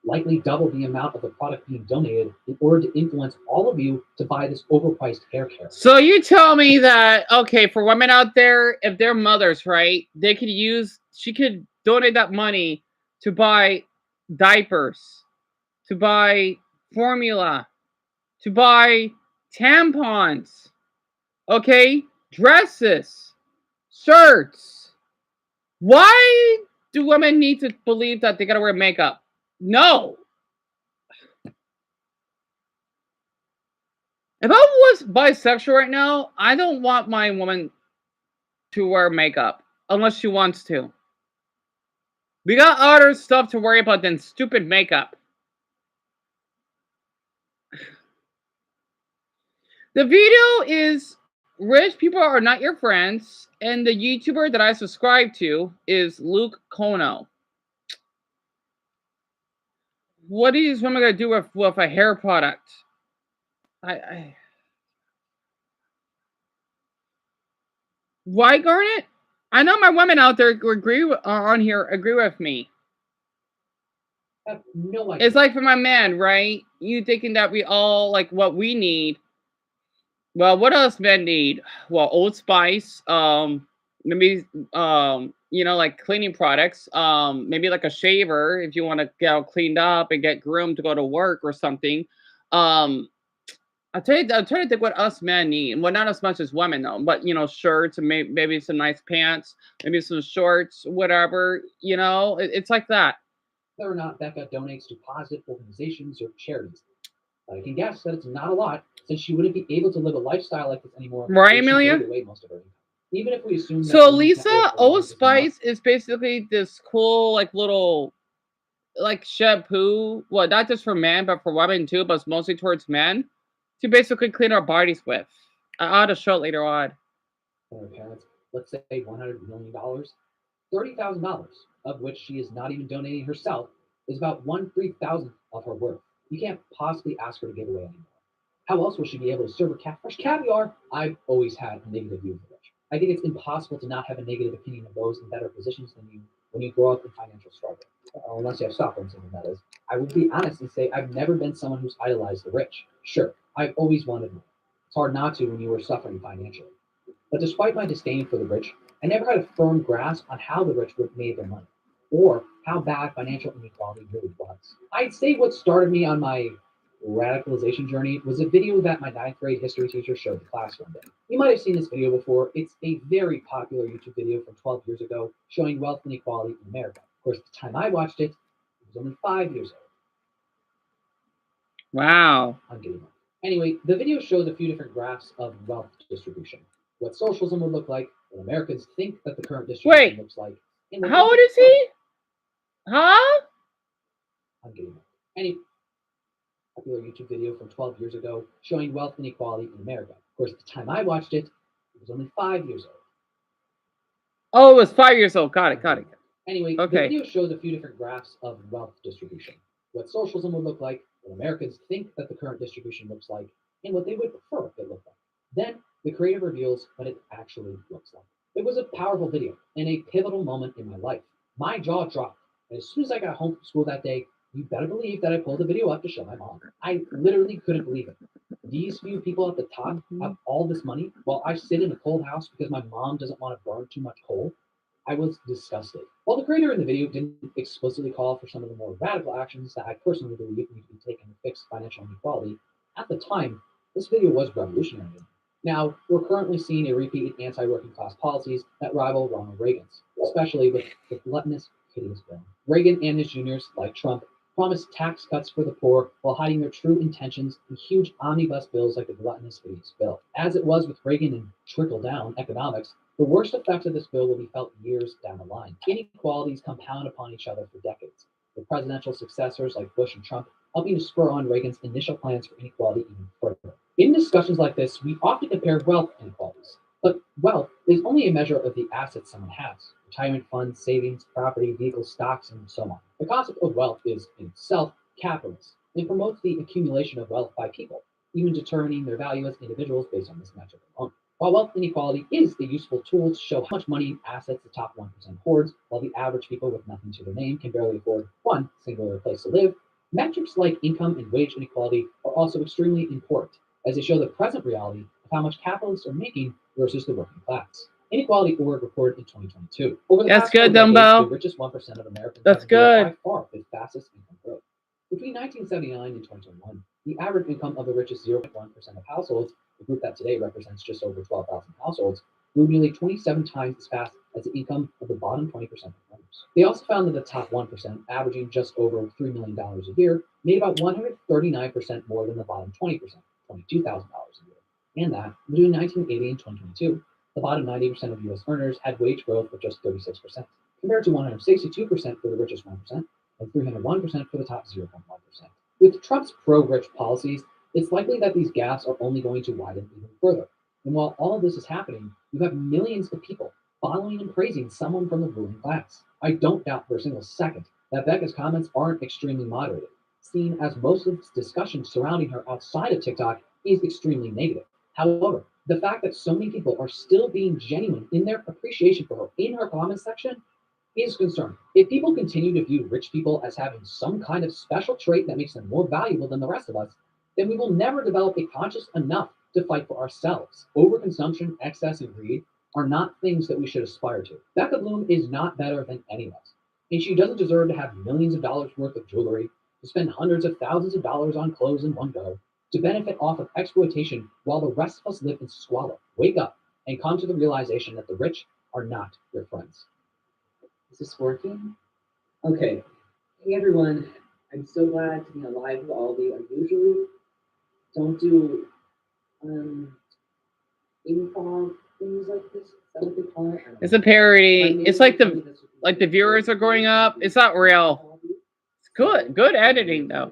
likely double the amount of the product being donated in order to influence all of you to buy this overpriced hair care. So you tell me that, okay, for women out there, if they're mothers, right, she could donate that money to buy diapers, to buy formula, to buy tampons, okay, dresses, shirts. Why do women need to believe that they gotta wear makeup? No. If I was bisexual right now, I don't want my woman to wear makeup unless she wants to. We got other stuff to worry about than stupid makeup. The video is rich people are not your friends, and the YouTuber that I subscribe to is Luke Kono. What are these women gonna do with a hair product? Why, Garnet? I know my women out there agree with me. I have no idea. It's like for my man, right? You thinking that we all like what we need. Well, what else men need? Well, Old Spice, maybe like cleaning products, maybe like a shaver if you want to get all cleaned up and get groomed to go to work or something. I'm trying to think what us men need. Well, not as much as women though, but shirts and maybe some nice pants, maybe some shorts, whatever. It's like that. Whether or not Becca donates to positive organizations or charities. But I can guess that it's not a lot, since she wouldn't be able to live a lifestyle like this anymore. Right, if she Amelia? gave away most of her income. Even if we assume that So Bloom's Lisa, network Old alone is Spice is basically this cool like little like shampoo. Well, not just for men, but for women too, but it's mostly towards men to basically clean our bodies with. I'll have to show it later on. For her parents, let's say $100 million, $30,000 of which she is not even donating herself is about 1/3,000th of her worth. You can't possibly ask her to give away anymore. How else will she be able to serve her fresh caviar? I've always had a negative view of the rich. I think it's impossible to not have a negative opinion of those in better positions than you when you grow up in financial struggle. Unless you have Stockholm syndrome, that is. I will be honest and say I've never been someone who's idolized the rich. Sure, I've always wanted more. It's hard not to when you were suffering financially. But despite my disdain for the rich, I never had a firm grasp on how the rich made their money, or how bad financial inequality really was. I'd say what started me on my radicalization journey was a video that my 9th grade history teacher showed the class one day. You might have seen this video before. It's a very popular YouTube video from 12 years ago showing wealth inequality in America. Of course, at the time I watched it, it was only 5 years old. Wow. I'm getting old. Anyway, the video shows a few different graphs of wealth distribution. What socialism would look like, what Americans think that the current distribution looks like. And How old is he? Huh? I'm getting old. Anyway, popular YouTube video from 12 years ago showing wealth inequality in America. Of course, at the time I watched it, it was only 5 years old. Oh, it was 5 years old. Got it. Anyway, okay. The video shows a few different graphs of wealth distribution. What socialism would look like, what Americans think that the current distribution looks like, and what they would prefer it looked like. Then, the creator reveals what it actually looks like. It was a powerful video and a pivotal moment in my life. My jaw dropped, and as soon as I got home from school that day, you better believe that I pulled the video up to show my mom. I literally couldn't believe it. These few people at the top have all this money while I sit in a cold house because my mom doesn't want to burn too much coal. I was disgusted. While the creator in the video didn't explicitly call for some of the more radical actions that I personally believe need to be taken to fix financial inequality, at the time, this video was revolutionary. Now, we're currently seeing a repeat in anti-working class policies that rival Ronald Reagan's, especially with the gluttonous, hideous bill. Reagan and his juniors, like Trump, promised tax cuts for the poor while hiding their true intentions in huge omnibus bills like the gluttonous, hideous bill. As it was with Reagan and trickle-down economics, The worst effects of this bill will be felt years down the line. Inequalities compound upon each other for decades, with presidential successors like Bush and Trump helping to spur on Reagan's initial plans for inequality even further. In discussions like this, we often compare wealth inequalities, but wealth is only a measure of the assets someone has: retirement funds, savings, property, vehicles, stocks, and so on. The concept of wealth is in itself capitalist and promotes the accumulation of wealth by people, even determining their value as individuals based on this metric alone. While wealth inequality is a useful tool to show how much money and assets the top 1% hoards, while the average people with nothing to their name can barely afford one singular place to live, metrics like income and wage inequality are also extremely important, as they show the present reality of how much capitalists are making versus the working class. Inequality Org reported in 2022. Over the That's past good, 4 decades, Dumbo. the richest 1% of Americans That's have enjoyed good. by far the fastest income growth. Between 1979 and 2021, the average income of the richest 0.1% of households, the group that today represents just over 12,000 households, grew nearly 27 times as fast as the income of the bottom 20% of owners. They also found that the top 1%, averaging just over $3 million a year, made about 139% more than the bottom 20%, $22,000 a year. And that, between 1980 and 2022, the bottom 90% of U.S. earners had wage growth of just 36%, compared to 162% for the richest 1%, and 301% for the top 0.1%. With Trump's pro-rich policies, it's likely that these gaps are only going to widen even further. And while all of this is happening, you have millions of people following and praising someone from the ruling class. I don't doubt for a single second that Becca's comments aren't extremely moderated, seeing as most of the discussion surrounding her outside of TikTok is extremely negative. However, the fact that so many people are still being genuine in their appreciation for her in her comment section is concerning. If people continue to view rich people as having some kind of special trait that makes them more valuable than the rest of us, then we will never develop a conscience enough to fight for ourselves. Overconsumption, excess, and greed are not things that we should aspire to. Becca Bloom is not better than any of us, and she doesn't deserve to have millions of dollars worth of jewelry, to spend hundreds of thousands of dollars on clothes in one go, to benefit off of exploitation while the rest of us live in squalor. Wake up and come to the realization that the rich are not your friends. Is this working? Okay. Hey everyone, I'm so glad to be on live with all of you. I usually don't do improv things like this. Is that what they call it? It's a parody. It's like the viewers are going up. It's not real. It's good. Good editing though.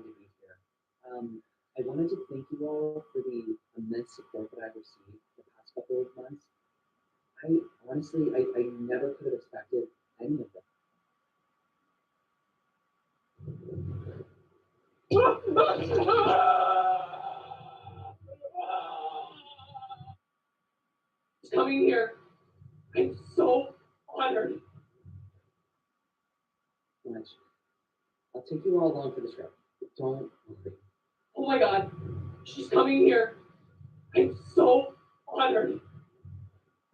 I wanted to thank you all for the immense support that I've received the past couple of months. I honestly, I never could have expected any of that. Coming here. I'm so honored. Watch. I'll take you all along for this ride. Don't worry. Oh my God, she's coming here. I'm so honored.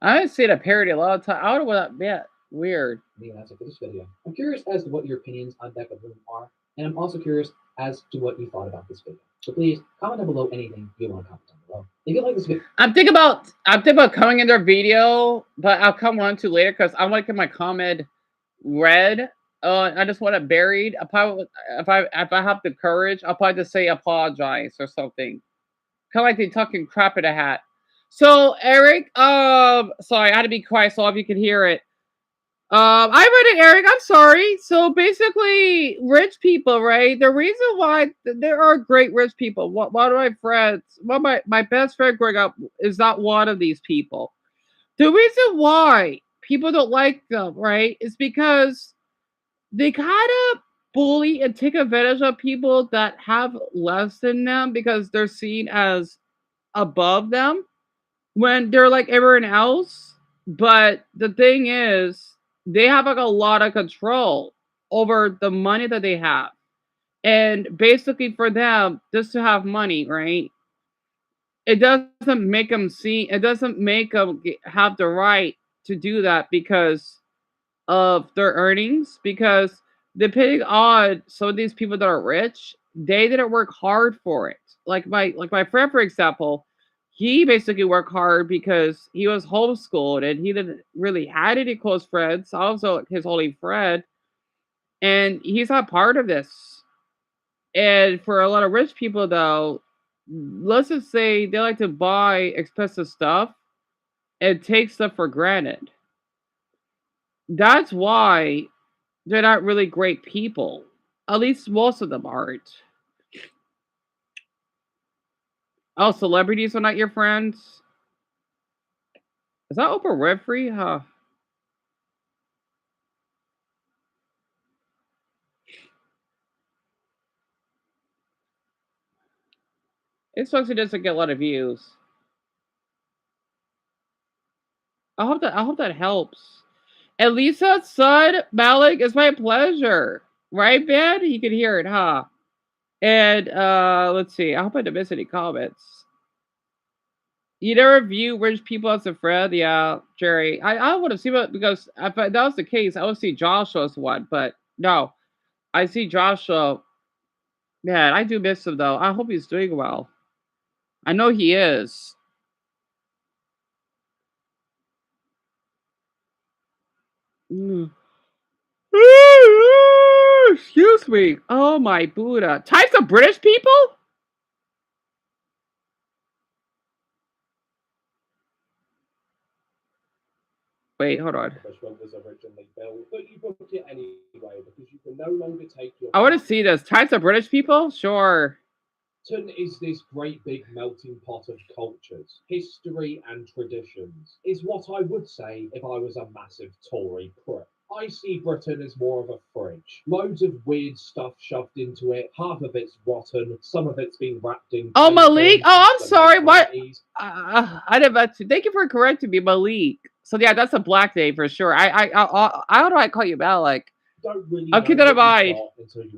I haven't seen a parody a lot of time. I don't know what that meant. Weird. That's it for this video. I'm curious as to what your opinions on Becca Bloom are, and I'm also curious as to what you thought about this video. So please comment down below anything you want to comment down below. If you like this video, I'm thinking about coming in their video, but I'll come on to later because I want to get my comment read. I just want it buried. I probably, if I have the courage, I'll probably just say apologize or something. Kind of like they talking crap in a hat. So Eric, sorry, I had to be quiet so if you could hear it. I read it, Eric. I'm sorry. So basically, rich people, right? The reason why there are great rich people. One of my friends, my best friend growing up is not one of these people. The reason why people don't like them, right, is because they kind of bully and take advantage of people that have less than them because they're seen as above them when they're like everyone else. But the thing is, they have like a lot of control over the money that they have. And basically for them, just to have money, right? It doesn't make them it doesn't make them have the right to do that because of their earnings. Because depending on some of these people that are rich, they didn't work hard for it. Like my friend, for example, he basically worked hard because he was homeschooled and he didn't really had any close friends. Also, his only friend, and he's not part of this. And for a lot of rich people, though, let's just say they like to buy expensive stuff. and take stuff for granted. That's why they're not really great people. At least most of them aren't. Oh, celebrities are not your friends? Is that Oprah Winfrey? Huh. It sucks it doesn't get a lot of views. I hope that helps. And Lisa, son, Malik, it's my pleasure. Right, Ben? You can hear it, huh? And let's see. I hope I didn't miss any comments. You never view rich people as a friend? Yeah, Jerry. I want to see what, because if that was the case, I would see Joshua as one, but no. I see Joshua. Man, I do miss him though. I hope he's doing well. I know he is. Mm. Excuse me. Oh my Buddha. Types of British people? Wait, hold on. Was originally built, but you booked it anyway because you can no longer take your. I want to see this. Types of British people? Sure. Britain is this great big melting pot of cultures, history, and traditions, is what I would say if I was a massive Tory prick. I see Britain as more of a fridge. Loads of weird stuff shoved into it. Half of it's rotten. Some of it's been wrapped in. Oh, Malik. Oh, I'm sorry. What? I didn't mean to. Thank you for correcting me, Malik. So yeah, that's a black name for sure. How do I call you Malik? Don't really I'll keep that in mind.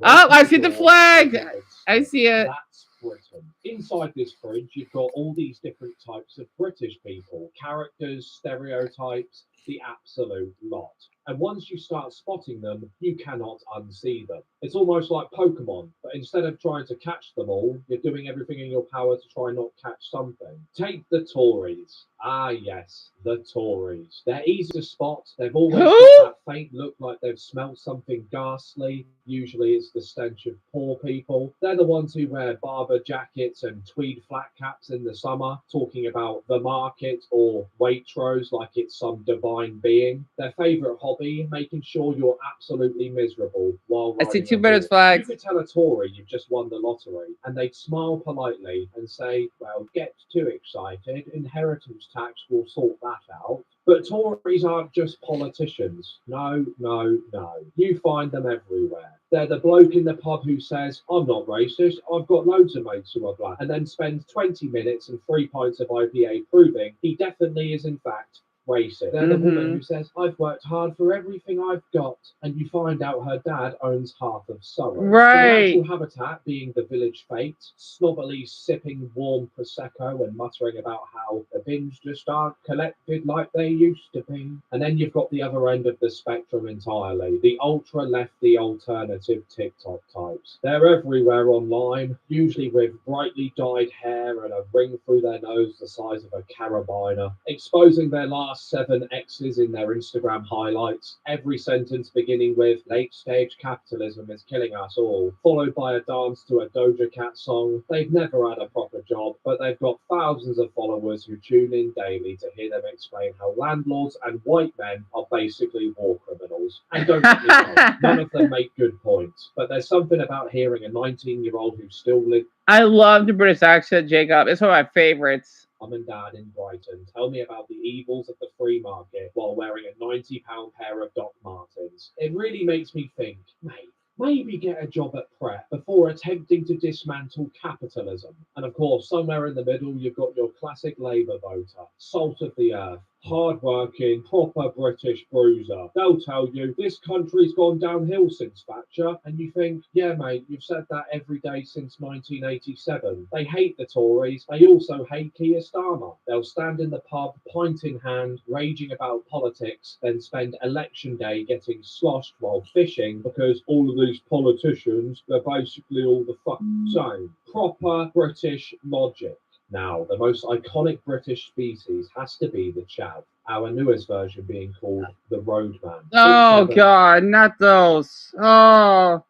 Oh, I see the flag. I see it. That's Britain. Inside this fridge, you've got all these different types of British people, characters, stereotypes, the absolute lot. And once you start spotting them, you cannot unsee them. It's almost like Pokemon, but instead of trying to catch them all, you're doing everything in your power to try not catch something. Take the Tories. Ah, yes, the Tories. They're easy to spot. They've always got that faint look like they've smelt something ghastly. Usually it's the stench of poor people. They're the ones who wear barber jackets and tweed flat caps in the summer, talking about the market or Waitrose like it's some divine being. Their favourite hobby, making sure you're absolutely miserable while I see riding 2 a minutes horse. flags. You could tell a Tory you've just won the lottery, and they'd smile politely and say, well, get too excited, inheritance tax will sort that out. But Tories aren't just politicians. No, no, no. You find them everywhere. They're the bloke in the pub who says, I'm not racist, I've got loads of mates who are black, and then spends 20 minutes and 3 pints of IPA proving he definitely is in fact racist. They're the woman who says, I've worked hard for everything I've got, and you find out her dad owns half of Surrey. Right. The actual habitat being the village fete, snobbily sipping warm Prosecco and muttering about how the bins just aren't collected like they used to be. And then you've got the other end of the spectrum entirely, the ultra-lefty alternative TikTok types. They're everywhere online, usually with brightly dyed hair and a ring through their nose the size of a carabiner, exposing their last 7 X's in their Instagram highlights, every sentence beginning with late stage capitalism is killing us all, followed by a dance to a Doja Cat song. They've never had a proper job, but they've got thousands of followers who tune in daily to hear them explain how landlords and white men are basically war criminals. And don't get me wrong, none of them make good points, but there's something about hearing a 19-year-old who still lives. I love the British accent, Jacob. It's one of my favorites. Mum and Dad in Brighton tell me about the evils of the free market while wearing a £90 pair of Doc Martens. It really makes me think, mate, maybe get a job at Pret before attempting to dismantle capitalism. And of course, somewhere in the middle, you've got your classic Labour voter, salt of the earth, hard-working, proper British bruiser. They'll tell you this country's gone downhill since Thatcher, and you think, yeah, mate, you've said that every day since 1987. They hate the Tories. They also hate Keir Starmer. They'll stand in the pub, pint in hand, raging about politics, then spend election day getting sloshed while fishing because all of these politicians, they're basically all the fucking same. Proper British logic. Now, the most iconic British species has to be the chav, our newest version being called the roadman. Oh, God, not those. Oh.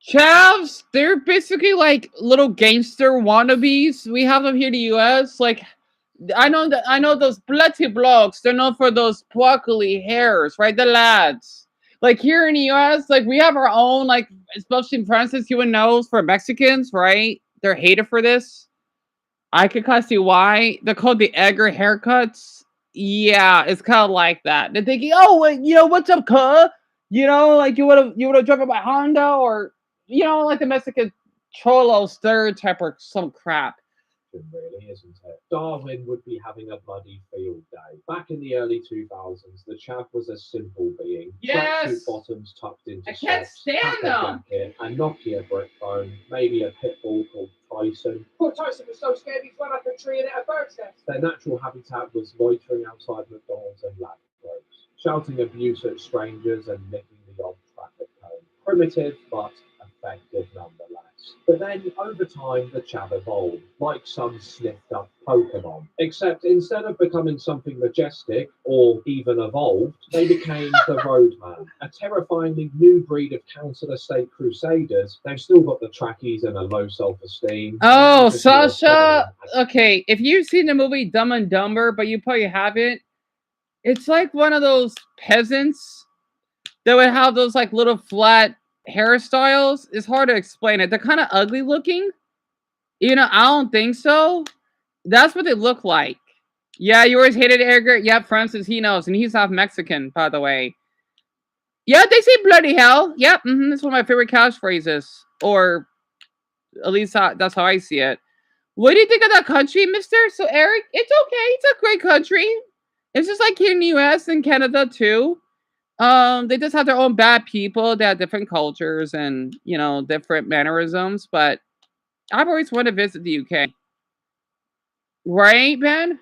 Chavs, they're basically like little gangster wannabes. We have them here in the US. Like, I know those bloody blokes. They're known for those sparkly hairs, right? The lads. Like here in the US, like we have our own, like especially for instance, you would know for Mexicans, right? They're hated for this. I could kind of see why. They're called the Edgar haircuts. Yeah, it's kind of like that. They're thinking, oh, well, what's up, cuh? Like you would have driven my Honda, or like the Mexican cholo stereotype or some crap. Really, isn't it? Darwin would be having a bloody field day. Back in the early 2000s, the chav was a simple being. Yes! Tracksuit bottoms tucked into I can't socks, stand puffer them! jacket, a Nokia brick phone, maybe a pit bull called Tyson. Poor Tyson was so scared he swam up a tree and ate a bird's nest. Their natural habitat was loitering outside McDonald's and Ladbrokes, shouting abuse at strangers and nicking the odd traffic cone. Primitive, but effective nonetheless. But then, over time, the chav evolved, like some sniffed-up Pokemon. Except instead of becoming something majestic, or even evolved, they became the Roadman, a terrifyingly new breed of counter-estate crusaders. They've still got the trackies and a low self-esteem. Oh, Sasha! Okay, if you've seen the movie Dumb and Dumber, but you probably haven't, it's like one of those peasants that would have those like little flat hairstyles. It's hard to explain it. They're kind of ugly looking. I don't think so. That's what they look like. Yeah, you always hated Edgar. Yep, Francis, he knows. And he's half Mexican, by the way. Yeah, they say bloody hell. Yep, that's one of my favorite catchphrases. Or at least that's how I see it. What do you think of that country, mister? So, Eric, it's okay. It's a great country. It's just like here in the US and Canada, too. They just have their own bad people. They have different cultures and, different mannerisms. But I've always wanted to visit the UK. Right, Ben?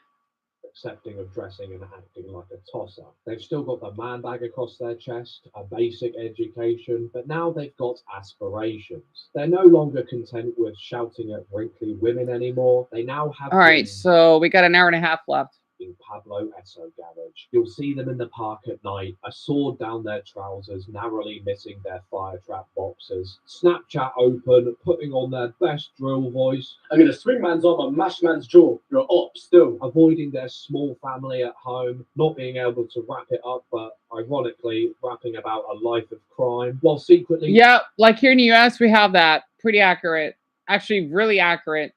Accepting of dressing and acting like a tosser. They've still got the man bag across their chest, a basic education, but now they've got aspirations. They're no longer content with shouting at wrinkly women anymore. They now have All right, so we got an hour and a half left. In Pablo Esso garage. You'll see them in the park at night, a sword down their trousers, narrowly missing their fire trap boxers. Snapchat open, putting on their best drill voice. I'm gonna swing man's arm and mash man's jaw. You're up still. Avoiding their small family at home, not being able to wrap it up, but ironically rapping about a life of crime, while secretly... Yeah, like here in the US, we have that. Pretty accurate. Actually, really accurate.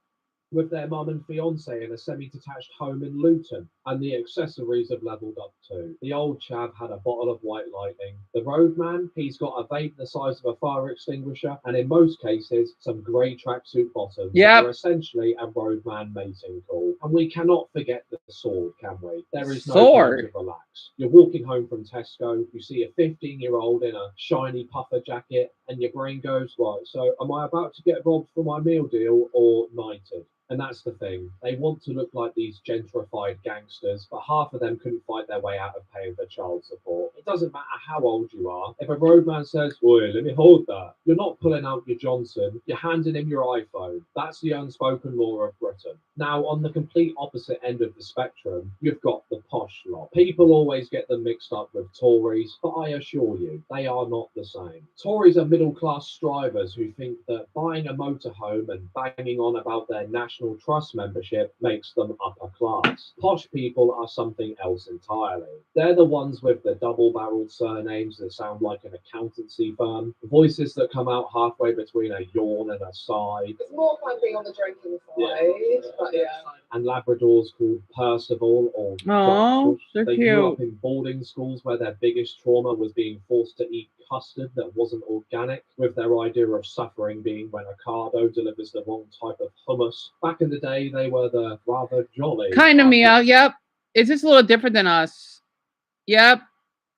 With their mum and fiance in a semi-detached home in Luton, and the accessories have levelled up too. The old chav had a bottle of White Lightning. The Roadman, he's got a vape the size of a fire extinguisher, and in most cases, some grey tracksuit bottoms that are essentially a Roadman mating call. And we cannot forget the sword, can we? There is no time to relax. You're walking home from Tesco, you see a 15-year-old in a shiny puffer jacket, and your brain goes, right, so am I about to get robbed for my meal deal or knighted? And that's the thing. They want to look like these gentrified gangsters, but half of them couldn't fight their way out of paying for child support. It doesn't matter how old you are. If a roadman says, "Oi, let me hold that," you're not pulling out your Johnson, you're handing him your iPhone. That's the unspoken law of Britain. Now, on the complete opposite end of the spectrum, you've got the posh lot. People always get them mixed up with Tories, but I assure you, they are not the same. Tories are middle-class strivers who think that buying a motorhome and banging on about their National Trust membership makes them upper class. Posh people are something else entirely. They're the ones with the double-barreled surnames that sound like an accountancy firm, voices that come out halfway between a yawn and a sigh. It's more fun being on the drinking side, but yeah. And Labradors called Percival or Oh, they're they cute. grew up in boarding schools where their biggest trauma was being forced to eat custard that wasn't organic, with their idea of suffering being when Ocado delivers the wrong type of hummus. Back in the day, they were the rather jolly. Kind of Mia, yep. It's just a little different than us. Yep.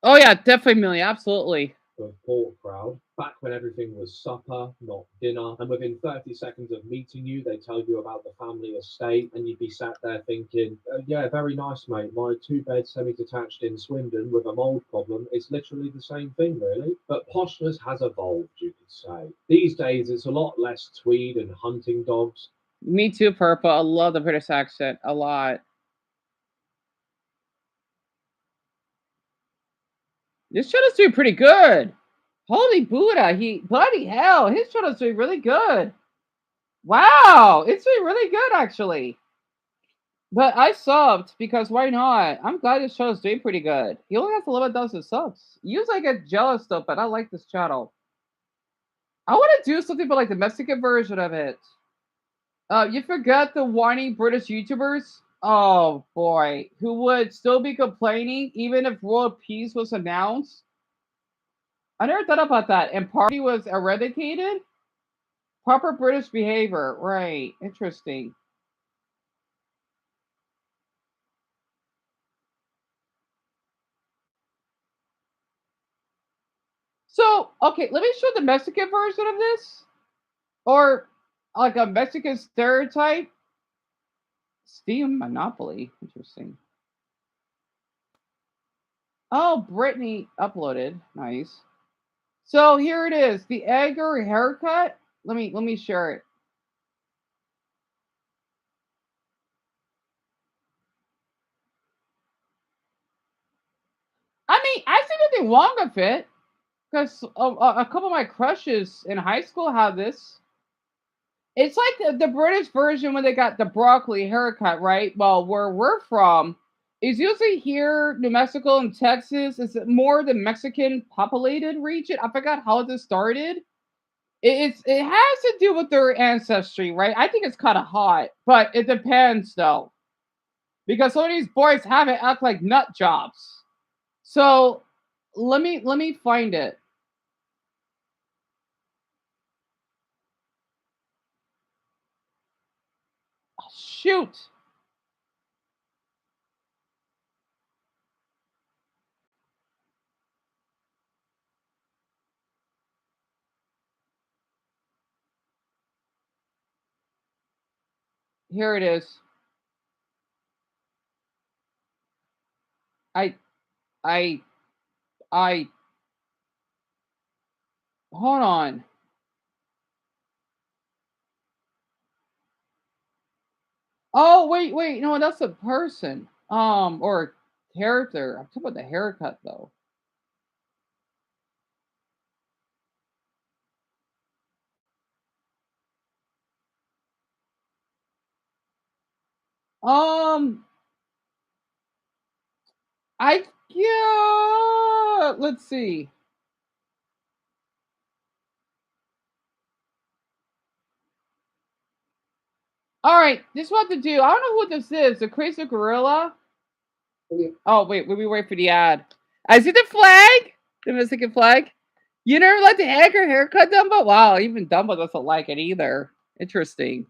Oh yeah, definitely Millie, absolutely. The poor crowd, back when everything was supper, not dinner, and within 30 seconds of meeting you, they tell you about the family estate, and you'd be sat there thinking, yeah, very nice, mate. My 2-bed semi-detached in Swindon with a mould problem is literally the same thing, really. But poshness has evolved, you could say. These days, it's a lot less tweed and hunting dogs. Me too, Purple. I love the British accent a lot. This show's doing pretty good. Holy Buddha, bloody hell, his show's doing really good. Wow, it's doing really good actually. But I subbed because why not? I'm glad this show's doing pretty good. He only has 11,000 subs. Usually I get jealous though, but I like this channel. I want to do something but like the Mexican version of it. You forgot the whiny British YouTubers? Oh boy, who would still be complaining even if world peace was announced? I never thought about that. And party was eradicated? Proper British behavior, right? Interesting. So, okay, let me show the Mexican version of this. Or like a Mexican stereotype. Steam Monopoly. Interesting. Oh, Brittany uploaded. Nice. So here it is. The Edgar haircut. Let me share it. I mean, I see nothing wrong with it. Because a couple of my crushes in high school had this. It's like the British version when they got the broccoli haircut, right? Well, where we're from is usually here, New Mexico and Texas. Is more the Mexican populated region. I forgot how this started. It has to do with their ancestry, right? I think it's kind of hot, but it depends though, because some of these boys have it act like nut jobs. So let me find it. Oh, shoot. Here it is. I hold on. Oh wait, no, that's a person. Or character. I'm talking about the haircut though. Um, yeah. Let's see. All right, this is what to do. I don't know who this is. The crazy gorilla. Oh wait, we wait for the ad. I see the flag. The Mexican flag. You never let the Edgar haircut, Dumbo? Wow, even Dumbo doesn't like it either. Interesting.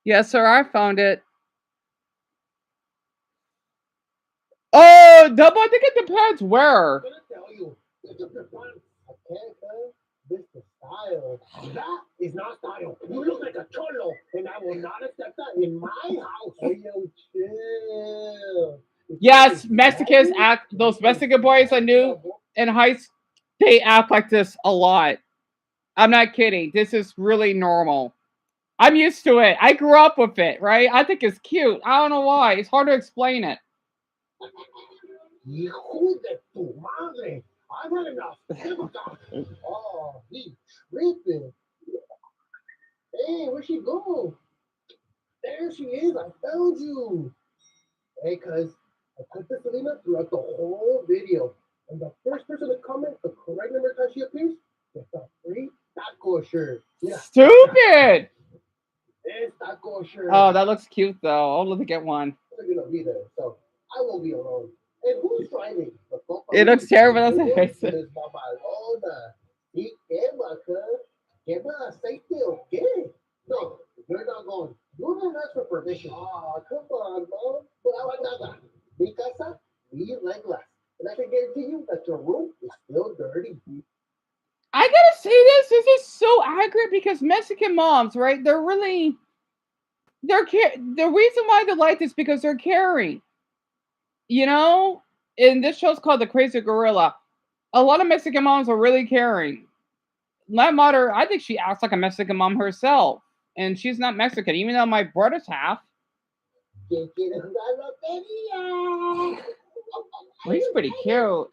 Yes, sir. I found it. Oh, Dumbo, I think it depends where. This is style. That is not style. You look like a cholo, and I will not accept that in my house. Hey, yo, chill. Yes, Mexicans act. Those Mexican boys I knew in high school, they act like this a lot. I'm not kidding. This is really normal. I'm used to it. I grew up with it, right? I think it's cute. I don't know why. It's hard to explain it. Hijo de tu madre. I've had enough. Oh, he tripping. Hey, where'd she go? There she is. I found you. Hey, cuz, I put this Selena throughout the whole video. And the first person to comment the correct number of times she appears gets a free taco shirt. Yeah. Stupid! It's taco shirt. Oh, that looks cute though. I'll let me get one. I'm gonna be there, so I won't be alone. And who's driving? It looks terrible. That's what I Miss said. Mamalona. ¿Y qué, maca? ¿Qué más aceite o qué? No, you're not going. You didn't ask for permission. Oh, come on, mom. But I want nada. Mi casa, mi reglas. And I can guarantee you that your room is still dirty. I gotta say this. This is so accurate because Mexican moms, right? The reason why they like this because they're caring. You know, and this show's called The Crazy Gorilla. A lot of Mexican moms are really caring. My mother, I think she acts like a Mexican mom herself, and she's not Mexican, even though my brother's half. Well, he's pretty cute.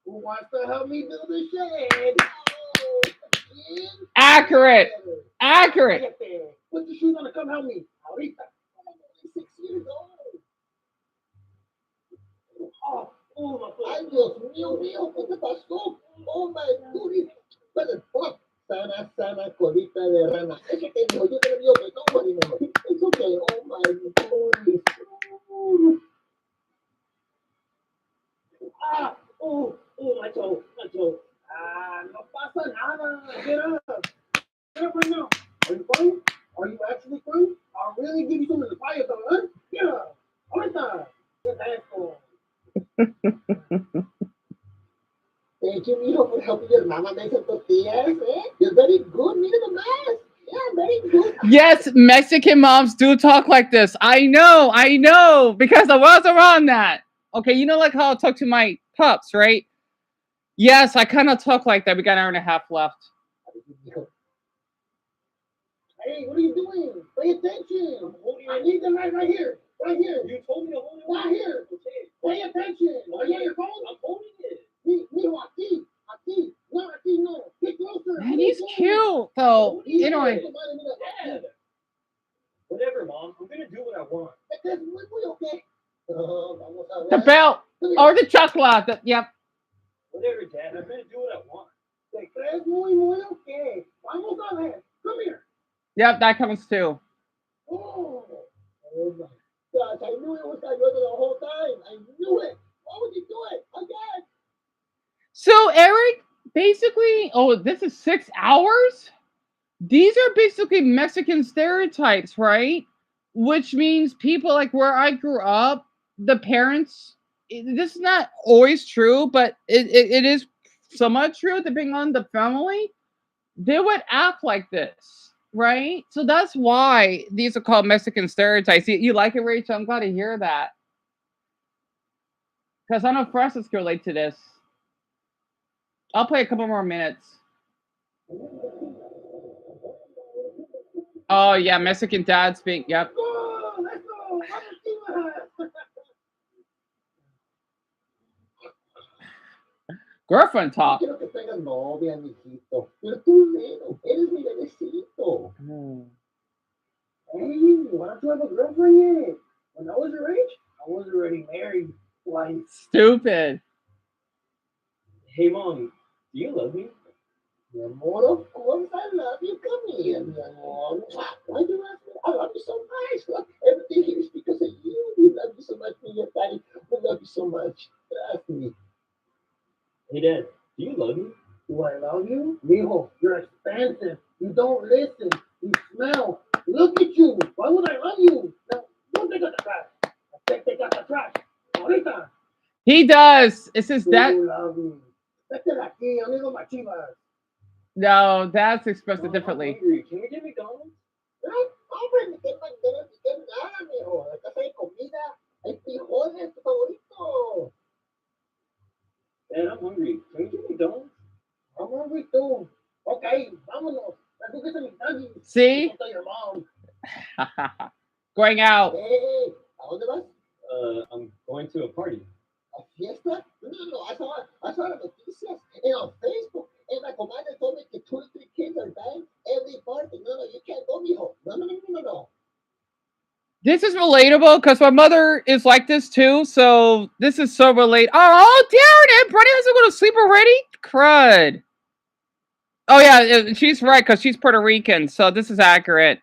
Who wants to help me build a shed? Accurate. Accurate. Put your shoes on and come help me. Ahorita. Ay, Dios mío, mío, ¿qué te pasó? Oh my goodness. Brother, fuck. Sana, sana, colita de rana. Eso te dijo, yo te digo que don't worry, no. It's okay. Oh my goodness. Ah, my toe, my toe. Ah, no pasa nada. Get up. Get up right now. Are you fine? Are you actually fine? I'll really give you some of the fire, though, huh? Get up. Ahorita. Get that for. Thank you, mijo, for helping your mama make some tortillas, eh? You're very good. Mira nomás. Yeah, very good. Yes, Mexican moms do talk like this. I know, because I was around that. Okay, you know, like how I talk to my pups, right? Yes, I kind of talk like that. We got an hour and a half left. Hey, what are you doing? Pay attention. I need them right here. Right here. You told me to hold it. Right here. Pay attention. Are you on your phone? I'm holding it. Mijo, aquí. Aquí. No, aquí no. Get closer. Man, he's cute, though. Anyway. Dad. Whatever, Mom. I'm gonna do what I want. Okay. Vamos a ver. The belt or the chocolate. Yep. Whatever, Dad. I'm gonna do what I want. ¿Te crees muy okay? Vamos a ver. Come here. Yep, that comes too. Oh my gosh, I knew it was that brother the whole time. I knew it. Why would you do it? Again. So, Eric, basically, this is 6 hours? These are basically Mexican stereotypes, right? Which means people like where I grew up, the parents, this is not always true, but it is somewhat true depending on the family. They would act like this, right? So that's why these are called Mexican stereotypes. You like it, Rachel? I'm glad to hear that. Because I know Francis can relate to this. I'll play a couple more minutes. Oh, yeah, Mexican dads being, yep. Let's go. Girlfriend talk. Quiero que tengas novia, mijito. Pero tú, eres mi bebecito. Hey, why don't you have a girlfriend yet? When I was your age, I was already married twice. Stupid. Hey, Mom, do you love me? Mi amor, of course I love you. Come here, mi amor. Why do you ask me? I love you so much. Look, everything here is because of you. We love you so much, me and your daddy. We love you so much. Trust me. Hey, Dad, do you love me? Do I love you? Mijo, you're expensive. You don't listen. You smell. Look at you. Why would I love you? Now, don't take out the trash. Take out the trash. Ahorita. He does. It says that. You love me. Vete de aquí, amigo Machivas. No, that's expressed differently. Can we get McDonald's? No, hombre, ¿qué McDonald's? ¿Qué nada, mijo? La casa de comida. Hay frijoles, tu favorito. Dad, I'm hungry. Can we get McDonald's? I'm hungry too. Okay, vámonos. Let's go get some McDonald's. See? Don't tell your mom. Going out. Hey, ¿a dónde vas? I'm going to a party. ¿A fiesta? No, I saw the noticias and on Facebook. And my commander told me that 2 or 3 kids are dying every party. No, you can't go, mijo. No. This is relatable because my mother is like this too. So this is so relatable. Oh, Darren, and Brady has to go to sleep already? Crud. Oh, yeah, she's right because she's Puerto Rican. So this is accurate.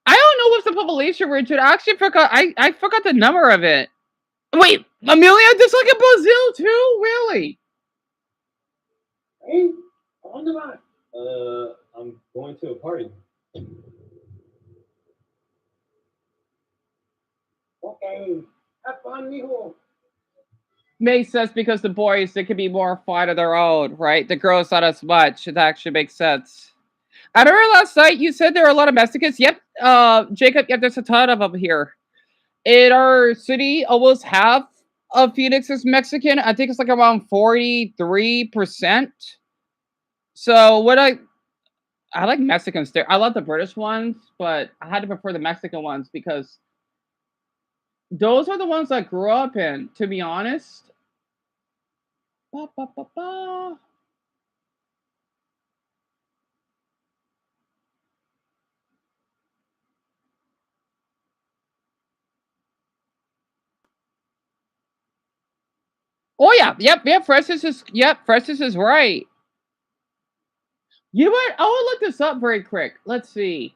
I don't know what's the population, Richard. I actually forgot. I forgot the number of it. Wait, Amelia, this like in Brazil too? Really? Hey, on the line. I'm going to a party. Okay, have fun, mijo. Makes sense because the boys, they could be more fun of their own, right? The girls not as much. It actually makes sense. I remember last night you said there are a lot of Mexicans. Yep, Jacob, yep, there's a ton of them here. In our city, almost half of Phoenix is Mexican. I think it's like around 43%. So what I like Mexicans there. I love the British ones, but I had to prefer the Mexican ones because those are the ones I grew up in, to be honest. Ba, ba, ba, ba. Oh yeah, yep. Francis is right. You know what? I will look this up very quick. Let's see.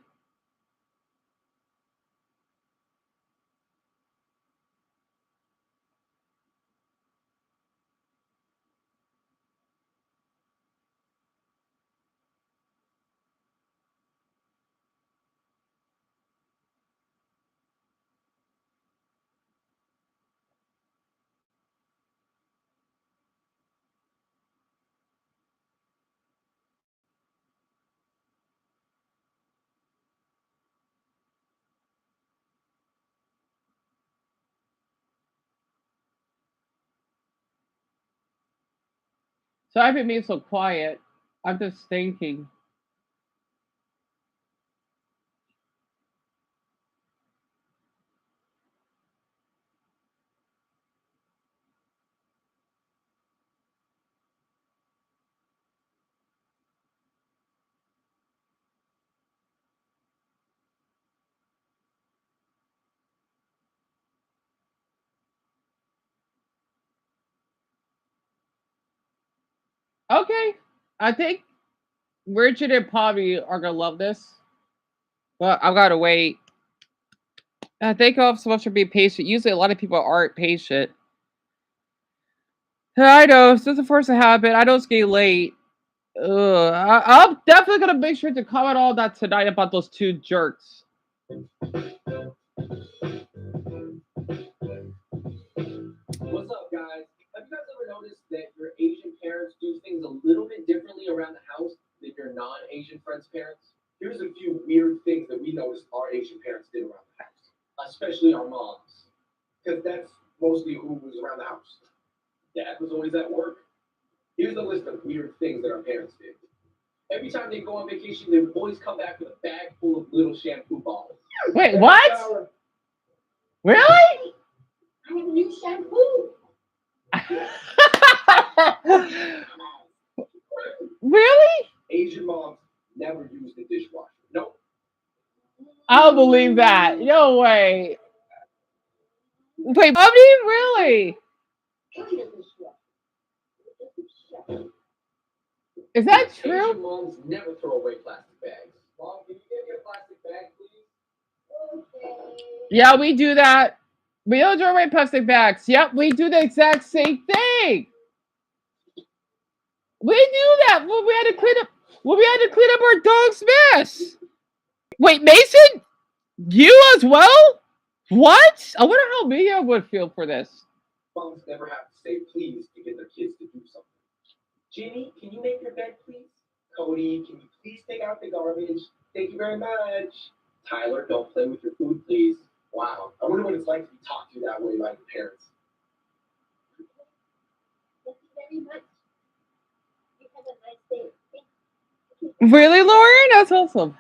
So I've been being so quiet. I'm just thinking. Okay, I think Richard and Bobby are gonna love this, but I've got to wait. Thank you all so much for being patient. Usually, a lot of people aren't patient. I know this is the first to happen. I know it's getting late. I'm definitely gonna make sure to comment all that tonight about those two jerks. What's up, guys? Have you guys ever noticed that your Asian parents do things a little bit differently around the house than your non-Asian friends' parents? Here's a few weird things that we noticed our Asian parents did around the house, especially our moms, because that's mostly who was around the house. Dad was always at work. Here's a list of weird things that our parents did. Every time they go on vacation, they would always come back with a bag full of little shampoo bottles. Wait, what? Really? I have new shampoo. Really? Asian moms never use the dishwasher. Nope. I'll believe that. No way. Wait, Bobby, really? Is that true? Asian moms never throw away plastic bags. Mom, can you get me a plastic bag, please? Okay. Yeah, we do that. We don't throw away plastic bags. Yep, we do the exact same thing. We do that when we had to clean up. When we had to clean up our dog's mess. Wait, Mason, you as well? What? I wonder how Mia would feel for this. Moms never have to say please to get their kids to do something. Jimmy, can you make your bed, please? Cody, can you please take out the garbage? Thank you very much. Tyler, don't play with your food, please. Wow, I wonder what it's like to be talked to that way by your parents. Thank you very much. You have a nice day. Really, Lauren? That's awesome.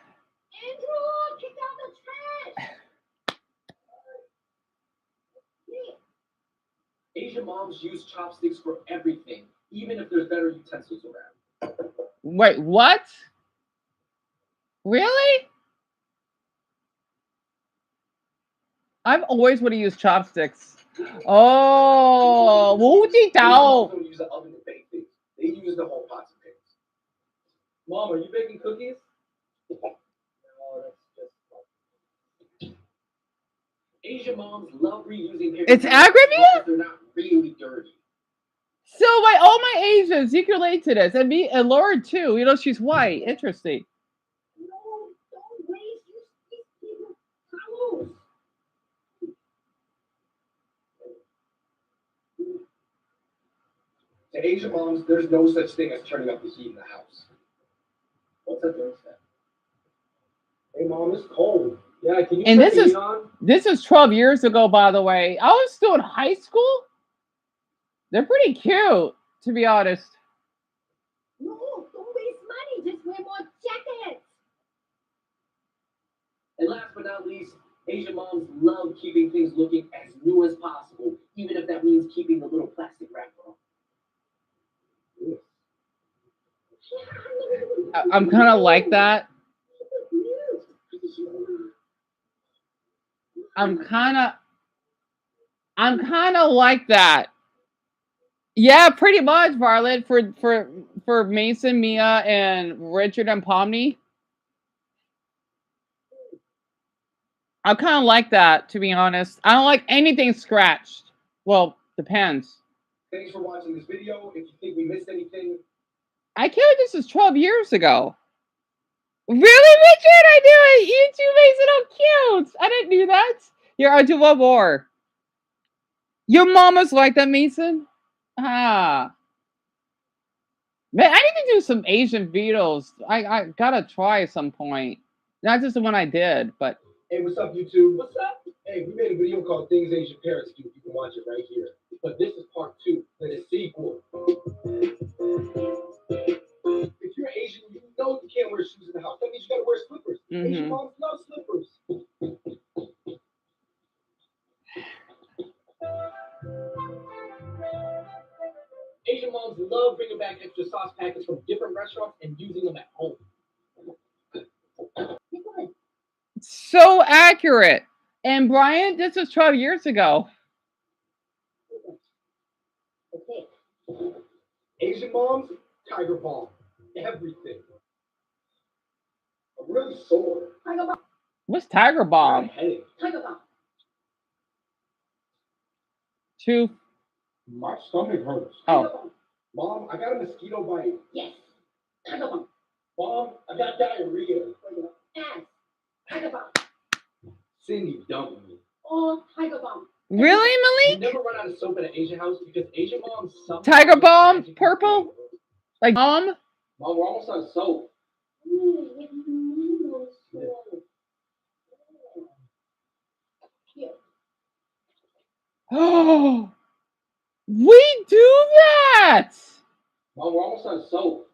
Andrew, kick out the trash. Asian moms use chopsticks for everything, even if there's better utensils around. Wait, what? Really? I've always wanted to use chopsticks. Oh, 无地道. They don't use the oven to bake things. They use the whole pots and pans. Mom, are you baking cookies? No, that's just Asian moms love reusing paper. It's Agravia? They're not really dirty. So, like, all my Asians, you can relate to this. And me and Lauren, too. You know, she's white. Interesting. No, don't waste these people's towels. To Asian moms, there's no such thing as turning up the heat in the house. What's that thermostat? Hey, Mom, it's cold. Yeah, can you And turn this the is heat on? this is 12 years ago, by the way. I was still in high school. They're pretty cute, to be honest. No, don't waste money. Just wear more jackets. And last but not least, Asian moms love keeping things looking as new as possible, even if that means keeping the little plastic wrapper on. I'm kind of like that. I'm kind of like that. Yeah, pretty much, Violet, for Mason, Mia, and Richard and Pomni. I kind of like that, to be honest. I don't like anything scratched. Well, depends. Thanks for watching this video. If you think we missed anything, I can't believe this is 12 years ago. Really, Richard? I knew it. You two makes it all cute. I didn't do that. Here, I'll do one more. Your mama's like that, Mason? Ah. Man, I need to do some Asian videos. I gotta try at some point. Not just the one I did, but... hey, what's up, YouTube? What's up? Hey, we made a video called Things Asian Parents Do. You can watch it right here. But this is part 2, the sequel. If you're Asian, you know you can't wear shoes in the house. That means you gotta wear slippers. Asian moms love slippers. Asian moms love bringing back extra sauce packets from different restaurants and using them at home. So accurate. And Brian, this was 12 years ago. Okay. Asian moms, Tiger Balm. Everything. I'm really sore. Tiger Balm. What's Tiger Bomb? Tiger Balm. 2. My stomach hurts. Oh. Mom, I got a mosquito bite. Yes. Tiger Balm. Mom, I got diarrhea. Ass. Tiger Balm. Cindy dumped me. Oh, Tiger Balm. Really, You Malik? never run out of soap at an Asian house because Asian moms somehow Tiger Bomb? Purple? Like Mom? Mom, we're almost out of soap. Oh, we do that. Mom, we're almost out of soap.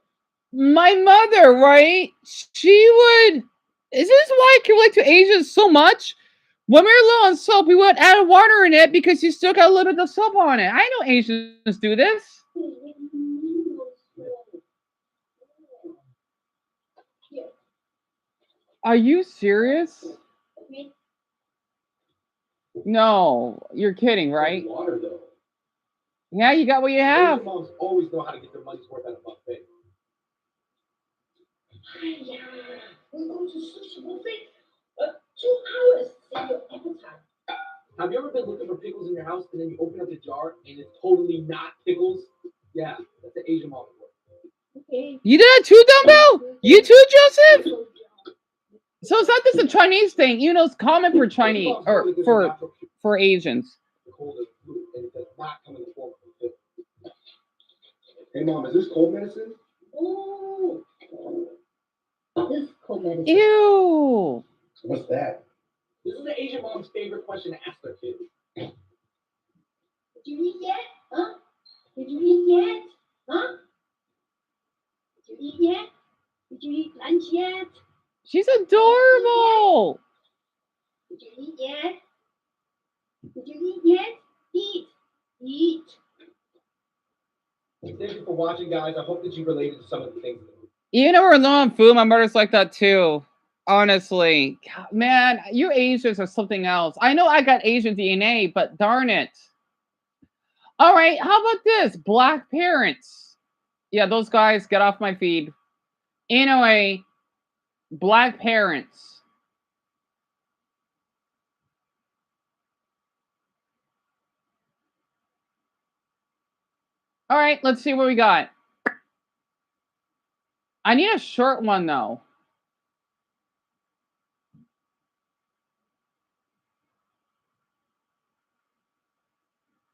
My mother, right? She would. Is this why I can relate to Asians so much? When we were low on soap, we would add water in it because you still got a little bit of soap on it. I know Asians do this. Are you serious? No, you're kidding, right? Water, though. Yeah, you got what you have. Asian moms always know how to get their money's worth out of buffet. We're going to sushi buffet. 2 hours. Save your appetite. Have you ever been looking for pickles in your house and then you open up the jar and it's totally not pickles? Yeah, that's the Asian mom work. Okay. You did that too, Dumbo? You too, Joseph? So it's not just a Chinese thing. You know, it's common for Chinese or for Asians. Hey, Mom, is this cold medicine? Oh. This is cold medicine. Ew. What's that? This is the Asian mom's favorite question to ask their kids. Did you eat yet? Huh? Did you eat yet? Huh? Did you eat yet? Did you eat lunch yet? She's adorable. Did you eat yet? Did you eat yet? Eat. Eat. Thank you for watching, guys. I hope that you related to some of the things. Even though we're low on food, my mother's like that too. Honestly, man, you Asians are something else. I know I got Asian DNA, but darn it. All right, how about this? Black parents. Yeah, those guys, get off my feed. Anyway, black parents. All right, let's see what we got. I need a short one, though.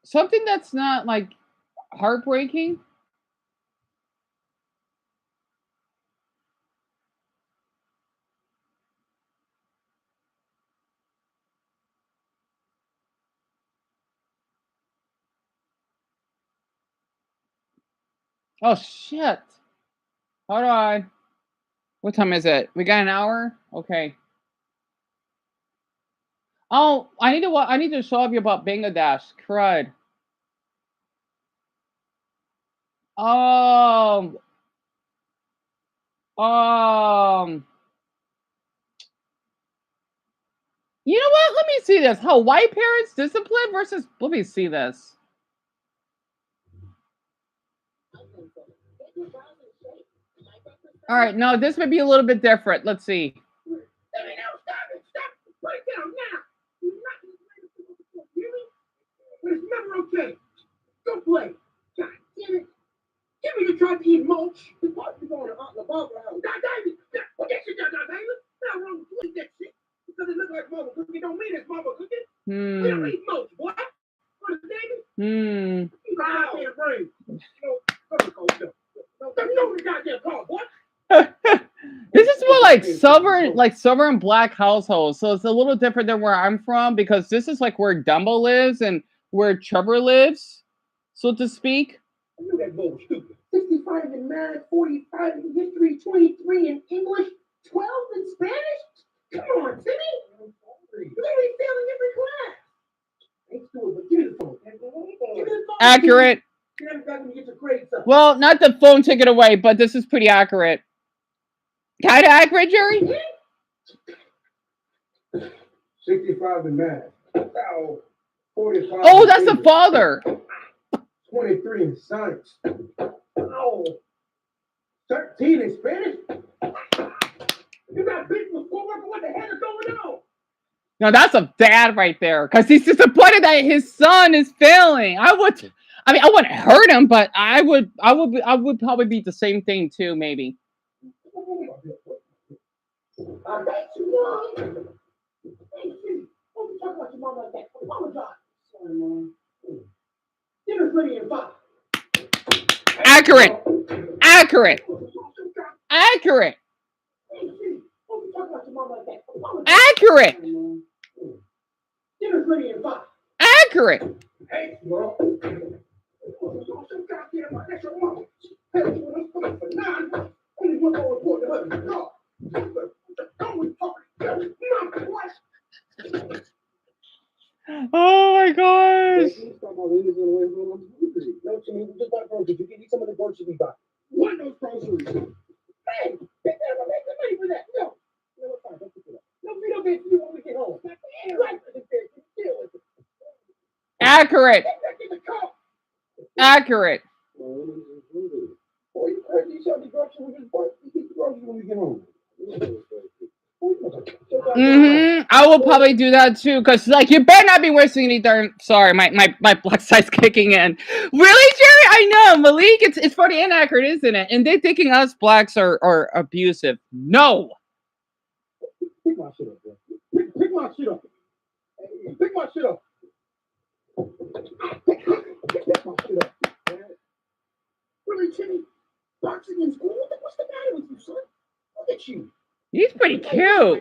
Something that's not, like, heartbreaking. Oh, shit. Hold on. What time is it? We got an hour? Okay. Oh, I need to show you about Bangladesh. Crud. You know what? Let me see this. How white parents discipline versus. Let me see this. All right, no, this may be a little bit different. Let's see. Put it down now. But it's never okay. Don't play. God damn it. Give me the try to eat mulch. The part is going to Aunt LaBarbara house. God damn it. Put that shit down, David. Now wrong with you eat that shit. Because it looks like mama cooking. Don't mean it's mama cooking. We don't eat mulch, boy. What is David? You got out there brain. No, the goddamn car, boy. This is more like silver and black households, so it's a little different than where I'm from because this is like where Dumbo lives and where Trevor lives, so to speak. I knew that boy was stupid. 65 in math, 45 in history, 23 in English, 12 in Spanish. Come on, Timmy. You're only failing every class. Thanks to it, but give me the phone. Give me the phone. Accurate. You're never back when you get your grades up. Well, not the phone took it away, but this is pretty accurate. Kind of accurate, Jerry? 65 in math. 45. Oh, that's the father. 23 in science. Oh, 13 in Spanish. You got beat with schoolwork. What the hell is going on? No, that's a dad right there because he's disappointed that his son is failing. I wouldn't hurt him, but I would probably be the same thing too, maybe. I bet you won. Hey, see, don't you talk about your mom like that. Apologize. Sorry, Mom. Dinner's ready in 5. Accurate. Accurate. Accurate. Hey, see, don't you talk about your mom like that. Apologize. Accurate. Dinner's ready in 5. Accurate. Hey, girl. That's your mom. Hey, you want to put for 9? Only one more report to her. No. Oh my gosh. No, Timmy, we just got groceries. You can eat some of the groceries we got. What those groceries? Hey, pick that up. Make the money for that. No. No, it's fine. Don't pick it up. No, we don't get you when we get home. Right. Accurate. Get back in the car. Accurate. Boy, you heard these other groceries. We get the groceries when we get home. I will probably do that too, because like you better not be wasting any darn. Sorry, my black side's kicking in. Really, Jerry? I know, Malik. It's pretty inaccurate, isn't it? And they're thinking us blacks are abusive. No. Pick my shit up, bro. Pick my shit up. Pick my shit up. Pick my shit up. Really, Timmy? Boxing in school? What's the matter with you, son? Look at you. He's pretty cute.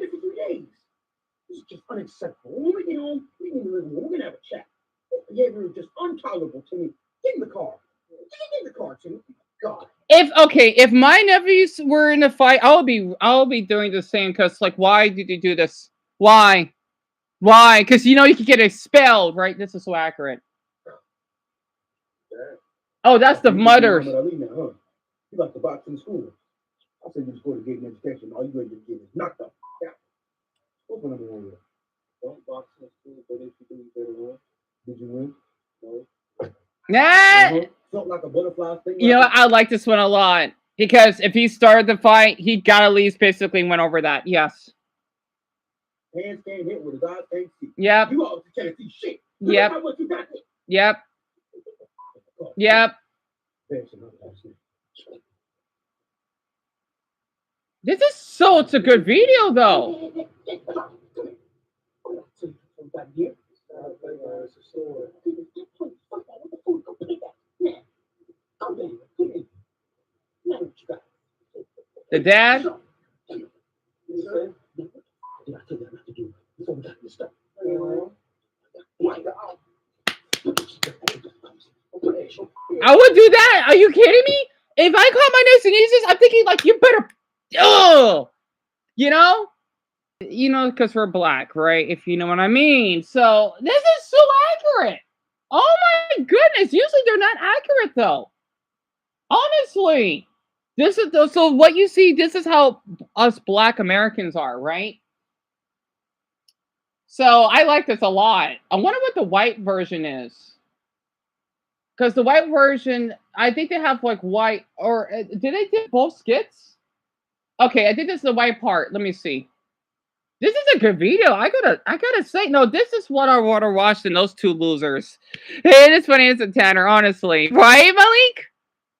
This is just unacceptable. When we get home, we can live. We're gonna have a chat. Yeah, we were just intolerable, Timmy. Get in the car. Get in the car, Timmy. God. If my nephews were in a fight, I'll be doing the same. Because like, why did you do this? Why? Because you could get expelled, right? This is so accurate. Oh, that's the mutters. You like to box in school. I said you just go to get an education. All you going to get is knocked up. Yeah. Open up one here. Don't box in school, but if you do, you better win. Did you win? No. Nah. Felt like a butterfly thing. I like this one a lot. Because if he started the fight, he got at least basically went over that. Yes. Hands can't hit with his eyes can't see. Yep. You all can't see shit. Yep. Look at what you got there. Yep. Yep. This is such a good video, though. The dad? I would do that. Are you kidding me? If I call my nephews and nieces, I'm thinking like, you better, because we're black, right? If you know what I mean. So this is so accurate. Oh my goodness. Usually they're not accurate though. Honestly, this is so what you see. This is how us Black Americans are, right? So I like this a lot. I wonder what the white version is. Because the white version, I think they have like white, or did they do both skits? Okay, I think this is the white part. Let me see. This is a good video. I gotta say, no, this is what I want to watch than those two losers. It is funny as a Tanner, honestly, right, Malik?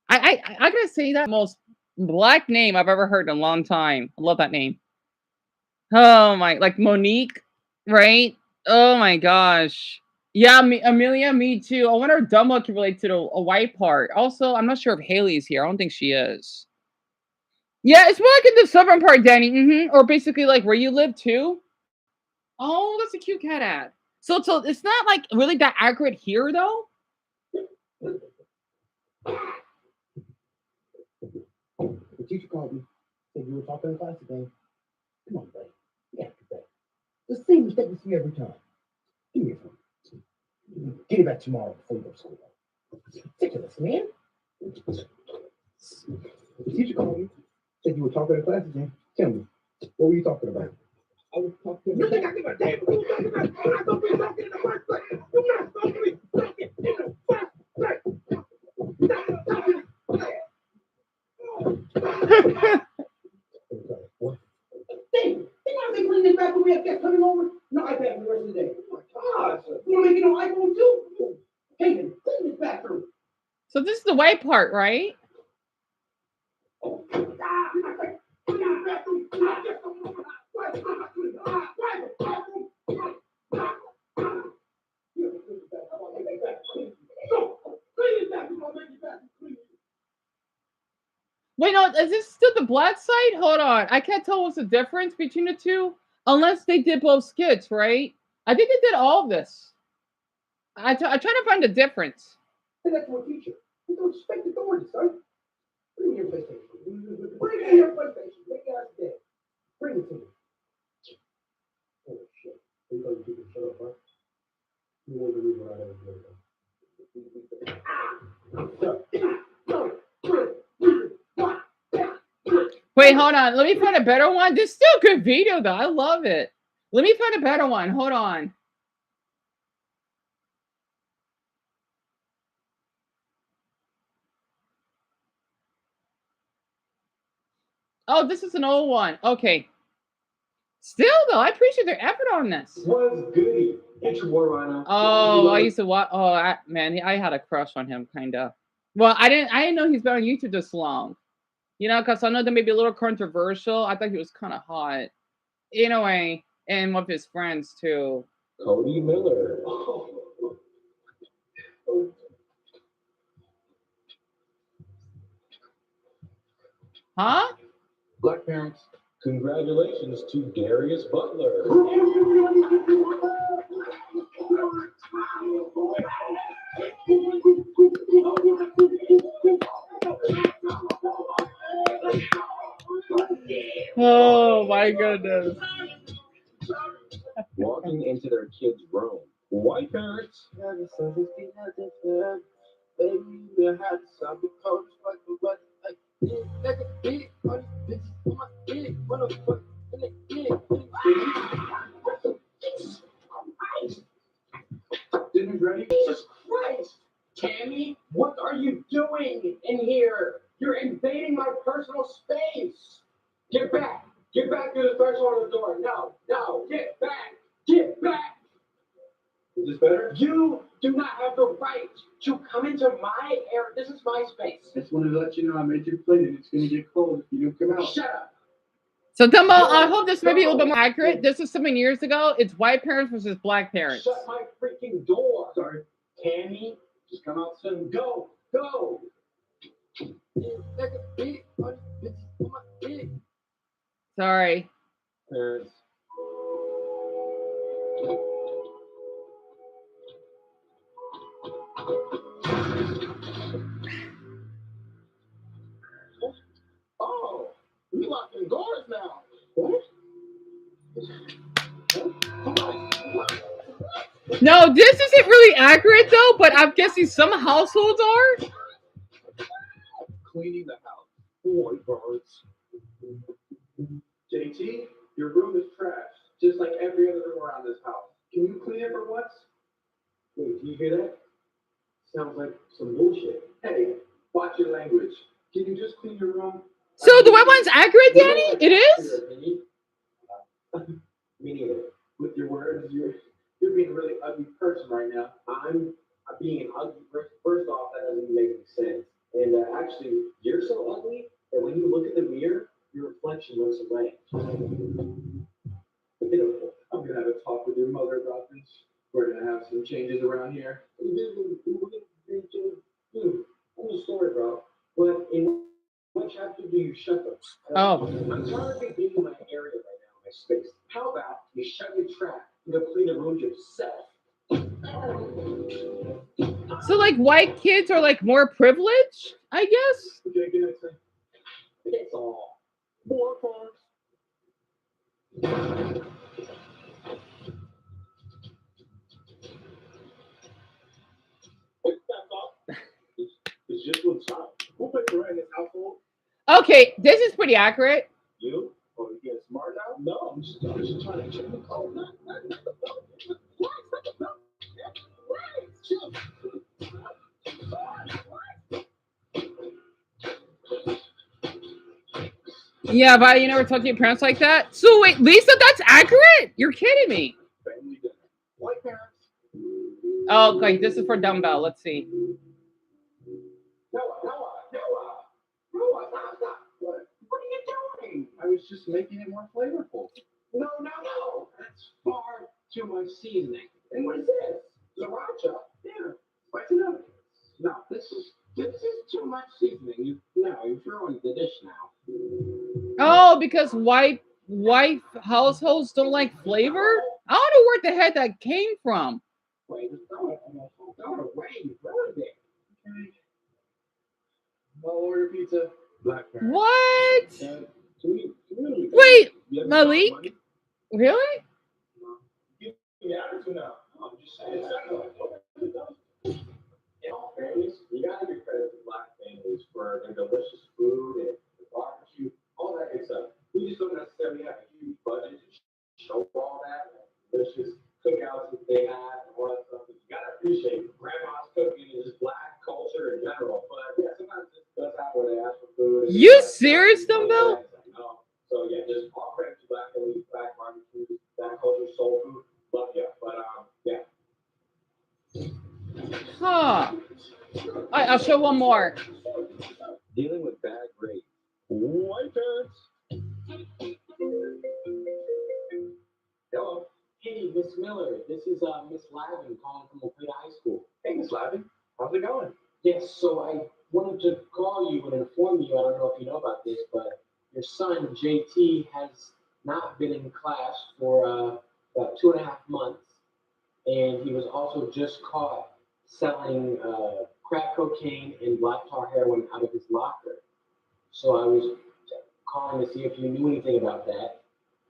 I gotta say that most black name I've ever heard in a long time. I love that name. Oh my, like Monique, right? Oh my gosh. Yeah, Amelia, me too. I wonder if Dumbo can relate to a white part. Also, I'm not sure if Haley's here. I don't think she is. Yeah, it's more like in the southern part, Danny. Or basically like where you live too. Oh, that's a cute cat ad. So it's not like really that accurate here though. The teacher called me. Said you were talking in class today. Come on, buddy. You have to bet. The same mistake you see every time. Give me your phone. Get it back tomorrow before you go to school. It's ridiculous, man. The teacher called me. Said you were talking in class today. Tell me, what were you talking about? I was talking. You think I give a damn? You talking about? I don't be talking in the first place. You're not supposed to be talking in the first place. What? Dang, they clean this back when we have guests coming over. No iPad for the rest of the day. Oh my gosh. You want to make it on iPhone too? Hey, clean this bathroom. So this is the white part, right? Wait, no, is this still the black side? Hold on. I can't tell what's the difference between the two. Unless they did both skits, right? I think they did all of this. I try to find the difference. Say that to a teacher. You don't respect the authority, son. Bring me your PlayStation. Bring me your PlayStation. Make it out today. Bring it to me. Oh, shit. You know you can shut up, huh? You know the reason I haven't done that. Wait, hold on. Let me find a better one. This is still a good video, though. I love it. Let me find a better one. Hold on. Oh, this is an old one. Okay. Still, though, I appreciate their effort on this. What's goody? Get your water right now. Oh, I used to watch. Oh, man, I had a crush on him, kind of. Well, I didn't know he's been on YouTube this long. You know, because I know that may be a little controversial. I thought he was kind of hot. In a way, and with his friends, too. Cody Miller. Huh? Black parents. Congratulations to Darius Butler. Oh my goodness. Walking into their kids' room. White parents. Dinner's ready? Jesus Christ! Tammy, what are you doing in here? You're invading my personal space. Get back. Get back to the threshold of the door. No, get back. Get back. Is this better? You do not have the right to come into my area. This is my space. I just wanted to let you know I made your plate and it's going to get cold if you don't come out. Shut up. So, Dumbo, I hope this may be a little bit more accurate. This was 7 years ago. It's white parents versus black parents. Shut my freaking door. Sorry. Tammy, just come out soon. Go. Sorry. Parents. Oh, we locking doors now. What? No, this isn't really accurate, though, but I'm guessing some households are. Cleaning the house. White birds. JT, your room is trash, just like every other room around this house. Can you clean it for once? Wait, do you hear that? Sounds like some bullshit. Hey, watch your language. Can you just clean your room? So the white one's accurate, Danny? It is? Me neither. With your words, you're being a really ugly person right now. I'm being an ugly person. First off, that doesn't make any sense. And actually, you're so ugly that when you look in the mirror, your reflection looks away. Pitiful. I'm gonna have a talk with your mother about this. We're gonna have some changes around here. I'm sorry, bro. But in what chapter do you shut them? Oh. I'm tired of being in my area right now, my space. How about you shut your trap and go clean the room yourself? So like white kids are like more privileged, I guess? Okay, good night, son. That's all. More cars. It's just one child. Who put the right in this household? Okay, this is pretty accurate. You? Oh, you get smart now? No, I'm just trying to check the code. Yeah, but you never talk to your parents like that? So wait, Lisa, that's accurate? You're kidding me. Family dinner. White parents. Oh, okay, this is for dumbbell. Let's see. Noah, stop. What are you doing? I was just making it more flavorful. No. That's far too much seasoning. And what is this? Sriracha? Yeah, spice it up. No, this is too much seasoning. You're throwing the dish now. Oh, because white households don't like flavor? I don't know where the heck that came from. Wait, throw it away. You ruined it. Okay. I'll order pizza. Black parent. What? Wait, Wait, Malik? Really? Yeah, now. I'm just saying. In all fairness, you gotta give credit to black families for their delicious food and the barbecue, all that good stuff. We just don't necessarily have a huge budget to show all that delicious cookouts that they have and all that stuff. You gotta appreciate grandma's cooking and just black culture in general. But yeah, sometimes it does happen where they ask for food. You serious, Dumbbell? No. So yeah, just all credit to black families, black barbecue, black culture, soul food. Love you. But yeah. Huh. I'll show one more. Dealing with bad grades. White parents. Hello. Hey, Miss Miller. This is Miss Lavin calling from Oklahoma High School. Hey, Miss Lavin. How's it going? Yes, so I wanted to call you and inform you. I don't know if you know about this, but your son, JT, has not been in class for about 2.5 months. And he was also just caught selling crack cocaine and black tar heroin out of his locker. So I was calling to see if you knew anything about that.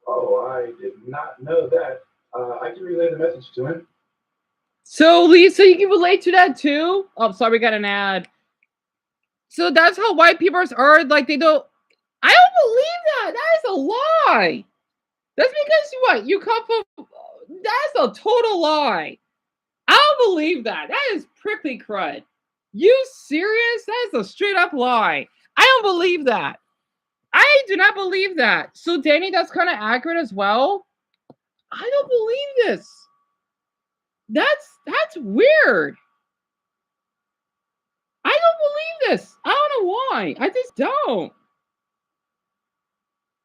Oh, I did not know that. I can relay the message to him. So, Lisa, you can relate to that too? Oh, sorry, we got an ad. So that's how white people are. Like, they don't... I don't believe that. That is a lie. That's because what? You come from... That's a total lie. I don't believe that. That is prickly crud. You serious? That is a straight up lie. I don't believe that. I do not believe that. So, Danny, that's kind of accurate as well. I don't believe this. That's weird. I don't believe this. I don't know why. I just don't.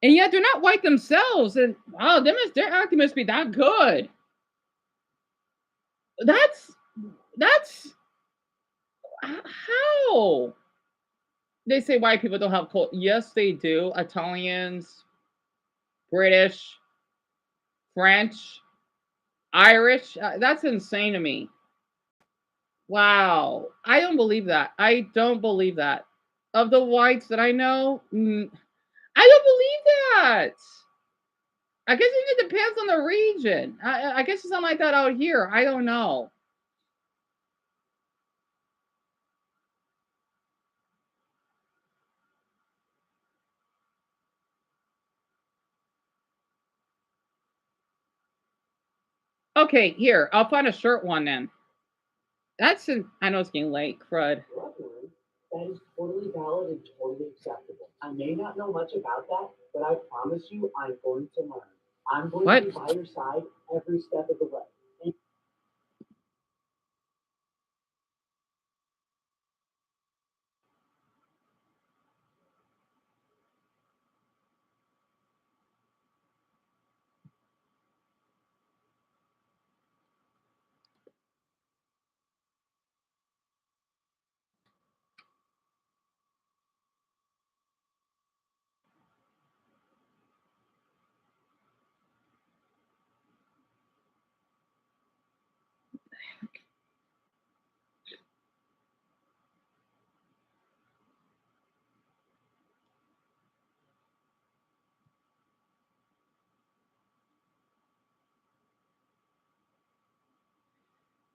And yet they're not white themselves. And wow, their acting must be that good. That's how they say white people don't have culture. Yes, they do. Italians, British, French, Irish. That's insane to me. Wow, I don't believe that. I don't believe that. Of the whites that I know, I don't believe that. I guess it depends on the region. I guess it's not like that out here. I don't know. Okay, here. I'll find a short one then. That's I know it's getting late, crud. That is totally valid and totally acceptable. I may not know much about that, but I promise you I'm going to learn. I'm going to be by your side every step of the way.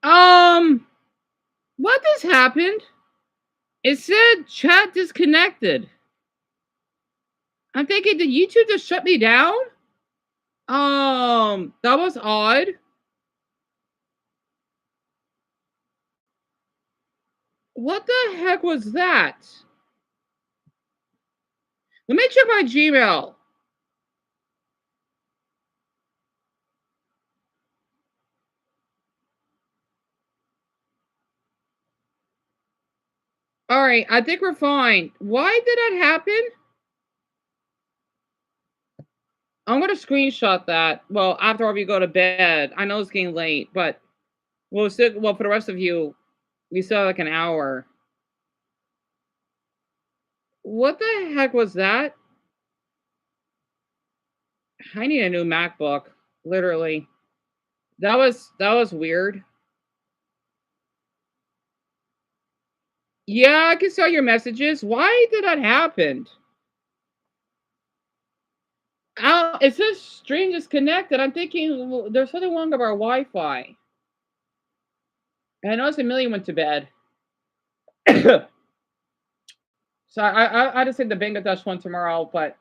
And What just happened? It said chat disconnected. I'm thinking, did YouTube just shut me down? That was odd. What the heck was that? Let me check my Gmail. All right, I think we're fine. Why did that happen? I'm gonna screenshot that. Well, after we go to bed. I know it's getting late, but we'll still. Well, for the rest of you, we still have like an hour. What the heck was that? I need a new MacBook. Literally, that was weird. Yeah, I can saw your messages. Why did that happen? It says stream disconnected. I'm thinking there's something wrong with our Wi-Fi. I noticed Amelia went to bed. So I just said the Bangladesh one tomorrow, but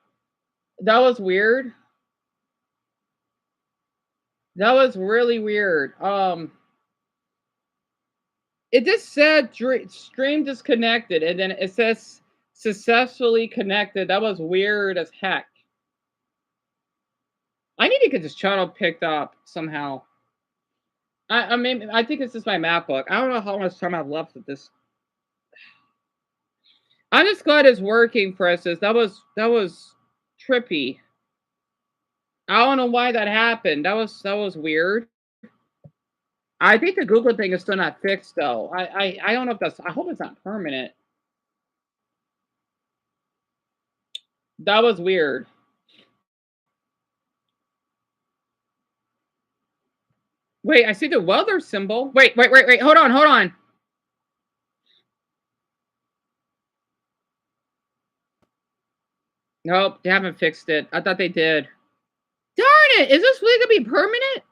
that was weird. That was really weird. It just said stream disconnected, and then it says successfully connected. That was weird as heck. I need to get this channel picked up somehow. I mean, I think it's just my MacBook. I don't know how much time I've left with this. I'm just glad it's working, Princess. That was trippy. I don't know why that happened. That was weird. I think the Google thing is still not fixed though. I don't know if that's. I hope it's not permanent. That was weird. Wait, I see the weather symbol. Wait. Hold on. Nope, they haven't fixed it. I thought they did. Darn it! Is this really gonna be permanent?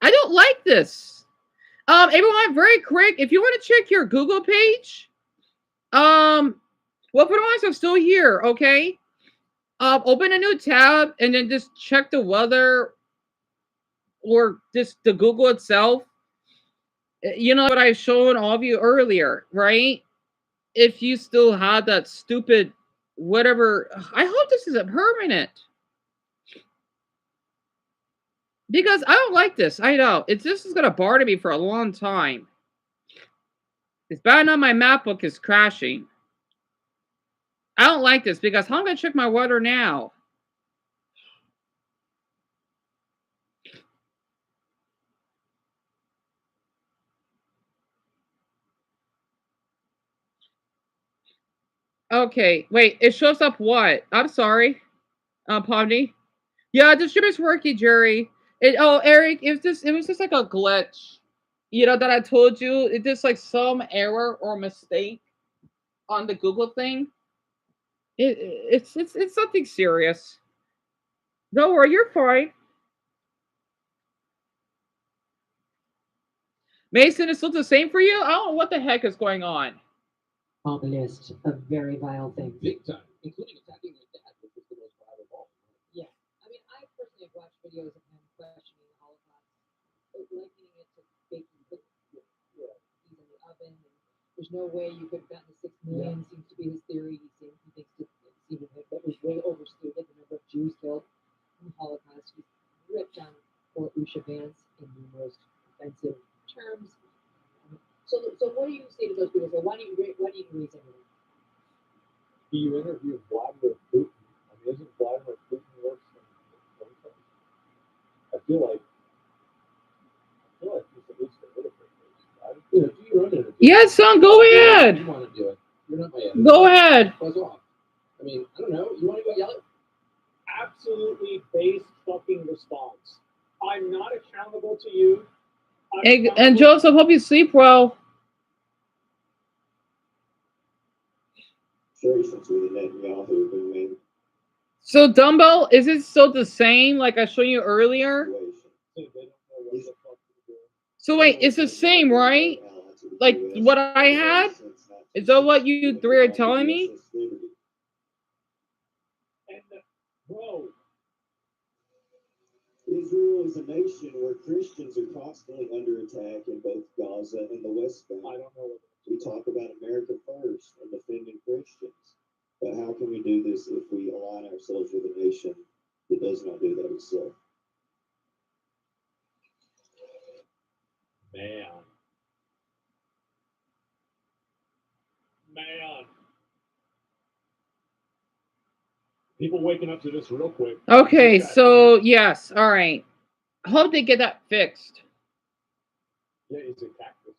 I don't like this. Everyone, very quick. If you want to check your Google page, well, for the ones I'm still here, okay. Open a new tab and then just check the weather or just the Google itself. You know what I showed all of you earlier, right? If you still had that stupid whatever, I hope this isn't permanent. Because I don't like this. I know. This is gonna bother me for a long time. It's bad enough my MacBook is crashing. I don't like this because how am I gonna check my weather now? Okay, wait, it shows up what? I'm sorry. Pomni. Yeah, the stream is working, Jerry. Eric, it was just like a glitch. You know that I told you. It's just like some error or mistake on the Google thing. It's something serious. Don't worry, you're fine. Mason, it's still the same for you? I don't know what the heck is going on. On the list of very vile things. Big time, including attacking your dad, which was the most viral of all. Yeah. I mean, I personally have watched videos of him questioning the Holocaust, likening it to fake. Yeah. He's There's no way you could have gotten the 6 million. Seems to be his theory. He thinks that was way overstated. The number of Jews killed in the Holocaust. He's ripped on poor Usha Vance in the most offensive terms. So what do you say to those people? So why do you raise everything? Do you interview Vladimir Putin? I mean, isn't Vladimir Putin worse than Trump? I feel like he's at least a little bit. Yeah, do your own interview. Yeah, son, go ahead. You want to do it? You're not my editor. Go ahead. Buzz off. I mean, I don't know. You want to go yell it? Absolutely base fucking response. I'm not accountable to you. And Joseph, hope you sleep well. So dumbbell, is it still the same like I showed you earlier? So wait, it's the same, right? Like what I had? Is that what you three are telling me? Bro, Israel is a nation where Christians are constantly under attack in both Gaza and the West Bank. I don't know what we talk about America first and defending Christians. But how can we do this if we align ourselves with a nation that does not do that itself? Man. People waking up to this real quick. Okay, so yes, all right. I hope they get that fixed. Yeah, it's a cactus.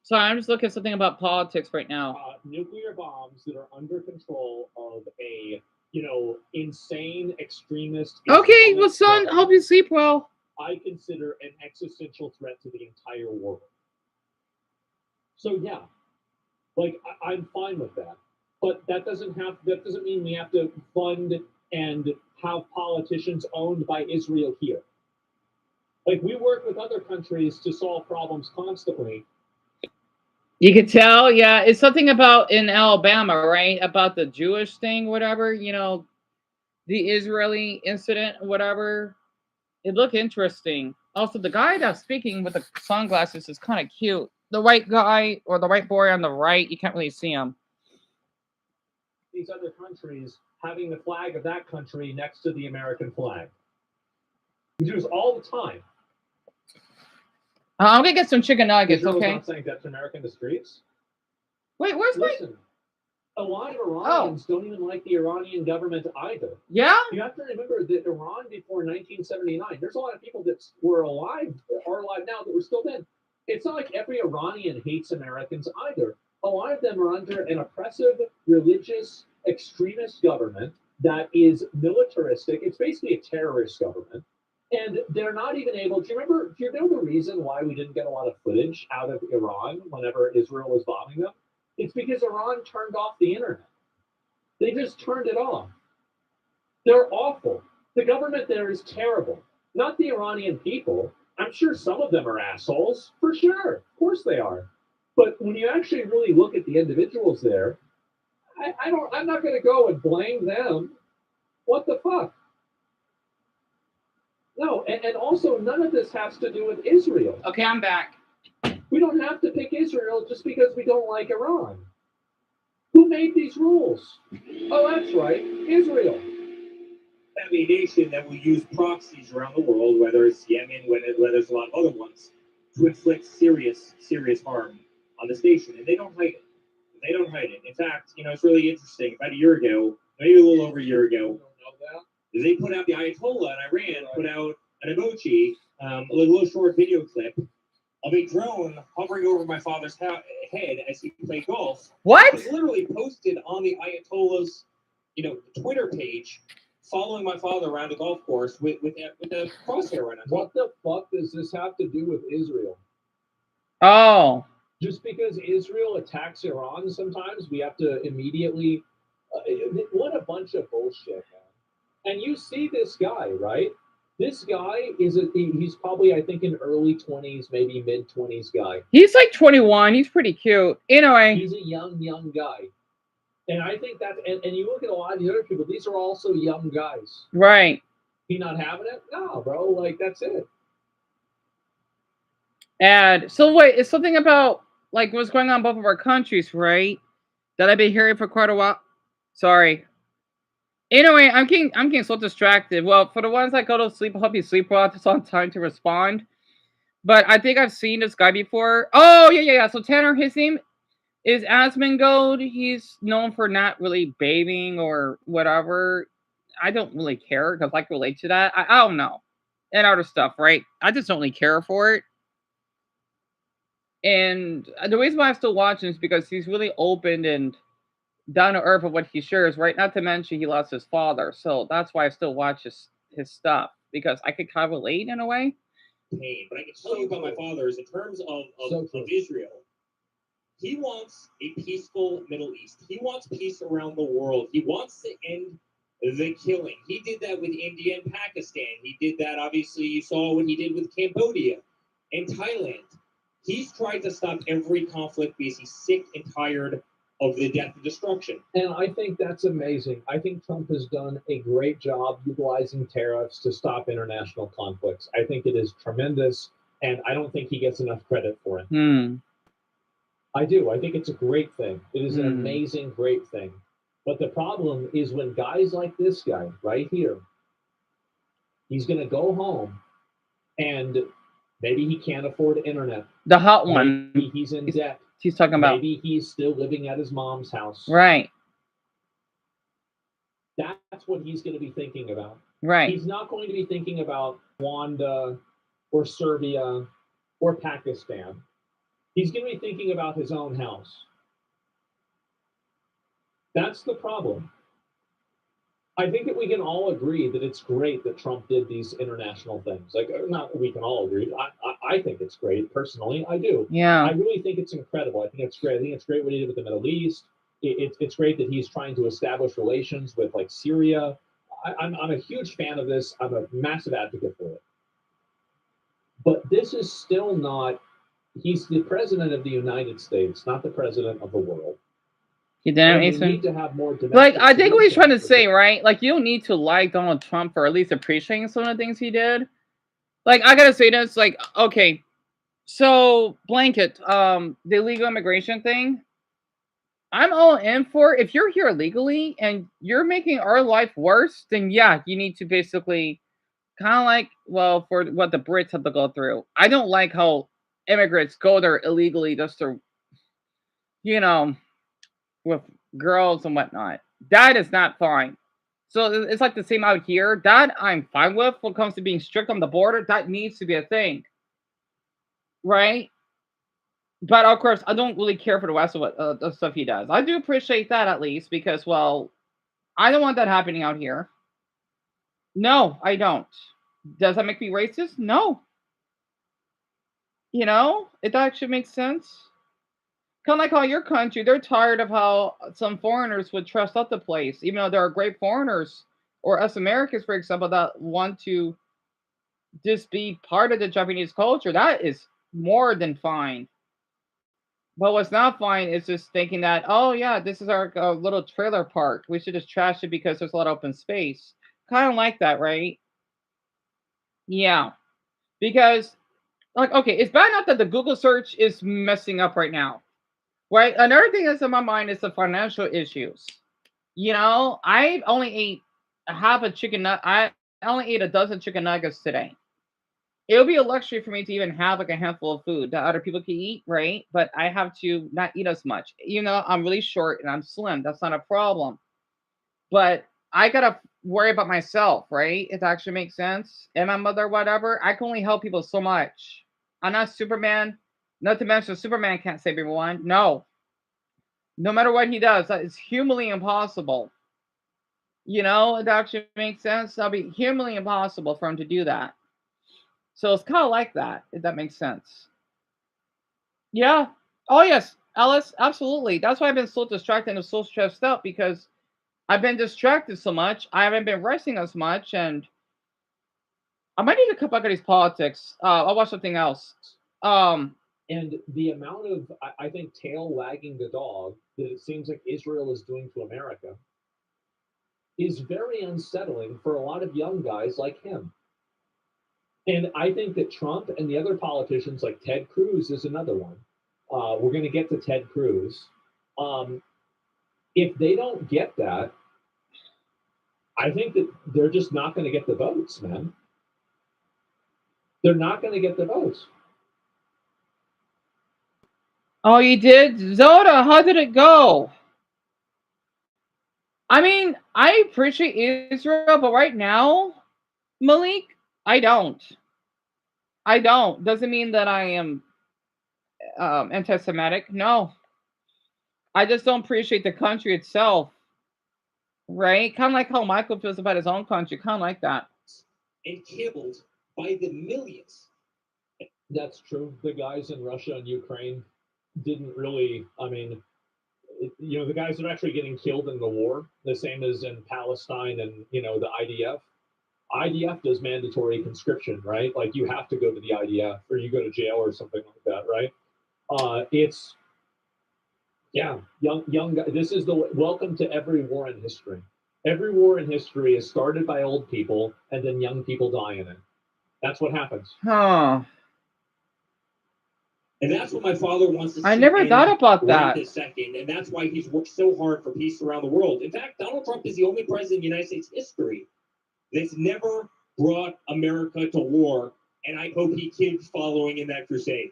So I'm just looking at something about politics right now. Nuclear bombs that are under control of a, insane extremist. Okay, well, son, hope you sleep well. I consider an existential threat to the entire world. So yeah, like I'm fine with that, but that doesn't mean we have to fund and have politicians owned by Israel here. Like we work with other countries to solve problems constantly. You could tell, yeah, it's something about in Alabama, right? About the Jewish thing, whatever, the Israeli incident, whatever. It looked interesting. Also, the guy that's speaking with the sunglasses is kind of cute. The white guy or the white boy on the right, you can't really see him. These other countries having the flag of that country next to the American flag. We do this all the time. I'm gonna get some chicken nuggets, Israel's okay? not saying that's America in the streets. Wait, where's Listen, a lot of Iranians don't even like the Iranian government either. Yeah? You have to remember that Iran before 1979, there's a lot of people that are alive now that were still dead. It's not like every Iranian hates Americans either. A lot of them are under an oppressive, religious, extremist government that is militaristic. It's basically a terrorist government. And they're not even able. Do you know the reason why we didn't get a lot of footage out of Iran whenever Israel was bombing them? It's because Iran turned off the internet. They just turned it off. They're awful. The government there is terrible. Not the Iranian people. I'm sure some of them are assholes, for sure. Of course they are. But when you actually really look at the individuals there, I'm not going to go and blame them. What the fuck? No, and also none of this has to do with Israel. Okay, I'm back. We don't have to pick Israel just because we don't like Iran. Who made these rules? Oh, that's right, Israel. A nation that will use proxies around the world, whether it's Yemen, whether there's a lot of other ones, to inflict serious harm on the station, and they don't hide it. They don't hide it. In fact, it's really interesting. About a year ago, maybe a little over a year ago, they put out the Ayatollah in Iran, put out an emoji, a little short video clip of a drone hovering over my father's head as he played golf. What? It was literally posted on the Ayatollah's, Twitter page, following my father around a golf course with a crosshair right on top. What the fuck does this have to do with Israel? Oh. Just because Israel attacks Iran sometimes, we have to immediately... what a bunch of bullshit, man. And you see this guy, right? This guy he's probably, I think, an early 20s, maybe mid-20s guy. He's like 21. He's pretty cute. Anyway. He's a young guy. And I think that, and you look at a lot of the other people, these are also young guys. Right. He not having it? No, bro. Like, that's it. And so wait, it's something about like what's going on in both of our countries, right? That I've been hearing for quite a while. Sorry. Anyway, I'm getting so distracted. Well, for the ones that go to sleep, I hope you sleep well. It's on time to respond. But I think I've seen this guy before. Oh yeah. So Tanner, his name is Asmongold. He's known for not really bathing or whatever. I don't really care because I can relate to that. I don't know. And other stuff, right? I just don't really care for it. And the reason why I'm still watching is because he's really open and down to earth of what he shares, right? Not to mention he lost his father. So that's why I still watch his stuff because I could kind of relate in a way. Pain. But I can tell you about my father is in terms of Israel. He wants a peaceful Middle East. He wants peace around the world. He wants to end the killing. He did that with India and Pakistan. He did that, obviously, you saw what he did with Cambodia and Thailand. He's tried to stop every conflict because he's sick and tired of the death and destruction. And I think that's amazing. I think Trump has done a great job utilizing tariffs to stop international conflicts. I think it is tremendous, and I don't think he gets enough credit for it. I do. I think it's a great thing. It is an amazing, great thing. But the problem is when guys like this guy right here, he's going to go home and maybe he can't afford internet. The hot one. Maybe he's in debt. He's talking about. Maybe he's still living at his mom's house. Right. That's what he's going to be thinking about. Right. He's not going to be thinking about Rwanda or Serbia or Pakistan. He's going to be thinking about his own house. That's the problem. I think that we can all agree that it's great that Trump did these international things. Like, not that we can all agree. I think it's great. Personally, I do. Yeah. I really think it's incredible. I think it's great. I think it's great what he did with the Middle East. It's great that he's trying to establish relations with, like, Syria. I'm a huge fan of this. I'm a massive advocate for it. But this is still not... He's the president of the United States, not the president of the world. You didn't we need to have more domestic like, I think what he's trying to solutions. say, right? Like, you don't need to like Donald Trump for at least appreciating some of the things he did. Like, I gotta say this, like, okay, so blanket, the illegal immigration thing, I'm all in for. If you're here illegally and you're making our life worse, then yeah, you need to basically kind of like, well, for what the Brits have to go through. I don't like how immigrants go there illegally just to, you know, with girls and whatnot. That is not fine. So it's like the same out here. That I'm fine with when it comes to being strict on the border. That needs to be a thing. Right? But of course, I don't really care for the rest of what the stuff he does. I do appreciate that at least because, well, I don't want that happening out here. No, I don't. Does that make me racist? No. You know, it actually makes sense. Kind of like how your country, they're tired of how some foreigners would trust up the place, even though there are great foreigners or us Americans, for example, that want to just be part of the Japanese culture. That is more than fine. But what's not fine is just thinking that, oh yeah, this is our little trailer park. We should just trash it because there's a lot of open space. Kind of like that, right? Yeah. Because, like, okay, it's bad enough that the Google search is messing up right now. Right. Another thing that's in my mind is the financial issues. You know, I only ate half a chicken nut. I only ate a dozen chicken nuggets today. It would be a luxury for me to even have like a handful of food that other people can eat, right? But I have to not eat as much. You know, I'm really short and I'm slim. That's not a problem. But I gotta worry about myself, right? It actually makes sense. And my mother, whatever. I can only help people so much. I'm not Superman. Not to mention Superman can't save everyone. No. No matter what he does, it's humanly impossible. You know, it actually makes sense. That'll be humanly impossible for him to do that. So it's kind of like that, if that makes sense. Yeah. Oh, yes, Alice, absolutely. That's why I've been so distracted and so stressed out because I've been distracted so much. I haven't been resting as much, and I might need to cut back on these politics. I'll watch something else. And the amount of, I think, tail wagging the dog that it seems like Israel is doing to America is very unsettling for a lot of young guys like him. And I think that Trump and the other politicians, like Ted Cruz, is another one. We're going to get to Ted Cruz. If they don't get that, I think that they're just not going to get the votes, man. They're not going to get the votes. Oh, you did? Zoda, how did it go? I mean, I appreciate Israel, but right now, Malik, I don't. I don't. Doesn't mean that I am anti-Semitic. No. I just don't appreciate the country itself. Right? Kind of like how Michael feels about his own country. Kind of like that. And killed by the millions. That's true. The guys in Russia and Ukraine didn't really, I mean, the guys that are actually getting killed in the war, the same as in Palestine and, the IDF. IDF does mandatory conscription, right? Like you have to go to the IDF or you go to jail or something like that, right? It's, yeah, young guy. This is the welcome to every war in history. Every war in history is started by old people and then young people die in it. That's what happens. Huh. And that's what my father wants to see. I never thought about that. Right this second, and that's why he's worked so hard for peace around the world. In fact, Donald Trump is the only president in the United States history that's never brought America to war, and I hope he keeps following in that crusade.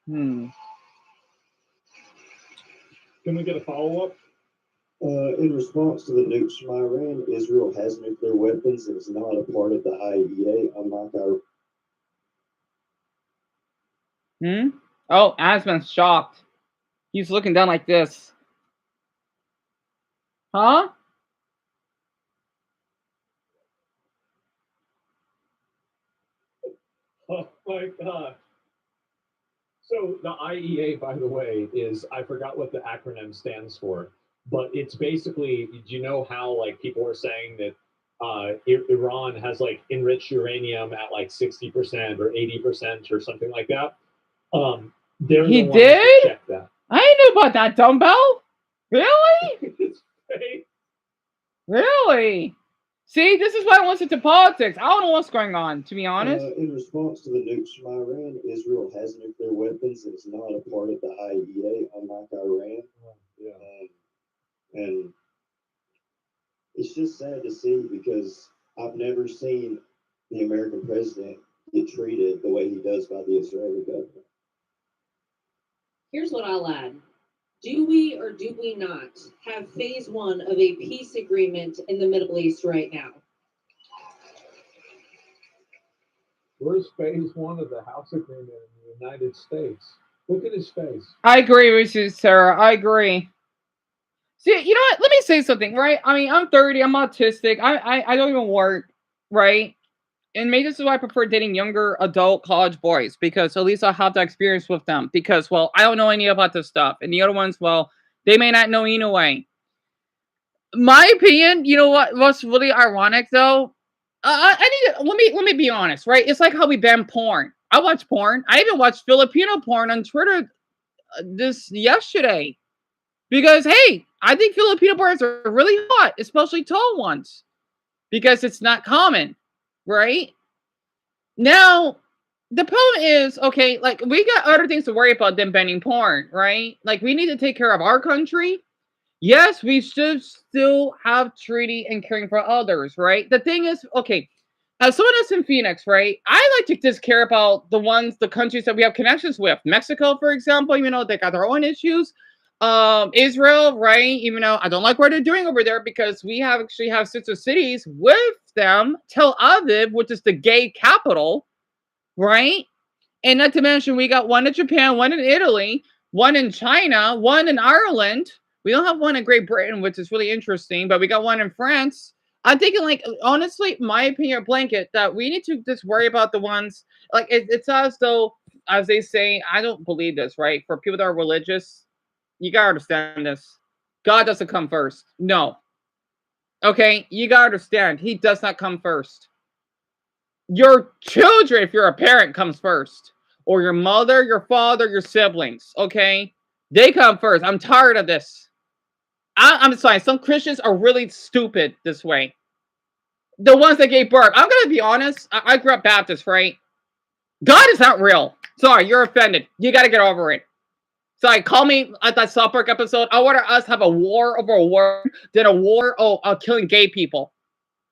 Can we get a follow-up? In response to the nukes from Iran, Israel has nuclear weapons and is not a part of the IAEA, unlike our... Oh, Asman's shocked. He's looking down like this. Huh? Oh my God. So the IEA, by the way, is, I forgot what the acronym stands for, but it's basically, do you know how like people are saying that Iran has like enriched uranium at like 60% or 80% or something like that? He did? Check that. I knew about that, dumbbell. Really? Really? See, this is why I want into politics. I don't know what's going on, to be honest. In response to the nukes from Iran, Israel has nuclear weapons and is not a part of the IAEA, unlike Iran. And it's just sad to see because I've never seen the American president get treated the way he does by the Israeli government. Here's what I'll add. Do we or do we not have phase one of a peace agreement in the Middle East right now? Where's phase one of the House agreement in the United States? Look at his face. I agree with you, Sarah. I agree. See, you know what? Let me say something, right? I mean, I'm 30. I'm autistic. I don't even work, right? And maybe this is why I prefer dating younger adult college boys, because at least I'll have that experience with them. Because, well, I don't know any about this stuff. And the other ones, well, they may not know anyway. My opinion, you know what's really ironic, though? Let me be honest, right? It's like how we ban porn. I watch porn. I even watched Filipino porn on Twitter this yesterday. Because, hey, I think Filipino porns are really hot, especially tall ones. Because it's not common. Right? Now, the problem is, okay, like, we got other things to worry about than banning porn, right? Like, we need to take care of our country. Yes, we should still have treaty and caring for others, right? The thing is, okay, as someone that's in Phoenix, right, I like to just care about the countries that we have connections with. Mexico, for example, they got their own issues. Israel, right? Even though I don't like what they're doing over there, because we actually have sister cities with them. Tel Aviv, which is the gay capital, right? And not to mention, we got one in Japan, one in Italy, one in China, one in Ireland. We don't have one in Great Britain, which is really interesting, but we got one in France. I'm thinking, like, honestly, my opinion, blanket, that we need to just worry about the ones, like, it's as though, as they say, I don't believe this, right? For people that are religious, you gotta understand this. God doesn't come first. No. Okay? You gotta understand. He does not come first. Your children, if you're a parent, comes first. Or your mother, your father, your siblings. Okay? They come first. I'm tired of this. I'm sorry. Some Christians are really stupid this way. The ones that gave birth. I'm gonna be honest. I grew up Baptist, right? God is not real. Sorry, you're offended. You gotta get over it. Sorry, call me at that South Park episode. I want us to have a war over a word than a war of killing gay people.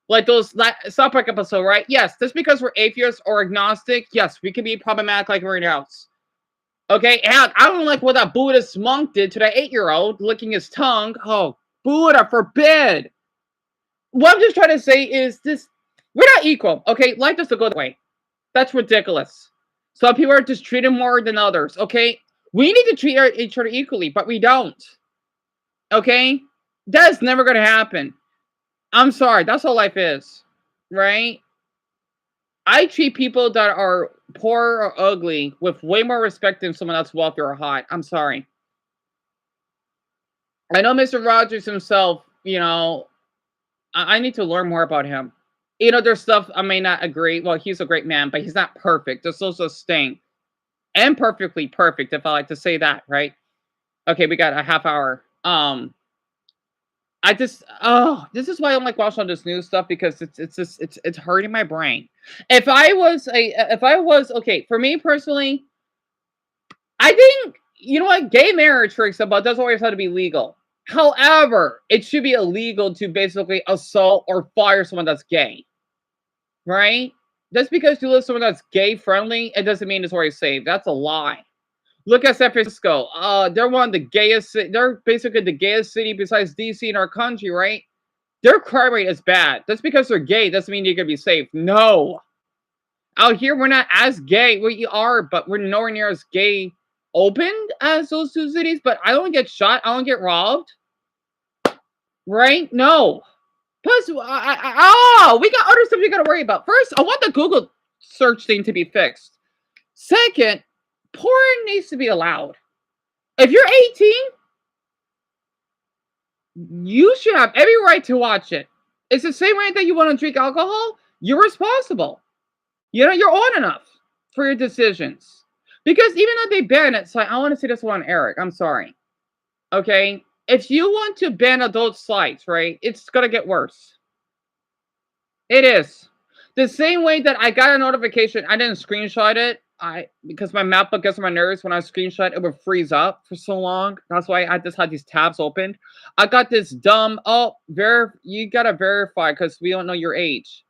Like those South Park episode, right? Yes, just because we're atheists or agnostic, yes, we can be problematic like everyone else. Okay, and I don't like what that Buddhist monk did to that 8-year-old, licking his tongue. Oh, Buddha forbid. What I'm just trying to say is this: we're not equal. Okay, life doesn't go that way. That's ridiculous. Some people are just treated more than others. Okay, we need to treat each other equally, but we don't. Okay, that's never going to happen. I'm sorry. That's how life is, right? I treat people that are poor or ugly with way more respect than someone that's wealthy or hot. I'm sorry. I know Mr. Rogers himself, you know, I need to learn more about him. You know, there's stuff I may not agree. Well, he's a great man, but he's not perfect. There's also stink. And perfectly perfect, if I like to say that, right? Okay, we got a half hour. I just this is why I don't like watching all this news stuff, because it's hurting my brain. If I was okay, for me personally, I think, you know what, gay marriage, for example, it doesn't always have to be legal. However, it should be illegal to basically assault or fire someone that's gay. Right? Just because you live someone that's gay friendly, it doesn't mean it's always safe. That's a lie. Look at San Francisco. They're one of the gayest. They're basically the gayest city besides DC in our country, right? Their crime rate is bad. Just because they're gay doesn't mean you're gonna be safe. No. Out here, we're not as gay. We are, but we're nowhere near as gay opened as those two cities. But I don't get shot. I don't get robbed. Right? No. Plus, we got other stuff we gotta worry about. First, I want the Google search thing to be fixed. Second, porn needs to be allowed. If you're 18, you should have every right to watch it. It's the same way that you want to drink alcohol. You're responsible. You know, you're old enough for your decisions. Because even though they ban it, so I want to say this one, Eric. I'm sorry. Okay? If you want to ban adult sites, right, it's going to get worse. It is. The same way that I got a notification, I didn't screenshot it. Because my MacBook gets on my nerves when I screenshot, it would freeze up for so long. That's why I just had these tabs open. I got this dumb, you gotta verify because we don't know your age.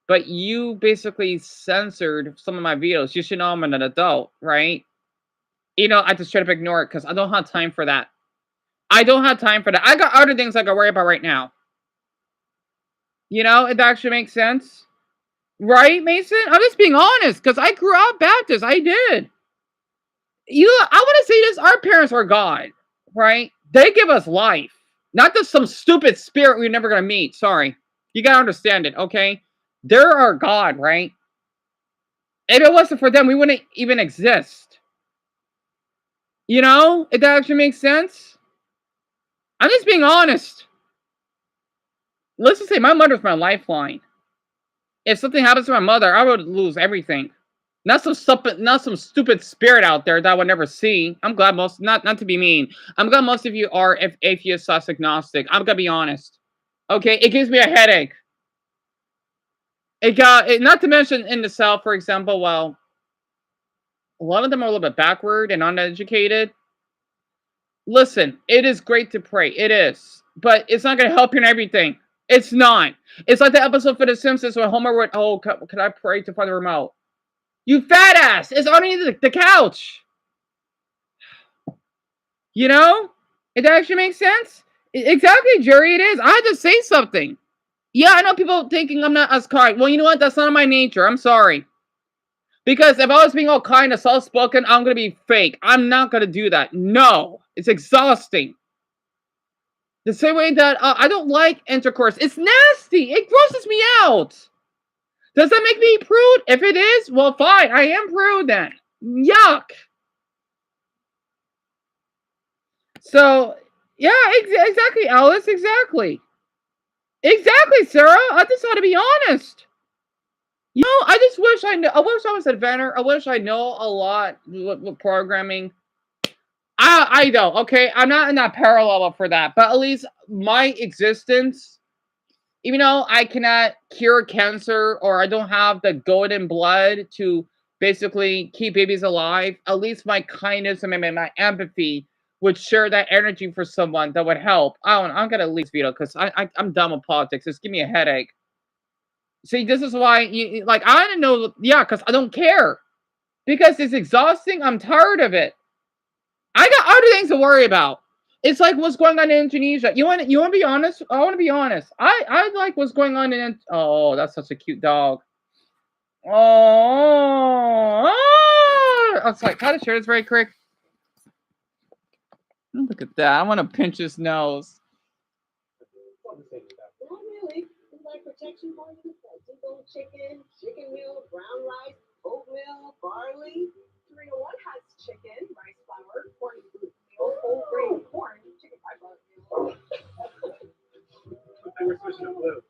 But you basically censored some of my videos. You should know I'm an adult, right? You know, I just try to ignore it because I don't have time for that. I don't have time for that. I got other things I gotta worry about right now. You know, if that actually makes sense. Right, Mason? I'm just being honest, because I grew up Baptist. I did. I want to say this. Our parents are God, right? They give us life. Not just some stupid spirit we're never going to meet. Sorry. You got to understand it, okay? They're our God, right? If it wasn't for them, we wouldn't even exist. You know? If that actually makes sense. I'm just being honest. Let's just say my mother's my lifeline. If something happens to my mother, I would lose everything. Not some stupid spirit out there that I would never see. I'm glad not to be mean. I'm glad most of you are atheist / agnostic. I'm gonna be honest. Okay, it gives me a headache. Not to mention in the South, for example, well, a lot of them are a little bit backward and uneducated. Listen, it is great to pray. It is. But it's not gonna help you in everything. It's not. It's like the episode for The Simpsons when Homer went, can I pray to find the remote? You fat ass! It's underneath the couch! You know? It actually makes sense? Exactly, Jerry, it is. I had to say something. Yeah, I know people thinking I'm not as kind. Well, you know what? That's not my nature. I'm sorry. Because if I was being all kind and soft-spoken, I'm going to be fake. I'm not going to do that. No. It's exhausting. The same way that I don't like intercourse. It's nasty. It grosses me out. Does that make me prude? If it is, well, fine. I am prude then. Yuck. So, yeah, exactly, Alice. Exactly. Exactly, Sarah. I just want to be honest. You know, I just wish I knew. I wish I was an inventor. I wish I know a lot with programming. I don't. Okay, I'm not in that parallel for that. But at least my existence Even though I cannot cure cancer or I don't have the golden blood to basically keep babies alive, at least my kindness and my empathy would share that energy for someone that would help. I'm gonna leave this video because I'm done with politics. It's give me a headache. See, this is why you like I don't know, yeah, because I don't care. Because it's exhausting. I'm tired of it. I got other things to worry about. It's like what's going on in Indonesia. You want to be honest? I want to be honest. I like what's going on in. Oh, that's such a cute dog. Oh, I was like, how to share this very quick. Look at that. I want to pinch his nose. Not really. It's like protection for you. Like chicken, chicken meal, brown rice, oatmeal, barley. 301 has chicken, rice flour, corn meal, whole grain corn, chicken fried meal. We're switching to blue.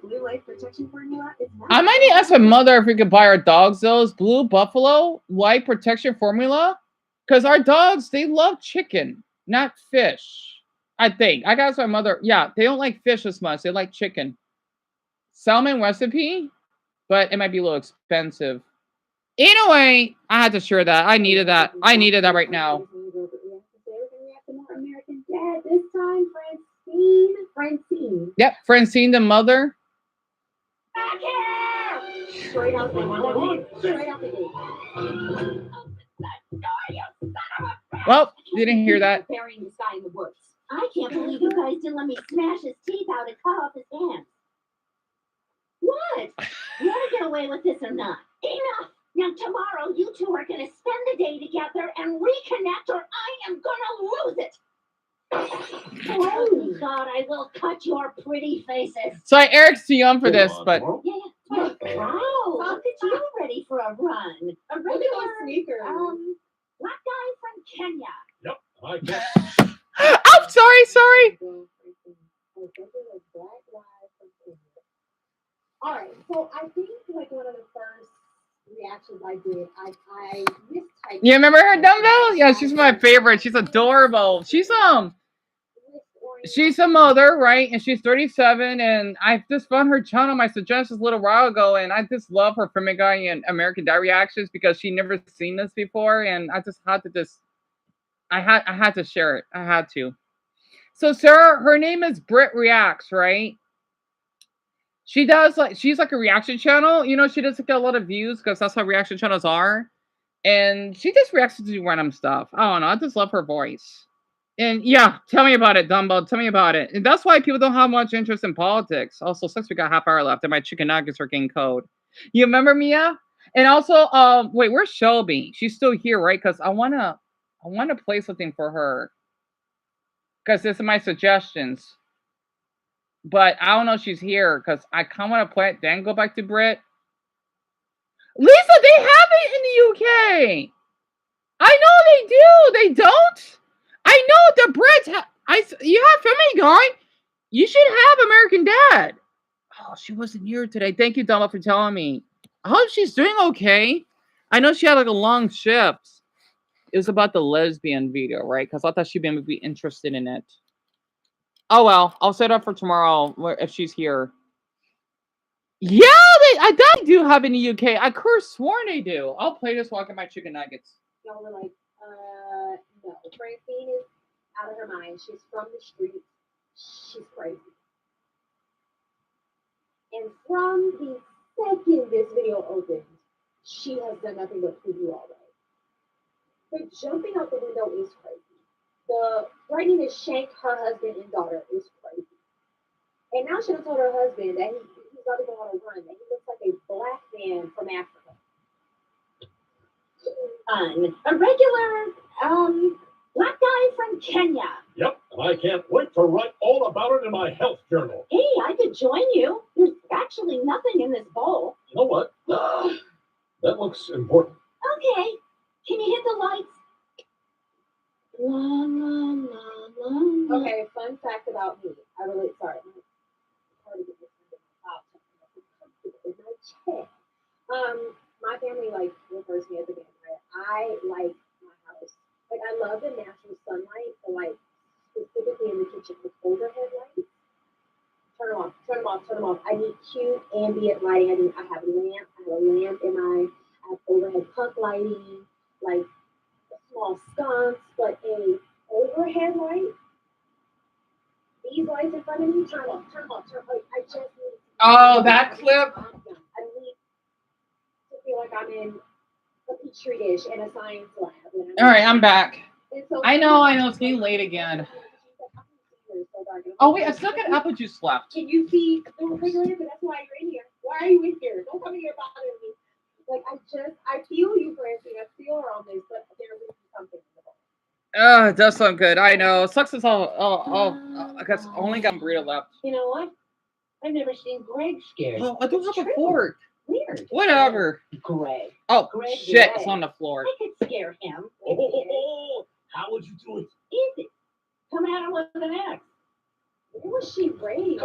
Blue Life Protection Formula is I might need to ask my mother if we could buy our dogs those Blue Buffalo White Protection Formula. Because our dogs, they love chicken, not fish. I think. I gotta ask my mother. Yeah, they don't like fish as much. They like chicken. Salmon recipe, but it might be a little expensive. Anyway, I had to share that. I needed that. I needed that right now. Yeah, this time Francine. Yep, Francine the mother. Back here! Straight out the gate. Straight out the gate. Well, didn't hear that. Burying this guy in the woods. I can't believe you guys didn't let me smash his teeth out and cut off his hands. What? You want to get away with this or not? Enough! Now tomorrow you two are going to spend the day together and reconnect or I am going to lose it. Oh God, I will cut your pretty faces. Sorry, Eric's too young for this, but Yeah. Wow, look at you ready for a run. A regular sneaker. Black guy from Kenya. Yep, I guess. I'm sorry. All right, so I think like one of the first reactions I did, I mistyped. You remember her dumbbell? Yeah, she's my favorite. She's adorable. She's a mother, right? And she's 37. And I just found her channel, my suggestions a little while ago, and I just love her Family Guy and American Dad reactions because she never seen this before, and I just had to I had to share it. I had to. So Sarah, her name is Brit Reacts, right? She does she's like a reaction channel. You know, she doesn't get a lot of views because that's how reaction channels are. And she just reacts to random stuff. I don't know. I just love her voice. And yeah, tell me about it, Dumbo. Tell me about it. And that's why people don't have much interest in politics. Also, since we got half hour left and my chicken nuggets are getting cold. You remember Mia? And also, wait, where's Shelby? She's still here, right? Because I wanna play something for her. Because this is my suggestions. But I don't know if she's here because I kind of want to play it, then go back to Brit. Lisa, they have it in the UK. I know they do. They don't. I know the Brits. You have Family Guy. You should have American Dad. Oh, she wasn't here today. Thank you, Dama, for telling me. I hope she's doing okay. I know she had like a long shift. It was about the lesbian video, right? Because I thought she'd be interested in it. Oh well, I'll set up for tomorrow if she's here. Yeah, I definitely do have in the UK. I could have sworn they do. I'll play this while I get my chicken nuggets. Y'all were like, no. Francine is out of her mind. She's from the streets. She's crazy. And from the second this video opened, she has done nothing but prove you all right. The jumping out the window is crazy. The threatening to shank her husband and daughter is crazy. And now she done told her husband that he's about to go on a run, that he looks like a black man from Africa. A regular, black guy from Kenya. Yep, and I can't wait to write all about it in my health journal. Hey, I could join you. There's actually nothing in this bowl. You know what? That looks important. Okay. Can you hit the lights? La, la, la, la, la. Okay, fun fact about me. I really, sorry. My family refers to me as a vampire. I like my house. Like I love the natural sunlight, but specifically in the kitchen with overhead lights. Turn them off. Turn them off. Turn them off. I need cute ambient lighting. I have a lamp. I have a lamp in my. I have overhead puck lighting, like a small sconce, but a overhead light. These lights in front of me. Turn them off. Turn them off. Turn. I just need. Oh, that clip. I need to feel like I'm in a petri dish in a science lab. All right, I'm back. And so I know, it's getting late again. Oh wait, I still got apple juice left. Can you see the refrigerator? But that's why you're in here. Why are you in here? Don't come in here bothering me. Like I feel you, Francine. I feel her on this, but there will be something. Oh, it does sound good. I know. It sucks as all. I guess only got burrito left. You know what? I've never seen Greg scared. Oh, I don't It's have a true. fork. Weird. Whatever. Greg. Oh, Greg, shit. Greg. It's on the floor. I could scare him. How would you do it? Easy. Come at him with an axe. Where was she raised?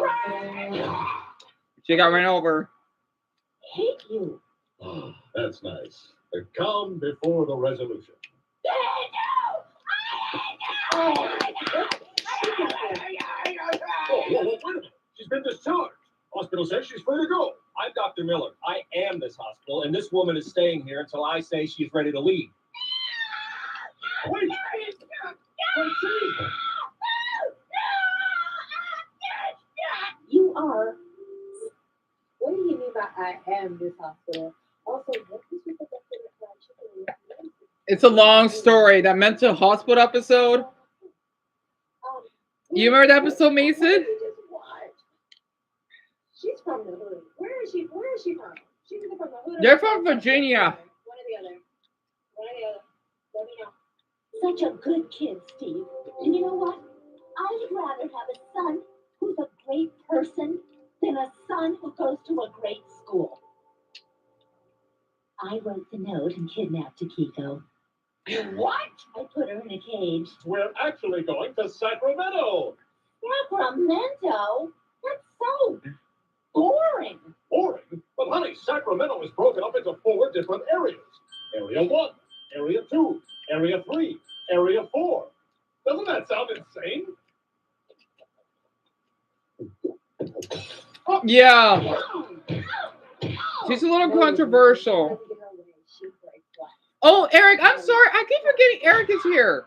She got ran over. Hate you. That's nice. The calm before the resolution. She's been discharged. Hospital says she's free to go. I'm Dr. Miller. I am this hospital, and this woman is staying here until I say she's ready to leave. Wait! You are. What do you mean by I am this hospital? Also, what is with the chicken? It's a long story. That mental hospital episode. You remember that episode, Mason? She's from the hood. Where is she from? She's either from the hood. They're from Virginia. One or the other. Let me know. Such a good kid, Steve. And you know what? I'd rather have a son who's a great person than a son who goes to a great school. I wrote the note and kidnapped Akiko. You what? I put her in a cage. We're actually going to Sacramento. Sacramento? That's so boring. Boring? But honey, Sacramento is broken up into 4 different areas. Area 1, Area 2, Area 3, Area 4. Doesn't that sound insane? Yeah. She's a little controversial. Oh, Eric, I'm sorry. I keep forgetting Eric is here.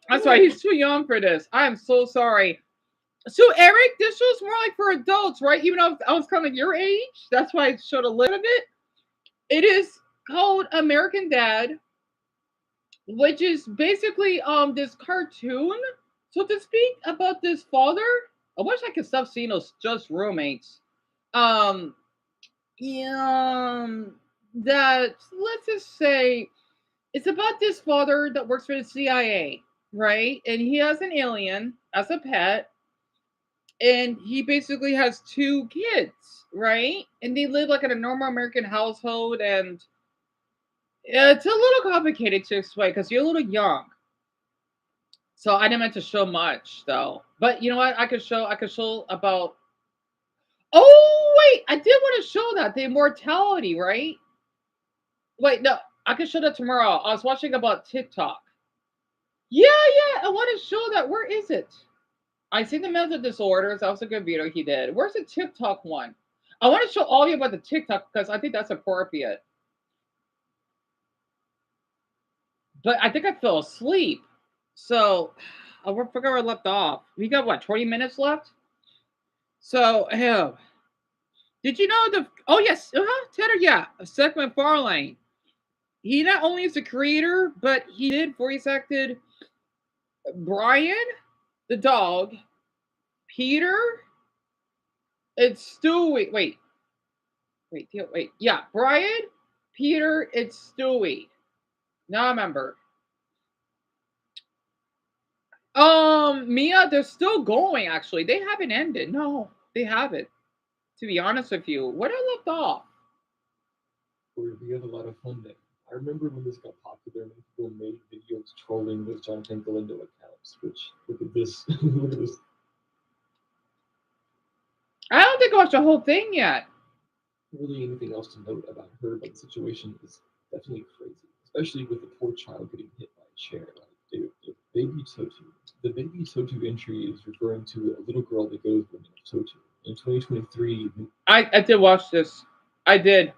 I'm sorry. He's too young for this. I am so sorry. So, Eric, this show's more like for adults, right? Even though I was kind of your age. That's why I showed a little bit. It is called American Dad, which is basically this cartoon, so to speak, about this father. I wish I could stop seeing those just roommates. That, let's just say, it's about this father that works for the CIA, right? And he has an alien as a pet. And he basically has 2 kids, right? And they live like in a normal American household. And it's a little complicated to explain because you're a little young. So I didn't meant to show much, though. But you know what? I could show about... Oh, wait! I did want to show that. The immortality, right? Wait, no. I can show that tomorrow. I was watching about TikTok. Yeah. I want to show that. Where is it? I see the mental disorders. That was a good video he did. Where's the TikTok one? I want to show all of you about the TikTok because I think that's appropriate. But I think I fell asleep. So I forgot where I left off. We got what, 20 minutes left? So, did you know the... Oh, yes. Tanner, yeah. Seth MacFarlane. He not only is the creator, but he did voice acted Brian, the dog, Peter, and Stewie. Wait. Yeah, Brian, Peter, and Stewie. Now I remember. Mia, they're still going, actually. They haven't ended. No, they haven't. To be honest with you. What I left off? We had a lot of fun there. I remember when this got popular and people made videos trolling with Jonathan Galindo accounts, which, look at this. Look at this. I don't think I watched the whole thing yet. Really anything else to note about her, but the situation is definitely crazy. Especially with the poor child getting hit by a chair. Like, dude, the baby Totu entry is referring to a little girl that goes by the name of Totu. in 2023. I did watch this. I did.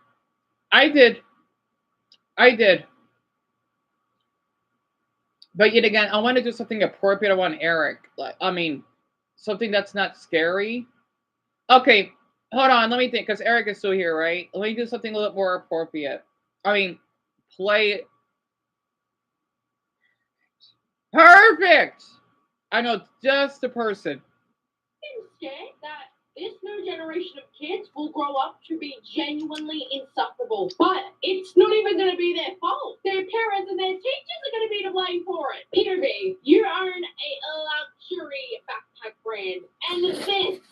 But yet again, I want to do something appropriate. I want Eric. Like, I mean, something that's not scary. Okay, hold on. Let me think, because Eric is still here, right? Let me do something a little more appropriate. I mean, play. Perfect. I know just the person. I'm scared that this new generation of kids will grow up to be genuinely insufferable. But it's not even going to be their fault. Their parents and their teachers are going to be to blame for it. Eeevee, you own a luxury backpack brand, and this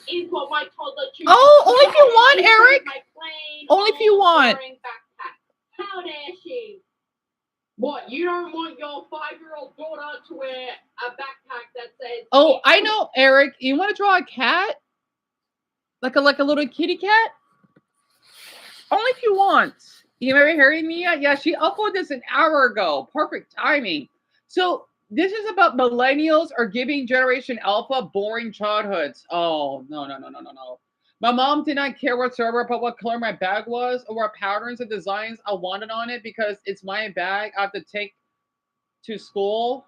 is what my toddler chooses. Oh, only if you want, Eric. My plain, only if you want. Backpack. How dare she? What, you don't want your 5-year-old daughter to wear a backpack that says... Oh, I know, Eric. You want to draw a cat? Like a little kitty cat? Only if you want. You ever hearing me yet? Yeah, she uploaded this an hour ago. Perfect timing. So this is about millennials are giving Generation Alpha boring childhoods. Oh, no. My mom did not care whatsoever about what color my bag was or what patterns and designs I wanted on it because it's my bag I have to take to school.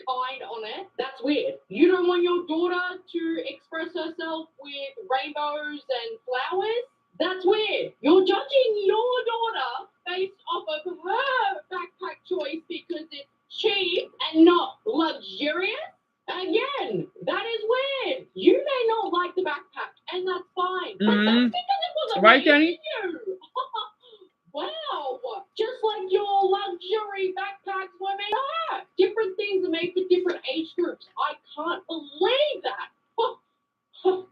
Kind on it. That's weird. You don't want your daughter to express herself with rainbows and flowers? That's weird. You're judging your daughter based off of her backpack choice because it's cheap and not luxurious? Again, that is weird. You may not like the backpack, and that's fine. But that's because it wasn't right, made Danny? for you. Wow. Just like your luxury backpacks were made for her. Different things are made for different age groups. I can't believe that.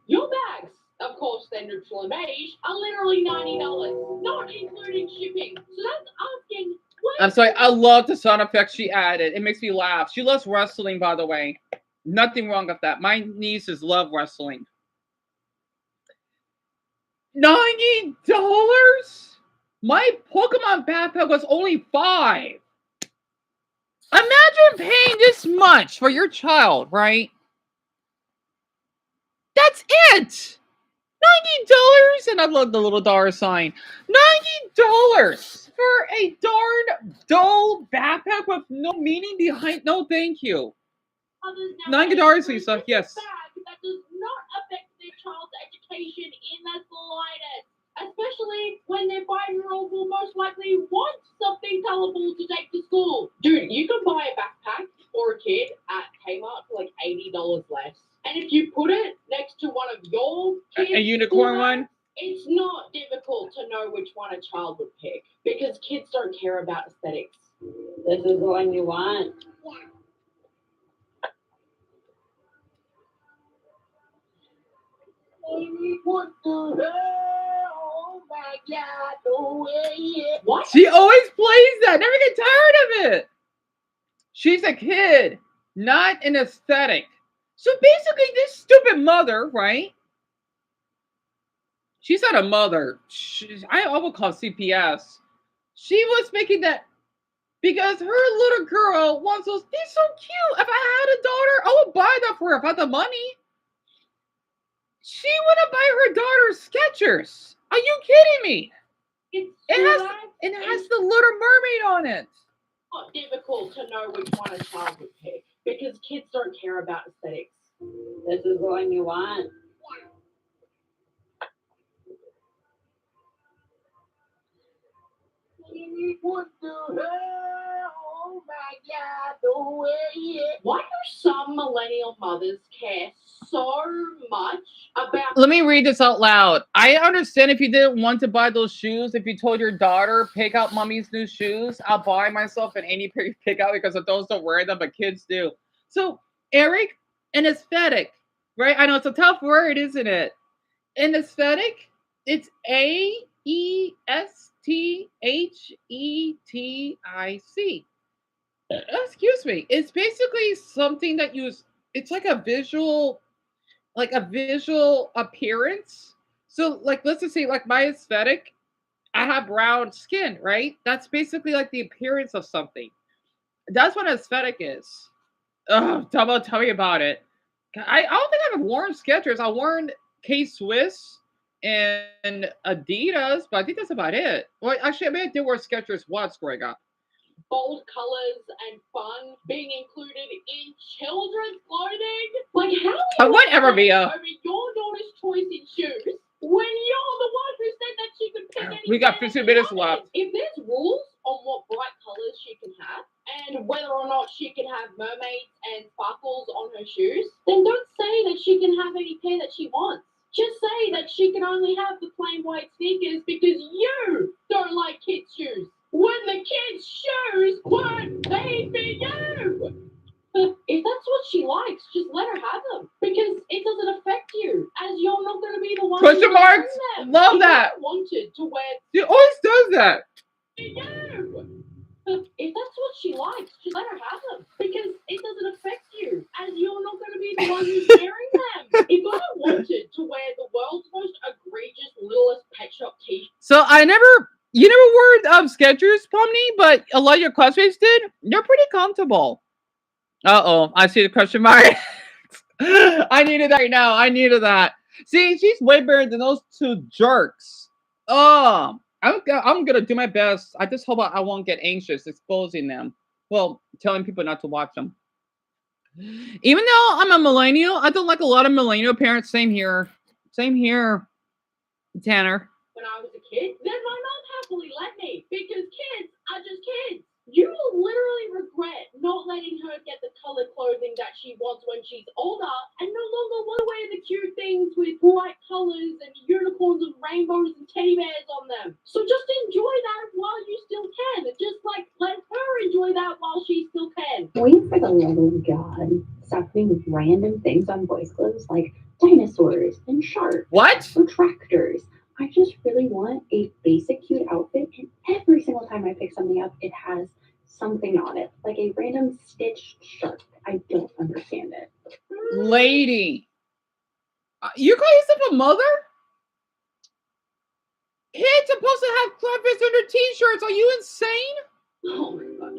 Your bags, of course, they're neutral and beige, are literally $90, not including shipping. So that's asking. I'm sorry. I love the sound effects she added. It makes me laugh. She loves wrestling, by the way. Nothing wrong with that. My nieces love wrestling. $90? My Pokemon backpack was only $5. Imagine paying this much for your child, right? That's it. $90, and I love the little dollar sign. $90 for a darn dull backpack with no meaning behind. No, thank you. $90, Lisa. Yes. That does not affect their child's education in the slightest. Especially when their 5-year-old will most likely want something colorful to take to school. Dude, you can buy a backpack for a kid at Kmart for like $80 less. And if you put it next to one of your kids' a unicorn school one? bags, it's not difficult to know which one a child would pick because kids don't care about aesthetics. This is the one you want. Yeah. What the hell? Oh my God, no way. What? She always plays that. Never get tired of it. She's a kid, not an aesthetic. So basically, this stupid mother, right? She's not a mother. I will call CPS. She was making that because her little girl wants those. They're so cute. If I had a daughter, I would buy that for her if I had the money. She want to buy her daughter Skechers. Are you kidding me? It has the Little Mermaid on it. Not difficult to know which one a child would pick because kids don't care about aesthetics. This is the one you want. What the hell? Oh my God, no way. Why do some millennial mothers care so much about... Let me read this out loud. I understand if you didn't want to buy those shoes, if you told your daughter, pick out mommy's new shoes, I'll buy myself an any pair you pick out because adults don't wear them, but kids do. So, Eric, an aesthetic, right? I know it's a tough word, isn't it? An aesthetic, it's AESTHETIC. Excuse me. It's basically something that it's like a visual appearance. So like, let's just say like my aesthetic, I have brown skin, right? That's basically like the appearance of something. That's what aesthetic is. Oh, tell me about it. I don't think I've worn Skechers. I worn K-Swiss and Adidas, but I think that's about it. Well, actually, I mean, I did wear Skechers once growing up. Bold colors and fun being included in children's clothing. Like, how Whatever, Mia. over your daughter's choice in shoes when you're the one who said that she could pick any We got brand 15 she minutes wanted? left. If there's rules on what bright colors she can have and whether or not she can have mermaids and sparkles on her shoes, then don't say that she can have any pair that she wants. Just say that she can only have the plain white sneakers because you don't like kids' shoes. When the kids' shoes weren't made for you. If that's what she likes, just let her have them. Because it doesn't affect you, as you're not going to be the one Question who's marks? wearing them. Love If that. you wanted to wear She always does that. you. If that's what she likes, just let her have them. Because it doesn't affect you, as you're not going to be the one who's wearing them. If I wanted to wear the world's most egregious, littlest pet shop t-shirt. So you never wore Skechers, Pomni, but a lot of your classmates did. They're pretty comfortable. Uh-oh, I see the question mark. I needed that right now. I needed that. See, she's way better than those two jerks. Oh, I'm gonna do my best. I just hope I won't get anxious exposing them. Well, telling people not to watch them. Even though I'm a millennial, I don't like a lot of millennial parents. Same here. Same here, Tanner. When I was a kid, then my mom happily let me because kids are just kids. You will literally regret not letting her get the colored clothing that she wants when she's older and no longer want to wear the cute things with bright colors and unicorns and rainbows and teddy bears on them. So just enjoy that while you still can. Just like let her enjoy that while she still can. Wait, for the love of God, stop putting random things on boys' clothes like dinosaurs and sharks. What? Or tractors. I just really want a basic cute outfit, and every single time I pick something up, it has something on it, like a random stitched shark. I don't understand it. Lady, you call yourself a mother? Kids supposed to have clappers under t-shirts. Are you insane? Oh my god.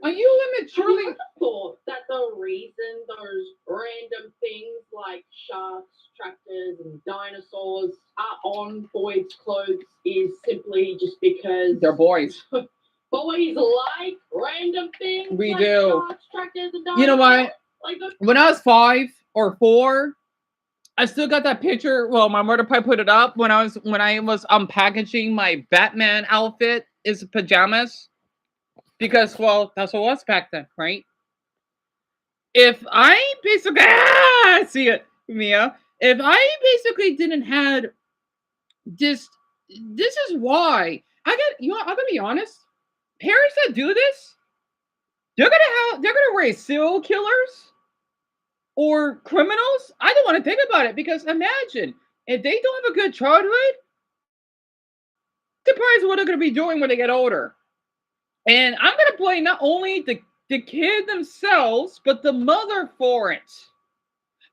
Are you immaturely? I thought that the reason those random things like sharks, tractors, and dinosaurs are on boys' clothes is simply just because they're boys. Boys like random things. We like do. Sharks, tractors, and dinosaurs. You know what? Like When I was 5 or 4, I still got that picture. Well, my mother probably put it up when I was unpackaging my Batman outfit, is pajamas. Because, well, that's what it was back then, right? If I basically... I see it, Mia. If I basically didn't have this is why. I'm gonna be honest. Parents that do this, they're gonna raise serial killers or criminals. I don't want to think about it because imagine if they don't have a good childhood, surprised what they're gonna be doing when they get older. And I'm going to blame not only the kid themselves, but the mother for it.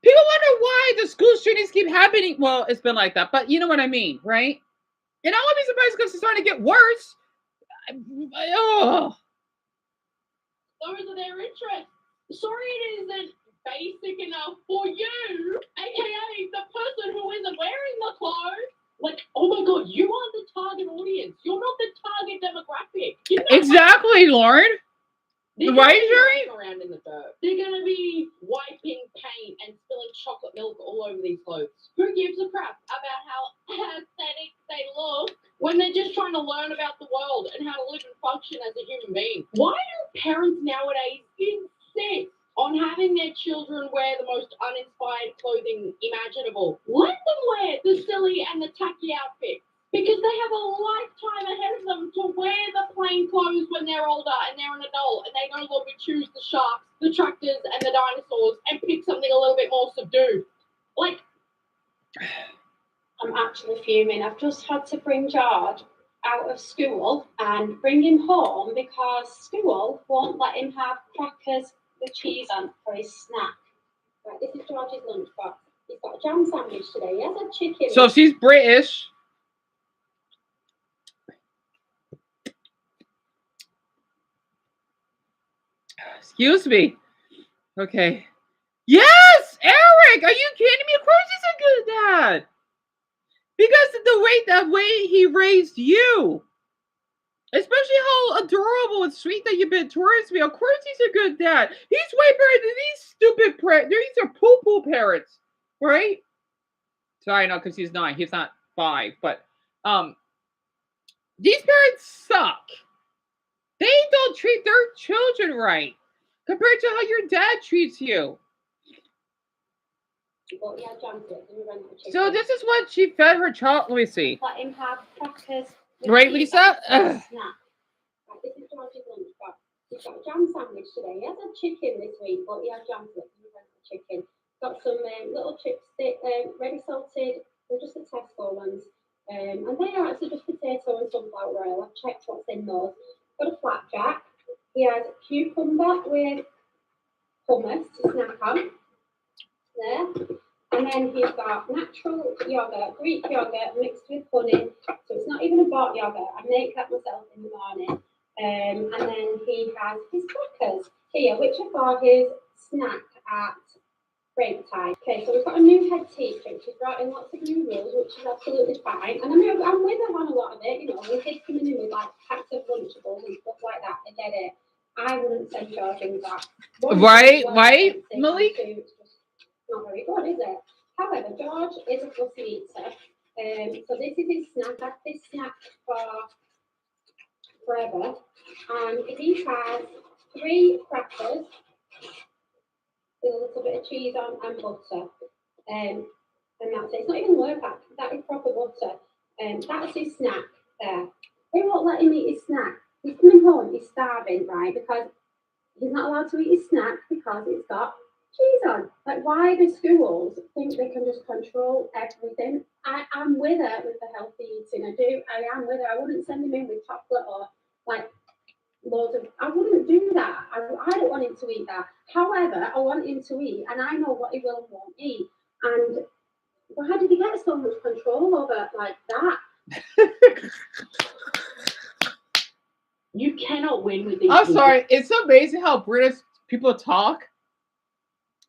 People wonder why the school shootings keep happening. Well, it's been like that, but you know what I mean, right? And I won't be surprised because it's starting to get worse. Oh. those are their interests. Sorry it isn't basic enough for you, aka the person who isn't wearing the clothes. Like, oh my god, you are the target audience. You're not the target demographic. You know, Exactly, Lauren. Right, Jerry? Around in the dirt. They're gonna be wiping paint and spilling chocolate milk all over these clothes. Who gives a crap about how aesthetic they look when they're just trying to learn about the world and how to live and function as a human being? Why do parents nowadays insist on having their children wear the most uninspired clothing imaginable? Let them wear the silly and the tacky outfits. Because they have a lifetime ahead of them to wear the plain clothes when they're older and they're an adult and they no longer choose the sharks, the tractors, and the dinosaurs and pick something a little bit more subdued. Like, I'm actually fuming. I've just had to bring George out of school and bring him home because school won't let him have crackers with cheese on for his snack. Right, this is George's lunchbox. He's got a jam sandwich today. He has a chicken. So she's British. Excuse me. Okay. Yes, Eric. Are you kidding me? Of course it's a dad. Because of the way he raised you. Especially how adorable and sweet that you've been towards me. Of course he's a good dad. He's way better than these stupid parents. These are poo-poo parents. Right? Sorry, no, because he's not 5. But these parents suck. They don't treat their children right. Compared to how your dad treats you. But yeah, jumped it. And we went to So this is what she fed her child. Let me see. let him have crackers. Right, Lisa? Snack. Right, this is George's lunch box. He's got a jam sandwich today. He hasn't chicken this week, but he had jam sandwich. We went for chicken. Got some little chips, ready salted. They're just the Tesco ones. And they are actually just potato and sunflower oil. I've checked what's in those. Got a flapjack. He has cucumber with hummus to snack on. There. And then he's got natural yogurt, Greek yogurt mixed with honey. So it's not even a bought yogurt. I make that myself in the morning. And then he has his crackers here, which are for his snack at break time. Okay, so we've got a new head teacher. She's brought in lots of new rules, which is absolutely fine. And I mean, I'm with her on a lot of it. You know, when kids coming in with like packs of Lunchables and stuff like that, I get it. I wouldn't send George in that. Right, Malik? It's just not very good, is it? However, George is a fussy eater. So this is his snack. I've had this snack for forever. And he has 3 crackers with a little bit of cheese on and butter. And that's it. It's not even work pack. That is proper butter. That's his snack there. They won't let him eat his snack. He's coming home, he's starving, right? Because he's not allowed to eat his snack because it's got cheese on. Like, why do schools think they can just control everything? I'm with her with the healthy eating. I am with her. I wouldn't send him in with chocolate or like loads of. I wouldn't do that. I don't want him to eat that. However, I want him to eat, and I know what he will and won't eat. And why did he get so much control over like that? You cannot win with these. I'm sorry. It's amazing how British people talk.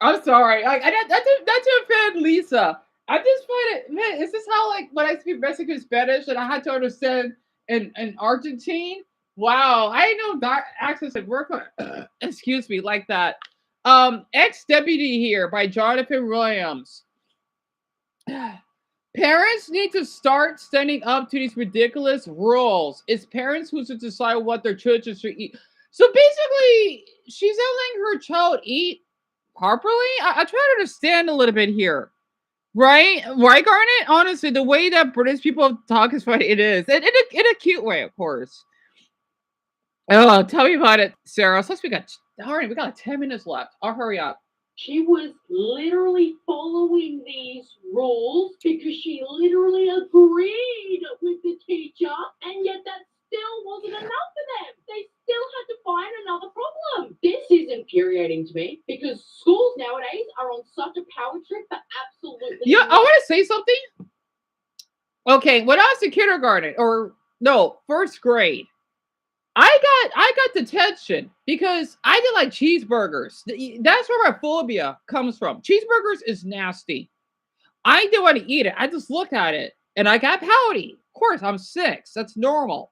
I'm sorry. Not to offend Lisa. I just find it, man, is this how, like, when I speak Mexican Spanish and I had to understand in Argentine? Wow. I didn't know that accents would work on, excuse me, like that. Ex-Deputy here by Jonathan Williams. Parents need to start standing up to these ridiculous rules. It's parents who should decide what their children should eat. So basically, she's not letting her child eat properly. I try to understand a little bit here. Right, Garnet? Honestly, the way that British people talk is funny. It is. In a cute way, of course. Oh, tell me about it, Sarah. Plus, we got 10 minutes left. I'll hurry up. She was literally following these rules because she literally agreed with the teacher, and yet that still wasn't enough for them. They still had to find another problem. This is infuriating to me because schools nowadays are on such a power trip for absolutely. Yeah, I want to say something. Okay, when I was in kindergarten, or no, first grade, I got detention because I didn't like cheeseburgers. That's where my phobia comes from. Cheeseburgers is nasty. I didn't want to eat it. I just looked at it and I got pouty. Of course, I'm 6. That's normal.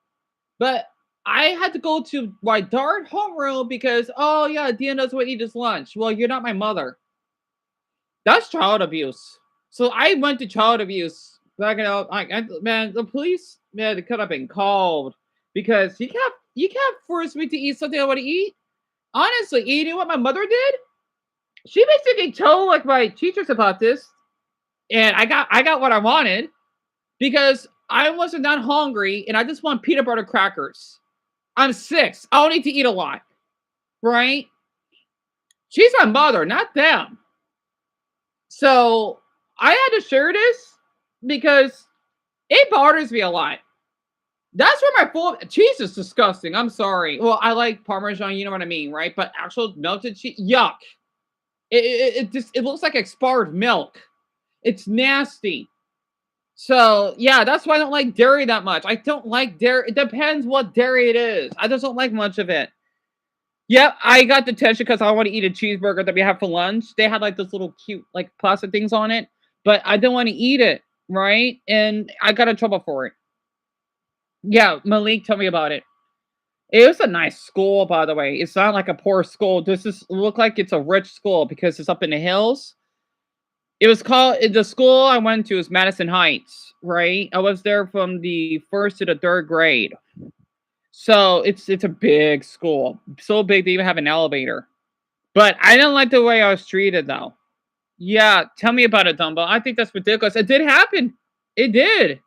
But I had to go to my darn homeroom because, oh yeah, Deon doesn't want to eat his lunch. Well, you're not my mother. That's child abuse. So I went to child abuse. Back out, man, the police, man, they could have been called because you can't force me to eat something I want to eat. Honestly, you know what my mother did? She basically told like my teachers about this, and I got what I wanted because I wasn't that hungry, and I just want peanut butter crackers. I'm 6. I don't need to eat a lot, right? She's my mother, not them. So I had to share this because it bothers me a lot. That's where my full cheese is disgusting. I'm sorry. Well, I like Parmesan, you know what I mean, right? But actual melted cheese, yuck. It looks like expired milk. It's nasty. So yeah, that's why I don't like dairy that much. I don't like dairy. It depends what dairy it is. I just don't like much of it. Yep, I got detention because I want to eat a cheeseburger that we have for lunch. They had like this little cute like plastic things on it. but I didn't want to eat it, right? And I got in trouble for it. Yeah, Malik, tell me about it. It was a nice school, by the way. It's not like a poor school. This is look like it's a rich school because it's up in the hills. It was called the school I went to is Madison Heights, right? I was there from the 1st to the 3rd grade. So it's a big school. So big they even have an elevator. But I didn't like the way I was treated though. Yeah, tell me about it, Dumbo. I think that's ridiculous. It did happen. It did.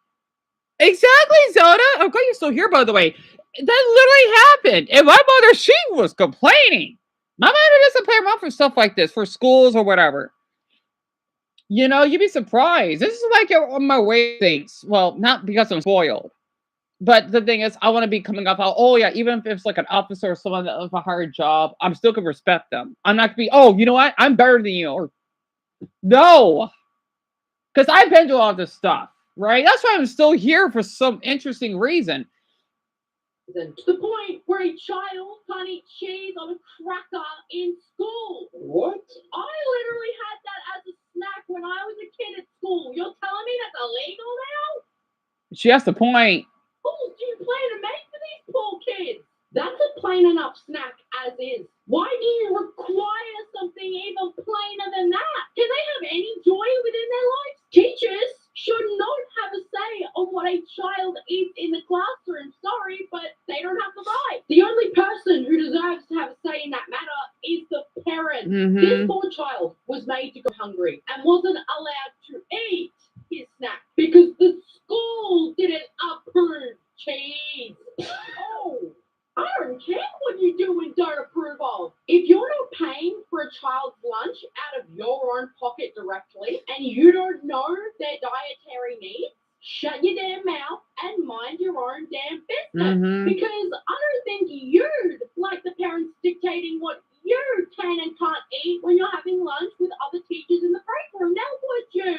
Exactly, Zelda. I'm glad you're still here, by the way. That literally happened. And my mother, she was complaining. My mother doesn't play around for stuff like this, for schools or whatever. You know, you'd be surprised. This is like on my way things. Well, not because I'm spoiled. But the thing is, I want to be coming up. Oh, yeah, even if it's like an officer or someone that has a hard job, I'm still going to respect them. I'm not going to be, oh, you know what? I'm better than you. Or, no. Because I've been through all this stuff, right? That's why I'm still here for some interesting reason. To the point where a child can't eat cheese on a cracker in school. What? I literally had that as a snack when I was a kid at school. You're telling me that's illegal now? She has the point. Schools do you plan to make for these poor kids? That's a plain enough snack as is. Why do you require something even plainer than that? Can they have any joy within their lives? Teachers should not have a say on what a child eats in the classroom. Sorry, but they don't have the right. The only person who deserves to have a say in that matter is the parent. Mm-hmm. This poor child was made to go hungry and wasn't allowed to eat his snack because the school didn't approve cheese. Oh. I don't care what you do and don't approve of. If you're not paying for a child's lunch out of your own pocket directly and you don't know their dietary needs, shut your damn mouth and mind your own damn business. Mm-hmm. Because I don't think you'd like the parents dictating what you can and can't eat when you're having lunch with other teachers in the break room. Now would you?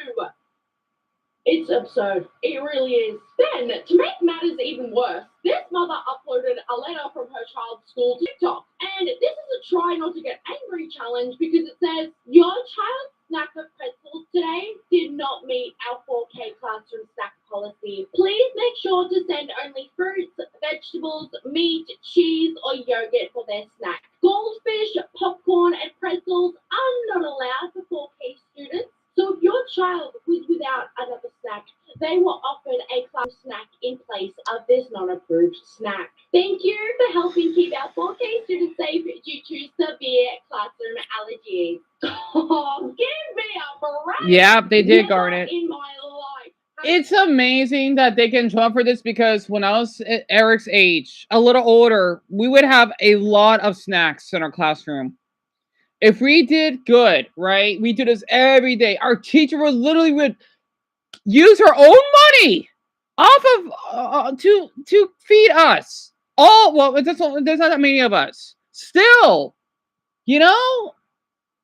It's absurd. It really is. Then, to make matters even worse, this mother uploaded a letter from her child's school to TikTok. And this is a try not to get angry challenge because it says, your child's snack of pretzels today did not meet our 4K classroom snack policy. Please make sure to send only fruits, vegetables, meat, cheese, or yogurt for their snack. Goldfish, popcorn, and pretzels are not allowed for 4K students. So if your child was without another snack, they were offered a class snack in place of this non-approved snack. Thank you for helping keep our 4K students safe due to severe classroom allergies. Oh, give me a break! Yeah, they did, Garnet. In my life. It's amazing that they can draw for this because when I was at Eric's age, a little older, we would have a lot of snacks in our classroom. If we did good, right? We do this every day. Our teacher would use her own money off of to feed us. There's not that many of us. Still, you know,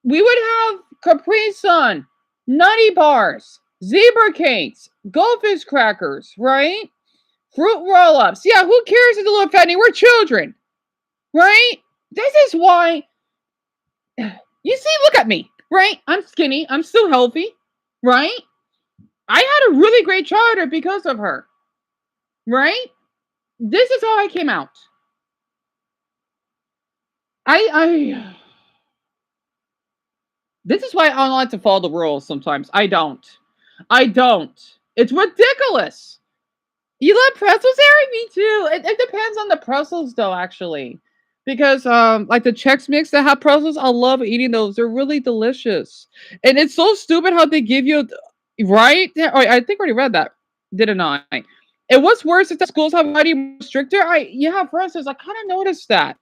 we would have Capri Sun, Nutty Bars, Zebra Cakes, Goldfish Crackers, right? Fruit Roll-Ups. Yeah, who cares if the little fatty? We're children, right? This is why. You see, look at me, right? I'm skinny. I'm still healthy, right? I had a really great childhood because of her, right? This is how I came out. This is why I don't like to follow the rules sometimes. I don't. It's ridiculous. You love pretzels, Eric? Me too. It depends on the pretzels, though, actually. Because, like the Chex Mix that have pretzels, I love eating those. They're really delicious. And it's so stupid how they give you, right? I think I already read that, didn't I? And what's worse is that schools have already more stricter. For instance, I kind of noticed that.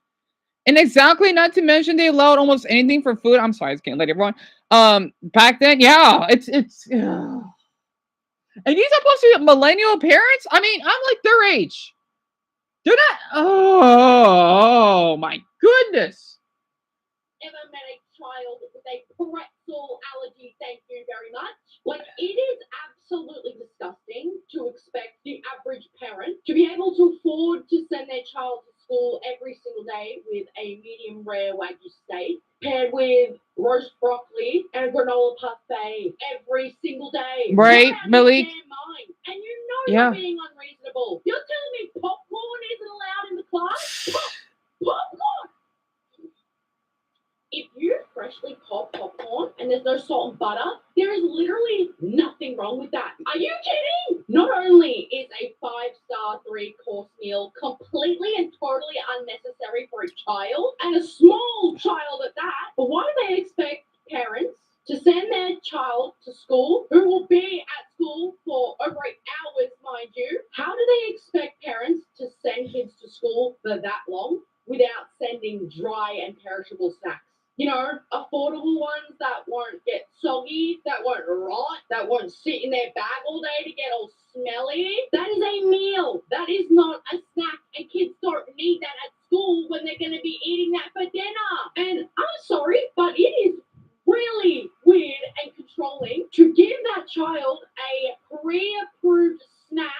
And exactly, not to mention they allowed almost anything for food. I'm sorry, I can't let everyone. Back then, yeah, it's. And these are supposed to be millennial parents? I mean, I'm like their age. They're not. Oh my goodness. Ever met a child with a pretzel allergy, thank you very much. Like, it is absolutely disgusting to expect the average parent to be able to afford to send their child to school every single day with a medium rare Wagyu steak paired with roast broccoli and granola parfait every single day. Right, You're out of Malik? your damn mind. And you know Yeah. you're being unreasonable. You're telling me popcorn isn't allowed in the class? Popcorn! If you freshly pop popcorn and there's no salt and butter, there is literally nothing wrong with that. Are you kidding? Not only is a 5-star 3-course meal completely and totally unnecessary for a child, and a small child at that, but why do they expect parents to send their child to school, who will be at school for over 8 hours, mind you? How do they expect parents to send kids to school for that long without sending dry and perishable snacks? You know, affordable ones that won't get soggy, that won't rot, that won't sit in their bag all day to get all smelly. That is a meal. That is not a snack, and kids don't need that at school when they're going to be eating that for dinner. And I'm sorry, but it is really weird and controlling to give that child a pre-approved snack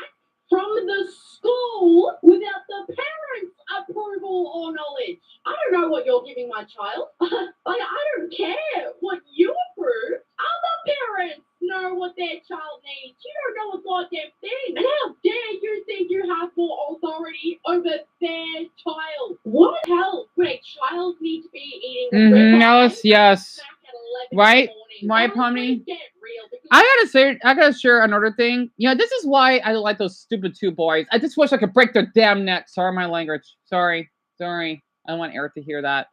from the school without the parents' approval or knowledge. I don't know what you're giving my child. Like, I don't care what you approve. Other parents know what their child needs. You don't know a goddamn thing. And how dare you think you have more authority over their child? What the hell would a child need to be eating? Alice, yes. Right? Right, Pomni? I gotta share another thing. You know, this is why I don't like those stupid 2 boys. I just wish I could break their damn neck. Sorry, my language. Sorry. I don't want Eric to hear that.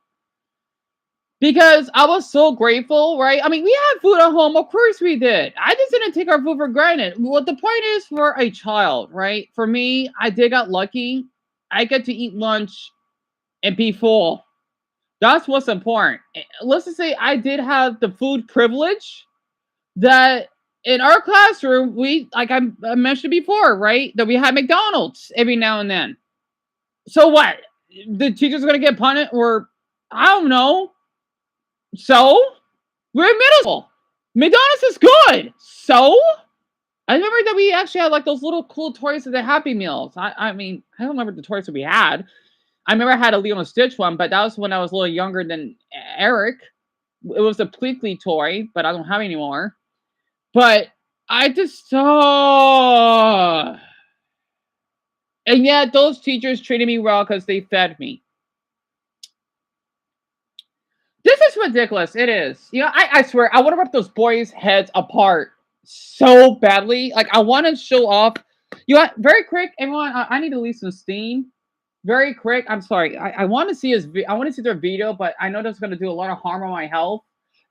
Because I was so grateful, right? I mean, we had food at home. Of course we did. I just didn't take our food for granted. What the point is for a child, right? For me, I did got lucky. I get to eat lunch and be full. That's what's important. Let's just say I did have the food privilege that in our classroom, we, like I mentioned before, right? That we had McDonald's every now and then. So what? The teacher's going to get punished, or I don't know. So we're in middle school. McDonald's is good. So I remember that we actually had like those little cool toys of the Happy Meals. I mean, I don't remember the toys that we had. I remember I had a Lilo and Stitch one, but that was when I was a little younger than Eric. It was a Pleakley toy, but I don't have anymore. But I just saw. And yet those teachers treated me well because they fed me. This is ridiculous. It is. You know, I swear, I want to rip those boys' heads apart so badly. Like, I want to show off. You know, very quick, everyone, I need to leave some steam. Very quick. I'm sorry. I want to see I want to see their video, but I know that's going to do a lot of harm on my health.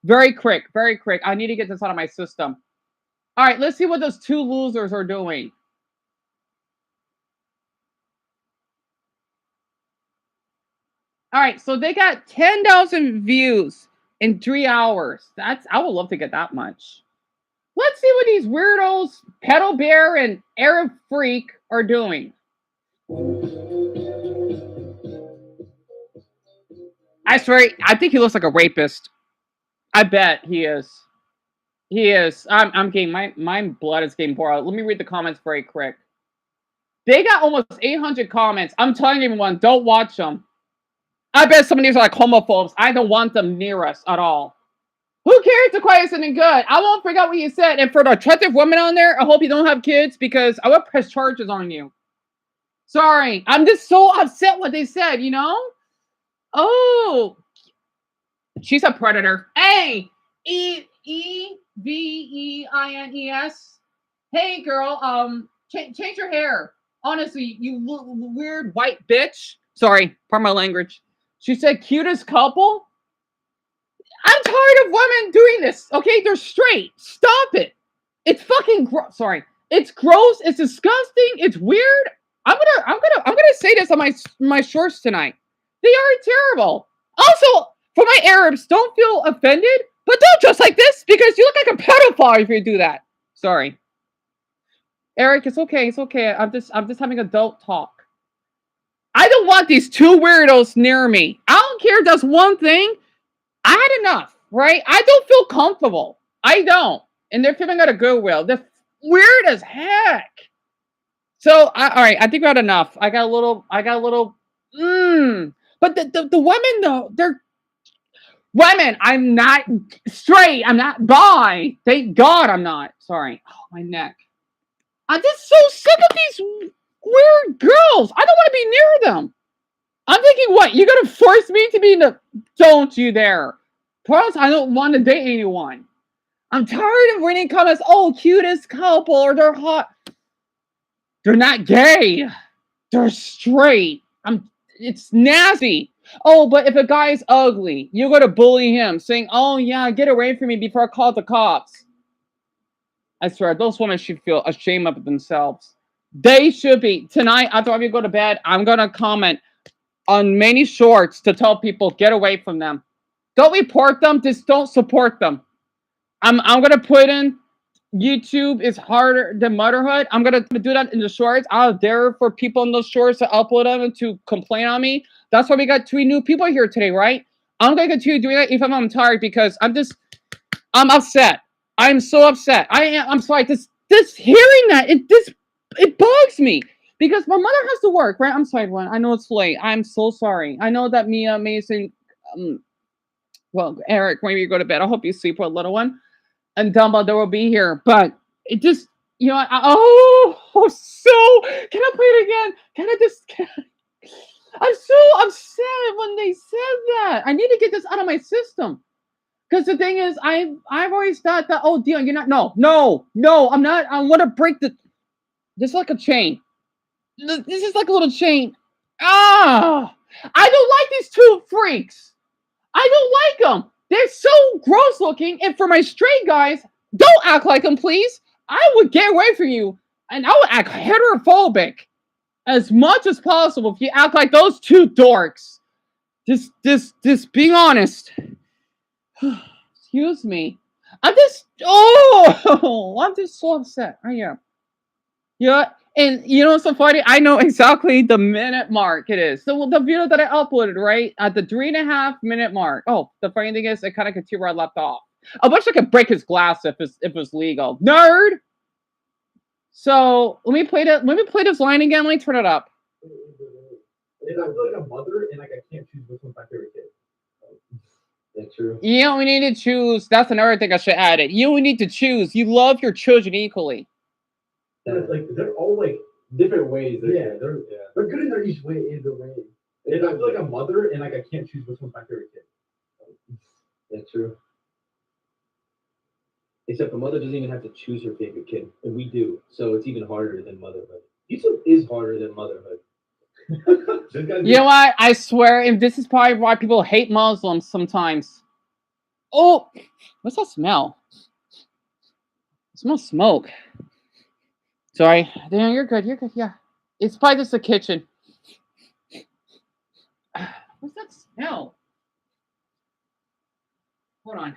Very quick. I need to get this out of my system. All right, let's see what those 2 losers are doing. All right, so they got 10,000 views in 3 hours. I would love to get that much. Let's see what these weirdos, Pedal Bear and Arab Freak, are doing. I swear, I think he looks like a rapist. I bet he is. He is. I'm getting my blood is getting poured out. Let me read the comments very quick. They got almost 800 comments. I'm telling everyone, don't watch them. I bet some of these are like homophobes. I don't want them near us at all. Who cares to quiet something good? I won't forget what you said. And for the attractive women on there, I hope you don't have kids because I will press charges on you. Sorry. I'm just so upset what they said, you know? Oh. She's a predator. Hey. Eeveeines. Hey, girl. Change your hair. Honestly, you weird white bitch. Sorry. Pardon my language. She said cutest couple. I'm tired of women doing this. Okay, they're straight. Stop it. It's fucking gross. Sorry. It's gross. It's disgusting. It's weird. I'm gonna say this on my shorts tonight. They are terrible. Also, for my Arabs, don't feel offended, but don't dress like this because you look like a pedophile if you do that. Sorry. Eric, it's okay. It's okay. I'm just having adult talk. I don't want these 2 weirdos near me. I don't care if that's one thing. I had enough, right? I don't feel comfortable. I don't. And they're feeling out of goodwill. They're weird as heck. So, all right, I think we had enough. I got a little, But the women, though, they're women. I'm not straight. I'm not bi. Thank God I'm not. Sorry. Oh, my neck. I'm just so sick of these weird girls. I don't want to be near them. I'm thinking, what? You're going to force me to be in the... Don't you dare. Plus, I don't want to date anyone. I'm tired of reading comments, oh, cutest couple, or they're hot. They're not gay. They're straight. It's nasty. Oh, but if a guy's ugly, you're going to bully him, saying, oh, yeah, get away from me before I call the cops. I swear, those women should feel ashamed of themselves. They should be. Tonight, after I go to bed, I'm going to comment on many shorts to tell people, get away from them. Don't report them. Just don't support them. I'm going to put in YouTube is harder than motherhood. I'm going to do that in the shorts. I'll dare for people in those shorts to upload them and to complain on me. That's why we got 3 new people here today, right? I'm going to continue doing that even if I'm tired because I'm upset. I'm so upset. I'm sorry. This hearing that, it bugs me because my mother has to work, right? I'm sorry, everyone. I know it's late. I'm so sorry. I know that Mia, Mason, well, Eric, maybe you go to bed. I hope you sleep with a little one. And Dumbledore will be here, but it just, so, can I play it again? I'm so upset when they said that. I need to get this out of my system. Because the thing is, I've always thought that, oh, Deon, you're not, no, I'm not, I want to break this is like a chain. This is like a little chain. I don't like these 2 freaks. I don't like them. They're so gross looking. And for my straight guys, don't act like them, please. I would get away from you. And I would act heterophobic as much as possible if you act like those 2 dorks. Just being honest. Excuse me. I'm just so upset. I am. Yeah. And you know what's so funny? I know exactly the minute mark it is. So the video that I uploaded, right? At the 3.5 minute mark. Oh, the funny thing is I kind of could see where I left off. I wish I could break his glass if it was legal. Nerd! So let me play this line again. Let me turn it up. I feel like a mother and like I can't choose which one's my favorite kid. That's true. You don't need to choose. That's another thing I should add it. You don't need to choose. You love your children equally. Like they're all like different ways. They're good in their each way in the way. And I feel like a mother and like I can't choose which one's my favorite kid. That's true. Except the mother doesn't even have to choose her favorite kid, and we do. So it's even harder than motherhood. YouTube is harder than motherhood. You know what? I swear, and this is probably why people hate Muslims sometimes. Oh, what's that smell? It smells smoke. Sorry. Damn, you're good. You're good. Yeah. It's probably just the kitchen. What's that smell? Hold on.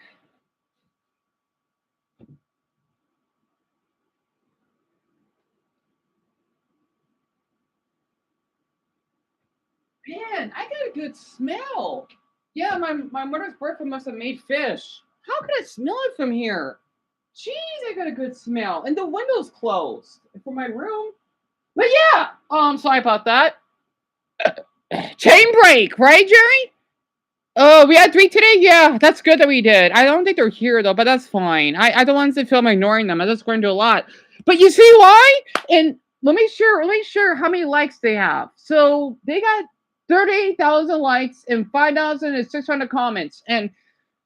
Man, I got a good smell. Yeah, my mother's boyfriend must have made fish. How could I smell it from here? Jeez, I got a good smell. And the window's closed for my room. But yeah, I'm sorry about that. Chain break, right, Jerry? Oh, we had 3 today? Yeah, that's good that we did. I don't think they're here, though, but that's fine. I don't want to feel I'm ignoring them. I'm just going to do a lot. But you see why? And let me share how many likes they have. So they got 38,000 likes and 5,600 comments. And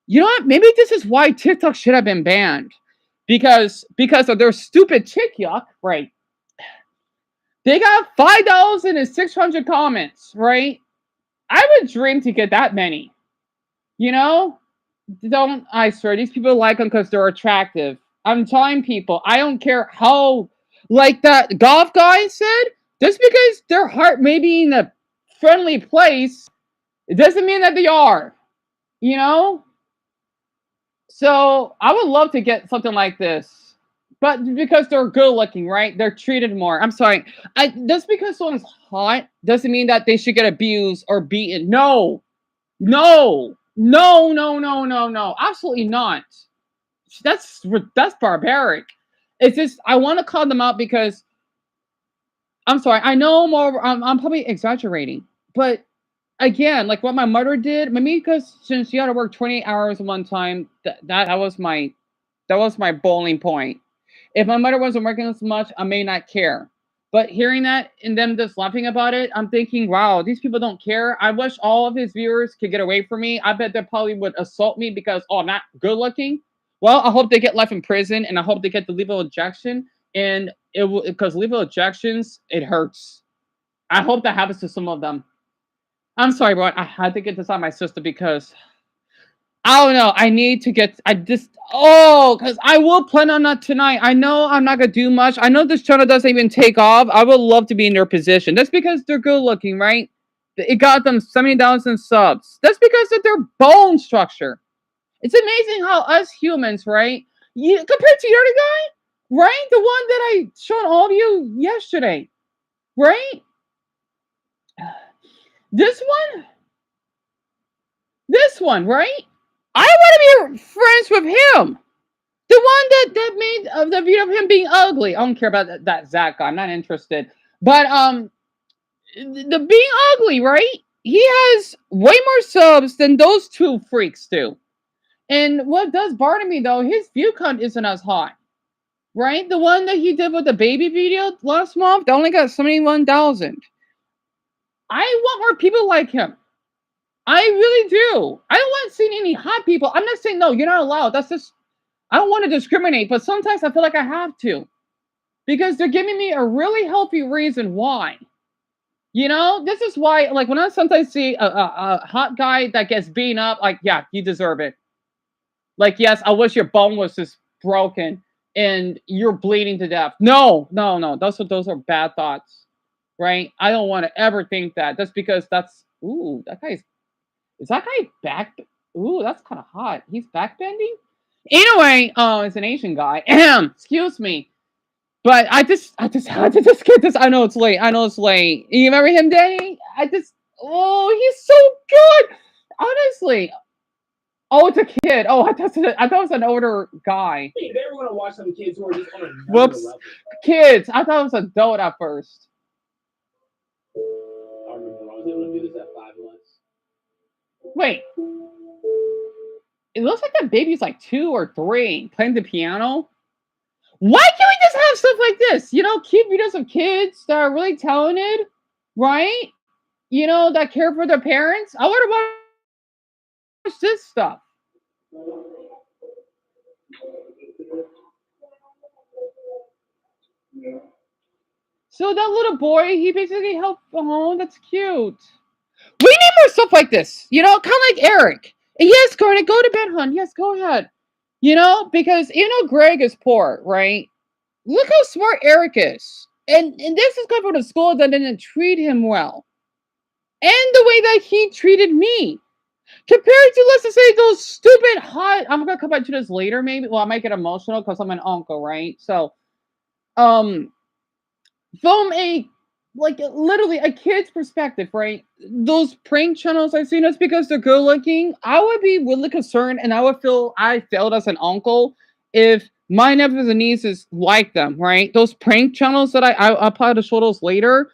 you know what? Maybe this is why TikTok should have been banned. Because of their stupid TikTok, right? They got 5,600 comments, right? I would dream to get that many. You know? I swear, these people like them because they're attractive. I'm telling people, I don't care how, like that golf guy said, just because their heart may be in a friendly place, it doesn't mean that they are. You know? So I would love to get something like this. But because they're good looking, right? They're treated more. I'm sorry. Just because someone's hot doesn't mean that they should get abused or beaten. No. No, no, no, no, no. Absolutely not. That's barbaric. It's just I want to call them out because I'm sorry. I know more. I'm probably exaggerating, but again, like what my mother did, maybe because since she had to work 28 hours one time, that was my bowling point. If my mother wasn't working as much, I may not care. But hearing that and them just laughing about it, I'm thinking, wow, these people don't care. I wish all of his viewers could get away from me. I bet they probably would assault me because, oh, I'm not good looking. Well, I hope they get life in prison and I hope they get the lethal injection. And it will, because lethal injections, it hurts. I hope that happens to some of them. I'm sorry, bro. I had to get this on my sister because I don't know. Because I will plan on that tonight. I know I'm not going to do much. I know this channel doesn't even take off. I would love to be in their position. That's because they're good looking, right? It got them 70,000 subs. That's because of their bone structure. It's amazing how us humans, right? Compared to the other guy, right? The one that I showed all of you yesterday, right? This one, right? I want to be friends with him. The one that made the video of him being ugly. I don't care about that Zach guy. I'm not interested. But the being ugly, right? He has way more subs than those two freaks do. And what does bother me though, his view count isn't as high. Right? The one that he did with the baby video last month, they only got 71,000. I want more people like him. I really do. I don't want seeing any hot people. I'm not saying no, you're not allowed. That's just I don't want to discriminate, but sometimes I feel like I have to. Because they're giving me a really healthy reason why. You know, this is why, like, when I sometimes see a hot guy that gets beaten up, like, yeah, you deserve it. Like, yes, I wish your bone was just broken and you're bleeding to death. No. Those are bad thoughts, right? I don't want to ever think that. That's because is that guy back? Ooh, that's kind of hot. He's backbending? Anyway, it's an Asian guy. Excuse me. But I just had to just get this. I know it's late. You remember him, Danny? He's so good. Honestly. Oh, it's a kid. Oh, I thought it was an older guy. Hey, they ever want to watch some kids who are just on another Whoops. level? Kids. I thought it was an adult at first. I remember when I was able to do this at 5 months. Wait. It looks like that baby's like 2 or 3 playing the piano. Why can't we just have stuff like this? You know, cute videos of kids that are really talented, right? You know, that care for their parents. I want to watch this stuff. So that little boy, he basically helped. Oh, that's cute. We need more stuff like this. You know, kind of like Eric. And yes, Garnet, go to bed, hon. Yes, go ahead. You know, because you know Greg is poor, right? Look how smart Eric is. And this is coming from the school that didn't treat him well. And the way that he treated me. Compared to, let's just say, those stupid hot... I'm going to come back to this later, maybe. Well, I might get emotional because I'm an uncle, right? So, from literally a kid's perspective, right? Those prank channels I've seen, it's because they're good looking. I would be really concerned and I would feel I failed as an uncle if my nephews and nieces like them, right? Those prank channels that I'll probably show those later,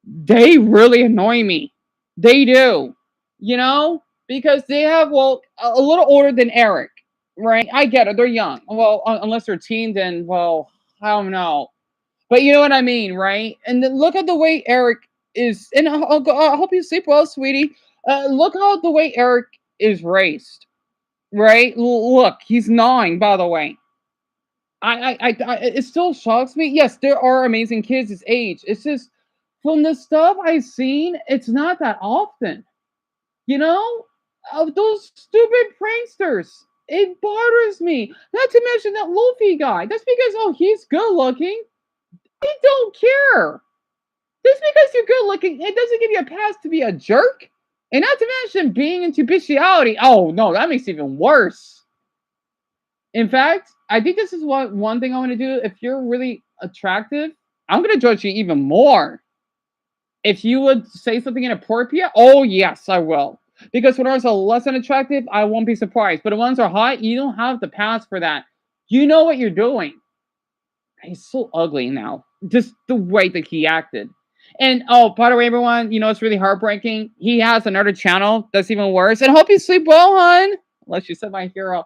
they really annoy me. They do. You know? Because they have, well, a little older than Eric, right? I get it. They're young. Well, unless they're teen, then, well, I don't know. But you know what I mean, right? And then look at the way Eric is. And I hope you sleep well, sweetie. Look how the way Eric is raised, right? Look, he's gnawing, by the way. It still shocks me. Yes, there are amazing kids his age. It's just from the stuff I've seen, it's not that often. You know, of those stupid pranksters. It bothers me. Not to mention that Luffy guy. That's because he's good looking. They don't care. Just because you're good looking, it doesn't give you a pass to be a jerk. And not to mention being into bestiality. Oh no, that makes it even worse. In fact, I think this is one thing I want to do. If you're really attractive, I'm gonna judge you even more. If you would say something inappropriate, oh yes, I will. Because when ours are less than attractive, I won't be surprised. But the ones are hot, you don't have to pass for that. You know what you're doing. He's so ugly now. Just the way that he acted. And oh, by the way, everyone, you know it's really heartbreaking. He has another channel that's even worse. And hope you sleep well, hon. Unless you said my hero.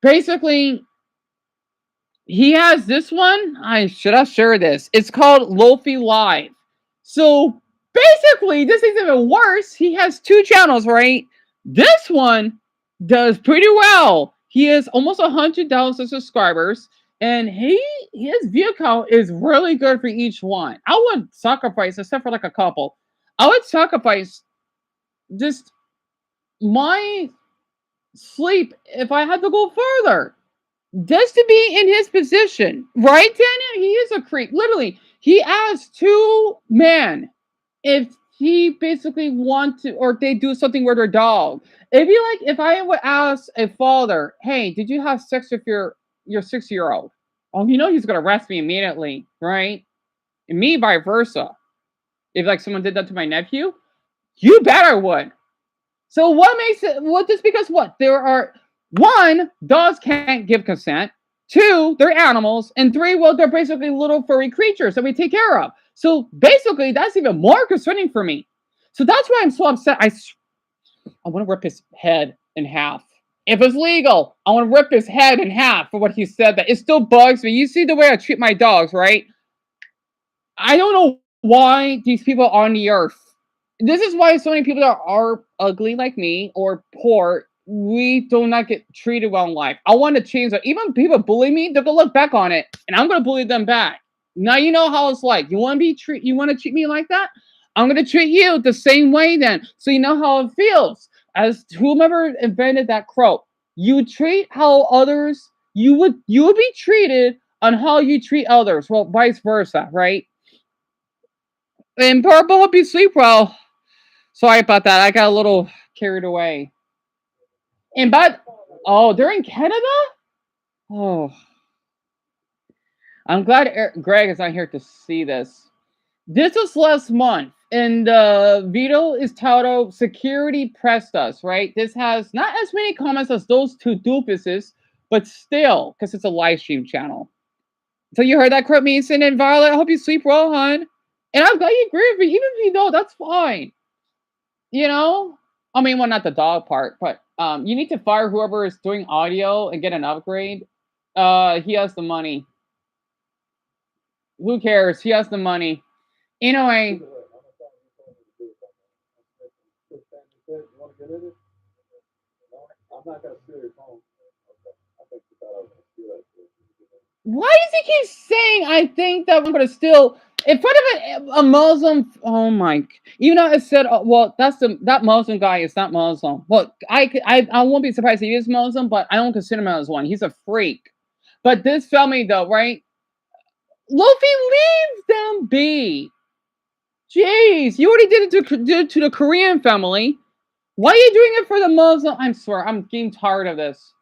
Basically, he has this one. I should have shared this. It's called Lofi Live. So basically, this is even worse. He has 2 channels, right? This one does pretty well. He has almost 100,000 subscribers, and his view count is really good for each one. I would sacrifice, except for like a couple, I would sacrifice just my sleep if I had to go further. Just to be in his position, right, Daniel? He is a creep. Literally, he asked 2 men if he basically want to, or they do something with their dog. It'd be like if I would ask a father, "Hey, did you have sex with your 6-year-old?" Oh, you know he's gonna arrest me immediately, right? And me, vice versa. If like someone did that to my nephew, you bet I would. So what makes it? Well, just because what there are 1, dogs can't give consent. 2, they're animals, and 3, well, they're basically little furry creatures that we take care of. So basically, that's even more concerning for me. So that's why I'm so upset. I want to rip his head in half. If it's legal, I want to rip his head in half for what he said. That it still bugs me. You see the way I treat my dogs, right? I don't know why these people on the earth. This is why so many people that are ugly like me or poor, we do not get treated well in life. I want to change that. Even people bully me, they're gonna look back on it, and I'm gonna bully them back. Now you know how it's like. You want to you want to treat me like that? I'm gonna treat you the same way then, so you know how it feels. As whomever invented that quote, you treat how others you would be treated on how you treat others. Well, vice versa, right? And Purple, hope you sleep well. Sorry about that. I got a little carried away. And oh, they're in Canada? Oh. I'm glad Greg is not here to see this. This was last month, and the video is titled Security Pressed Us, right? This has not as many comments as those 2 doofuses, but still, because it's a live stream channel. So you heard that, Kurt Mason and Violet. I hope you sleep well, hon. And I'm glad you agree with me. Even if you don't, that's fine. You know? I mean, well, not the dog part, but you need to fire whoever is doing audio and get an upgrade. He has the money. Who cares? He has the money. Anyway. Why does he keep saying, I think that I'm going to steal in front of a Muslim? Oh my! Even though it said, well, that Muslim guy is not Muslim. Well, I won't be surprised if he is Muslim, but I don't consider him as one. He's a freak. But this family, though, right? Luffy, leave them be. Jeez, you already did it to the Korean family. Why are you doing it for the Muslim? I swear, I'm getting tired of this.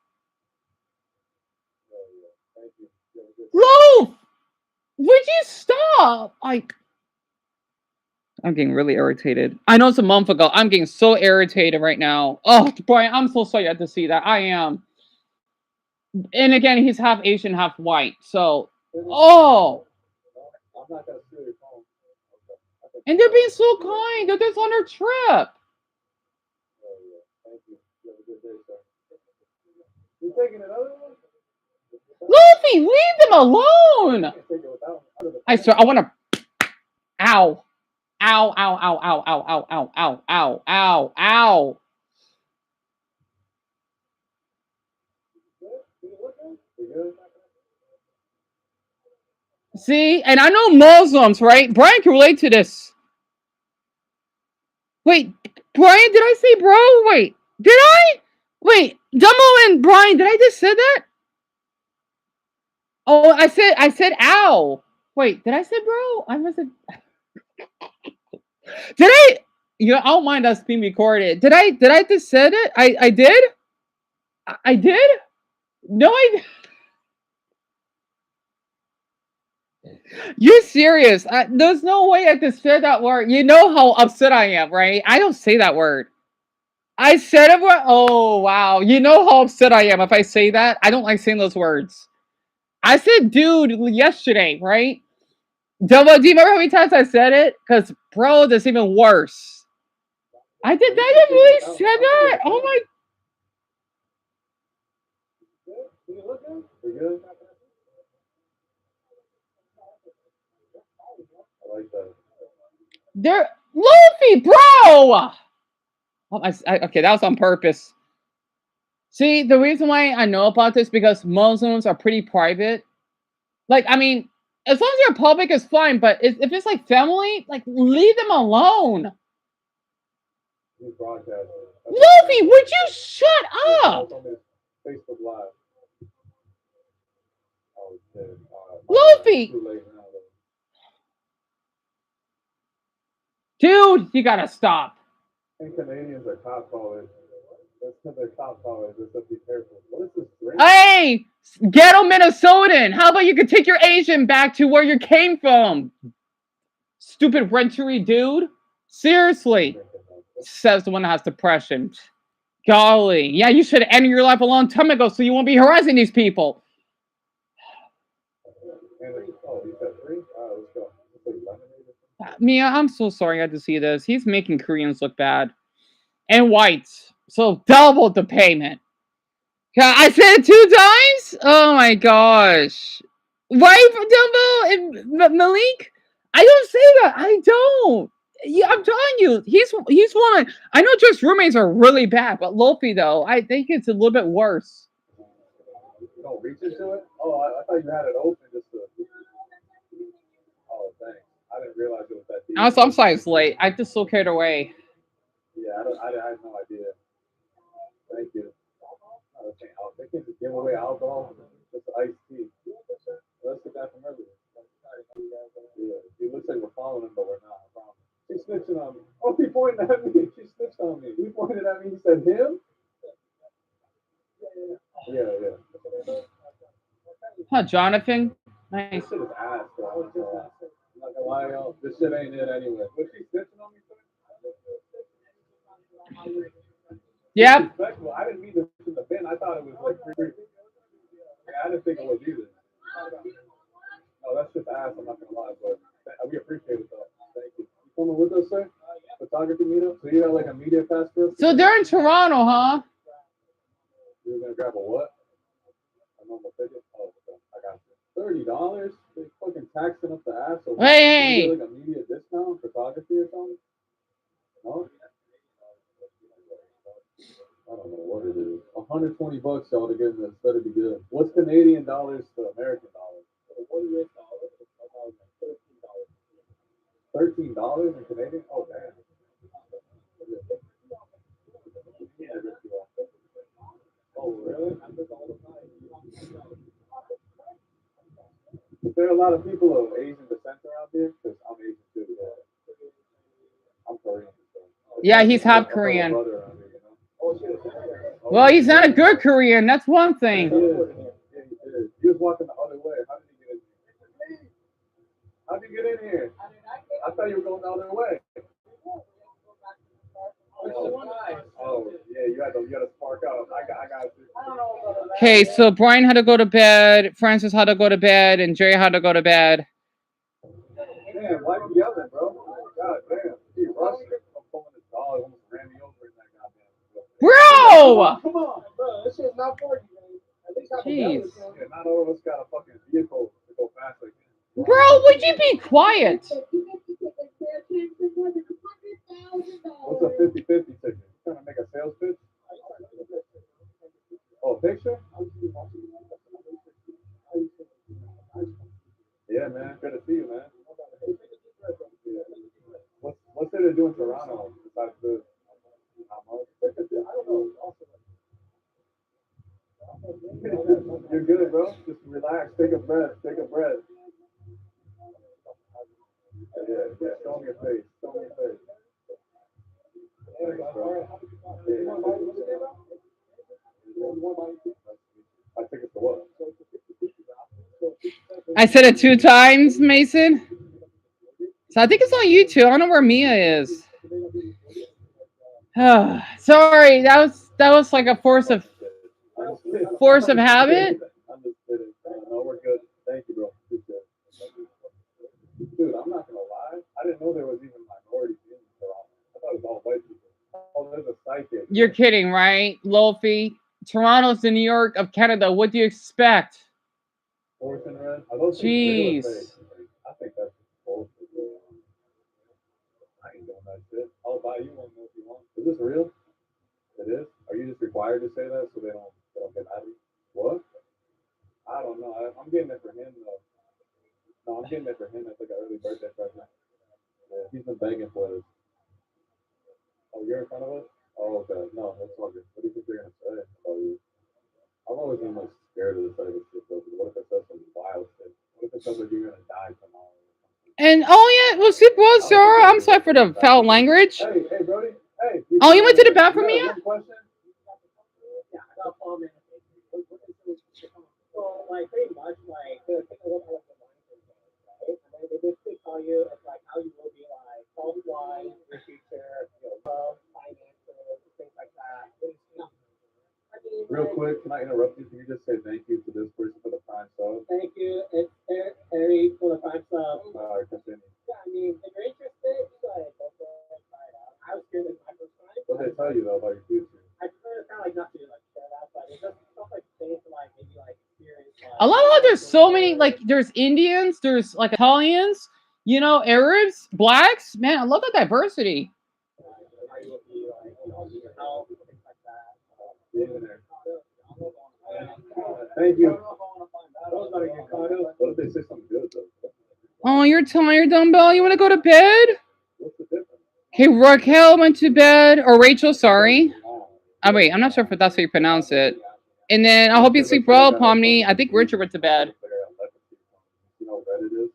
Loaf! Would you stop? I'm getting really irritated. I know it's a month ago. I'm getting so irritated right now. Oh, Brian, I'm so sorry you had to see that. I am. And again, he's half Asian, half white. So, oh. And they're being so kind. They're just on their trip. Luffy, leave them alone. I swear, I want to. Ow. Ow, ow, ow, ow, ow, ow, ow, ow, ow, ow, ow. See, and I know Muslims, right? Brian can relate to this. Wait, Brian, did I say bro? Wait, did I? Wait, Dumbo and Brian, did I just say that? Oh, I said ow. Wait, did I say bro? I must have. Did I? You know, I don't mind us being recorded. Did I just said it? I did? I did? No, I. You're serious? There's no way I just said that word. You know how upset I am, right? I don't say that word. I said it. Oh wow! You know how upset I am if I say that. I don't like saying those words. I said, dude, yesterday, right? Double. Do you remember how many times I said it? Because bro, that's even worse. I did. I didn't really say that. Oh my. I like that. They're Luffy, bro. Oh, okay, that was on purpose. See, the reason why I know about this because Muslims are pretty private. Like, I mean, as long as you're public, it's fine. But if it's like family, like leave them alone. Luffy, would you shut up? Facebook Live. Luffy! Dude, you gotta stop. I think Canadians are cop callers. That's because they're cop callers. They have to be careful. What is this drink? Hey, ghetto Minnesotan. How about you could take your Asian back to where you came from? Stupid rentery dude. Seriously. Says the one that has depression. Golly. Yeah, you should have ended your life a long time ago so you won't be harassing these people. Mia, I'm so sorry I had to see this. He's making Koreans look bad. And whites. So double the payment. I said it 2 times? Oh my gosh. Right, Dumbo and Malik? I don't say that. I don't. Yeah, I'm telling you, he's one. I know just roommates are really bad, but Lofi though, I think it's a little bit worse. You don't reach into it? Oh, I thought you had it open just to. Oh, thanks. I didn't realize it was that deep. Also, I'm sorry it's late. I just so carried away. Yeah, I had no idea. Thank you. They can't just give away alcohol. Just iced tea. That's the guy from earlier. Yeah, he looks like we're following him, but we're not. I promise. He's snitching on me. Oh, he pointed at me. He snitched on me. He pointed at me. He said, him? Yeah. Huh, Jonathan? Nice. This shit is ass, bro. I'm not gonna lie, y'all. This shit ain't it anyway. Was she snitching on me? Yep. I didn't mean this in the bin. I thought it was like free. I didn't think it was either. No, that's just ass. I'm not gonna lie, but we appreciate it though. Thank you. You coming with us, sir? Photography meetup. So you got like a media pass for us? So they're in Toronto, huh? You're gonna grab a what? A normal ticket? Oh, okay. I got you. $30? They fucking taxing up the ass. Hey. Like a media discount, photography or something? No. I don't know what it is. $120 y'all to get this. Better be good. What's Canadian dollars to American dollars? $13 in Canadian? Oh damn. Oh really? Is there a lot of people of Asian descent around here? Because I'm Asian too. I'm Korean. Yeah, he's half Korean. Well, he's not a good Korean. That's one thing. He was walking the other way. How did you get in here? I thought you were going the other way. Oh, yeah, you had to spark out. I got you. Okay, so Brian had to go to bed, Francis had to go to bed, and Jerry had to go to bed. Damn, why you yelling, bro? God damn. He rushed it. I'm pulling his dog. Almost ran me over in that goddamn. Bro! Come on, bro. This shit's not for you, man. At least I Jeez. Yeah, not all of us got a fucking vehicle to go fast like that. Bro, would you be quiet? What's a 50-50 ticket? Trying to make a sales pitch? Oh, picture? Yeah, man. Good to see you, man. What's there to do in Toronto besides food? I don't know. You're good, bro. Just relax. Take a breath. Take a breath. Yeah. Show me your face. Show me your face. Thanks, bro. I think it's the what? I said it 2 times, Mason. So I think it's on YouTube. I don't know where Mia is. Sorry, that was like a force of habit. I'm just kidding. No, we're good. Thank you, bro. Dude, I'm not gonna lie. I didn't know there was even minorities in Toronto. I thought it was all white people. Oh, there's a psychic. You're kidding, right, Lofi? Toronto's the New York of Canada. What do you expect? Horse and red. I don't think Jeez. I think that's bullshit. I ain't doing that shit. I'll buy you one if you want. Is this real? It is. Are you just required to say that so they don't get mad at you? What? I don't know. I'm getting it for him though. No, I'm getting it for him. It's like an early birthday present. Yeah, he's been begging for this. Oh, you're in front of us? Oh, okay. No, that's all good. What do you think they're gonna say about you? I've always been like scared of this type of shit though. What if it says some wild shit? What if it says like you're gonna die tomorrow? And oh yeah, well, super well, Sarah. I'm sorry for the foul language. Hey, Brody. Hey. Oh, you went to the bathroom yet? So, like, pretty much, like, they're taking a look at the right? And then they basically tell you, it's like, how you will be, like, health-wise, your future, love, finances, things like that. Real quick, can I interrupt you? Can you just say thank you to this person for the prime sub? Thank you. It's Harry for the prime sub. All right, continue. Yeah, I mean, if you're interested, just go ahead, go for it, try it out. I was curious my first time. What did they tell you though about your future? I prefer kind of like not to like share that, but it's just stuff like things like maybe like experience. A lot of there's so many, like there's Indians, there's like Italians, you know, Arabs, blacks. Man, I love the diversity. Thank you. What if they say something good though? Oh, you're tired, dumbbell. You want to go to bed? Hey, Raquel went to bed, or Rachel, sorry. Oh, wait, I'm not sure if that's how you pronounce it. And then I hope you sleep well, Pomni. I think Richard went to bed. You know what Reddit is?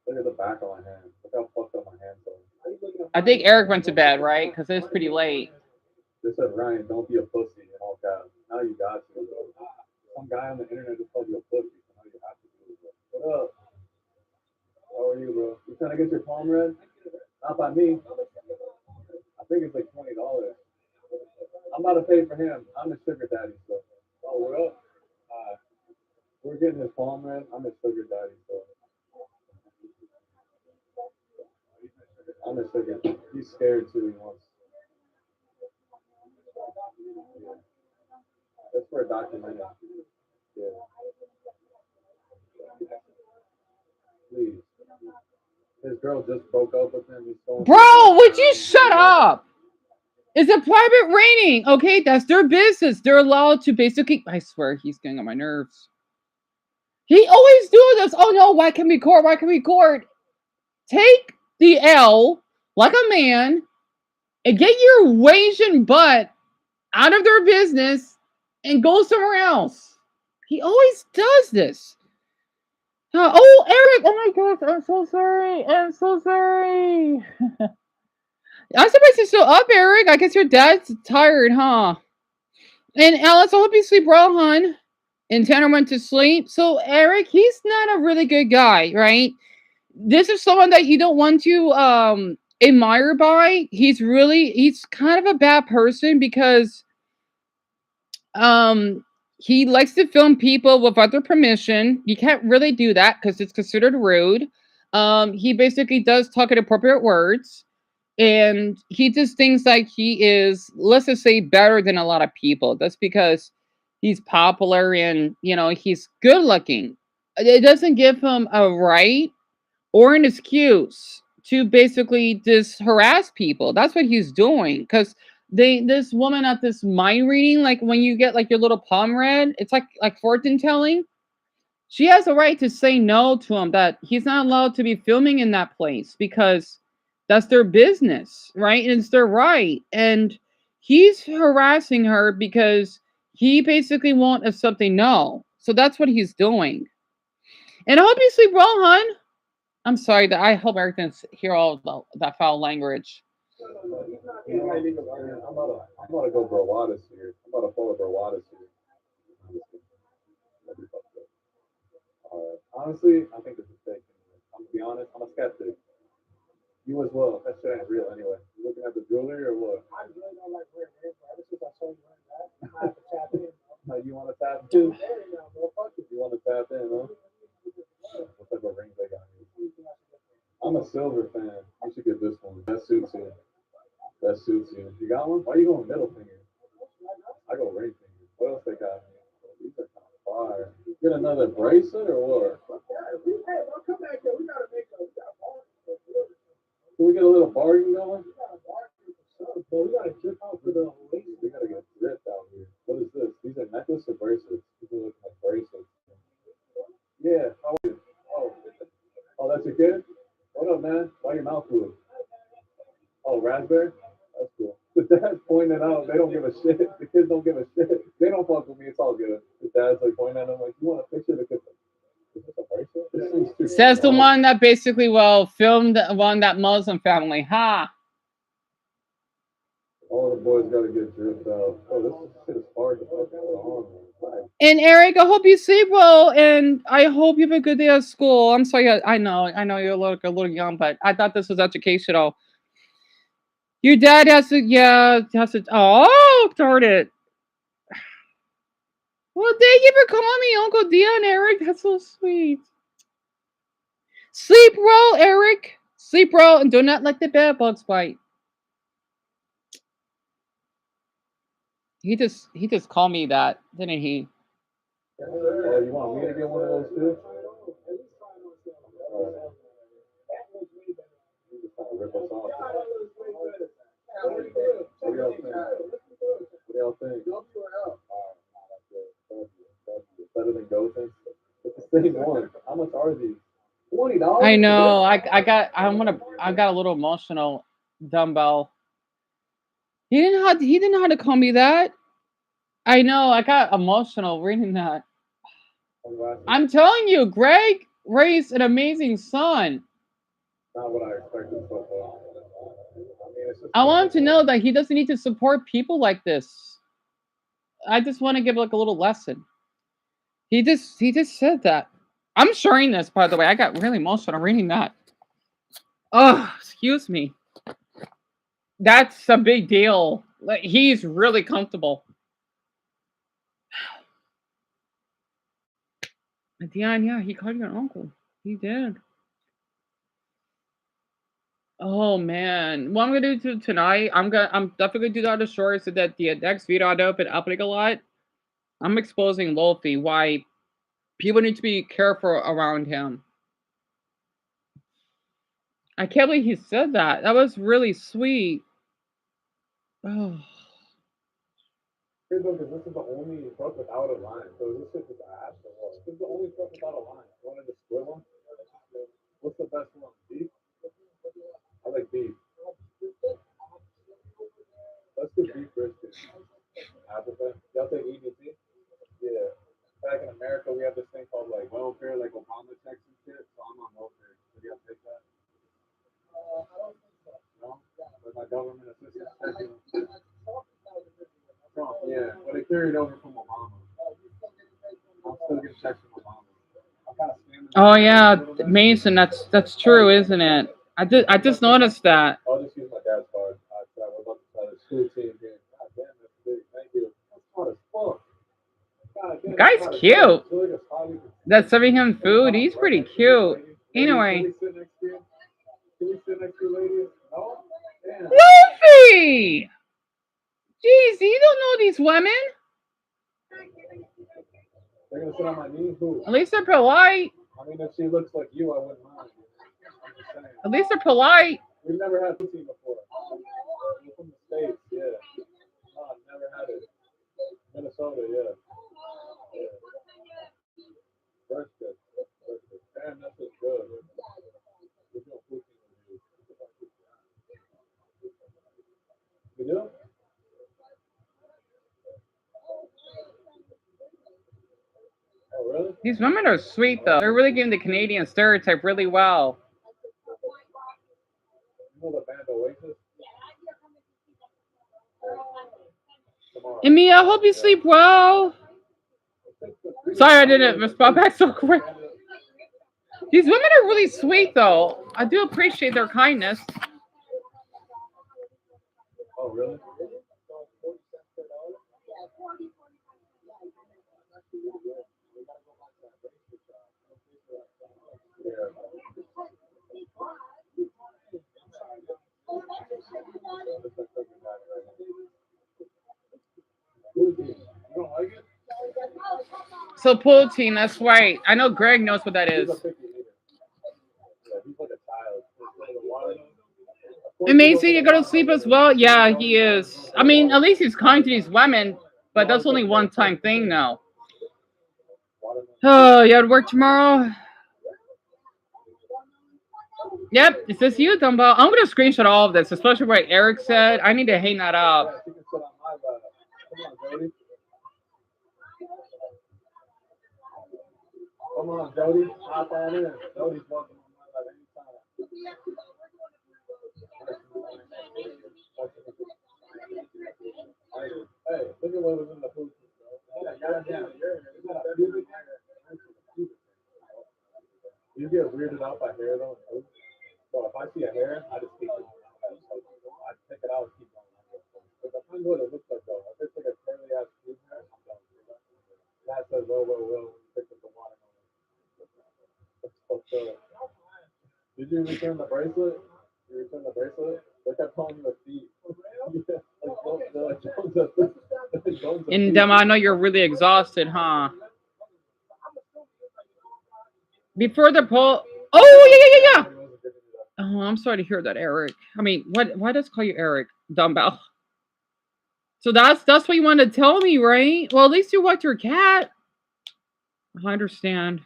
Look at the back of my hand. Look how fucked up my hands are. I think Eric went to bed, right? Because it's pretty late. They said, Ryan, don't be a pussy in all caps. Now you got to. Some guy on the internet just called you a pussy, so now you have to do it. What up? How are you, bro? You trying to get your palm read? Not by me. I think it's like $20. I'm about to pay for him. I'm his sugar daddy, so. Oh, what up? We're getting his palm read. I'm his sugar daddy, so. I'm his sugar. He's scared too. He wants. Yeah. That's for a documentary. Yeah. Please. His girl just broke up with him. Bro, would you shut up? It's a private rating, okay? That's their business. They're allowed to basically. I swear, he's getting on my nerves. He always does this. Oh no, why can we court? Why can we court? Take the L like a man and get your Asian butt out of their business and go somewhere else. He always does this. Oh, Eric! Oh my gosh, I'm so sorry. I'm so sorry. I'm surprised you're still up, Eric. I guess your dad's tired, huh? And Alice, I hope you sleep well, hon. And Tanner went to sleep. So Eric, he's not a really good guy, right? This is someone that you don't want to admire by. He's kind of a bad person because he likes to film people without their permission. You can't really do that because it's considered rude. He basically does talk inappropriate words. And he just thinks like he is, let's just say, better than a lot of people. That's because he's popular and, you know, he's good looking. It doesn't give him a right or an excuse to basically just harass people. That's what he's doing. Because this woman at this mind reading, like when you get like your little palm read, it's like fortune telling. She has a right to say no to him, that he's not allowed to be filming in that place because that's their business, right? And it's their right. And he's harassing her because he basically won't accept a no. So that's what he's doing. And I hope you sleep well, hon. I'm sorry that I hope Eric didn't hear all that foul language. I'm about to go Brawadas here. I'm about to follow Brawadas here. Honestly, I think this is fake. I'm gonna be honest. I'm a skeptic. You as well. That shit ain't real anyway. You looking at the jewelry or what? I really don't like wearing earrings. Ever since I saw you wearing that, I have to tap in. Like, you want to tap in? There you go, bro. Fuck it. You want to tap in, huh? What type of rings they got here? I'm a silver fan. You should get this one. That suits you. That suits you. You got one? Why you going middle finger? I go ring finger. What else they got here? These are kind of fire. Get another bracelet or what? Hey, bro, come back here. We gotta make a Can we get a little bargain going? But we gotta drip out for the ladies. We gotta get dripped out here. What is this? These are necklaces or bracelets? These are looking like bracelets. Yeah, how are you? Oh, that's your kid? What up, man? Why your mouth blue? Oh, raspberry? That's cool. The dad's pointing out, they don't give a shit. The kids don't give a shit. They don't fuck with me, it's all good. The dad's like pointing at them like, you want a picture of the kid? Is this a bracelet? This thing's too Says the small. one that basically, well, filmed on that Muslim family. Ha! All the boys gotta get dripped out. Oh, this shit is hard to fucking on. Like, And Eric, I hope you sleep well, and I hope you have a good day at school. I'm sorry, I know you're a little young, but I thought this was educational. Your dad has to, oh, darn it. Well, thank you for calling me Uncle Deon, Eric. That's so sweet. Sleep well, Eric. Sleep well, and do not let the bed bugs bite. He just called me that, didn't he? oh, you want me to get one of those too? You just trying to rip us off. What do y'all think? What do y'all think? Better than Goten? It's the same one. How much are these? $20? I know. I got a little emotional, dumbbell. He didn't know how to call me that. I know. I got emotional reading that. I'm telling you, Greg raised an amazing son. Not what I expected so far. I want him to know that he doesn't need to support people like this. I just want to give like a little lesson. He just said that. I'm sharing this, by the way. I got really emotional reading that. Oh, excuse me. That's a big deal. Like, he's really comfortable. Deon, yeah, he called you an uncle. He did. Oh man, what I'm gonna do tonight? I'm definitely gonna do that on the short so that the next video I know I've been uploading a lot. I'm exposing Lofi, why people need to be careful around him. I can't believe he said that. That was really sweet. Oh. Here's because this is the only truck without a line. So this shit is ass or what? This is the only truck without a line. You wanted to split one? What's the best one? Beef? I like beef. Let's do beef brisket. Apple. Y'all take EBT? Yeah. Back in America, we have this thing called like welfare, like Obama checks and shit. So I'm on welfare. Would y'all take that? No? With my government assistance checking. Trump, yeah. But it carried over from Obama. I'm still getting checks from Obama. I'm kind of scamming. Oh yeah, Mason, that's true, isn't it? I just noticed that. I'll just use my dad's card. I was about to try the school team here. God damn, that's big. Thank you. That's hot as fuck. The guy's cute. That's serving him food. He's pretty cute. Anyway. Can we sit next to you, ladies? No? Damn. Luffy! Jeez, you don't know these women. They're gonna sit on my knees. Who? At least they're polite. I mean, if she looks like you, I wouldn't mind. I'm just saying. At least they're polite. We've never had poutine before. We're from the States, yeah. No, I've never had it. Minnesota, yeah. Brisket. Damn, that's just good. There's no poutine in you. You do? Oh, really? These women are sweet, though. They're really giving the Canadian stereotype really well. You know the band Oasis? And me, I hope you sleep well. Sorry I didn't respond back so quick. These women are really sweet, though. I do appreciate their kindness. Oh, really? So poutine, that's right. I know Greg knows what that is. Amazing, you go to sleep as well? Yeah, he is. I mean, at least he's kind to these women, but that's only one-time thing now. Oh, you have to work tomorrow? Yep, is this you, Dumbo? I'm going to screenshot all of this, especially what Eric said. I need to hang that up. Come on, Jody. Hop on in. Jody's welcome on my life anytime. Hey, look at what was in the food. Goddamn, you get weirded out by hair though. So if I see a hair, I just keep it. I pick it out and keep going. It depends what it looks like though. If it's like a curly ass food hair, I'm done. That says, whoa, pick up the water. Did you return the bracelet? You returned the bracelet? They kept calling you a thief. And I know you're really exhausted, huh? Before the poll. Oh, yeah. Oh, I'm sorry to hear that, Eric. I mean, why does call you Eric? Dumbbell. So that's what you wanted to tell me, right? Well, at least you walked your cat. I understand.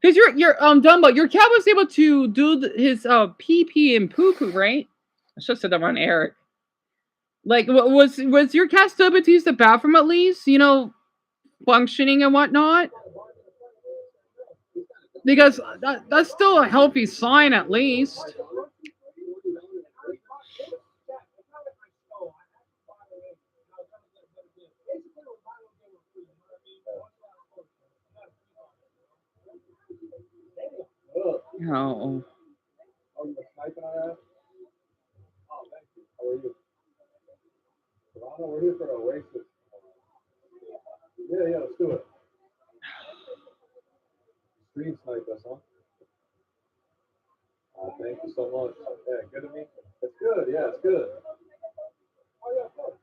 Because you're Dumbo, your cat was able to do his pee and poo, right? I should have said that on Eric. Like, was your cat still able to use the bathroom at least? You know, functioning and whatnot? Because that's still a healthy sign at least. Oh. Oh, you were sniping our ass? Oh, thank you. How are you? Toronto, we're here for Oasis. Yeah, let's do it. Stream snipe us, huh? Thank you so much. Yeah, good to meet you. It's good, yeah, it's good. Oh, yeah, of course.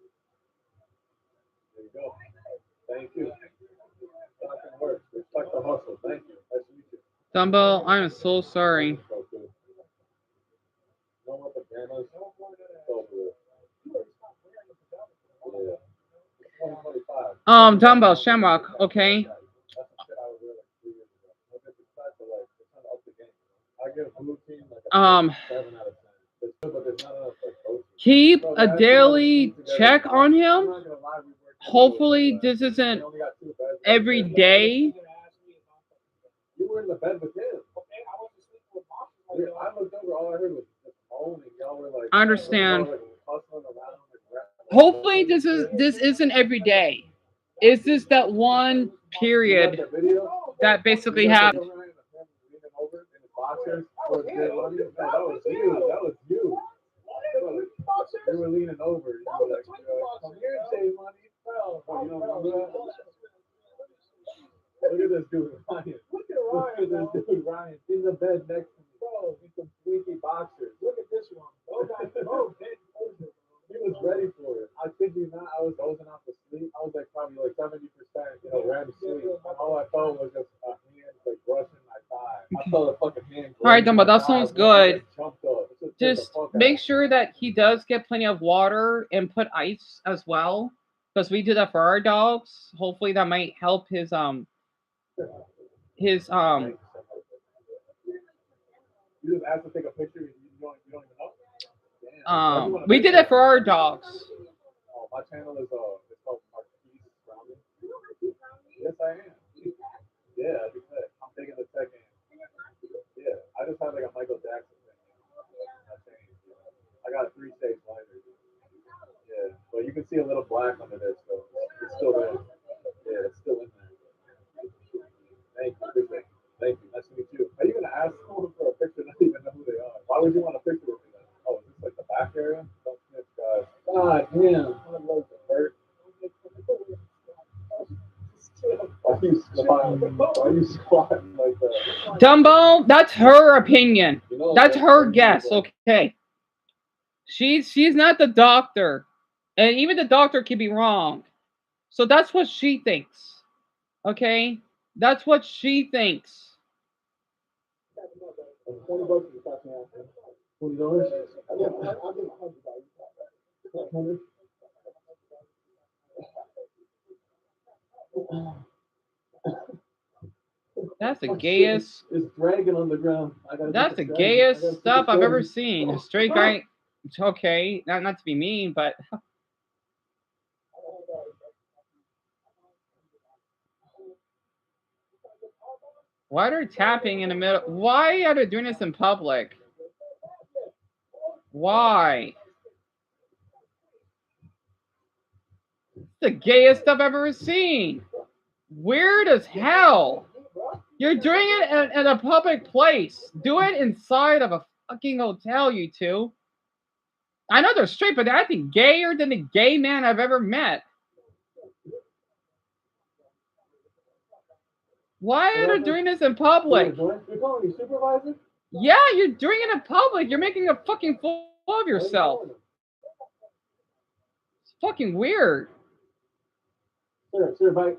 There you go. Thank you. Fucking works. Respect the hustle. Thank you. Nice to meet you. Dumbo, I'm so sorry. Dumbo, Shamrock, okay. Keep a daily check on him. Hopefully this isn't every day. You were in the bed with him. I looked over, all I heard was just moaning. Y'all were like, I understand. Hopefully this isn't every day. Is this that one period that basically happened? That was you. You were leaning over. You were like, come here, Jay Money. You don't remember that? Look at this dude, Ryan. Look at this dude, Ryan. In the bed next to me. Bro, he's some squeaky boxers. Look at this one. He was ready for it. I kid you not, I was dozing off to sleep. I was like probably like 70%, REM sleep. And all I felt was just a hand like brushing my thigh. I felt a fucking hand. All right, Dumbo, that sounds good. Just make sure that he does get plenty of water and put ice as well, because we do that for our dogs. Hopefully that might help his You just asked to take a picture. You don't even know. We did it for our dogs. Oh, my channel is it's called Marquise Browning. Yes, I am. Yeah, as you said, I'm taking the second. Yeah, I just have like a Michael Jackson thing. I got 3 shades lighter. Yeah, but you can see a little black under there still. It's still there. Yeah, it's still in there. Thank you. Thank you. Nice to meet you. How you would you want to picture it? Oh, is this like the back area? Don't snitch, guys. God damn. Why are you squatting like that? Dumbo, that's her opinion. That's her guess. Okay. She's not the doctor. And even the doctor can be wrong. So that's what she thinks. Okay? That's what she thinks. $20 is passing out. $20? I'll give $100. That's the gayest. It's dragging on the ground. That's the gayest stuff I've ever seen. A straight guy. It's okay. Not to be mean, but. Why are they tapping in the middle? Why are they doing this in public? Why? It's the gayest stuff I've ever seen. Weird as hell. You're doing it at a public place. Do it inside of a fucking hotel, you two. I know they're straight, but they're acting gayer than the gay man I've ever met. Why are they doing this in public? You're calling me supervisor? Yeah, you're doing it in public. You're making a fucking fool of yourself. It's fucking weird. Sir,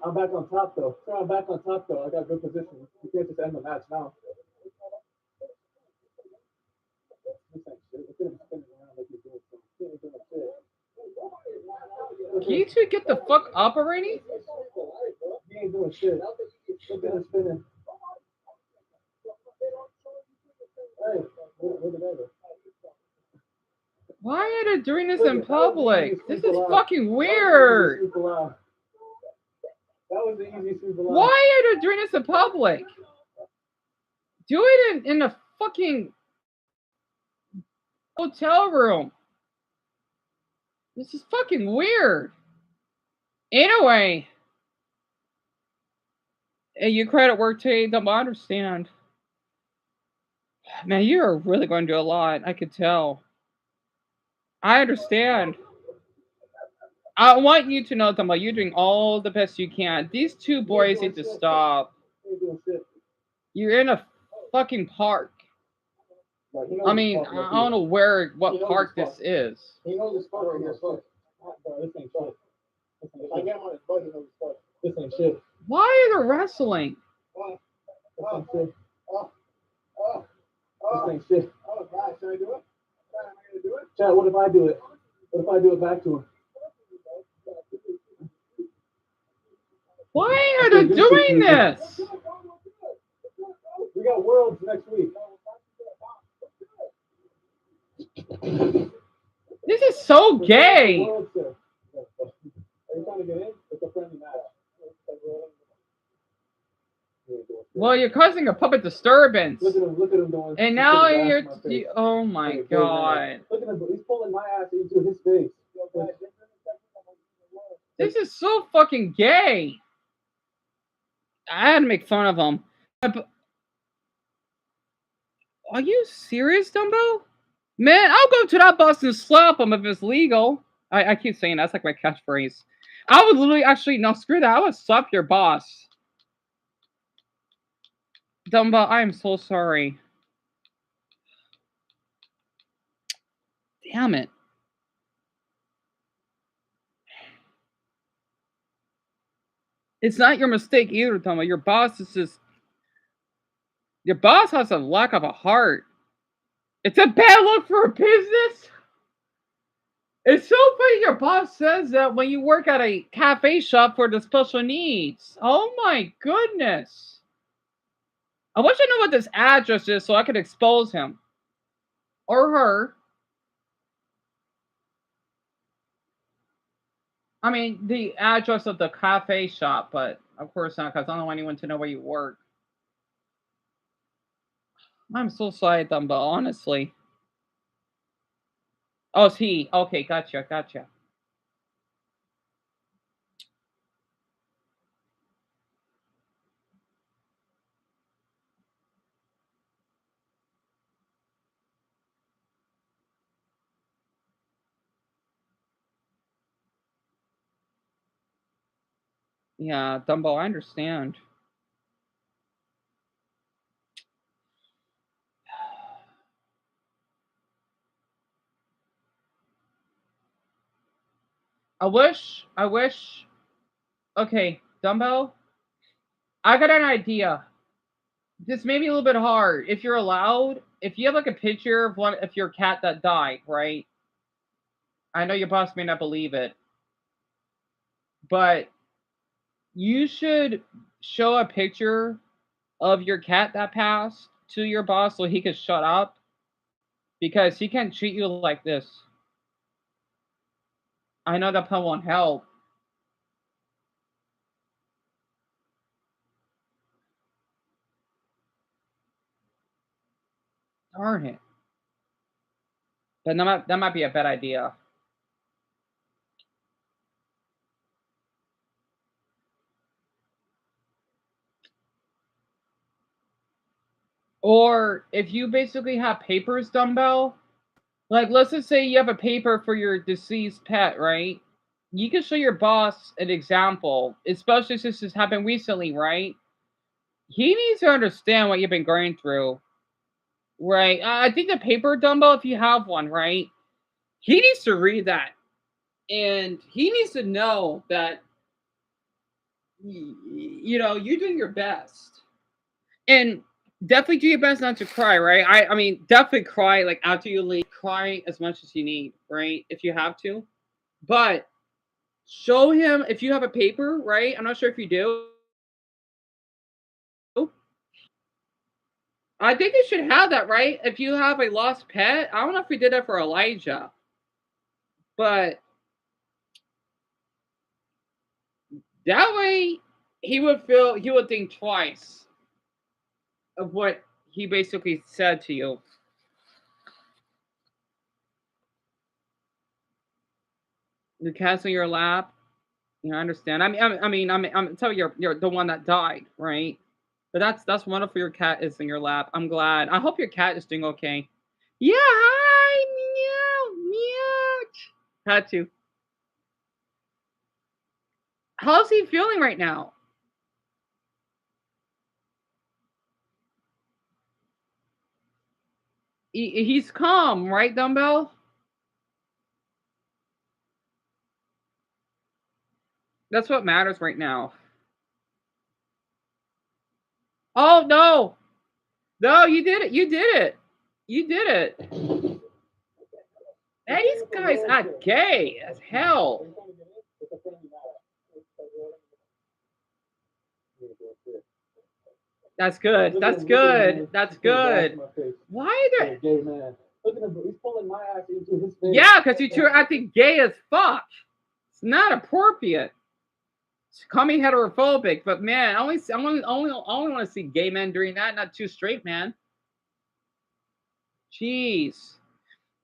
I'm back on top though. Sir, I'm back on top though. I got good position. You can't just end the match now. Can you two get the fuck up already? He ain't doing shit. Look at him spinning. Hey, where the guy go? Why are they doing this in public? This is fucking weird. That was the easy super. Why are they doing this in public? Do it in a fucking hotel room. This is fucking weird. Anyway, your credit work today, don't understand. Man, you are really going to do a lot. I could tell. I understand. I want you to know, Dumbo, you're doing all the best you can. These two boys need to stop. You're in a fucking park. I mean, I don't know what park this is. He knows his spot right here. This ain't shit. If I get him on his butt, he knows his spot. This ain't shit. Why are they wrestling? This ain't shit. This ain't shit. Oh, God, should I do it? Am I going to do it? Chat, what if I do it? What if I do it back to him? Why are they doing this? We got Worlds next week. This is so gay. Are you trying to get in? It's a friendly match. Well, you're causing a public disturbance. Look at him doing. And now oh my god. Look at him, he's pulling my ass into his face. This is so fucking gay. I had to make fun of him. Are you serious, Dumbo? Man, I'll go to that bus and slap him if it's legal. I keep saying that's like my catchphrase. I would literally actually, no, screw that. I would slap your boss. Dumbo, I am so sorry. Damn it. It's not your mistake either, Dumbo. Your boss is just... Your boss has a lack of a heart. It's a bad look for a business. It's so funny your boss says that when you work at a cafe shop for the special needs. Oh my goodness. I wish I knew what this address is so I could expose him. Or her. I mean, the address of the cafe shop, but of course not, because I don't want anyone to know where you work. I'm so sorry, Dumbo, honestly. Oh, it's he. Okay, gotcha. Yeah, Dumbo, I understand. I wish, okay, Dumbo, I got an idea. This may be a little bit hard. If you're allowed, if you have like a picture of one, if your cat that died, right? I know your boss may not believe it, but you should show a picture of your cat that passed to your boss so he could shut up because he can't treat you like this. I know that probably won't help. Darn it. But that might be a bad idea. Or if you basically have papers, Dumbbell, like let's just say you have a paper for your deceased pet, right? You can show your boss an example, especially since this happened recently, right? He needs to understand what you've been going through, right? I think the paper, Dumbbell, if you have one, right? He needs to read that. And he needs to know that, you know, you're doing your best. And definitely do your best not to cry, right? I mean, definitely cry, like, after you leave. Cry as much as you need, right? If you have to. But show him, if you have a paper, right? I'm not sure if you do. I think they should have that, right? If you have a lost pet. I don't know if we did that for Elijah. But that way, he would think twice of what he basically said to you. The cat's on your lap. You know, I understand. I'm telling you, you're the one that died, right? But that's wonderful. Your cat is in your lap. I'm glad. I hope your cat is doing okay. Yeah, hi, meow, meow. Had to. How's he feeling right now? He's calm, right, Dumbbell? That's what matters right now. Oh no, no, you did it! You did it! You did it! Hey, these guys are gay as hell. That's good. That's good. That's good. Why are they? Gay man. Look at him. He's pulling my ass into his face. Yeah, because you're acting gay as fuck. It's not appropriate. Call me heterophobic, but man, I only want to see gay men doing that, not two straight men. Jeez.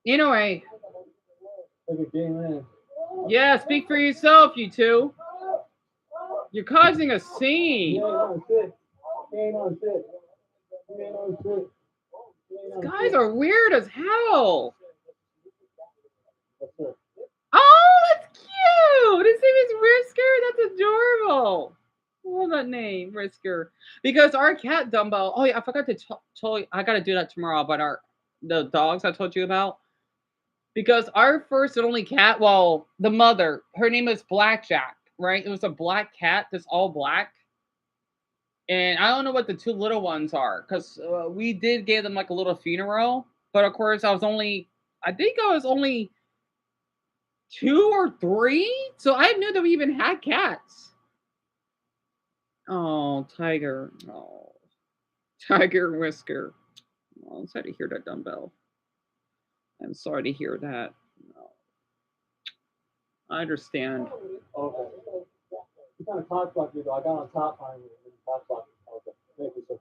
Anyway. Look at gay man. Yeah, speak for yourself, you two. You're causing a scene. He ain't on shit. He ain't on shit. He ain't on shit. These guys are weird as hell. Oh, that's cute. His name is Risker. That's adorable. I love that name, Risker. Because our cat Dumbo. Oh yeah, I forgot to tell you. I gotta do that tomorrow. But the dogs I told you about. Because our first and only cat, well, the mother, her name is Blackjack, right? It was a black cat that's all black. And I don't know what the two little ones are, because we did give them like a little funeral. But of course, I think I was only 2 or 3. So I knew that we even had cats. Oh, Tiger. Oh, Tiger and Whisker. Oh, I'm sorry to hear that, Dumbbell. I'm sorry to hear that. No. I understand. Okay. You kind of cockblocked me though. I got on top behind you and cockblocked me. Okay. Thank you, sir.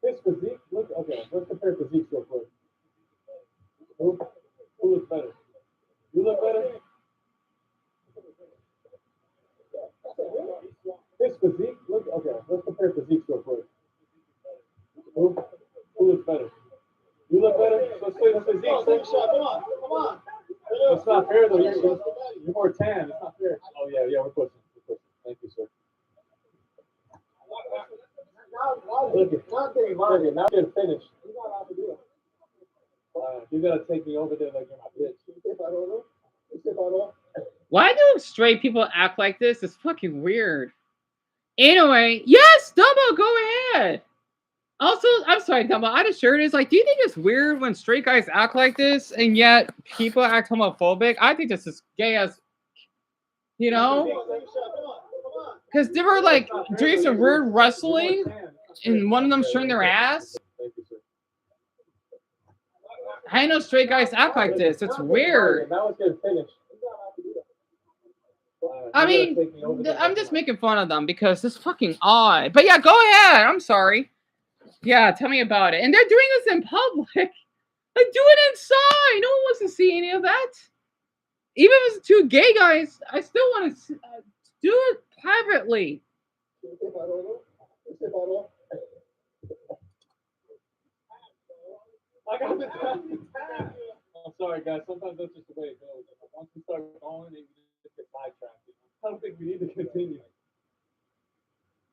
His physique, look, okay, let's compare physiques real quick. Who looks better? You look better? His physique, look, okay, let's compare physiques real quick. Who looks better? You look better? Let's say the physique. Come on. It's not fair though. You're more tan. It's not fair. Oh yeah, we're pushing. Thank you, sir. Look, it's not getting market. Now you're finished. You gotta take me over there like you're my bitch. Why do straight people act like this? It's fucking weird. Anyway, yes, Dumbo, go ahead. Also, I'm sorry, Dumbo. I just shared this. Like, do you think it's weird when straight guys act like this and yet people act homophobic? I think this is gay as, you know? Because they were like doing some weird wrestling and one of them showing their ass. I know straight guys act like this. It's weird. I mean, I'm just making fun of them because it's fucking odd. But yeah, go ahead. I'm sorry. Yeah, tell me about it. And they're doing this in public. Like, do it inside. No one wants to see any of that. Even if it's two gay guys, I still want to do it privately. I got the tab. I'm sorry, guys. Sometimes that's just the way it goes. Once we start going, you just get sidetracked. I don't think we need to continue.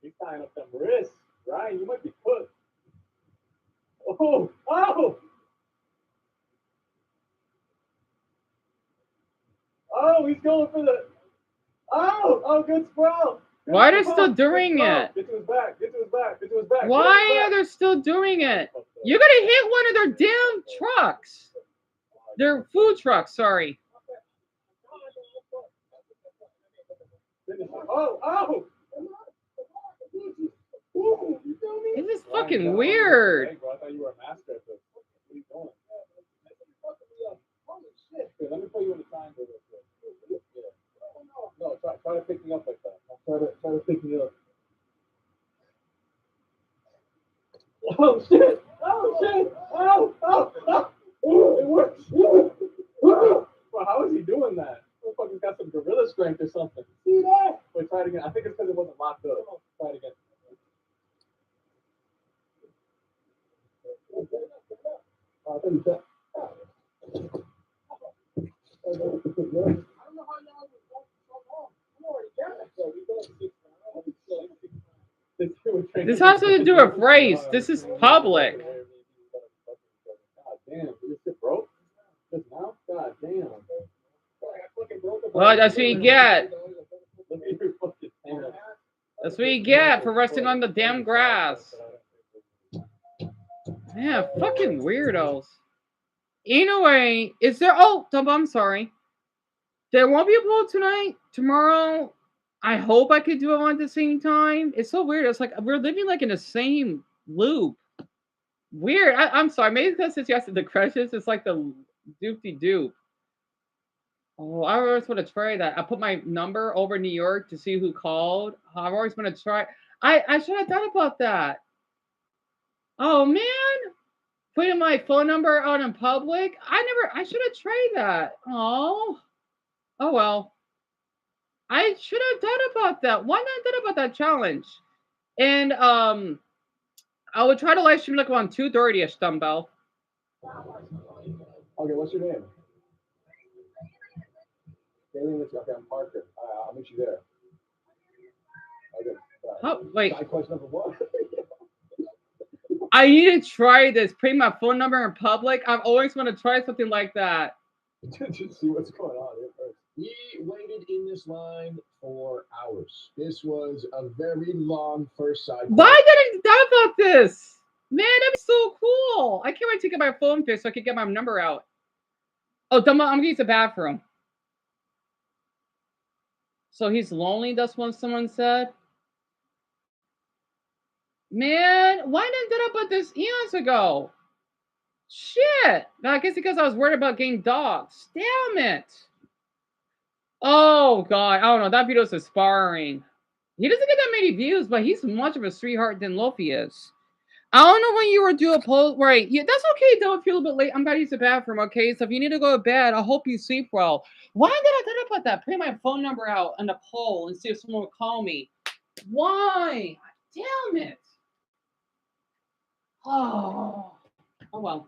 He's tying up them wrists. Ryan, you might be put. Oh! Oh, he's going for the... Oh, good sprawl. Why are they still doing it? Get to his back. Get to his back. Get to his back. Why are they still doing it? You're gonna hit one of their damn trucks. Their food trucks, sorry. Oh! This is fucking weird. I thought you were a master at this. What are you doing? Here, let me put you in the time for this. No, try to pick me up like that. Try to pick me up. Oh shit! Oh! It works! Well, how is he doing that? Motherfucker's got some gorilla strength or something. See that? Wait, try it again. I think it's because it wasn't locked up. Try it again. This has to do with race. This is public. God damn, this shit broke? Just now? God damn. Well, that's what you get. That's what you get for resting on the damn grass. Yeah, fucking weirdos. Anyway, is there... Oh, I'm sorry. There won't be a poll tonight. Tomorrow, I hope I could do it all at the same time. It's so weird. It's like we're living like in the same loop. Weird. I'm sorry. Maybe because since you asked the crushes, it's like the doop-de-doop. Oh, I always want to try that. I put my number over New York to see who called. I've always want to try. I should have thought about that. Oh man, putting my phone number out in public. I should have tried that. Oh well. I should have thought about that. Why not thought about that challenge? And I would try to live stream like around 2:30ish, Dumbbell. Okay, what's your name? Okay, I'm Parker. I'll meet you there. Okay. Wait. Question number one. I need to try this. Putting my phone number in public. I've always wanted to try something like that. Just see what's going on here first. He waited in this line for hours. This was a very long first side. Why did I thought about this? Man, that'd be so cool. I can't wait to get my phone fixed so I can get my number out. Oh, Dumbo, I'm gonna use the bathroom. So he's lonely, that's what someone said. Man, why didn't I put this eons ago? Shit. I guess because I was worried about getting dogs. Damn it. Oh, God. I don't know. That video's inspiring. He doesn't get that many views, but he's much of a sweetheart than Lofi is. I don't know when you were due a poll. Right. Yeah, that's okay, though, if you're a little bit late. I'm going to use the bathroom, okay? So if you need to go to bed, I hope you sleep well. Why did I think about that? Put my phone number out on the poll and see if someone would call me. Why? Damn it. Oh well.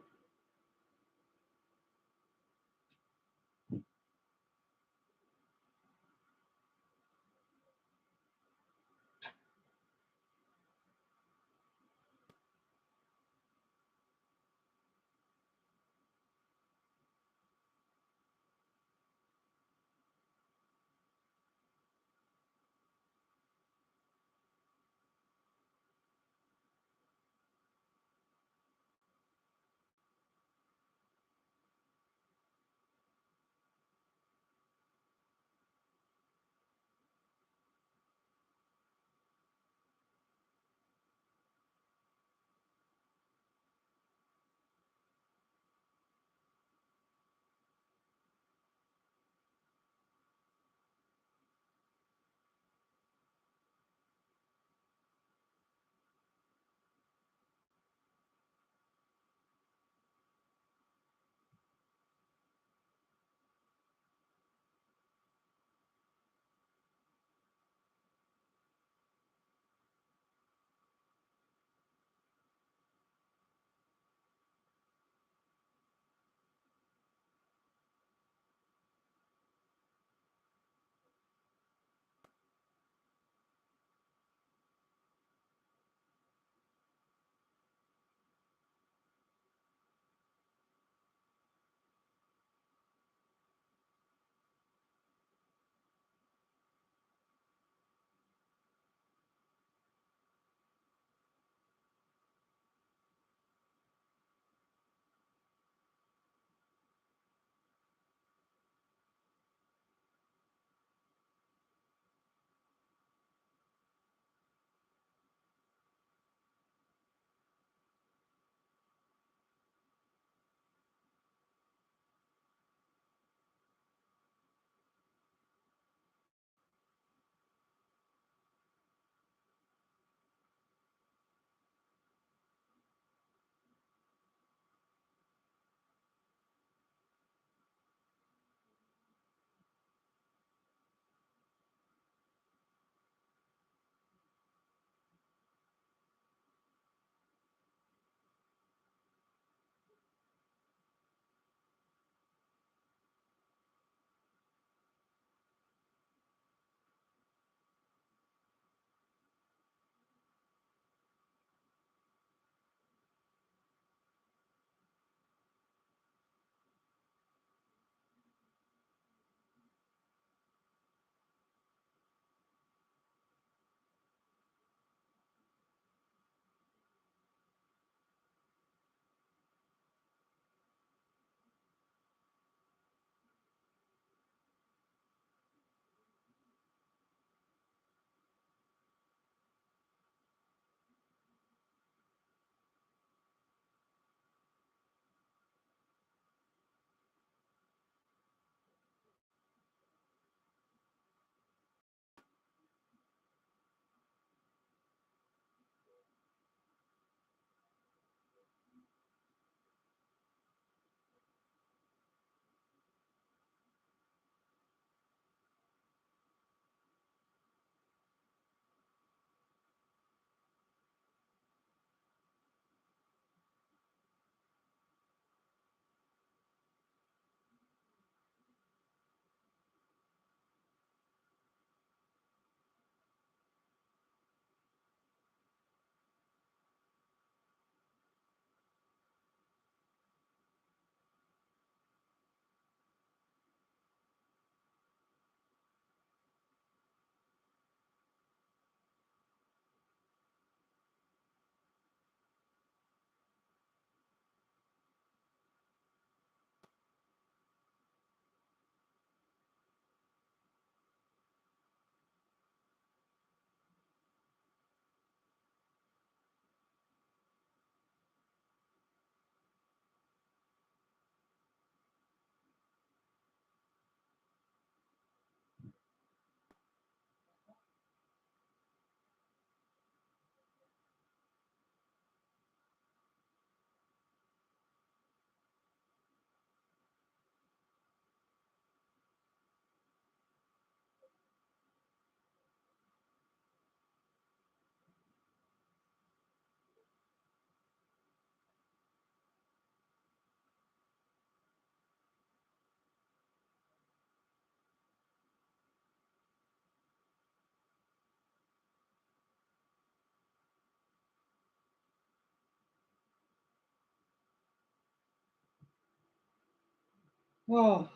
Oh.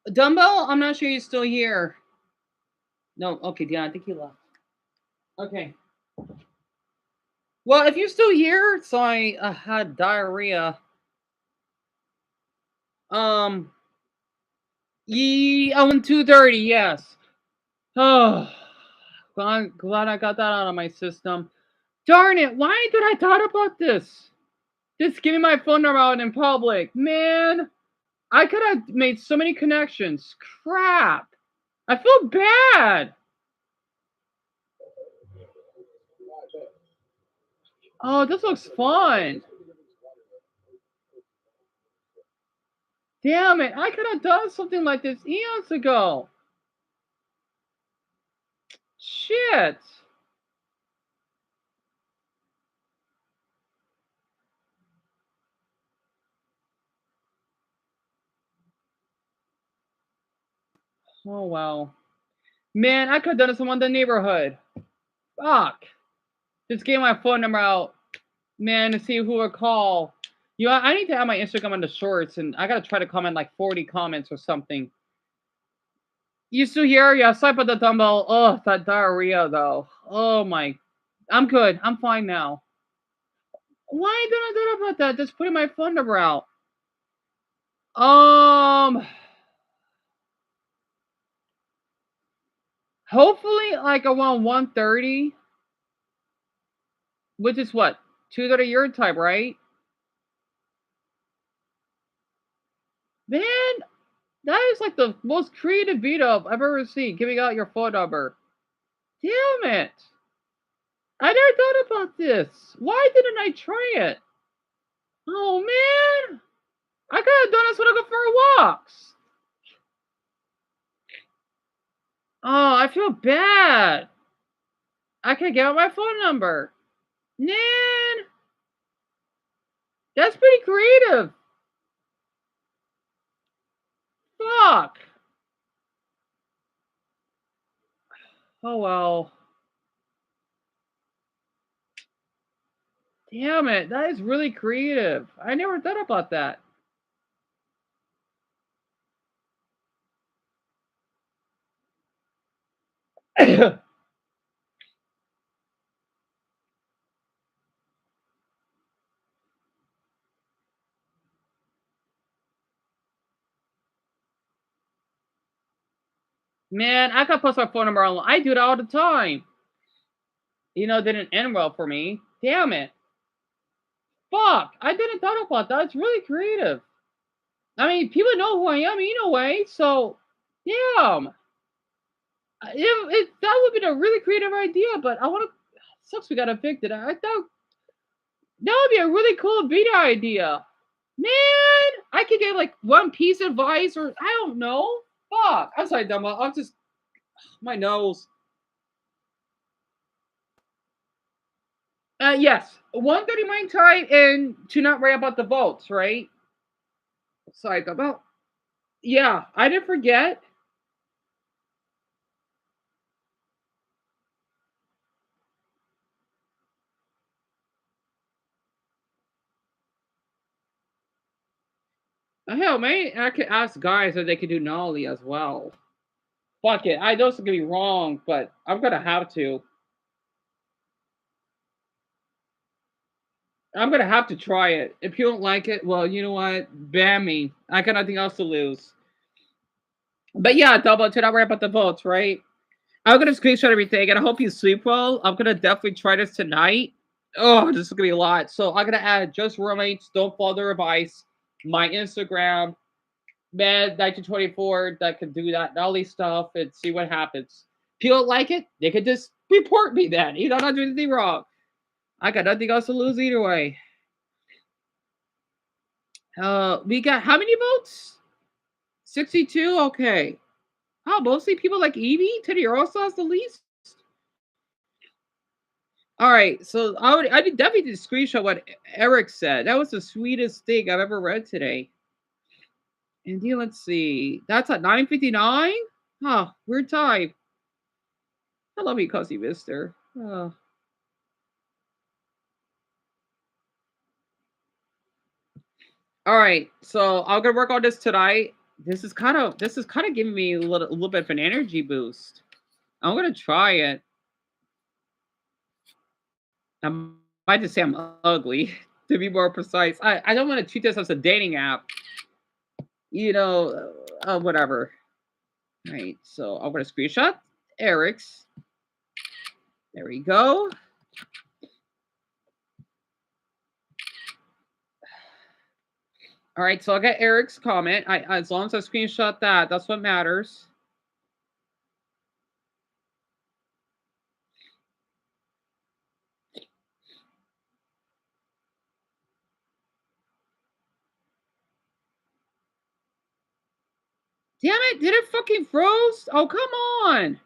Dumbo, I'm not sure you're still here. No, okay, yeah, I think he left. Okay. Well, if you're still here, so I had diarrhea. Ye 2:30, yes. Oh, glad I got that out of my system. Darn it! Why did I thought about this? Just give me my phone number out in public, man. I could have made so many connections. Crap. I feel bad. Oh, this looks fun. Damn it. I could have done something like this eons ago. Shit. Oh, well. Man, I could have done this in the neighborhood. Fuck. Just gave my phone number out. Man, to see who would call. You know, I need to have my Instagram on the shorts, and I gotta try to comment like 40 comments or something. You still here? Yeah, swipe at the dumbbell. Oh, that diarrhea though. Oh my. I'm good. I'm fine now. Why did I do about that? Just putting my phone number out. Hopefully like around 1:30. Which is what? 2:30 your time, right? Man, that is like the most creative video I've ever seen. Giving out your phone number. Damn it. I never thought about this. Why didn't I try it? Oh man. I could have done this when I go for walks. Oh, I feel bad. I can't get out my phone number. Man. That's pretty creative. Fuck. Oh well. Damn it. That is really creative. I never thought about that. Man, I could post my phone number online. I do that all the time. You know, it didn't end well for me. Damn it. Fuck. I didn't thought about that. It's really creative. I mean, people know who I am anyway, so damn. That would be a really creative idea, but I want to. Sucks we got evicted. I thought that would be a really cool video idea. Man, I could get like one piece of advice, or I don't know. Fuck. I'm sorry, Dumbo. I'm just my nose. Yes, 1:30 my time, and to not worry about the votes, right? Sorry, Dumbo. Yeah, I didn't forget. Hell, maybe I could ask guys if they could do Nolly as well. Fuck it. I know it's gonna be wrong, but I'm gonna have to. I'm gonna have to try it. If you don't like it, well, you know what? Ban me. I got nothing else to lose. But yeah, Double, to not worry about the votes, right? I'm gonna screenshot everything, and I hope you sleep well. I'm gonna definitely try this tonight. Oh, this is gonna be a lot. So I'm gonna add just roommates. Don't follow the advice. My Instagram, man1924, that can do that Nolly stuff and see what happens. If you don't like it, they could just report me then. You know, I'm not doing anything wrong. I got nothing else to lose either way. We got how many votes? 62? Okay. Oh, mostly people like Eeevee? Teddy also has the least? Alright, so I definitely did screenshot what Eric said. That was the sweetest thing I've ever read today. And let's see. That's at 9:59? Huh, weird time. I love you, Cuzzy Mister. Oh. All right, so I'm gonna work on this tonight. This is kind of giving me a little bit of an energy boost. I'm gonna try it. I might just say I'm ugly, to be more precise. I don't want to treat this as a dating app. You know, whatever. All right, so I'm gonna screenshot Eric's. There we go. All right, so I'll get Eric's comment. As long as I screenshot that, that's what matters. Damn it, did it fucking froze? Oh, come on.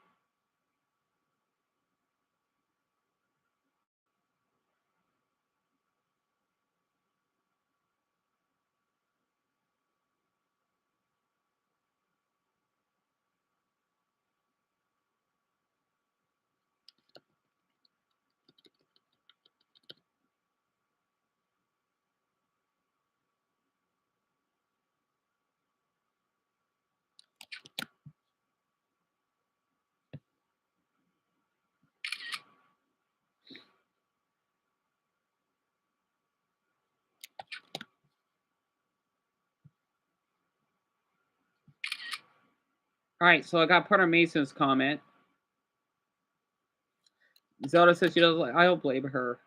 All right, so I got Porter Mason's comment. Zelda says she doesn't like. I don't blame her.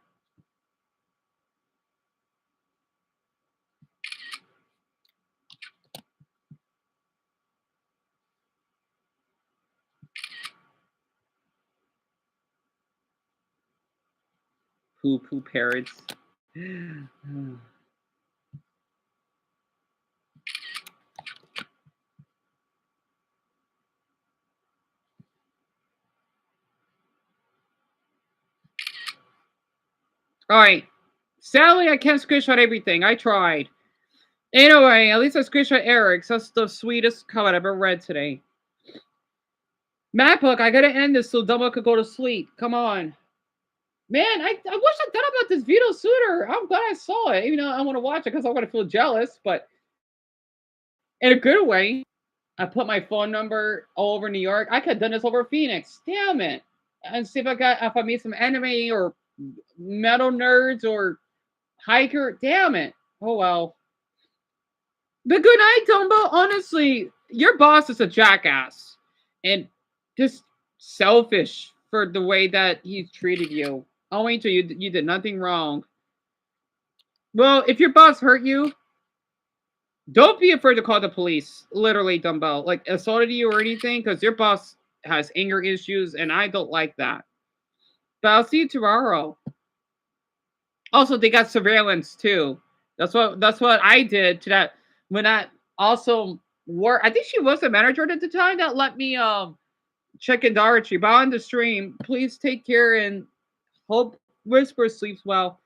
Poo parrots. All right. Sadly, I can't screenshot everything. I tried. Anyway, at least I screenshot Eric's. That's the sweetest comment I've ever read today. MacBook, I gotta end this so Dumbo could go to sleep. Come on. Man, I wish I'd thought about this video sooner. I'm glad I saw it. Even though I want to watch it because I'm going to feel jealous, but in a good way. I put my phone number all over New York. I could have done this over Phoenix. Damn it. And see if I meet some anime or metal nerds or hiker. Damn it. Oh, well. But good night, Dumbo. Honestly, your boss is a jackass. And just selfish for the way that he's treated you. Owing to you did nothing wrong. Well, if your boss hurt you, don't be afraid to call the police. Literally, Dumbo. Like, assaulted you or anything, because your boss has anger issues, and I don't like that. But I'll see you tomorrow. Also, they got surveillance, too. That's what I did to that. When I also work, I think she was the manager at the time that let me check in Dorothy. But on the stream, please take care and hope Whisper sleeps well.